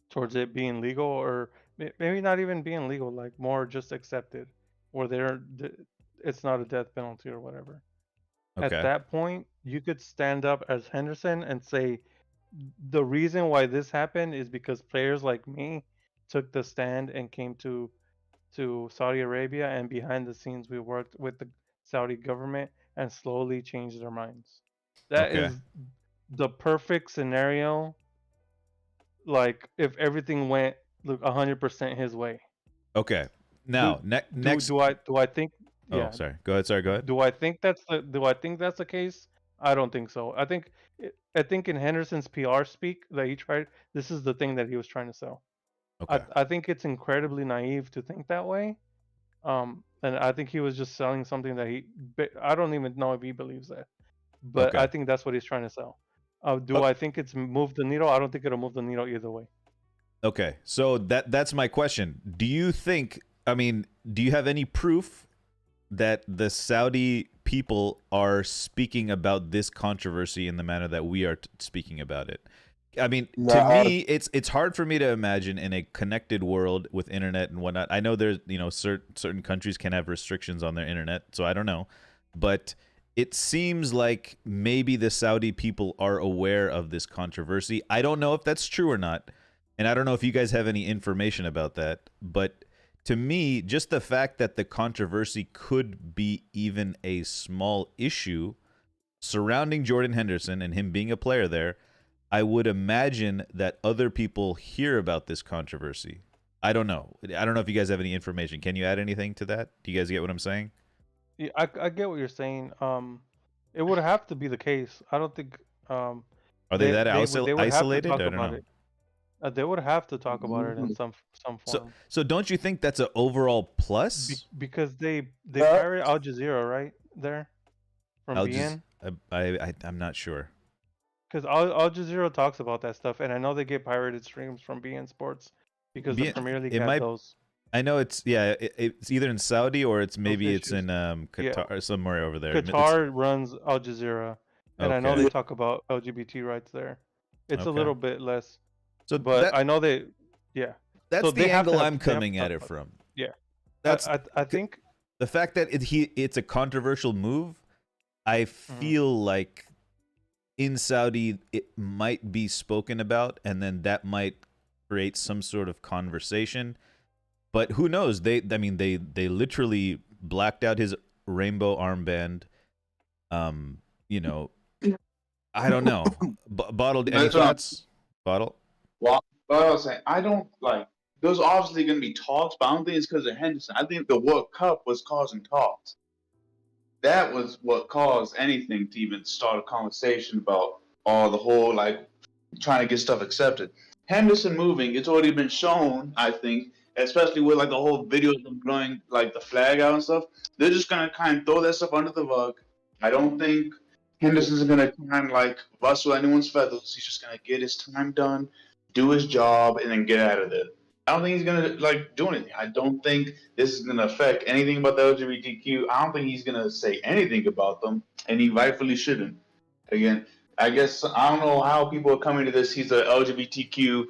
towards it being legal, or maybe not even being legal, like more just accepted, where it's not a death penalty or whatever. At Okay. that point, you could stand up as Henderson and say, the reason why this happened is because players like me took the stand and came to Saudi Arabia, and behind the scenes we worked with the Saudi government and slowly changed their minds. That Okay. is the perfect scenario, like if everything went 100% his way. Okay. Now, next. Do I think? Oh, Yeah. sorry. Go ahead. Sorry. Go ahead. Do I think that's the case? I don't think so. I think in Henderson's PR speak that he tried, this is the thing that he was trying to sell. Okay. I think it's incredibly naive to think that way. And I think he was just selling something that I don't even know if he believes that. But Okay. I think that's what he's trying to sell. I think it's moved the needle? I don't think it'll move the needle either way. Okay. So that's my question. Do you think? I mean, do you have any proof that the Saudi people are speaking about this controversy in the manner that we are speaking about it? I mean, to me, it's hard for me to imagine in a connected world with internet and whatnot. I know there's, certain countries can have restrictions on their internet, so I don't know. But it seems like maybe the Saudi people are aware of this controversy. I don't know if that's true or not. And I don't know if you guys have any information about that. But to me, just the fact that the controversy could be even a small issue surrounding Jordan Henderson and him being a player there, I would imagine that other people hear about this controversy. I don't know. I don't know if you guys have any information. Can you add anything to that? Do you guys get what I'm saying? Yeah, I get what you're saying. It would have to be the case. I don't think. Are they that isolated? I don't know. They would have to talk about it in some form. So don't you think that's an overall plus? Because they pirated Al Jazeera, right there, from BN. I'm not sure. Because Al Jazeera talks about that stuff, and I know they get pirated streams from BN Sports because the Premier League has those. I know it's either in Saudi or it's in Qatar or somewhere over there. Qatar runs Al Jazeera, and I know they talk about LGBT rights there. It's a little bit less. So, but I know that's so the angle I'm coming at it from. Yeah, that's I think the fact that it's a controversial move. I feel like in Saudi it might be spoken about, and then that might create some sort of conversation. But who knows? They literally blacked out his rainbow armband. I don't know. Bottled, any thoughts? Bottle? Well, I was saying, I don't like. There's obviously going to be talks, but I don't think it's because of Henderson. I think the World Cup was causing talks. That was what caused anything to even start a conversation about the whole trying to get stuff accepted. Henderson moving, it's already been shown, I think, especially with the whole video of them blowing the flag out and stuff. They're just gonna kind of throw that stuff under the rug. I don't think Henderson's gonna kind of rustle anyone's feathers. He's just gonna get his time done, do his job, and then get out of there. I don't think he's gonna do anything. I don't think this is gonna affect anything about the LGBTQ. I don't think he's gonna say anything about them, and he rightfully shouldn't. Again, I guess I don't know how people are coming to this. He's a LGBTQ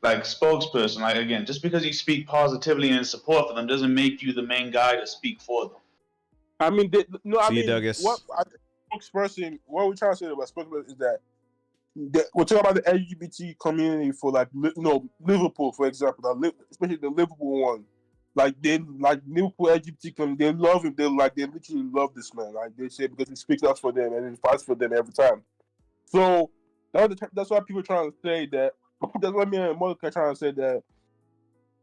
spokesperson. Again, just because you speak positively and in support for them doesn't make you the main guy to speak for them. I mean, Douglas. spokesperson, what we're trying to say about spokesperson is that we're talking about the LGBT community for like Liverpool, for example, especially the Liverpool one. Like Liverpool LGBT community, they love him. They literally love this man. Like they say because he speaks up for them and he fights for them every time. So that's why people are trying to say that. That's why me and Mordecai trying to say that.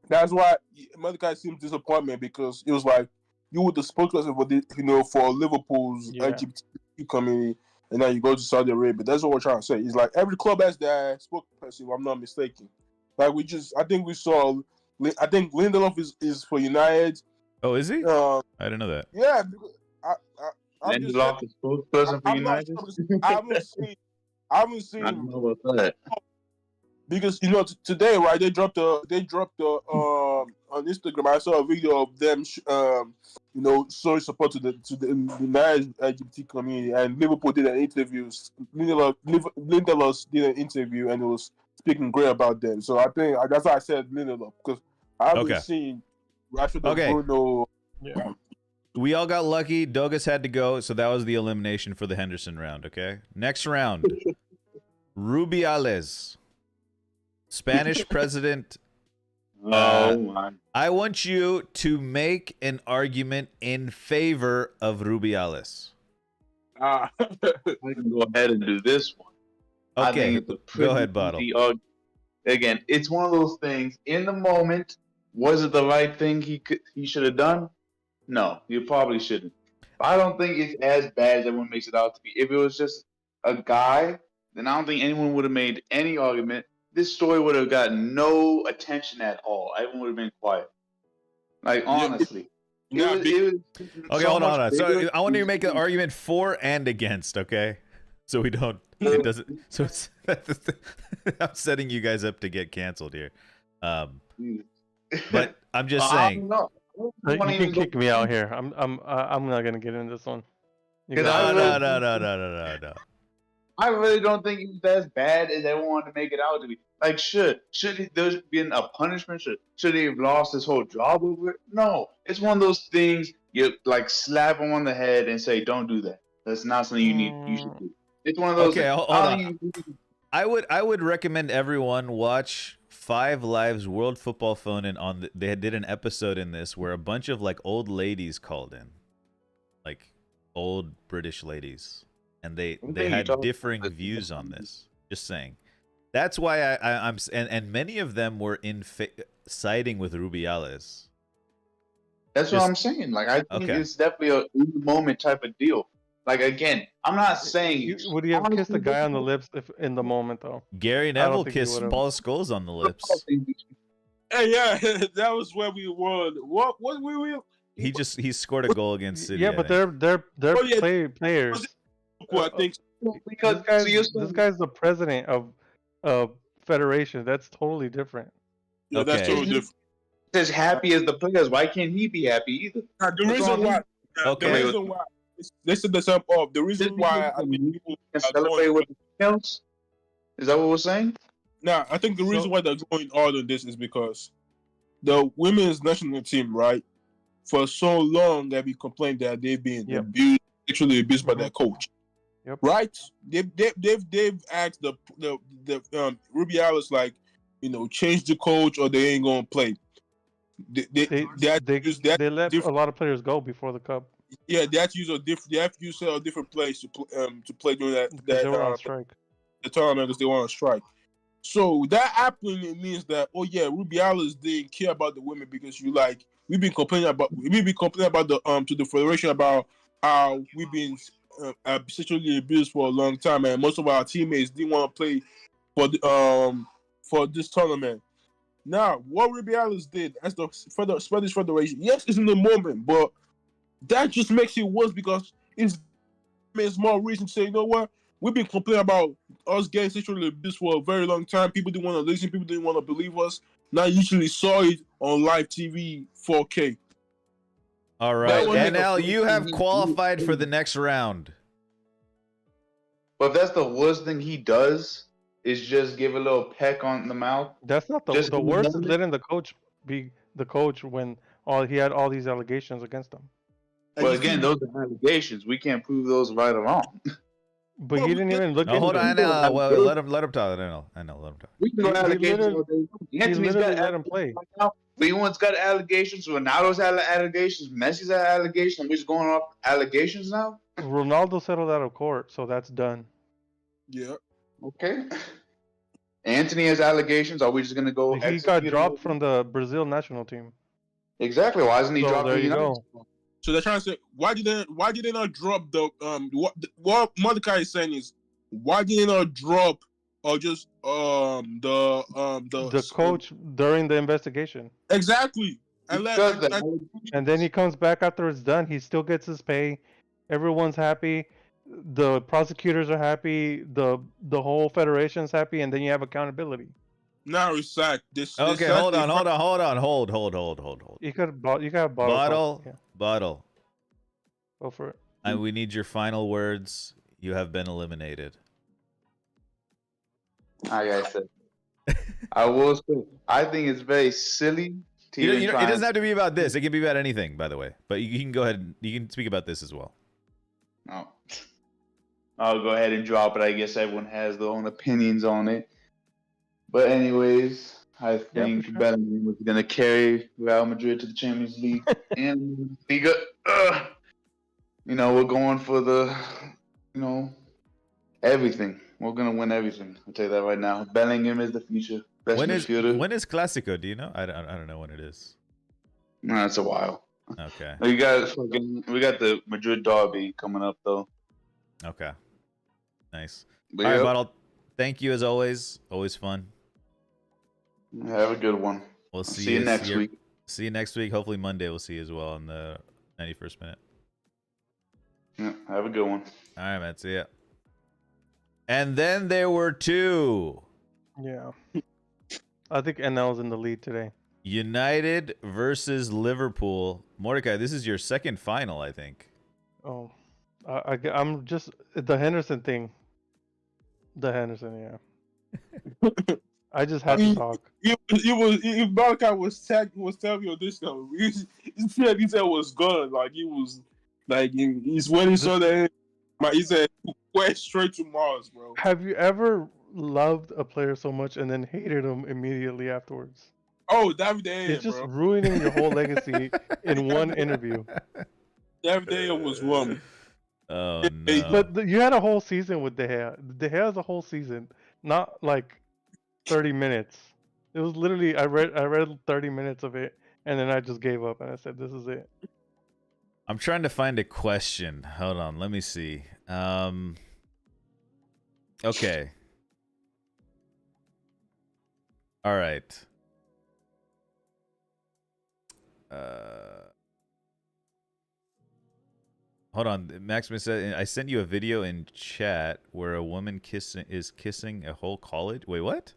That's why Mordecai seems disappointment because it was like you were the spokesperson for this, for Liverpool's LGBT community, and now you go to Saudi Arabia. That's what we're trying to say. It's like every club has their spokesperson, if I'm not mistaken. Like I think Lindelof is for United. Oh, is he? I didn't know that. Yeah, I'm Lindelof is spokesperson for United. I haven't seen. I don't know about that. Because today, right? They dropped on Instagram. I saw a video of them, showing support to the United LGBT community, and Liverpool did an interview. Lindelof did an interview, and it was speaking great about them. So I think that's why I said Lindelof because I haven't seen Rashford and Bruno. Yeah. We all got lucky. Dogus had to go, so that was the elimination for the Henderson round. Okay, next round, Rubiales. Spanish president. I want you to make an argument in favor of Rubiales. I can go ahead and do this one. Okay, go ahead, Bottle. Again, it's one of those things. In the moment, was it the right thing he should have done? No, you probably shouldn't. But I don't think it's as bad as everyone makes it out to be. If it was just a guy, then I don't think anyone would have made any argument. This story would have gotten no attention at all. Everyone would have been quiet. Like, honestly. Okay, hold on. So I want you to make an argument for and against, okay? So we don't... It doesn't... So it's... I'm setting you guys up to get canceled here. But I'm just saying... You can kick me out here. I'm not going to get into this one. No. I really don't think it's as bad as everyone wanted to make it out to be. Like, should there been a punishment? Should he have lost his whole job over it? No. It's one of those things you like slap him on the head and say, "Don't do that. That's not something you should do." It's one of those. Okay, hold on. I would recommend everyone watch 5 Live's World Football Phone-In they did an episode in this where a bunch of like old ladies called in, like old British ladies. And they had differing views on this. Just saying. That's why I'm and many of them were siding with Rubiales. That's what I'm saying. Like I think it's definitely a in the moment type of deal. Like again, I'm not saying. Would you have kissed a guy on the lips in the moment though? Gary Neville kissed Paul Scholes on the lips. Hey, yeah, that was where we won. What we? He scored a goal against City. Yeah, but they're players. I think because this guy's the president of federation. That's totally different. Yeah, that's totally different. As happy as the players, why can't he be happy either? The reason why they set this up. The reason why I think people celebrate with else. Is that what we're saying? Nah, I think the reason why they're going hard on this is because the women's national team, right, for so long they've been complaining that they've been abused, sexually abused by their coach. Yep. Right? They've asked the Rubiales like, change the coach or they ain't gonna play. They let a lot of players go before the cup. Yeah, they have to use a different place to play during that they were on strike. The tournament because they were on strike. So that happening it means that Rubiales didn't care about the women because we've been complaining about the to the federation about how we've been sexually abused for a long time, and most of our teammates didn't want to play for this tournament. Now, what Rubiales did as the Spanish Federation, yes, it's in the moment, but that just makes it worse because it's more reason to say, you know what, we've been complaining about us getting sexually abused for a very long time. People didn't want to listen. People didn't want to believe us. Now you usually saw it on live TV 4K. All right, NL, you have qualified for the next round. But if that's the worst thing he does, is just give a little peck on the mouth. That's not the worst. Is letting the coach be the coach when he had all these allegations against him. And Well, you again, see- those are allegations. We can't prove those right or wrong. But Well, he we didn't did- even look No, hold on. into it. I know. Well, let him talk. I know. Let him talk. We can go He allegations literally- all day. he Anthony's literally got let him play. allegations right now. Leon's got allegations. Ronaldo's had allegations. Messi's had allegations. We're just going off allegations now. Ronaldo settled out of court, so that's done. Yeah. Okay. Anthony has allegations. Are we just gonna go? He got execute dropped him? from the Brazil national team. Exactly. Why isn't he So dropped? there from the you United go. So they're trying to say, why did they not drop the what Mordecai is saying is, why did they not drop or just The coach during the investigation. exactly and Because that- And then he comes back after it's done. He still gets his pay. Everyone's happy. The prosecutors are happy. The whole federation's happy. And then you have accountability. now it's sacked. This Okay, sacked hold the- on. Hold. You could bottle. Bottle. Yeah, Bottle. go for it. We need your final words. You have been eliminated. Like I said, I will say, I think it's very silly. To even It try doesn't and- have to be about this. It can be about anything, by the way. But you can go ahead and you can speak about this as well. Oh. I'll go ahead and drop it. I guess everyone has their own opinions on it. But anyways, I think sure. Bellingham was going to carry Real Madrid to the Champions League and Liga. We're going for the, everything. We're going to win everything. I'll tell you that right now. Bellingham is the future. Best midfielder. When is Clásico? Do you know? I don't know when it is. No, it's a while. Okay. We got the Madrid derby coming up though. Okay. Nice. But All right, yep, Bottle. Thank you as always. Always fun. have a good one. We'll See you next week. See you next week. Hopefully Monday we'll see you as well in the 91st minute. Yeah, have a good one. All right, man. See ya. And then there were two. Yeah. I think NL's in the lead today. United versus Liverpool. Mordecai, this is your second final, I think. Oh, I'm just the Henderson thing. The Henderson, yeah. I just had to talk. If Barca was telling you this though, he said was gone. Like he was like he's when he saw that he said went straight to Mars, bro. Have you ever loved a player so much and then hated him immediately afterwards? Oh, David De Gea, It's just bro. ruining your whole legacy in one interview. David De Gea was wrong. Oh, Hey, no. But you had a whole season with De Gea. De Gea has a whole season, not like 30 minutes. It was literally I read 30 minutes of it and then I just gave up and I said this is it. I'm trying to find a question. Hold on. Let me see. Okay. All right. Hold on. Maximus said, I sent you a video in chat where a woman is kissing a whole college. Wait, what?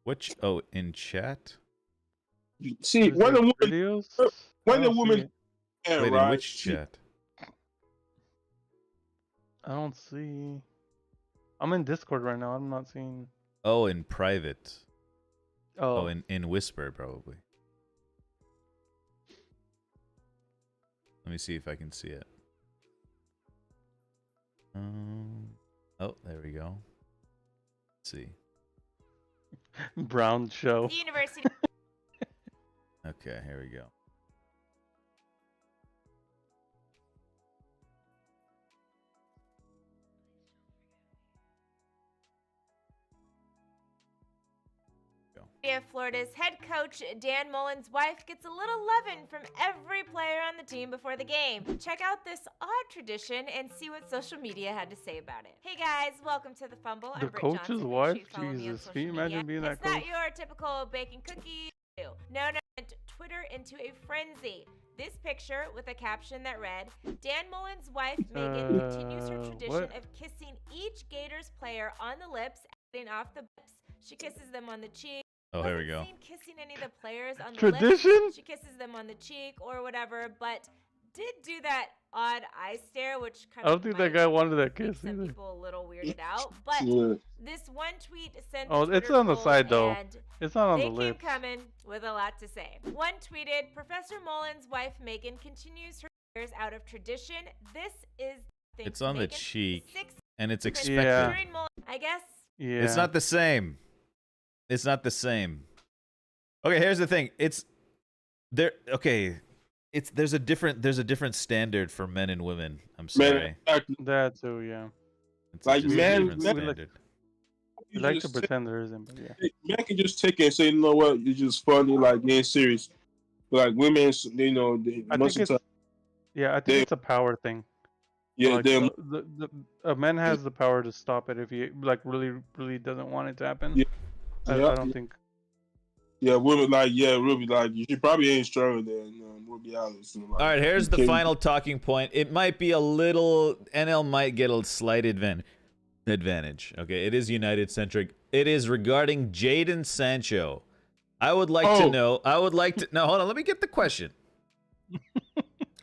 Which? Oh, in chat? See, Is when there the woman, videos? when I the don't see woman, it. yeah, Wait, right? in which chat? I don't see. I'm in Discord right now. I'm not seeing. Oh, in private. Oh, Oh, in Whisper, probably. Let me see if I can see it. Oh, there we go. Let's see. Brown show. The university. Okay, here we go. of Florida's head coach Dan Mullen's wife gets a little lovin' from every player on the team before the game. Check out this odd tradition and see what social media had to say about it. Hey guys, welcome to The Fumble. I'm The Britt coach's Johnson. Make wife? sure you follow me on Jesus, social can you imagine media. being that It's not coach? your typical baking cookie. No, Twitter into a frenzy. This picture with a caption that read, Dan Mullen's wife Megan continues her tradition what? of kissing each Gators player on the lips, adding off the lips. She kisses them on the cheek. Oh, here we go. Wasn't seen kissing any of the players on the Tradition? lips. She kisses them on the cheek or whatever, but did do that odd eye stare, which kind I of don't think that guy wanted that make kiss some either. people a little weirded out. But Yeah. this one tweet sent Oh, the it's Twitter on the trolls, side, though. and It's not on they the came lips. coming with a lot to say. One tweeted, Professor Mullen's wife Megan continues her out of tradition. This is It's on the Megan. cheek, 6 and it's Prince expected. Yeah. Adrian Mullins. I guess. Yeah. It's not the same. It's not the same. Okay, here's the thing. It's there. Okay, there's a different standard for men and women. I'm sorry. That too, yeah. It's Like, just a men- different men- standard. We like to just pretend there isn't, but yeah. Man can just take it and say, you know what, it's just funny, like, being serious. But like women, you know, I most think of the it's time, I think they- it's a power thing. yeah, Like, they're a man has the power to stop it if he like really doesn't want it to happen. Yeah. I Yeah. don't think. yeah, women like, yeah, really, like, she probably ain't stronger than, we'll be honest. You know, like, All right, here's you the can't- final talking point. It might be a little NL might get a slight advantage. Okay, it is United centric. It is regarding Jadon Sancho. I would like to know. No, hold on. Let me get the question.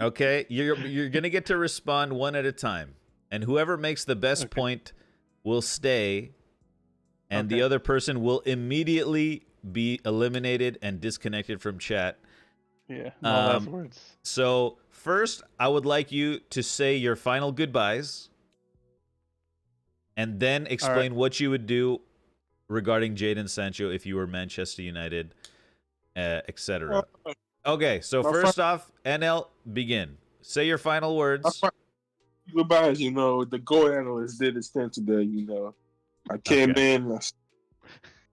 Okay, you're gonna get to respond one at a time, and whoever makes the best point will stay, and the other person will immediately be eliminated and disconnected from chat. Yeah. No last words. So first, I would like you to say your final goodbyes, and then explain what you would do regarding Jadon Sancho if you were Manchester United, etc. Okay, so first off, NL, begin. Say your final words. Goodbyes, you know, the goal analyst did his thing today, you know. I came in,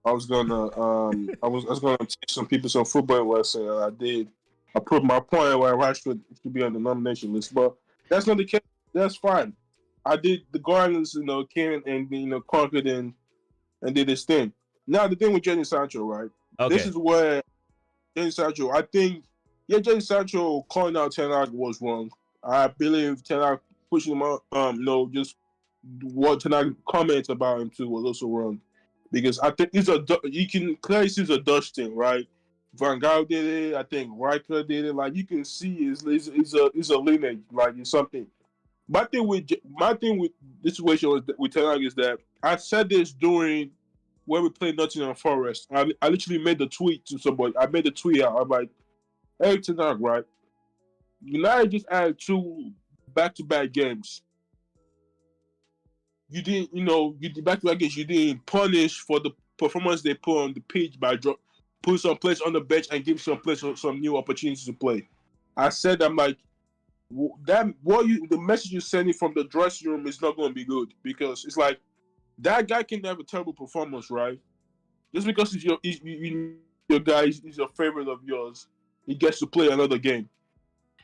I was gonna I was gonna teach some people some football lesson, and I did. I proved my point where Rashford should be on the nomination list, but that's not the case. That's fine. I did the goal analyst, you know, came and conquered and did his thing. Now the thing with Jadon Sancho, right? Okay. This is where Jadon Sancho, I think, Jadon Sancho calling out Ten Hag was wrong. I believe Ten Hag pushing him out, just what Ten Hag comments about him too was also wrong. Because I think you can clearly see it's a Dutch thing, right? Van Gaal did it, I think Rijkaard did it. Like, you can see it's a lineage, like it's something. My thing with this situation with Ten Hag is that I said this during when we played Nottingham Forest. I literally made the tweet to somebody. I made the tweet out. I'm like, hey, Ten Hag, right? United just added 2 back-to-back games. You didn't, you did back-to-back games. You didn't punish for the performance they put on the pitch by put some players on the bench and give some players some new opportunities to play. I said, I'm like, the message you're sending from the dressing room is not going to be good, because it's like that guy can have a terrible performance, right? Just because he's your guy, he's your favorite of yours, he gets to play another game.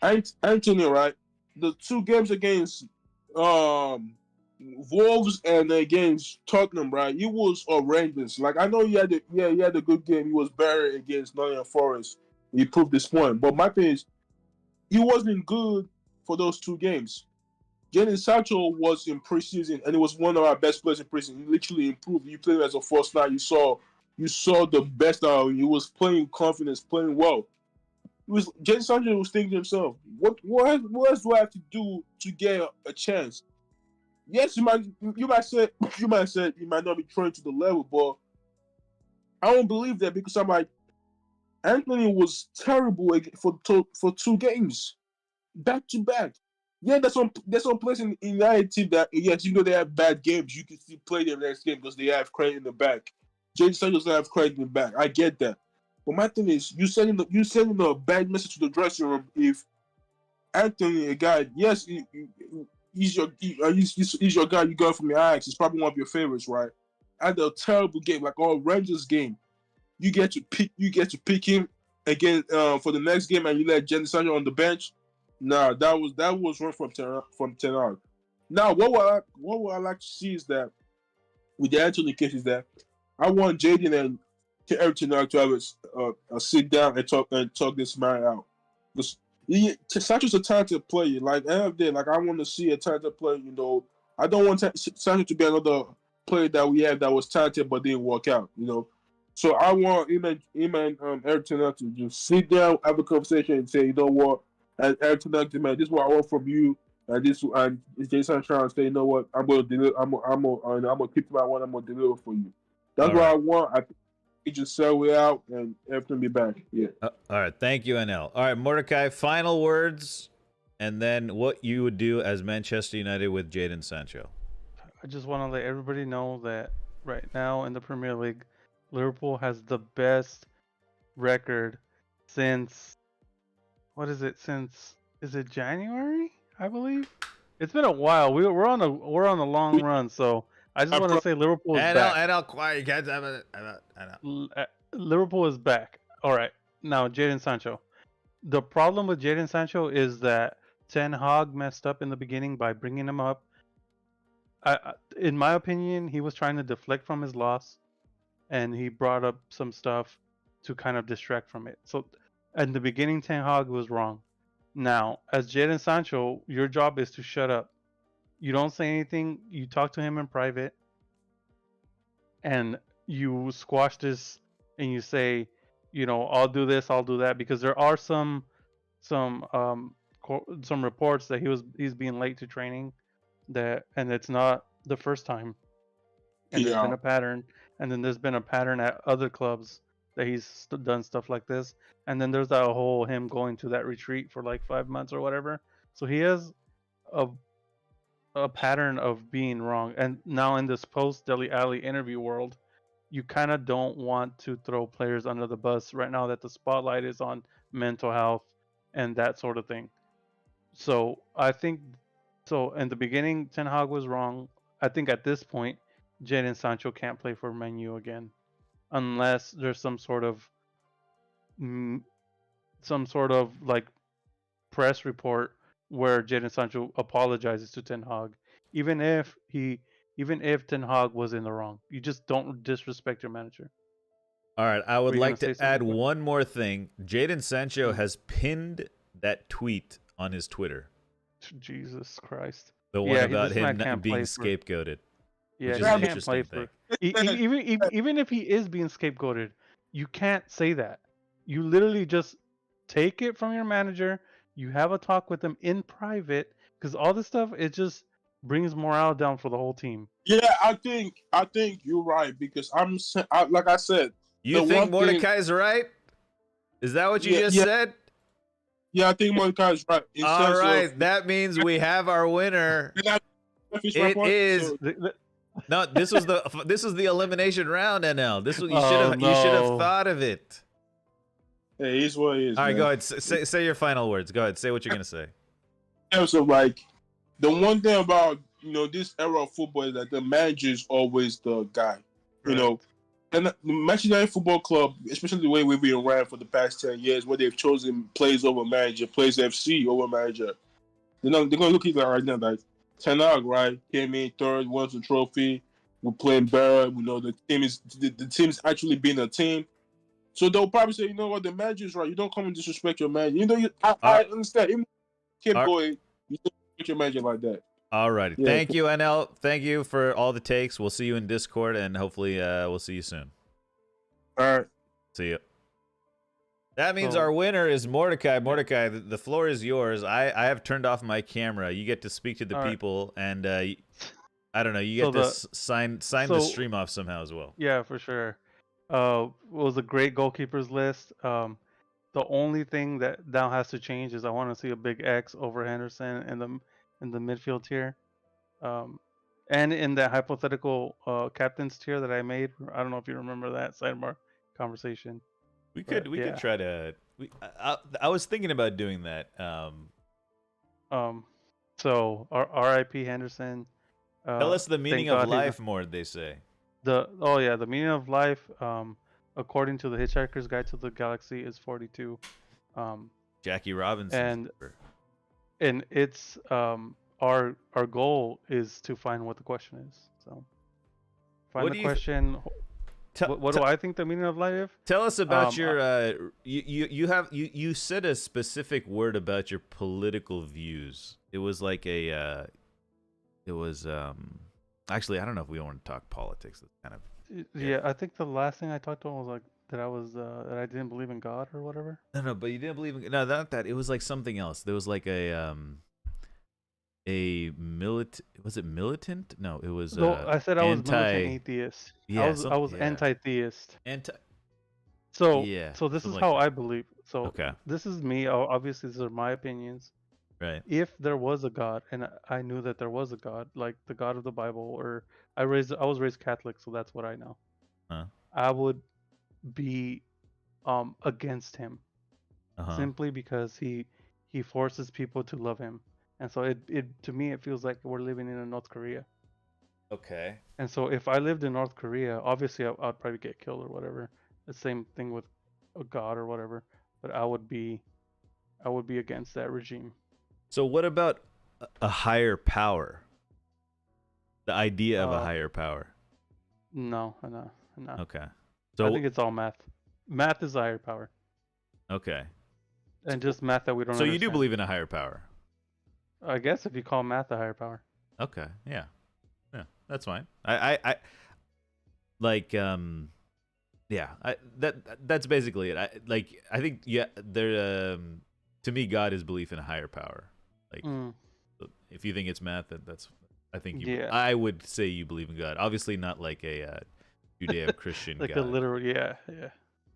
Anthony, right? The 2 games against Wolves and against Tottenham, right? He was horrendous. Like, I know he had a good game. He was better against Nottingham Forest. He proved this point. But my thing is, he wasn't good for those 2 games. Jadon Sancho was in preseason, and he was one of our best players in preseason. He literally improved. He played as a first line. You saw the best out of him. He was playing confidence, playing well. Jadon Sancho was thinking to himself, what else do I have to do to get a chance? Yes, you might say he might not be trained to the level, but I don't believe that, because I'm like, Anthony was terrible for 2 games, back to back. Yeah, there's some players in United team that, yes, they have bad games. You can still play them next game because they have credit in the back. Jadon Sancho doesn't have credit in the back. I get that, but my thing is, you sending a bad message to the dressing room if Anthony, a guy, yes, he's your guy you got from your Ajax. He's probably one of your favorites, right? And a terrible game, like our Rangers game, you get to pick him again for the next game, and you let Jadon Sancho on the bench. Nah, that was wrong from Ten Hag. Now, what would I like to see is that with the Anthony case is that I want Jadon and Eric Ten Hag to have a sit down and talk this man out. Because Sancho's a talented player. Like, end of the day, like, I want to see a talented player. I don't want Sancho to be another player that we had that was talented but didn't work out. So I want him and Eric Ten Hag to just sit down, have a conversation, and say, you know what, and Eric Ten Hag, man, this is what I want from you, and Jason trying to say, you know what, I'm gonna deliver. I'm gonna keep my word. I'm gonna deliver for you. That's what I want. I think we just sell it out and everything be back. Yeah. All right. Thank you, NL. All right, Mordecai, final words and then what you would do as Manchester United with Jadon Sancho. I just want to let everybody know that right now in the Premier League, Liverpool has the best record since is it January? I believe it's been a while. We're on a long run, so I just want to say Liverpool is back. NL, quiet. You can't have it. Liverpool is back. All right, now Jadon Sancho. The problem with Jadon Sancho is that Ten Hag messed up in the beginning by bringing him up. In my opinion, he was trying to deflect from his loss, and he brought up some stuff to kind of distract from it. So, in the beginning, Ten Hag was wrong. Now, as Jadon Sancho, your job is to shut up. You don't say anything. You talk to him in private, and you squash this, and you say, I'll do this, I'll do that, because there are some reports that he's being late to training, and it's not the first time, and there's been a pattern, and then there's been a pattern at other clubs that he's done stuff like this, and then there's that whole him going to that retreat for like 5 months or whatever. So he has a pattern of being wrong, and now in this post Dele Alli interview world, you kind of don't want to throw players under the bus right now that the spotlight is on mental health and that sort of thing. So I think, in the beginning, Ten Hag was wrong. I think at this point, Jadon Sancho can't play for Man U again, unless there's some sort of like press report where Jadon Sancho apologizes to Ten Hag, even if Ten Hag was in the wrong. You just don't disrespect your manager. All right, I would like to add one more thing. Jadon Sancho has pinned that tweet on his Twitter. Jesus Christ. The one about him being scapegoated. Yeah, he can't play for even if he is being scapegoated, you can't say that. You literally just take it from your manager. You have a talk with them in private, because all this stuff, it just brings morale down for the whole team. Yeah, I think you're right, because like I said. You think Mordecai's right? Is that what you just said? Yeah, I think Mordecai's right. All right, that means we have our winner. It is. No, this was the elimination round, NL. You should have thought of it. Hey, he's what he is. All right, go ahead. Say your final words. Go ahead. Say what you're gonna say. Yeah, so like, the one thing about this era of football is that the manager is always the guy. Right. And the Manchester United Football Club, especially the way we've been ran for the past 10 years, where they've chosen players over manager, players FC over manager. They're gonna look at that right now. Like Ten Hag, right, came in third, won the trophy. We're playing better. We know the team's actually being a team. So they'll probably say, you know what, the manager's right. You don't come and disrespect your manager. I understand. Even keep going. You don't disrespect your manager like that. All right. Yeah. Thank you, NL. Thank you for all the takes. We'll see you in Discord, and hopefully we'll see you soon. All right. See you. That means our winner is Mordecai. Mordecai, the floor is yours. I have turned off my camera. You get to speak to the people, and I don't know. You get to sign the stream off somehow as well. Yeah, for sure. It was a great goalkeepers list. The only thing that now has to change is I want to see a big X over Henderson in the midfield tier, and in that hypothetical captain's tier that I made. I don't know if you remember that sidebar conversation. We could try to. I was thinking about doing that. So R.I.P. Henderson. Tell us the meaning of life more. They say. The meaning of life, according to the Hitchhiker's Guide to the Galaxy, is 42. Jackie Robinson. And it's our goal is to find what the question is. So find the question. What do I think the meaning of life is? Tell us about your you said a specific word about your political views. It was like actually I don't know if we want to talk politics. It's kind of yeah. I think the last thing I talked about was like that I didn't believe in God or whatever. No, but you didn't believe in not that. It was like something else. There was like was it militant? No, it was I said I was militant atheist. Yeah, I was anti-theist. So this is how I believe. So okay. This is me. Obviously, these are my opinions. Right. If there was a God, and I knew that there was a God, like the God of the Bible, or I was raised Catholic, so that's what I know. Huh. I would be against him simply because he forces people to love him, and so it to me it feels like we're living in a North Korea. Okay. And so if I lived in North Korea, obviously I'd probably get killed or whatever. The same thing with a God or whatever, but I would be against that regime. So what about a higher power? The idea of a higher power. No. Okay. I So think it's all math. Math is a higher power, okay. and just math that we don't So you understand. do believe in a higher power? I guess if you call math a higher power. Okay. Yeah. Yeah. That's fine. I like yeah. That's basically it. I think there to me God is belief in a higher power. Like if you think it's math, that's I think you. Yeah. I would say you believe in God. Obviously, not like a Judeo-Christian like God. a literal, yeah.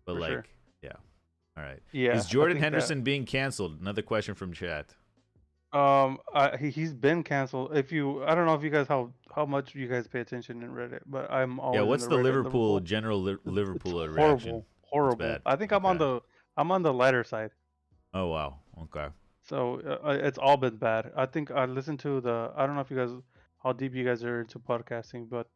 But for like, sure. yeah. All right. Yeah. Is I Jordan think Henderson being canceled? Another question from chat. he's been canceled. I don't know if you guys how much you guys pay attention in Reddit, but I'm always Yeah. What's in the Reddit Liverpool general Liverpool reaction? horrible. Bad. I think I'm on the lighter side. Oh wow. Okay. So it's all been bad. I think I listened to I don't know if you guys how deep you guys are into podcasting, but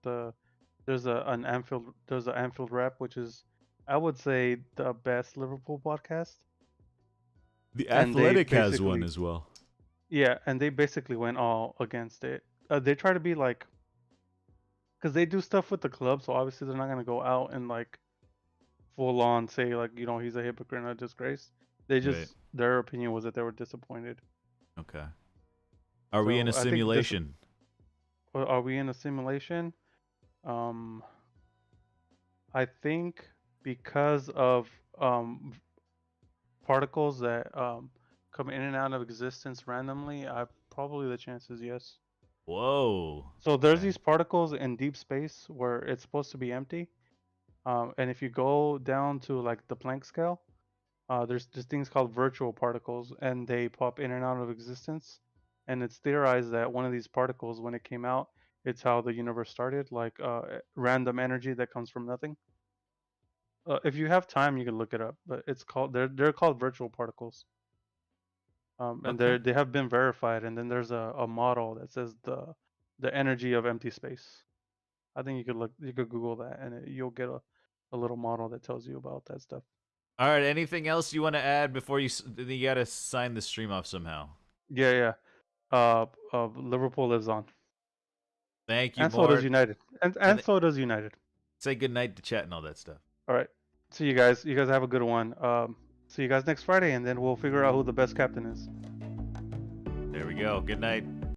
there's an Anfield rap, which is I would say the best Liverpool podcast. The And they Athletic has one basically- as well. Yeah, and they basically went all against it. They try to be like, because they do stuff with the club, so obviously they're not gonna go out and like full on say like he's a hypocrite and a disgrace. They just Right. their opinion was that they were disappointed. Okay. Are we in a So I think simulation? Are we in a simulation? I think because of particles that come in and out of existence randomly, probably the chance is yes. Whoa. So there's Okay. these particles in deep space where it's supposed to be empty, and if you go down to like the Planck scale, there's things called virtual particles, and they pop in and out of existence. And it's theorized that one of these particles, when it came out, it's how the universe started, like random energy that comes from nothing. If you have time, you can look it up, but it's called they're called virtual particles. And Okay. they have been verified. And then there's a model that says the energy of empty space. I think you could Google that, and you'll get a little model that tells you about that stuff. All right. Anything else you want to add before you gotta sign the stream off somehow? Yeah. Liverpool lives on. Thank you, And so Bart. does United. And so does United. Say good night to chat and all that stuff. All right. See you guys. You guys have a good one. See you guys next Friday, and then we'll figure out who the best captain is. There we go. Good night.